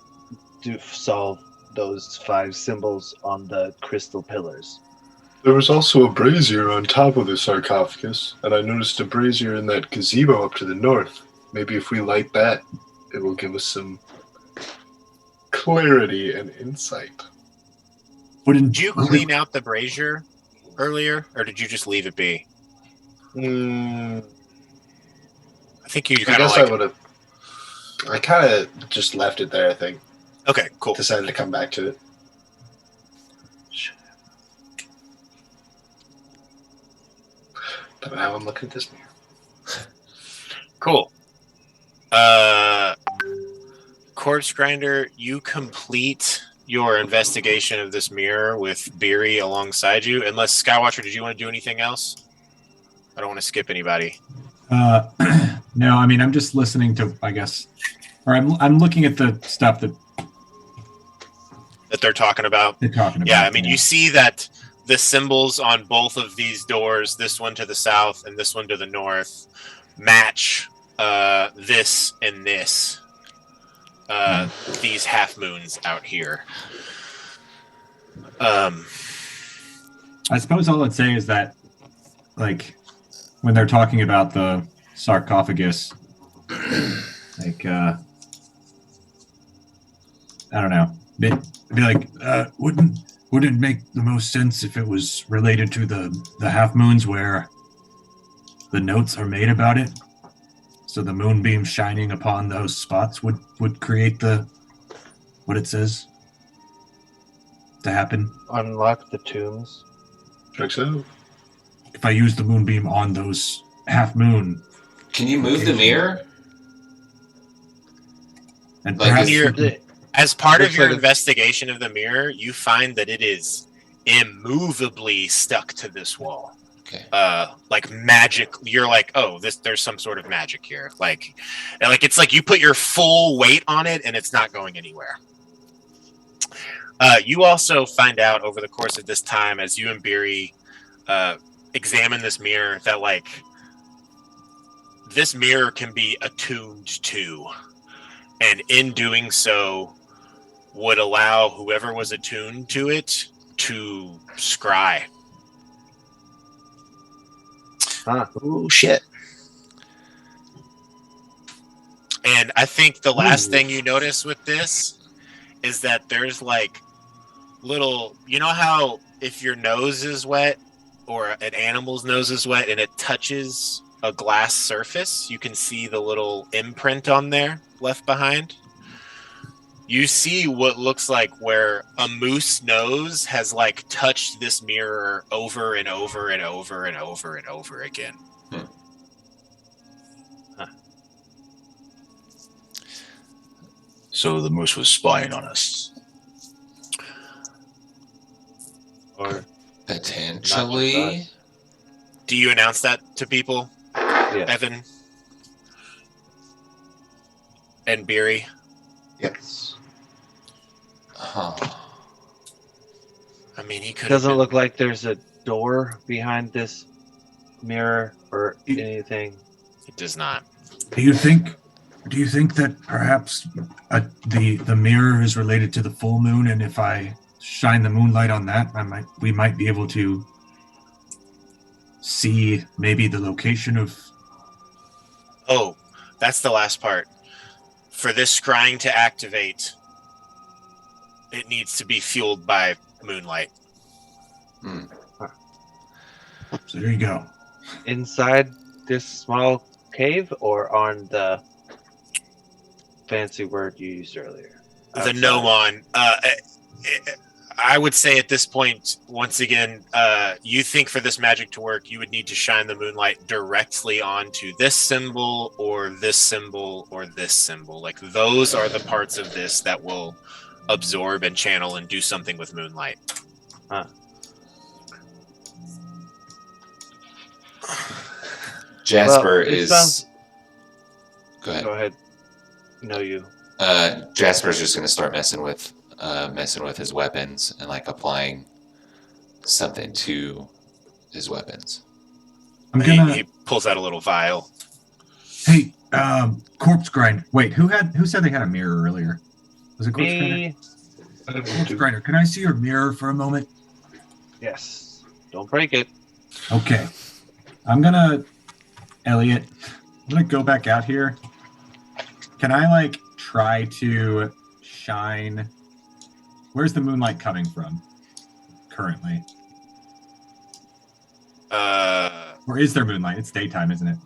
Speaker 9: to solve those 5 symbols on the crystal pillars.
Speaker 6: There was also a brazier on top of the sarcophagus, and I noticed a brazier in that gazebo up to the north. Maybe if we light that, it will give us some clarity and insight.
Speaker 2: Did you clean out the brazier earlier, or did you just leave it be?
Speaker 7: I
Speaker 2: think you
Speaker 7: I guess I would have. I kind of just left it there, I think.
Speaker 2: Okay, cool.
Speaker 7: Decided to come back to it. But now I'm looking at this mirror.
Speaker 2: Cool. Corpse Grinder, you complete your investigation of this mirror with Beery alongside you. Unless, Skywatcher, did you want to do anything else? I don't want to skip anybody.
Speaker 5: No, I mean, I'm just listening to, I guess, or I'm looking at the stuff that
Speaker 2: they're talking about. Yeah, I mean,
Speaker 5: yeah.
Speaker 2: You see that the symbols on both of these doors, this one to the south and this one to the north, match this and this. These half moons out here.
Speaker 5: I suppose all I'd say is that, like, when they're talking about the sarcophagus, like, I don't know, be like, wouldn't it make the most sense if it was related to the half moons where the notes are made about it? So the moonbeam shining upon those spots would create what it says to happen.
Speaker 9: Unlock the tombs.
Speaker 6: Checks out.
Speaker 5: If I use the moonbeam on those half moon.
Speaker 1: Can you move the mirror?
Speaker 5: And
Speaker 1: Like
Speaker 5: perhaps
Speaker 2: As part of
Speaker 9: Looks
Speaker 2: your
Speaker 9: like a-
Speaker 2: investigation of the mirror, you find that it is immovably stuck to this wall.
Speaker 1: Okay.
Speaker 2: Like magic. You're like, oh, there's some sort of magic here. Like it's like you put your full weight on it and it's not going anywhere. You also find out over the course of this time, as you and Beery examine this mirror, that like this mirror can be attuned to, and in doing so, would allow whoever was attuned to it to scry.
Speaker 4: Oh shit.
Speaker 2: And I think the last thing you notice with this is that there's like little, you know how if your nose is wet or an animal's nose is wet and it touches a glass surface, you can see the little imprint on there left behind. You see what looks like where a moose nose has like touched this mirror over and over and over and over and over again.
Speaker 8: So the moose was spying on us.
Speaker 9: Or
Speaker 1: Potentially.
Speaker 2: Do you announce that to people,
Speaker 9: yeah.
Speaker 2: Evan and Beery?
Speaker 7: Yes.
Speaker 1: Huh.
Speaker 2: I mean, he could.
Speaker 9: Doesn't look like there's a door behind this mirror or anything.
Speaker 2: It does not.
Speaker 10: Do you think that perhaps the mirror is related to the full moon, and if I shine the moonlight on that, we might be able to see maybe the location of...
Speaker 2: Oh, that's the last part. For this scrying to activate, it needs to be fueled by moonlight.
Speaker 10: So there you go.
Speaker 9: Inside this small cave or on the fancy word you used earlier?
Speaker 2: The
Speaker 9: Outside.
Speaker 2: Nomon. I would say at this point, once again, you think for this magic to work, you would need to shine the moonlight directly onto this symbol or this symbol or this symbol. Like those are the parts of this that will absorb and channel and do something with moonlight.
Speaker 1: Jasper
Speaker 9: Well, it
Speaker 1: is.
Speaker 9: sounds-
Speaker 1: Go ahead.
Speaker 9: Go ahead. No, you.
Speaker 1: Jasper's just gonna start messing with his weapons and like applying something to his weapons.
Speaker 10: I'm gonna...
Speaker 2: He pulls out a little vial.
Speaker 10: Hey, corpse grind. Wait, who said they had a mirror earlier? Was it corpse grinder?
Speaker 9: Me.
Speaker 10: Corpse grinder, can I see your mirror for a moment?
Speaker 9: Yes. Don't break it.
Speaker 10: Okay. Elliot, I'm gonna go back out here. Can I like try to shine? Where's the moonlight coming from currently? Or is there moonlight? It's daytime, isn't it?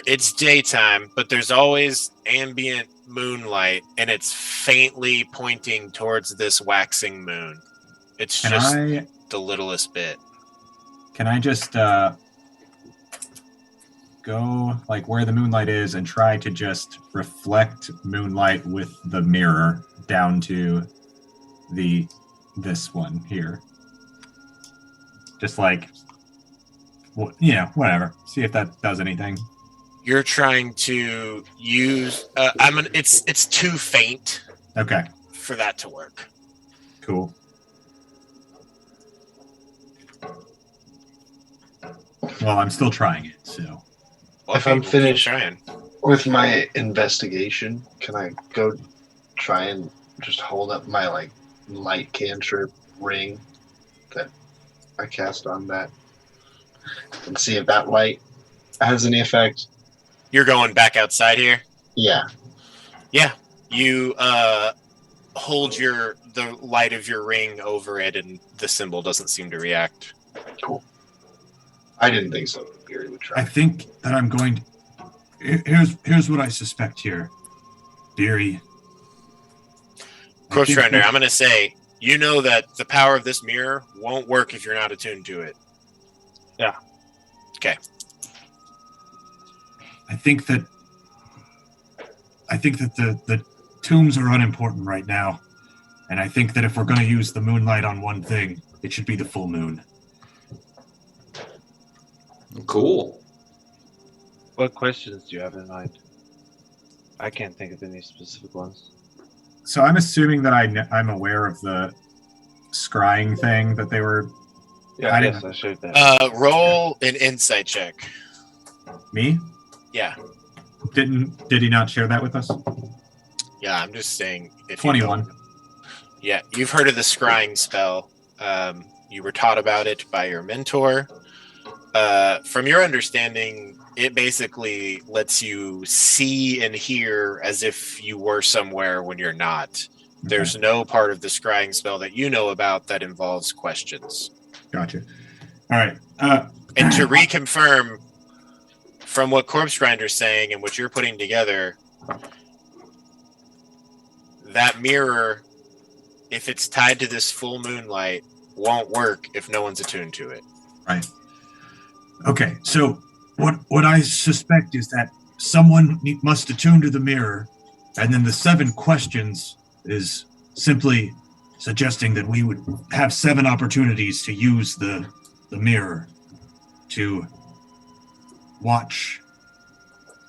Speaker 2: It's daytime, but there's always ambient moonlight, and it's faintly pointing towards this waxing moon. It's just the littlest bit.
Speaker 10: Can I just go like where the moonlight is and try to just reflect moonlight with the mirror down to this one here? Just like, whatever. See if that does anything.
Speaker 2: You're trying to use. It's too faint.
Speaker 10: Okay.
Speaker 2: For that to work.
Speaker 10: Cool. Well, I'm still trying it, so.
Speaker 7: If I'm finished
Speaker 2: trying
Speaker 7: with my investigation, can I go try and just hold up my like light cantrip ring that I cast on that and see if that light has any effect?
Speaker 2: You're going back outside here?
Speaker 7: Yeah.
Speaker 2: Yeah. You hold the light of your ring over it, and the symbol doesn't seem to react.
Speaker 7: Cool. I didn't think so. Beery would try.
Speaker 10: I think that I'm going to... Here's what I suspect here. Beery.
Speaker 2: Corpse Grinder, I'm going to say, you know that the power of this mirror won't work if you're not attuned to it.
Speaker 9: Yeah.
Speaker 2: Okay.
Speaker 10: I think that the tombs are unimportant right now. And I think that if we're going to use the moonlight on one thing, it should be the full moon.
Speaker 1: Cool.
Speaker 9: What questions do you have in mind? I can't think of any specific ones.
Speaker 5: So I'm assuming that I'm aware of the scrying thing that they were.
Speaker 9: Yeah,
Speaker 5: I
Speaker 9: yes,
Speaker 5: didn't-
Speaker 9: I shared that.
Speaker 2: Roll an insight check.
Speaker 5: Me?
Speaker 2: Yeah.
Speaker 5: Did he not share that with us?
Speaker 2: Yeah, I'm just saying. If
Speaker 5: 21.
Speaker 2: Yeah, you've heard of the scrying spell. You were taught about it by your mentor. From your understanding, it basically lets you see and hear as if you were somewhere when you're not. There's no part of the scrying spell that you know about that involves questions.
Speaker 5: Gotcha. All right.
Speaker 2: And to reconfirm, from what Corpse Grinder's saying and what you're putting together, that mirror, if it's tied to this full moonlight, won't work if no one's attuned to it.
Speaker 10: Right. Okay, so what I suspect is that someone must attune to the mirror, and then the 7 questions is simply suggesting that we would have 7 opportunities to use the mirror to watch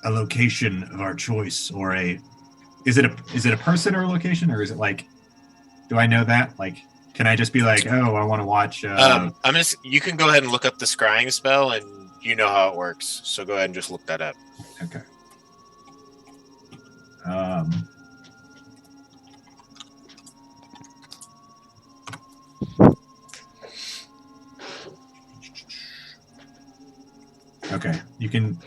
Speaker 10: a location of our choice, or is it a person or a location, or is it like, do I know that? Like, can I just be like, oh, I want to watch?
Speaker 2: You can go ahead and look up the scrying spell, and you know how it works. So go ahead and just look that up.
Speaker 5: Okay. Okay, you can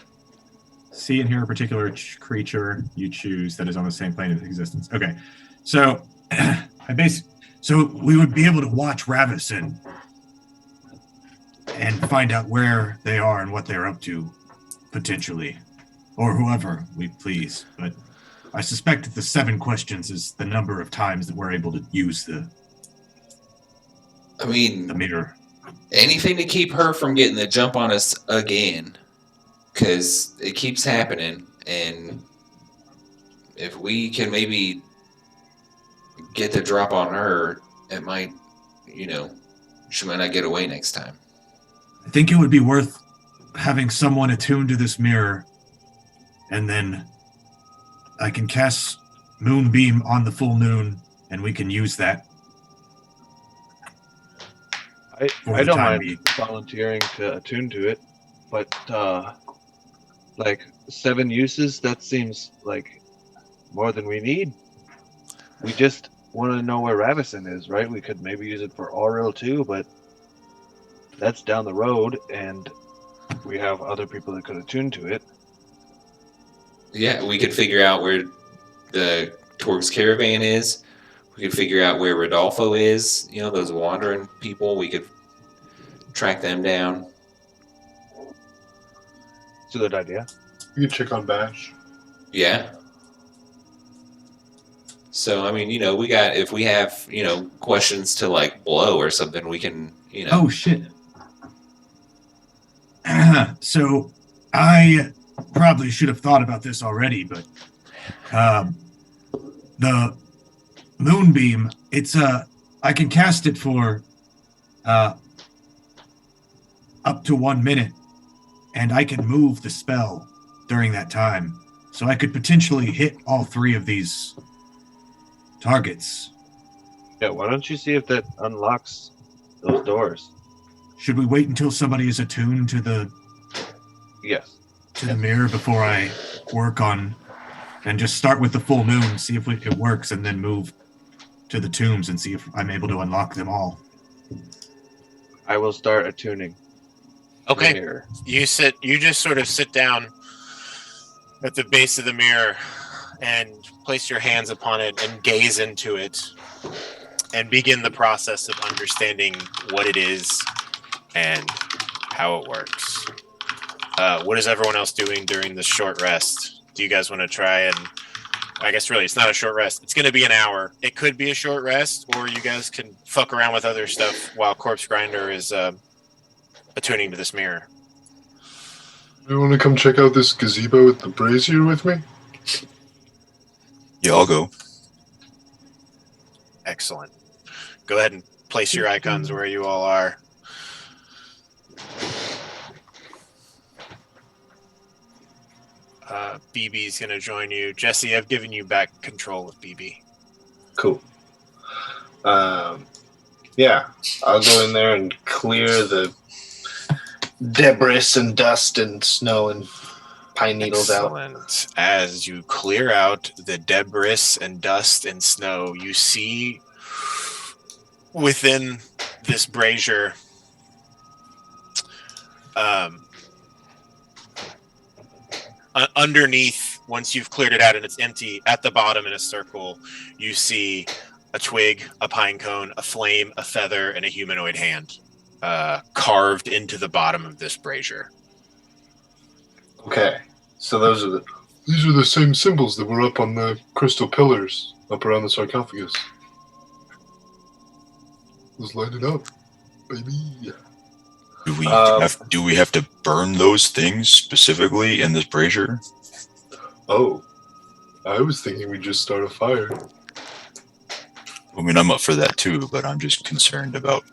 Speaker 5: see and hear a particular creature you choose that is on the same plane of existence. Okay, so
Speaker 10: So we would be able to watch Ravison and find out where they are and what they're up to, potentially, or whoever we please. But I suspect that the 7 questions is the number of times that we're able to use the mirror.
Speaker 1: Anything to keep her from getting the jump on us again, because it keeps happening. And if we can maybe get the drop on her, it might, she might not get away next time.
Speaker 10: I think it would be worth having someone attuned to this mirror, and then I can cast Moonbeam on the full moon, and we can use that.
Speaker 9: I don't mind volunteering to attune to it, but 7 uses, that seems like more than we need. We just want to know where Ravison is, right? We could maybe use it for Auril too, but that's down the road, and we have other people that could attune to it.
Speaker 1: Yeah, we could figure out where the Torg's caravan is. We could figure out where Rodolfo is. Those wandering people. We could track them down.
Speaker 9: It's a good idea.
Speaker 6: You can check on Bash.
Speaker 1: Yeah. So, we got, if we have, questions to blow or something, we can,
Speaker 10: Oh, shit. So I probably should have thought about this already, but the Moonbeam, I can cast it for up to 1 minute, and I can move the spell during that time. So I could potentially hit all 3 of these targets.
Speaker 9: Yeah, why don't you see if that unlocks those doors?
Speaker 10: Should we wait until somebody is attuned to the mirror before I work on, and just start with the full moon, see if it works, and then move to the tombs and see if I'm able to unlock them all?
Speaker 9: I will start attuning.
Speaker 2: Okay.
Speaker 9: The mirror.
Speaker 2: You just sort of sit down at the base of the mirror and place your hands upon it and gaze into it and begin the process of understanding what it is and how it works. What is everyone else doing during this short rest? Do you guys want to try and... I guess really it's not a short rest. It's going to be an hour. It could be a short rest, or you guys can fuck around with other stuff while Corpse Grinder is attuning to this mirror.
Speaker 6: You want to come check out this gazebo with the brazier with me?
Speaker 8: Yeah, I'll go.
Speaker 2: Excellent. Excellent. Go ahead and place your icons where you all are. BB's going to join you. Jesse, I've given you back control of BB.
Speaker 7: Cool. Yeah, I'll go in there and clear the debris and dust and snow and pine needles out.
Speaker 2: Excellent. As you clear out the debris and dust and snow, you see within this brazier underneath, once you've cleared it out and it's empty, at the bottom in a circle, you see a twig, a pine cone, a flame, a feather, and a humanoid hand carved into the bottom of this brazier.
Speaker 7: Okay, so
Speaker 6: These are the same symbols that were up on the crystal pillars up around the sarcophagus. Let's light it up, baby.
Speaker 8: Do we have to burn those things specifically in this brazier?
Speaker 6: Oh, I was thinking we'd just start a fire.
Speaker 8: I mean, I'm up for that too, but I'm just concerned about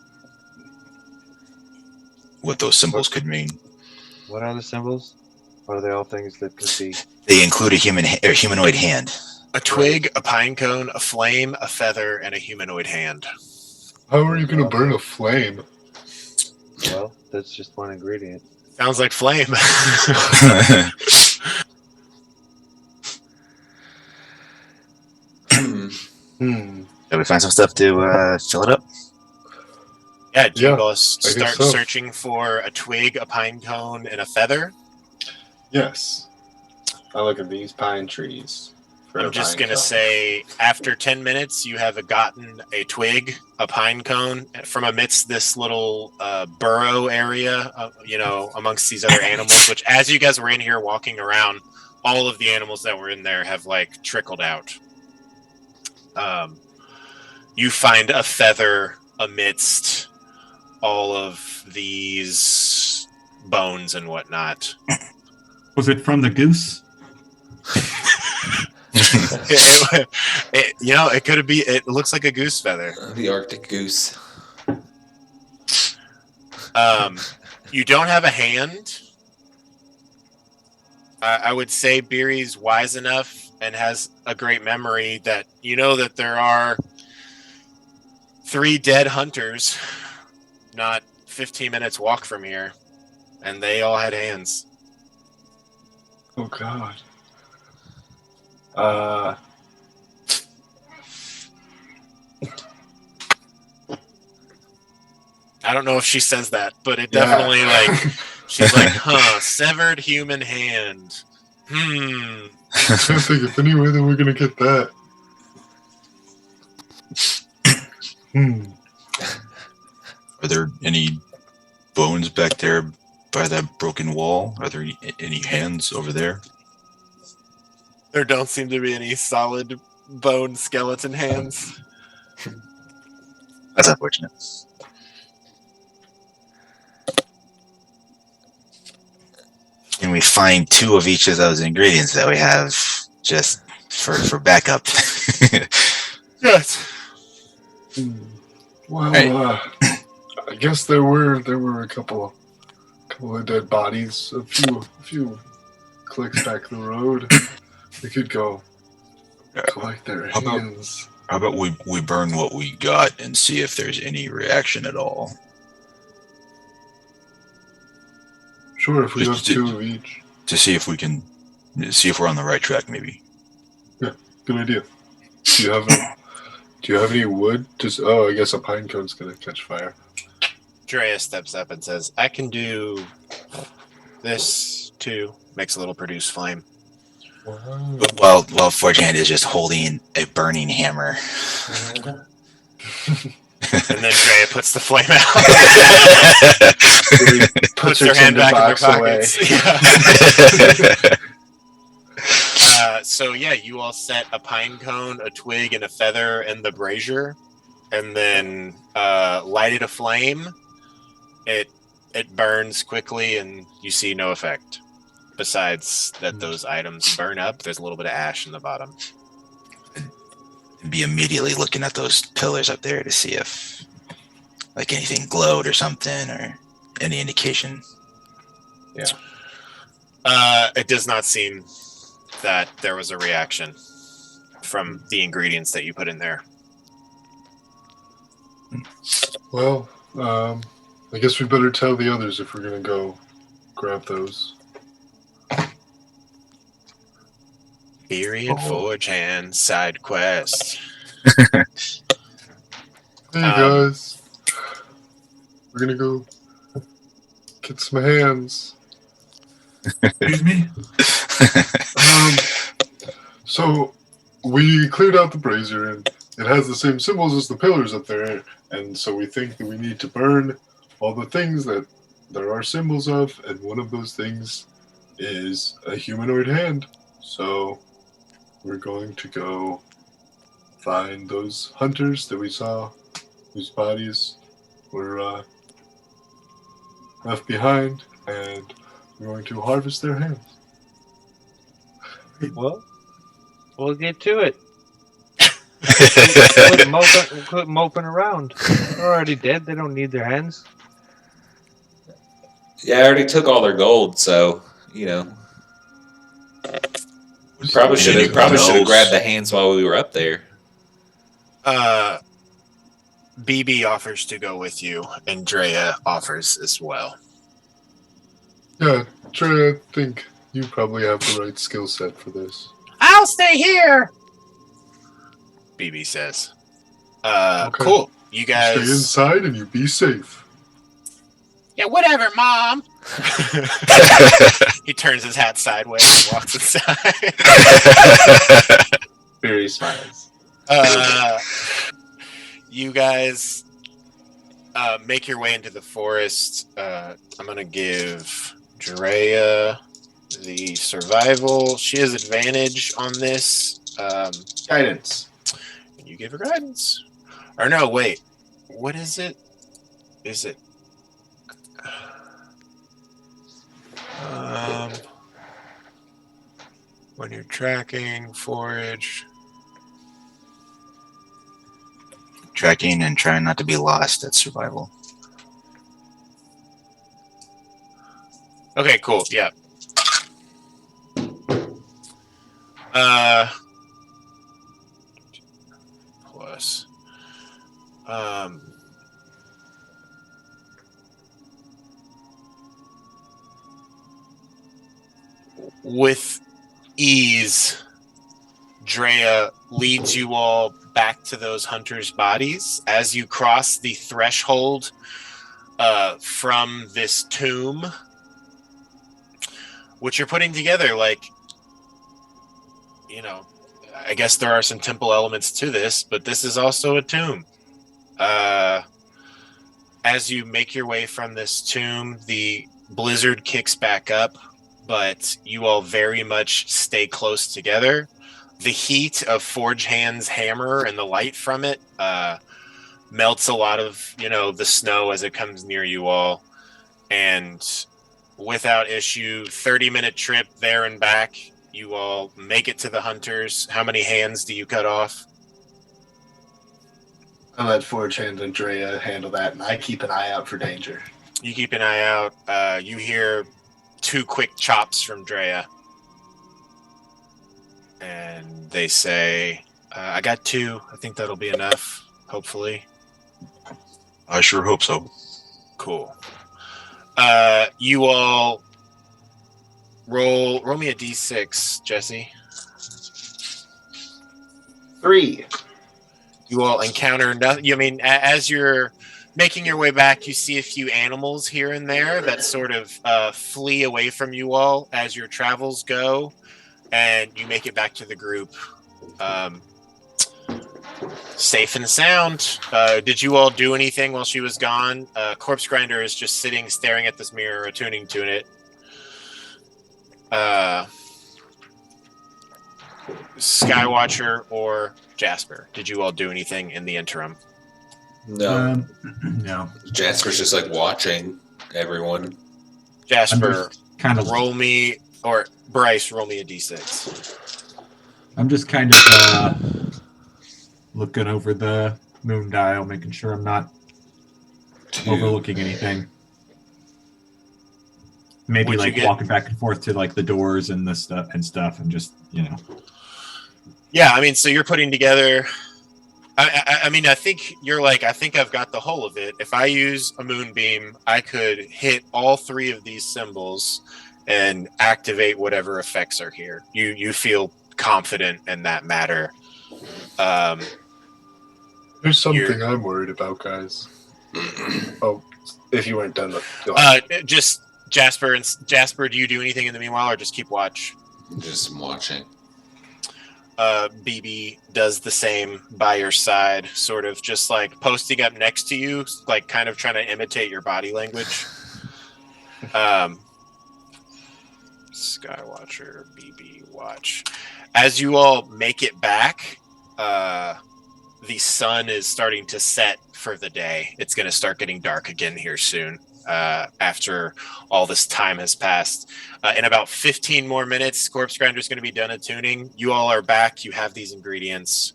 Speaker 8: what those symbols could mean.
Speaker 9: What are the symbols? Or are they all things that could be?
Speaker 8: They include a humanoid hand.
Speaker 2: A twig, a pine cone, a flame, a feather, and a humanoid hand.
Speaker 6: How are you going to burn a flame?
Speaker 9: Well, that's just one ingredient.
Speaker 2: Sounds like flame.
Speaker 8: Shall we find some stuff to fill it up?
Speaker 2: Yeah, do you
Speaker 6: Yeah,
Speaker 2: guys start
Speaker 6: so.
Speaker 2: searching for a twig, a pine cone, and a feather?
Speaker 6: Yes.
Speaker 7: I look at these pine trees.
Speaker 2: I'm just going to say, after 10 minutes, you have gotten a twig, a pine cone, from amidst this little burrow area, amongst these other animals, which as you guys were in here walking around, all of the animals that were in there have, trickled out. You find a feather amidst all of these bones and whatnot.
Speaker 10: Was it from the goose?
Speaker 2: It could be. It looks like a goose feather.
Speaker 1: The Arctic goose.
Speaker 2: You don't have a hand. I would say Beery's wise enough and has a great memory that you know that there are 3 dead hunters, not 15 minutes walk from here, and they all had hands.
Speaker 6: Oh, God.
Speaker 2: I don't know if she says that, but it definitely she's like, severed human hand.
Speaker 6: I can't think of any way that we're going to get that.
Speaker 8: Are there any bones back there by that broken wall? Are there any hands over there?
Speaker 2: There don't seem to be any solid bone skeleton hands.
Speaker 8: That's unfortunate. Can we find 2 of each of those ingredients that we have just for backup?
Speaker 2: Yes.
Speaker 6: Well,
Speaker 8: Right.
Speaker 6: I guess there were a couple of dead bodies, a few clicks back the road. We could go collect their
Speaker 8: How about-
Speaker 6: hands.
Speaker 8: How about we burn what we got and see if there's any reaction at all?
Speaker 6: Sure, if we have
Speaker 8: Just
Speaker 6: 2 of each.
Speaker 8: To see if we can see if we're on the right track, maybe.
Speaker 6: Good idea. Do you have any wood? I guess a pine cone's gonna catch fire.
Speaker 2: Drea steps up and says, I can do this too. Makes a little produce flame.
Speaker 6: Wow.
Speaker 8: While Forge Hand is just holding a burning hammer.
Speaker 2: And then Drea puts the flame out. Puts her hand back in her pockets. Yeah. You all set a pine cone, a twig, and a feather in the brazier, and then lighted a flame. It burns quickly, and you see no effect. Besides that, those items burn up. There's a little bit of ash in the bottom.
Speaker 4: be immediately looking at those pillars up there to see if like anything glowed or something or any indication.
Speaker 2: It does not seem that there was a reaction from the ingredients that you put in there.
Speaker 6: Well, I guess we better tell the others if we're gonna go grab those.
Speaker 2: Theory and Forge Hand side quest.
Speaker 6: Hey guys, we're gonna go get some hands.
Speaker 10: Excuse me?
Speaker 6: So we cleared out the brazier and it has the same symbols as the pillars up there, and so we think that we need to burn all the things that there are symbols of, and one of those things is a humanoid hand. So we're going to go find those hunters that we saw whose bodies were left behind, and we're going to harvest their hands.
Speaker 9: Well, we'll get to it. Quit moping around. They're already dead. They don't need their hands.
Speaker 1: Yeah, I already took all their gold, so you know. Probably should have grabbed the hands while we were up there.
Speaker 2: BB offers to go with you, and Drea offers as well.
Speaker 6: Yeah, Trey, I think you probably have the right skill set for this.
Speaker 2: I'll stay here, BB says.
Speaker 6: Okay.
Speaker 2: Cool. You guys
Speaker 6: stay inside and you be safe.
Speaker 2: Yeah, whatever, Mom. He turns his hat sideways and walks inside.
Speaker 7: Barry smiles.
Speaker 2: You guys make your way into the forest. I'm going to give Drea the survival. She has advantage on this.
Speaker 7: Guidance.
Speaker 2: And you give her guidance. Or no, wait. What is it? Is it... when you're tracking, forage...
Speaker 4: Tracking and trying not to be lost at survival.
Speaker 2: Okay, cool. Yeah. Plus. With ease, Drea leads you all back to those hunters' bodies as you cross the threshold from this tomb, which you're putting together. Like, you know, I guess there are some temple elements to this, but this is also a tomb. As you make your way from this tomb, the blizzard kicks back up, but you all very much stay close together. The heat of Forge Hand's hammer and the light from it melts a lot of, the snow as it comes near you all. And without issue, 30-minute trip there and back, you all make it to the hunters. How many hands do you cut off?
Speaker 7: I let Forge Hand and Drea handle that, and I keep an eye out for danger.
Speaker 2: You keep an eye out. You hear 2 quick chops from Drea. And they say, I got 2. I think that'll be enough, hopefully.
Speaker 8: I sure hope so.
Speaker 2: Cool. You all roll me a d6, Jesse.
Speaker 7: 3.
Speaker 2: You all encounter nothing. I mean, as you're making your way back, you see a few animals here and there that sort of flee away from you all as your travels go, and you make it back to the group safe and sound. Did you all do anything while she was gone? Corpse Grinder is just sitting, staring at this mirror, attuning to it. Skywatcher or Jasper, did you all do anything in the interim?
Speaker 1: No.
Speaker 10: No.
Speaker 1: Jasper's just like watching everyone.
Speaker 2: Jasper,
Speaker 5: kind of
Speaker 2: roll me, or Bryce, roll me a d6.
Speaker 5: I'm just kind of looking over the moon dial, making sure I'm not overlooking anything. Maybe
Speaker 2: What'd you
Speaker 5: like
Speaker 2: get?
Speaker 5: walking back and forth to like the doors and the stuff, and just
Speaker 2: Yeah, I mean, so you're putting together. I mean, I think you're like, I think I've got the whole of it. If I use a moonbeam, I could hit all three of these symbols and activate whatever effects are here. You feel confident in that matter.
Speaker 6: There's something I'm worried about, guys. Oh, if you weren't done, go on.
Speaker 2: Just Jasper, do you do anything in the meanwhile, or just keep watch?
Speaker 1: Just watching.
Speaker 2: BB does the same by your side, sort of just like posting up next to you, like kind of trying to imitate your body language. Skywatcher, BB, watch. As you all make it back, the sun is starting to set for the day. It's going to start getting dark again here soon. After all this time has passed. In about 15 more minutes, Corpse Grinder is going to be done attuning. You all are back. You have these ingredients.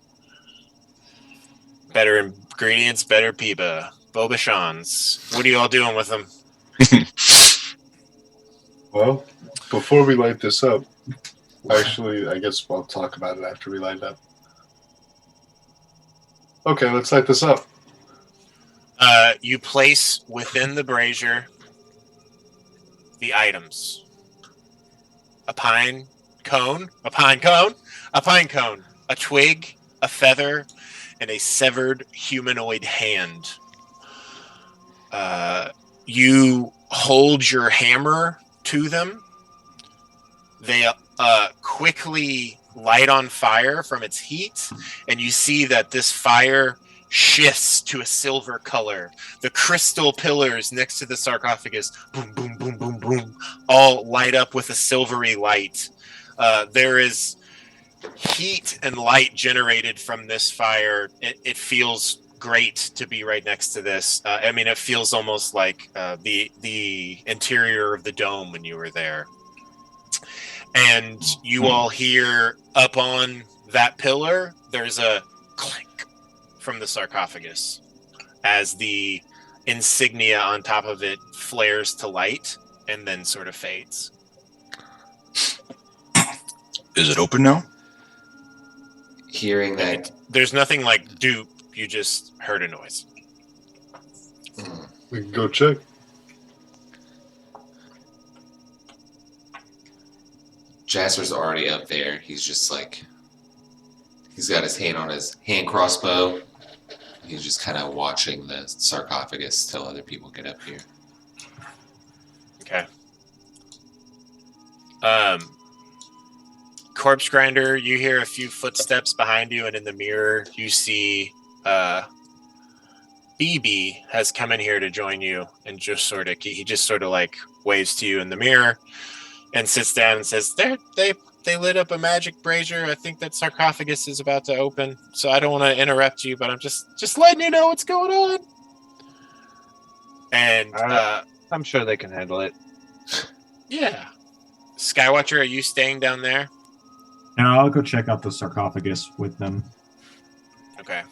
Speaker 2: Better ingredients, better Piba. Bobachans. What are you all doing with them?
Speaker 6: Well, before we light this up, actually, I guess I'll talk about it after we light it up. Okay, let's light this up.
Speaker 2: You place within the brazier the items. A pine cone, a twig, a feather, and a severed humanoid hand. You hold your hammer to them. They quickly light on fire from its heat, and you see that this fire shifts to a silver color. The crystal pillars next to the sarcophagus, boom, boom, boom, boom, boom, all light up with a silvery light. There is heat and light generated from this fire. It feels great to be right next to this. I mean, it feels almost like the interior of the dome when you were there. And you all hear up on that pillar, there's a clink from the sarcophagus as the insignia on top of it flares to light and then sort of fades.
Speaker 8: Is it open now?
Speaker 1: Hearing that,
Speaker 2: There's nothing like dupe, you just heard a noise.
Speaker 6: We can go check.
Speaker 1: Jasper's already up there. He's just like, he's got his hand on his hand crossbow. He's just kind of watching the sarcophagus till other people get up here.
Speaker 2: Okay. Corpse Grinder, you hear a few footsteps behind you, and in the mirror, you see BB has come in here to join you, and just sort of he just sort of like waves to you in the mirror, and sits down and says, "They lit up a magic brazier. I think that sarcophagus is about to open, so I don't want to interrupt you, but I'm just letting you know what's going on." And
Speaker 9: I'm sure they can handle it.
Speaker 2: yeah, Skywatcher, are you staying down there?
Speaker 5: No, I'll go check out the sarcophagus with them.
Speaker 2: Okay.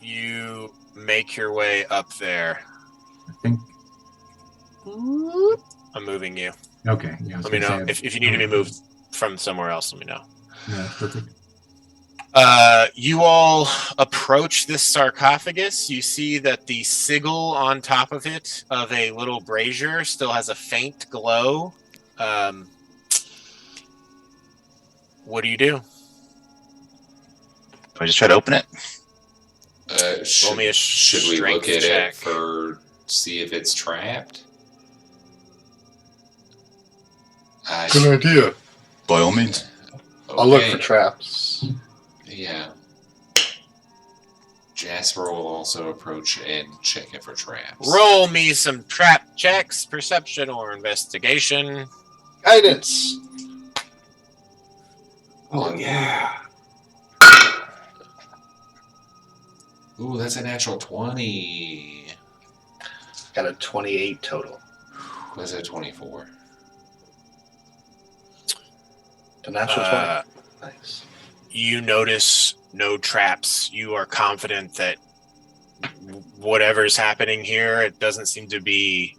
Speaker 2: You make your way up there.
Speaker 5: I think.
Speaker 2: I'm moving you.
Speaker 5: Okay. Yeah,
Speaker 2: Let me know if you need to be moved from somewhere else. Let me know.
Speaker 5: Yeah, perfect.
Speaker 2: You all approach this sarcophagus. You see that the sigil on top of it of a little brazier still has a faint glow. What do you do?
Speaker 8: I just try to open it.
Speaker 2: Roll me a
Speaker 1: Should we look
Speaker 2: strength
Speaker 1: at
Speaker 2: check.
Speaker 1: it for see if it's trapped?
Speaker 6: Good idea.
Speaker 8: By all means.
Speaker 7: I'll look
Speaker 1: Okay.
Speaker 7: for traps.
Speaker 1: Yeah. Jasper will also approach and check it for traps.
Speaker 2: Roll me some trap checks, perception or investigation.
Speaker 7: Guidance.
Speaker 6: Oh, yeah.
Speaker 1: Ooh, that's a natural 20.
Speaker 7: Got a 28 total.
Speaker 1: That's a 24.
Speaker 7: A natural 20. Nice.
Speaker 2: You notice no traps. You are confident that whatever's happening here, it doesn't seem to be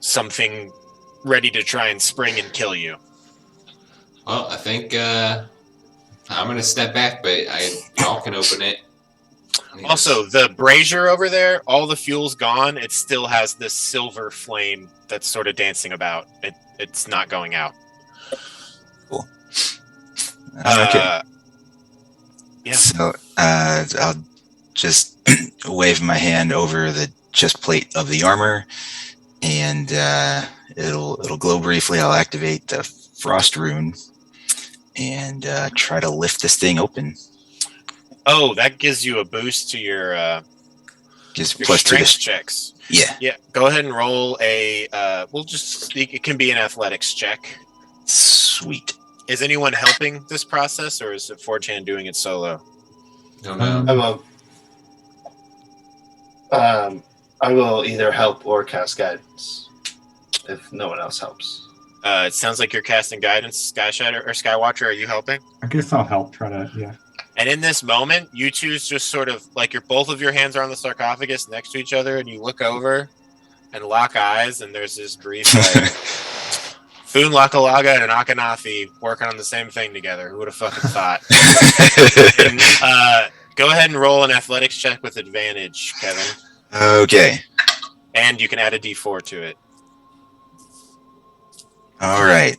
Speaker 2: something ready to try and spring and kill you.
Speaker 1: Well, I think I'm gonna step back, but y'all can open it.
Speaker 2: Also, the brazier over there, all the fuel's gone. It still has this silver flame that's sort of dancing about. It's not going out.
Speaker 8: Cool. Okay.
Speaker 2: Yeah.
Speaker 8: So I'll just wave my hand over the chest plate of the armor, and it'll glow briefly. I'll activate the frost rune and try to lift this thing open.
Speaker 2: Oh, that gives you a boost to your
Speaker 8: Gives
Speaker 2: your
Speaker 8: plus 2
Speaker 2: strength
Speaker 8: to
Speaker 2: checks.
Speaker 8: Yeah.
Speaker 2: Yeah. Go ahead and roll a. It can be an athletics check.
Speaker 8: Sweet.
Speaker 2: Is anyone helping this process, or is it 4chan doing it solo?
Speaker 1: Don't know.
Speaker 7: I will either help or cast guidance if no one else helps.
Speaker 2: It sounds like you're casting guidance, Skyshadow or Skywatcher. Are you helping?
Speaker 5: I guess I'll help try to, yeah.
Speaker 2: And in this moment, you two's just sort of like both of your hands are on the sarcophagus next to each other, and you look over and lock eyes, and there's this brief like Foon Lakalaga and Akhenafi working on the same thing together. Who would have fucking thought? And, go ahead and roll an athletics check with advantage, Kevin.
Speaker 8: Okay.
Speaker 2: And you can add a D4 to it.
Speaker 8: All right.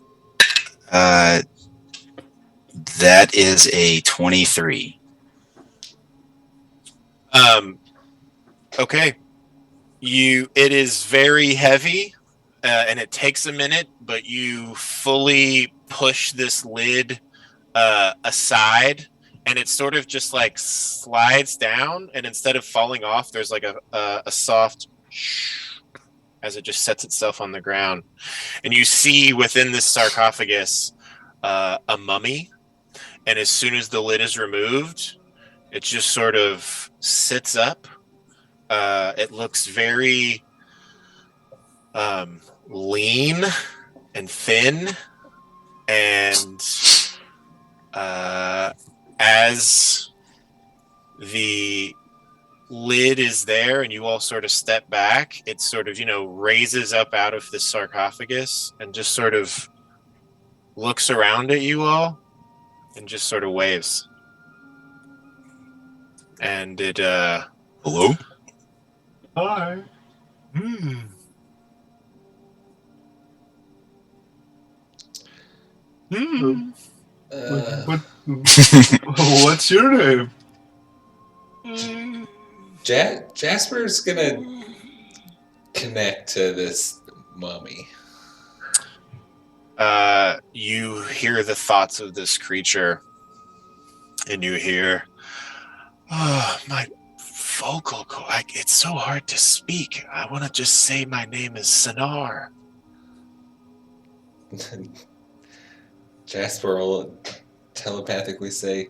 Speaker 8: That is a 23.
Speaker 2: Okay. It is very heavy, and it takes a minute, but you fully push this lid aside, and it sort of just like slides down, and instead of falling off, there's like a soft as it just sets itself on the ground. And you see within this sarcophagus a mummy, and as soon as the lid is removed, it just sort of sits up. It looks very lean and thin, and as the lid is there and you all sort of step back, it sort of, raises up out of the sarcophagus and just sort of looks around at you all and just sort of waves. And it
Speaker 8: Hello?
Speaker 6: Hi. What? What's your name?
Speaker 1: Jasper's gonna connect to this mummy.
Speaker 2: You hear the thoughts of this creature, and you hear, "Oh, my vocal cord. It's so hard to speak. I want to just say my name is Sonar."
Speaker 1: Jasper will telepathically say,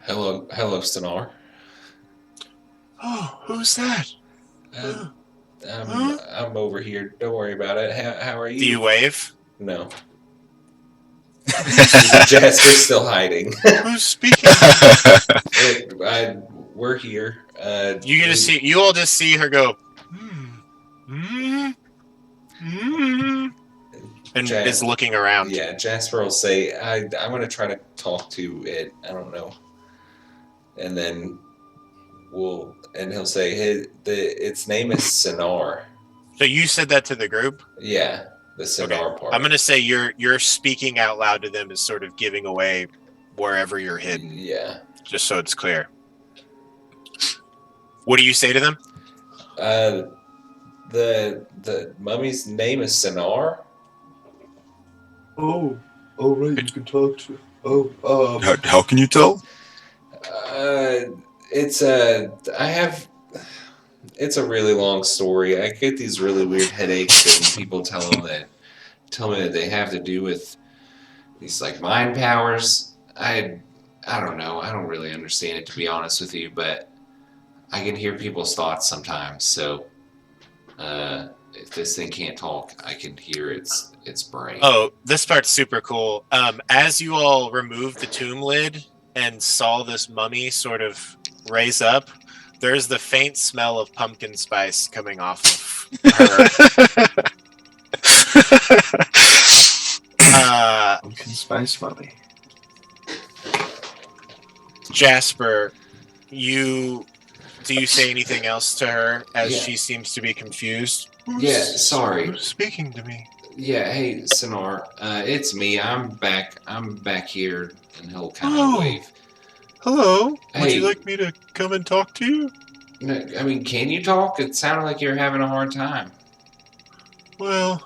Speaker 1: hello, Sonar.
Speaker 2: "Oh, who's that?"
Speaker 1: I'm over here. Don't worry about it. How are you?
Speaker 2: Do you wave?
Speaker 1: No. Jasper's still hiding.
Speaker 2: Who's speaking?
Speaker 1: We're here.
Speaker 2: You all just see her go, and is looking around.
Speaker 1: Yeah, Jasper will say, I'm going to try to talk to it. I don't know. And then he'll say, its name is Sonar.
Speaker 2: So you said that to the group?
Speaker 1: Yeah, the Sonar part.
Speaker 2: I'm going to say you're speaking out loud to them is sort of giving away wherever you're hidden.
Speaker 1: Yeah.
Speaker 2: Just so it's clear. What do you say to them?
Speaker 1: The mummy's name is Sonar.
Speaker 6: Oh, right, you can talk to.
Speaker 8: How can you tell?
Speaker 1: It's a really long story. I get these really weird headaches, and people tell me that they have to do with these like mind powers. I don't know. I don't really understand it, to be honest with you, but I can hear people's thoughts sometimes. So if this thing can't talk, I can hear its brain.
Speaker 2: Oh, this part's super cool. As you all removed the tomb lid and saw this mummy sort of raise up, there's the faint smell of pumpkin spice coming off of her.
Speaker 7: Pumpkin spice mummy.
Speaker 2: Jasper, do you say anything else to her as
Speaker 1: Yeah.
Speaker 2: she seems to be confused?
Speaker 1: Yeah, sorry.
Speaker 2: Who's speaking to me?
Speaker 1: Yeah, hey, Sonar, it's me. I'm back here, and he'll kind of wave.
Speaker 2: Hello. Would
Speaker 1: Hey.
Speaker 2: you like me to come and talk to you?
Speaker 1: No, I mean, can you talk? It sounded like you're having a hard time.
Speaker 2: Well,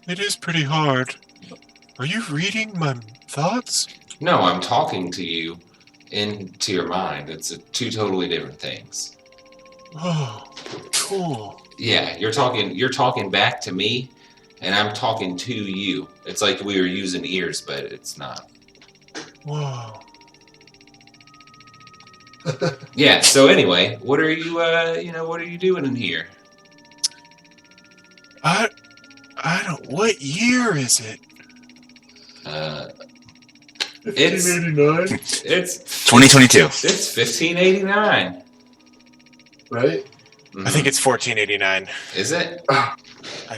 Speaker 2: it is pretty hard. Are you reading my thoughts?
Speaker 1: No, I'm talking to you into your mind. It's two totally different things.
Speaker 2: Oh, cool.
Speaker 1: Yeah, you're talking back to me, and I'm talking to you. It's like we were using ears, but it's not.
Speaker 2: Whoa.
Speaker 1: Yeah, so anyway, what are you what are you doing in here?
Speaker 2: I don't. What year is it?
Speaker 1: It's
Speaker 6: 1589,
Speaker 1: it's
Speaker 8: 2022.
Speaker 1: It's 1589.
Speaker 6: right?
Speaker 2: I think it's 1489.
Speaker 1: Is it?
Speaker 2: I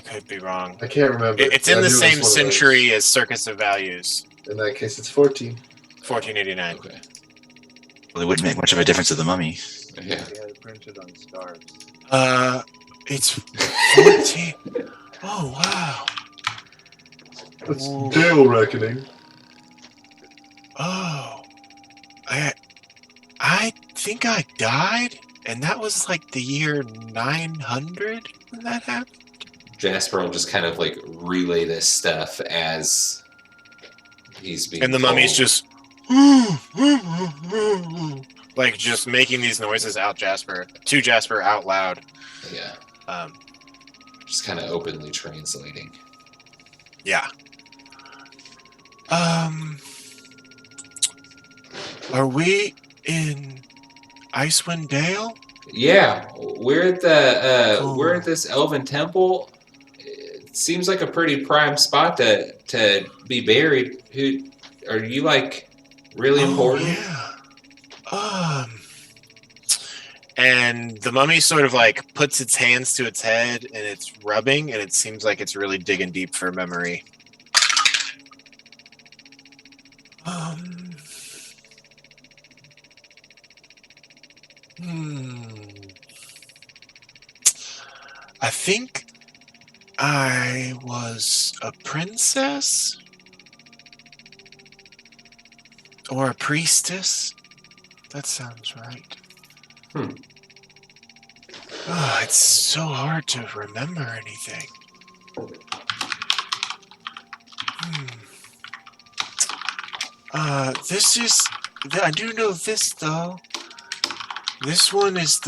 Speaker 2: could be wrong.
Speaker 6: I can't remember.
Speaker 2: It's
Speaker 6: I
Speaker 2: in the
Speaker 6: knew it was
Speaker 2: same
Speaker 6: one of those.
Speaker 2: century as Circus of Values.
Speaker 6: In that case, it's 14.
Speaker 2: 1489.
Speaker 1: Okay.
Speaker 8: Well, it wouldn't make much of a difference to the mummy.
Speaker 1: Yeah.
Speaker 9: He had it printed on scarves.
Speaker 2: It's 14. Oh wow.
Speaker 6: That's
Speaker 2: Ooh.
Speaker 6: Dale reckoning.
Speaker 2: Oh. I think I died, and that was like the year 900 when that happened.
Speaker 1: Jasper will just kind of like relay this stuff as he's being
Speaker 2: And the mummy's
Speaker 1: told.
Speaker 2: just like just making these noises to Jasper out loud.
Speaker 1: Yeah,
Speaker 2: Um,
Speaker 1: just kind of openly translating.
Speaker 2: yeah. Are we in Icewind Dale?
Speaker 1: Yeah, we're at the
Speaker 2: Cool.
Speaker 1: we're at this elven temple. It seems like a pretty prime spot to be buried. Who are you? Like really important?
Speaker 2: Yeah. And the mummy sort of like puts its hands to its head and it's rubbing, and it seems like it's really digging deep for memory. I think I was a princess or a priestess. That sounds right. Oh, it's so hard to remember anything. This is. I do know this though. This is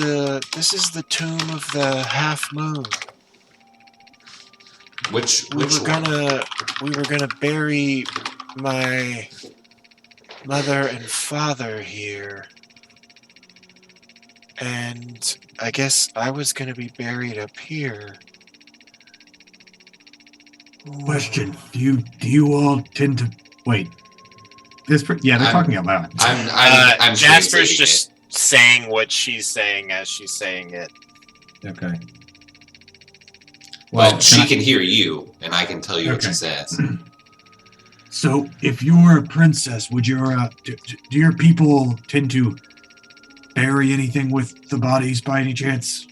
Speaker 2: the tomb of the half moon.
Speaker 1: Which
Speaker 2: We were
Speaker 1: one?
Speaker 2: gonna bury my mother and father here. And I guess I was gonna be buried up here.
Speaker 10: Question: Do you all tend to wait? They're
Speaker 1: I'm-
Speaker 10: talking out loud.
Speaker 1: I'm
Speaker 2: Jasper's
Speaker 1: translating
Speaker 2: just saying what she's saying as she's saying it.
Speaker 10: Okay.
Speaker 1: it. Well, she
Speaker 10: can
Speaker 1: can hear you, and I can tell you what she
Speaker 10: Okay.
Speaker 1: says.
Speaker 10: So, if you're a princess, would your do your people tend to bury anything with the bodies by any chance?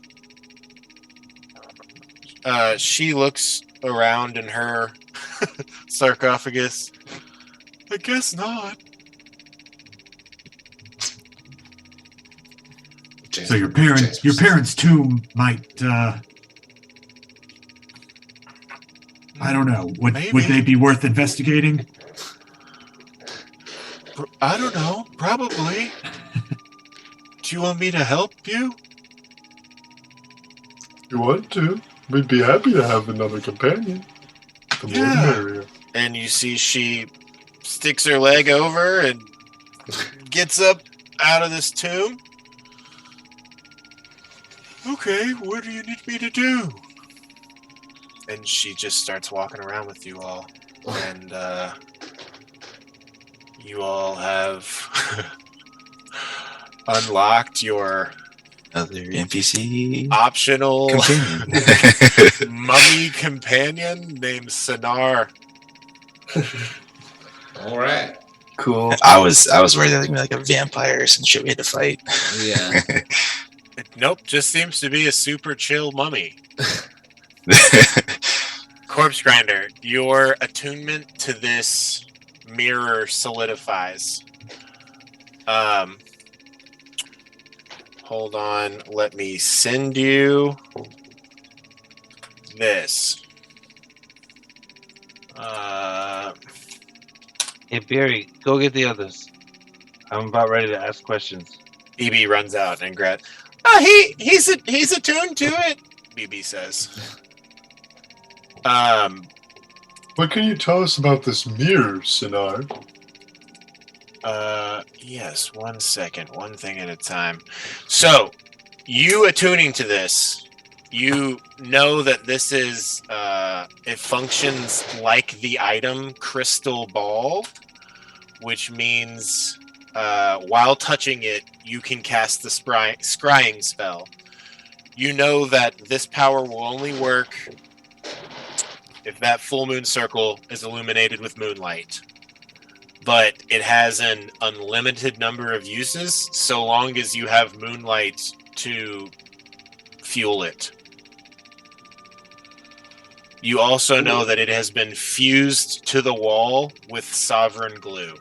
Speaker 2: She looks around in her sarcophagus. I guess not.
Speaker 10: So your parents' tomb might. I don't know. Would
Speaker 2: Maybe.
Speaker 10: they be worth investigating?
Speaker 2: I don't know. Probably. Do you want me to help you?
Speaker 6: You want to? We'd be happy to have another companion. The more
Speaker 2: Yeah.
Speaker 6: the merrier.
Speaker 2: And you see she sticks her leg over and gets up out of this tomb. Okay, what do you need me to do? and she just starts walking around with you all. And you all have unlocked your
Speaker 8: Another NPC
Speaker 2: optional
Speaker 8: companion.
Speaker 2: mummy companion named Sonar.
Speaker 1: All right.
Speaker 7: Cool.
Speaker 4: I was worried that was gonna be like a vampire or some shit we had to fight.
Speaker 1: Yeah.
Speaker 2: Nope, just seems to be a super chill mummy. Corpse Grinder, your attunement to this mirror solidifies. Hold on, let me send you this.
Speaker 9: Hey, Barry, go get the others. I'm about ready to ask questions.
Speaker 2: BB runs out and grabs. He's attuned to it. BB says.
Speaker 6: What can you tell us about this mirror, Sinar?
Speaker 2: Yes. 1 second. One thing at a time. So, you attuning to this, you know that this is it functions like the item Crystal Ball, which means while touching it, you can cast the scrying spell. You know that this power will only work if that full moon circle is illuminated with moonlight. But it has an unlimited number of uses so long as you have moonlight to fuel it. You also know that it has been fused to the wall with sovereign glue,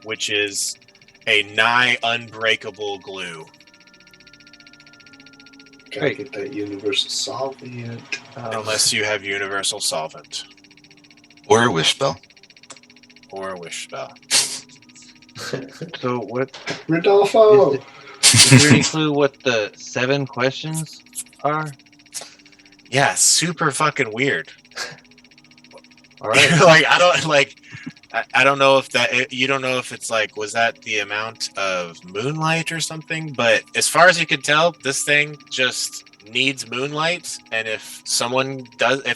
Speaker 2: which is a nigh unbreakable glue.
Speaker 7: Gotta get that universal solvent.
Speaker 2: Unless you have universal solvent
Speaker 8: Or a wish spell.
Speaker 2: or a wish spell.
Speaker 9: So what?
Speaker 7: Rodolfo!
Speaker 9: Is there any clue what the 7 questions are?
Speaker 2: Yeah, super fucking weird.
Speaker 9: All right.
Speaker 2: Like I don't know if that you don't know if it's like was that the amount of moonlight or something, but as far as you can tell, this thing just needs moonlight, and if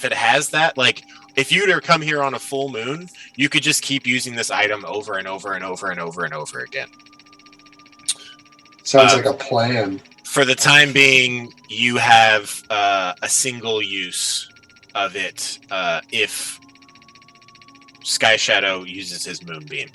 Speaker 2: it has that, like if you were to come here on a full moon, you could just keep using this item over and over and over and over and over again.
Speaker 7: Sounds like a plan.
Speaker 2: For the time being, you have a single use of it if Sky Shadow uses his moonbeam.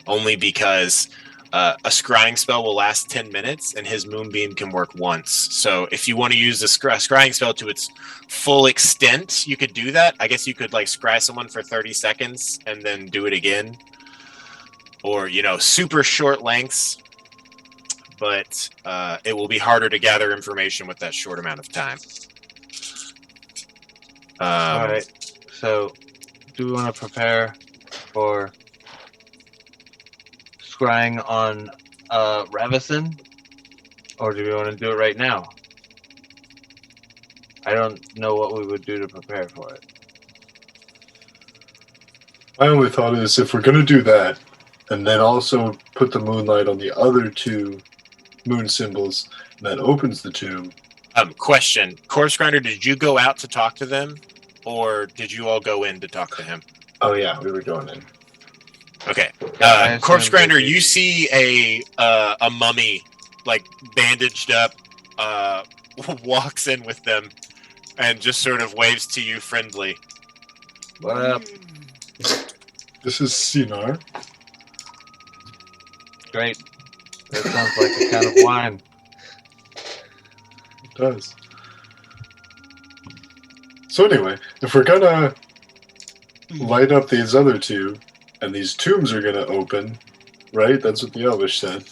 Speaker 2: Only because a scrying spell will last 10 minutes and his moonbeam can work once. So if you want to use the scrying spell to its full extent, you could do that. I guess you could like scry someone for 30 seconds and then do it again. Or, super short lengths. But it will be harder to gather information with that short amount of time.
Speaker 9: All right. So, do we want to prepare for scrying on Ravison, or do we want to do it right now? I don't know what we would do to prepare for it.
Speaker 6: My only thought is if we're going to do that, and then also put the moonlight on the other 2 moon symbols, and that opens the tomb.
Speaker 2: Question. Corpse Grinder, did you go out to talk to them? Or did you all go in to talk to him?
Speaker 7: Oh yeah, we were going in.
Speaker 2: Okay.
Speaker 9: I
Speaker 2: Corpse
Speaker 9: assumed
Speaker 2: Grinder,
Speaker 9: that
Speaker 2: you see a mummy, like bandaged up, walks in with them and just sort of waves to you friendly.
Speaker 9: What up?
Speaker 6: This is Sinar.
Speaker 9: Great. That sounds like a kind of wine.
Speaker 6: It does. So anyway, if we're gonna light up these other 2, and these tombs are gonna open, right? That's what the Elvish said.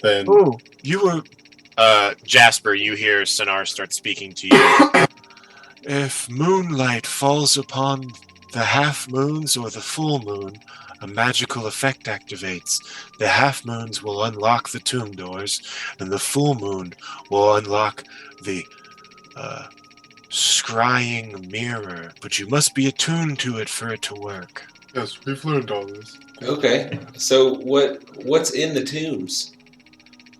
Speaker 6: Then
Speaker 9: Ooh.
Speaker 2: You were... Jasper, you hear Sonar start speaking to you. If moonlight falls upon the half moons or the full moon, a magical effect activates. The half moons will unlock the tomb doors, and the full moon will unlock the scrying mirror. But you must be attuned to it for it to work.
Speaker 6: yes, we've learned all this.
Speaker 1: Okay. So what's in the tombs?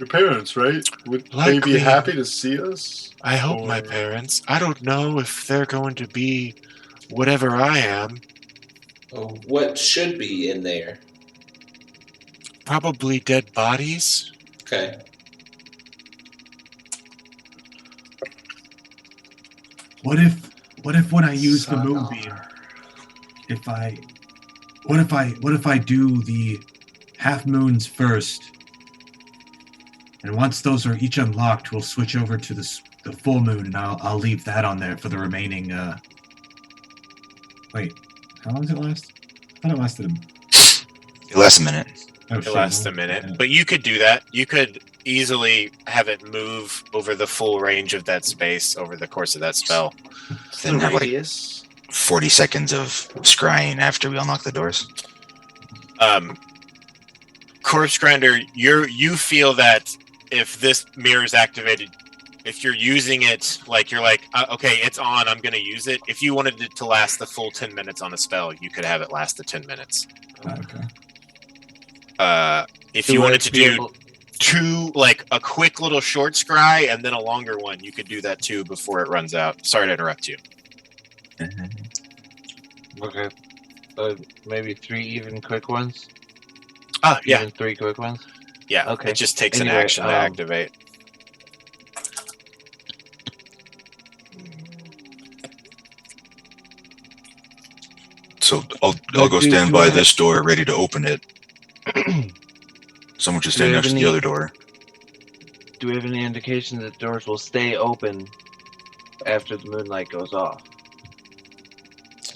Speaker 6: Your parents, right? Would they
Speaker 2: Likely.
Speaker 6: be happy to see us?
Speaker 2: I hope my
Speaker 6: Or-
Speaker 2: parents. I don't know if they're going to be whatever I am.
Speaker 1: Oh, what should be in there?
Speaker 2: Probably dead bodies.
Speaker 1: Okay.
Speaker 10: What if when I use the
Speaker 6: Son of-
Speaker 10: moonbeam, what if I do the half moons first, and once those are each unlocked, we'll switch over to the full moon, and I'll leave that on there for the remaining. Wait, how long does it last? I thought it lasted.
Speaker 8: It lasts a minute.
Speaker 10: Oh,
Speaker 2: It
Speaker 10: shit.
Speaker 2: lasts a minute. But you could do that. You could easily have it move over the full range of that space over the course of that spell.
Speaker 8: Then have like
Speaker 7: radius.
Speaker 8: 40 seconds of scrying after we unlock the doors.
Speaker 2: Corpse Grinder, you feel that if this mirror is activated, if you're using it, like you're like, okay, it's on, I'm going to use it. If you wanted it to last the full 10 minutes on a spell, you could have it last the 10 minutes.
Speaker 10: Okay.
Speaker 2: If you wanted to do two, like a quick little short scry and then a longer one, you could do that too before it runs out. Sorry to interrupt you.
Speaker 9: Okay. Maybe 3 even quick ones?
Speaker 2: Oh, yeah.
Speaker 9: Even 3 quick ones?
Speaker 2: Yeah.
Speaker 9: Okay.
Speaker 2: It just takes
Speaker 9: Anyway,
Speaker 2: an action to activate.
Speaker 8: So I'll go stand by this door, ready to open it. Someone should stand next to the other door.
Speaker 9: Do we have any indication that doors will stay open after the moonlight goes off?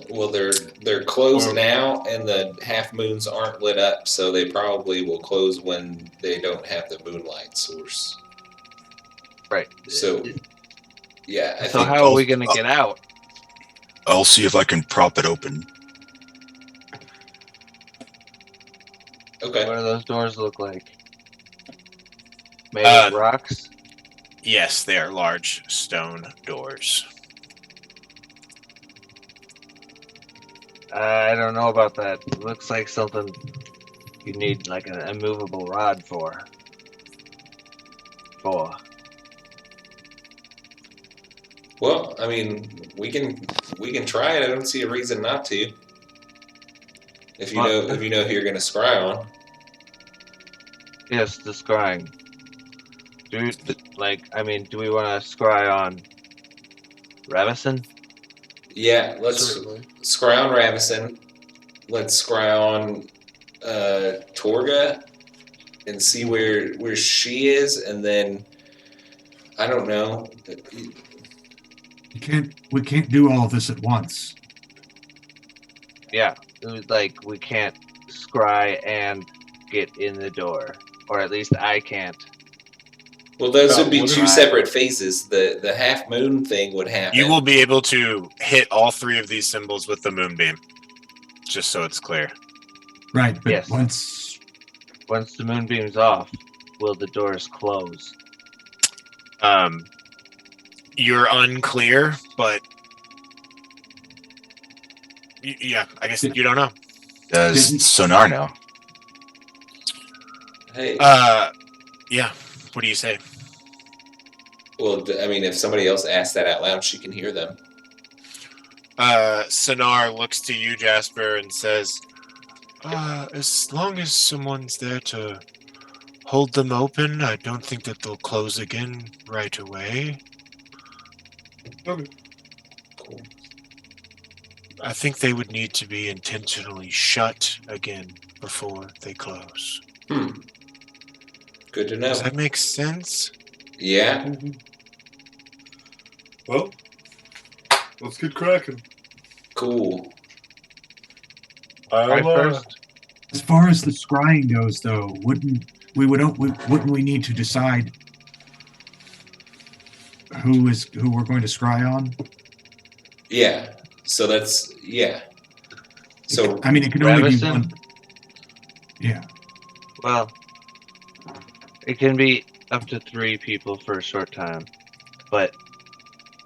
Speaker 1: Well, they're closed now, and the half moons aren't lit up, so they probably will close when they don't have the moonlight source.
Speaker 9: Right.
Speaker 1: So, yeah.
Speaker 9: So how are we going to get out?
Speaker 8: I'll see if I can prop it open.
Speaker 1: Okay.
Speaker 9: What do those doors look like? Made of rocks?
Speaker 2: Yes, they are large stone doors.
Speaker 9: I don't know about that. It looks like something you need like an immovable rod for.
Speaker 1: Well, I mean, we can try it. I don't see a reason not to. If you know who you're gonna scry on.
Speaker 9: Yes, the scrying. Do we want to scry on Ravison?
Speaker 1: Yeah, let's scry on Ravison. Let's scry on Torga and see where she is, and then I don't know.
Speaker 10: We can't do all of this at once.
Speaker 9: Yeah, like we can't scry and get in the door, or at least I can't.
Speaker 1: Well, those would be two separate phases. The half moon thing would happen.
Speaker 2: You will be able to hit all 3 of these symbols with the moonbeam, just so it's clear.
Speaker 10: Right, but
Speaker 9: Yes. Once the moonbeam's off, will the doors close?
Speaker 2: You're unclear, but yeah, I guess you don't know.
Speaker 8: Does Sonar know?
Speaker 1: Hey.
Speaker 2: Yeah. What do you say?
Speaker 1: Well, I mean, if somebody else asks that out loud, she can hear them.
Speaker 2: Sonar looks to you, Jasper, and says, as long as someone's there to hold them open, I don't think that they'll close again right away.
Speaker 6: Okay.
Speaker 1: Cool.
Speaker 2: I think they would need to be intentionally shut again before they close.
Speaker 1: Good to know.
Speaker 2: Does that make sense?
Speaker 1: Yeah.
Speaker 6: Well, let's get cracking.
Speaker 1: Cool.
Speaker 9: First.
Speaker 10: As far as the scrying goes, though, wouldn't we need to decide who we're going to scry on?
Speaker 1: Yeah. So that's So
Speaker 10: I mean, it can only be
Speaker 9: Ravison?
Speaker 10: one. Yeah.
Speaker 9: Well, it can be up to 3 people for a short time, but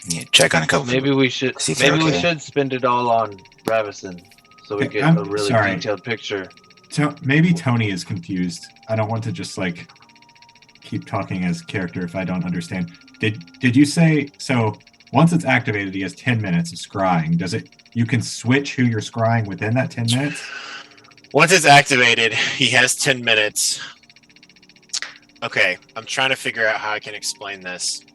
Speaker 8: Yeah, check on a couple.
Speaker 9: maybe we should
Speaker 8: See if they're
Speaker 9: we
Speaker 8: okay.
Speaker 9: should spend it all on Ravison so we get
Speaker 10: I'm
Speaker 9: a really
Speaker 10: sorry.
Speaker 9: detailed picture.
Speaker 10: Maybe Tony is confused. I don't want to just
Speaker 5: keep talking as character if I don't understand. Did you say so? Once it's activated, he has 10 minutes of scrying. Does it? You can switch who you're scrying within that 10 minutes.
Speaker 2: Once it's activated, he has 10 minutes. Okay, I'm trying to figure out how I can explain this.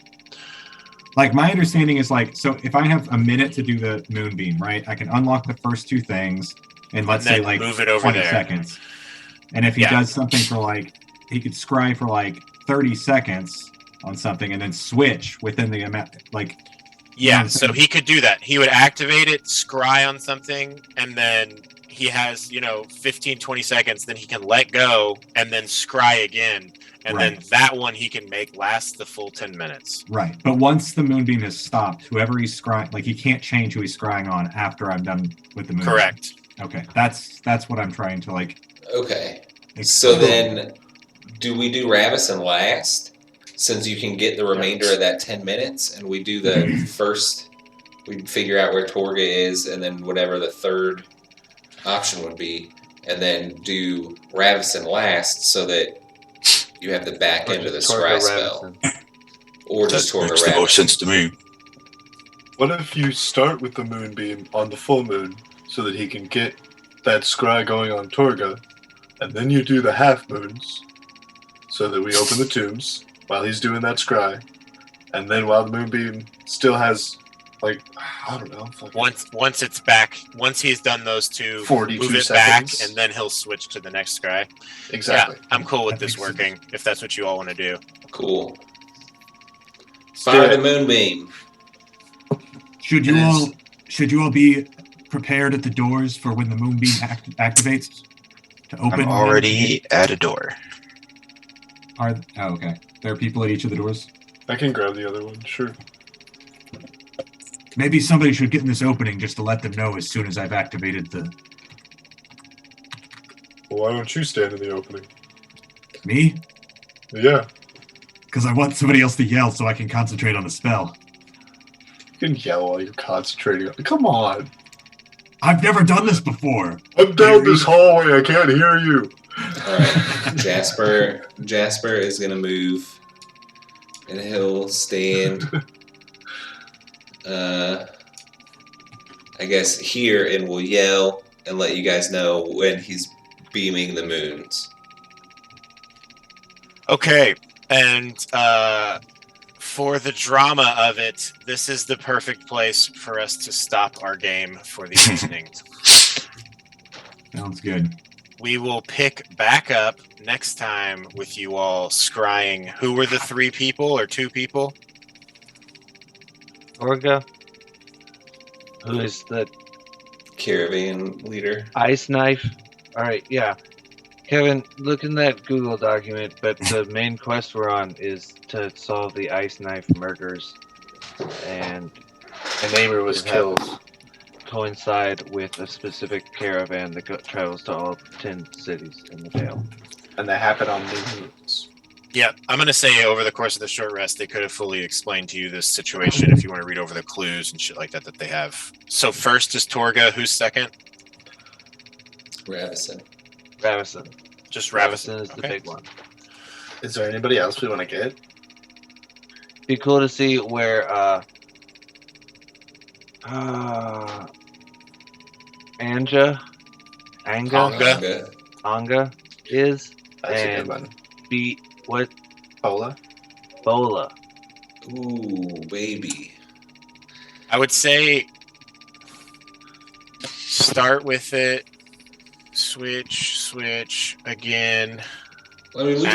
Speaker 5: Like, my understanding is like, so if I have a minute to do the moonbeam, right? I can unlock the first two things and let's
Speaker 2: And
Speaker 5: say
Speaker 2: then
Speaker 5: like
Speaker 2: move it over
Speaker 5: 20
Speaker 2: there.
Speaker 5: seconds. And if he does something for like, he could scry for like 30 seconds on something and then switch within the amount, like.
Speaker 2: Yeah, so he could do that. He would activate it, scry on something, and then he has, 15, 20 seconds, then he can let go and then scry again. And then that one he can make last the full 10 minutes.
Speaker 5: Right. But once the moonbeam has stopped, whoever he's scrying, like he can't change who he's scrying on after I'm done with the moonbeam.
Speaker 2: Correct.
Speaker 5: Okay. That's what I'm trying to like.
Speaker 1: Okay. So then, do we do Ravison last? Since you can get the remainder of that 10 minutes, and we do the first, we figure out where Torga is, and then whatever the third option would be, and then do Ravison last so that you have the back end of the scry spell. Or just Torga
Speaker 8: Makes the most
Speaker 1: Ravison.
Speaker 8: sense to me.
Speaker 6: What if you start with the moonbeam on the full moon so that he can get that scry going on Torga, and then you do the half moons so that we open the tombs while he's doing that scry, and then while the moonbeam still has, like, I don't know.
Speaker 2: Once it's back, once he's done those two,
Speaker 7: 42
Speaker 2: move it
Speaker 7: seconds.
Speaker 2: back, and then he'll switch to the next scry.
Speaker 7: Exactly.
Speaker 2: Yeah, I'm cool with this working, if that's what you all want to do.
Speaker 1: Cool. Fire the moonbeam.
Speaker 10: Should you all be prepared at the doors for when the moonbeam activates to open?
Speaker 4: I'm already at a door.
Speaker 5: Okay. There are people at each of the doors.
Speaker 6: I can grab the other one, sure.
Speaker 10: Maybe somebody should get in this opening just to let them know as soon as I've activated the.
Speaker 6: Well, why don't you stand in the opening?
Speaker 10: Me?
Speaker 6: Yeah.
Speaker 10: Because I want somebody else to yell so I can concentrate on the spell.
Speaker 6: You can yell while you're concentrating. Come on.
Speaker 10: I've never done this before.
Speaker 6: I'm down this hallway. I can't hear you.
Speaker 1: Alright. Jasper is going to move. And he'll stand, I guess, here, and will yell and let you guys know when he's beaming the moons.
Speaker 2: Okay, and for the drama of it, this is the perfect place for us to stop our game for the evening.
Speaker 5: Sounds good.
Speaker 2: We will pick back up next time with you all scrying. Who were the 3 people or 2 people?
Speaker 9: Torga, who is the
Speaker 1: Caravan leader.
Speaker 9: ice knife? All right, yeah. Kevin, look in that Google document, but the main quest we're on is to solve the ice knife murders, and
Speaker 7: My neighbor was killed.
Speaker 9: coincide with a specific caravan that travels to all 10 cities in the Vale.
Speaker 7: And that happened on new moons.
Speaker 2: Yeah, I'm going to say over the course of the short rest, they could have fully explained to you this situation if you want to read over the clues and shit like that they have. So first is Torga. Who's second?
Speaker 1: Ravison.
Speaker 9: Ravison.
Speaker 2: Just Ravison.
Speaker 9: Is the big one.
Speaker 7: Is there anybody else we want to get?
Speaker 9: Be cool to see where Anga is,
Speaker 7: That's a
Speaker 9: and
Speaker 7: good one.
Speaker 9: Bola.
Speaker 1: Ooh, baby.
Speaker 2: I would say start with it, switch again.
Speaker 1: I mean, we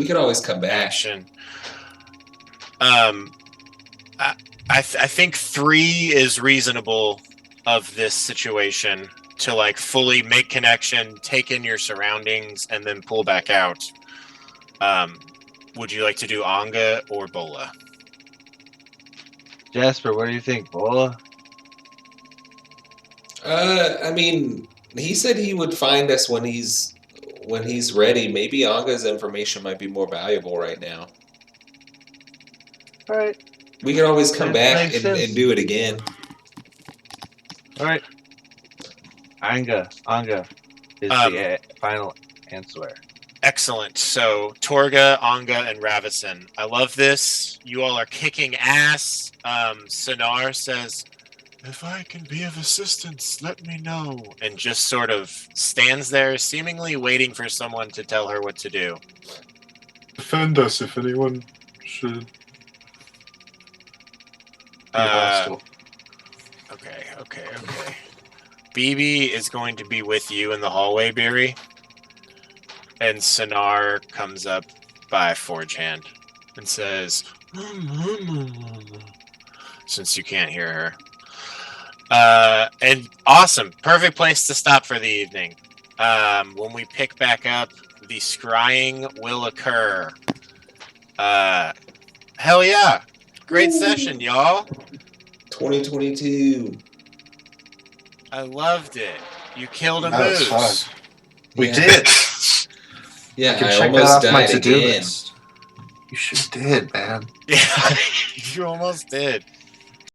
Speaker 1: could always come back.
Speaker 2: Action. I think 3 is reasonable of this situation to like fully make connection, take in your surroundings, and then pull back out. Would you like to do Anga or Bola?
Speaker 9: Jasper, what do you think, Bola?
Speaker 1: I mean, he said he would find us when he's ready. Maybe Anga's information might be more valuable right now.
Speaker 9: All right.
Speaker 1: We can always come back
Speaker 9: Makes sense.
Speaker 1: and do it again.
Speaker 9: All right. Anga is the final answer.
Speaker 2: Excellent. So, Torga, Anga, and Ravison. I love this. You all are kicking ass. Sonar says, "If I can be of assistance, let me know." And just sort of stands there, seemingly waiting for someone to tell her what to do.
Speaker 6: Defend us if anyone should be hostile.
Speaker 2: Okay. BB is going to be with you in the hallway, Beery. And Sonar comes up by Forge Hand and says, since you can't hear her. And awesome. Perfect place to stop for the evening. When we pick back up, the scrying will occur. Hell yeah. Great session, y'all.
Speaker 1: 2022.
Speaker 2: I loved it. You killed a
Speaker 7: That was
Speaker 2: moose.
Speaker 7: fun. We
Speaker 1: Yeah.
Speaker 7: did.
Speaker 1: Yeah,
Speaker 7: I can
Speaker 1: I
Speaker 7: check that
Speaker 1: almost
Speaker 7: off my
Speaker 1: died
Speaker 7: to-do
Speaker 1: again.
Speaker 7: list. You sure did, man.
Speaker 2: Yeah, you almost did.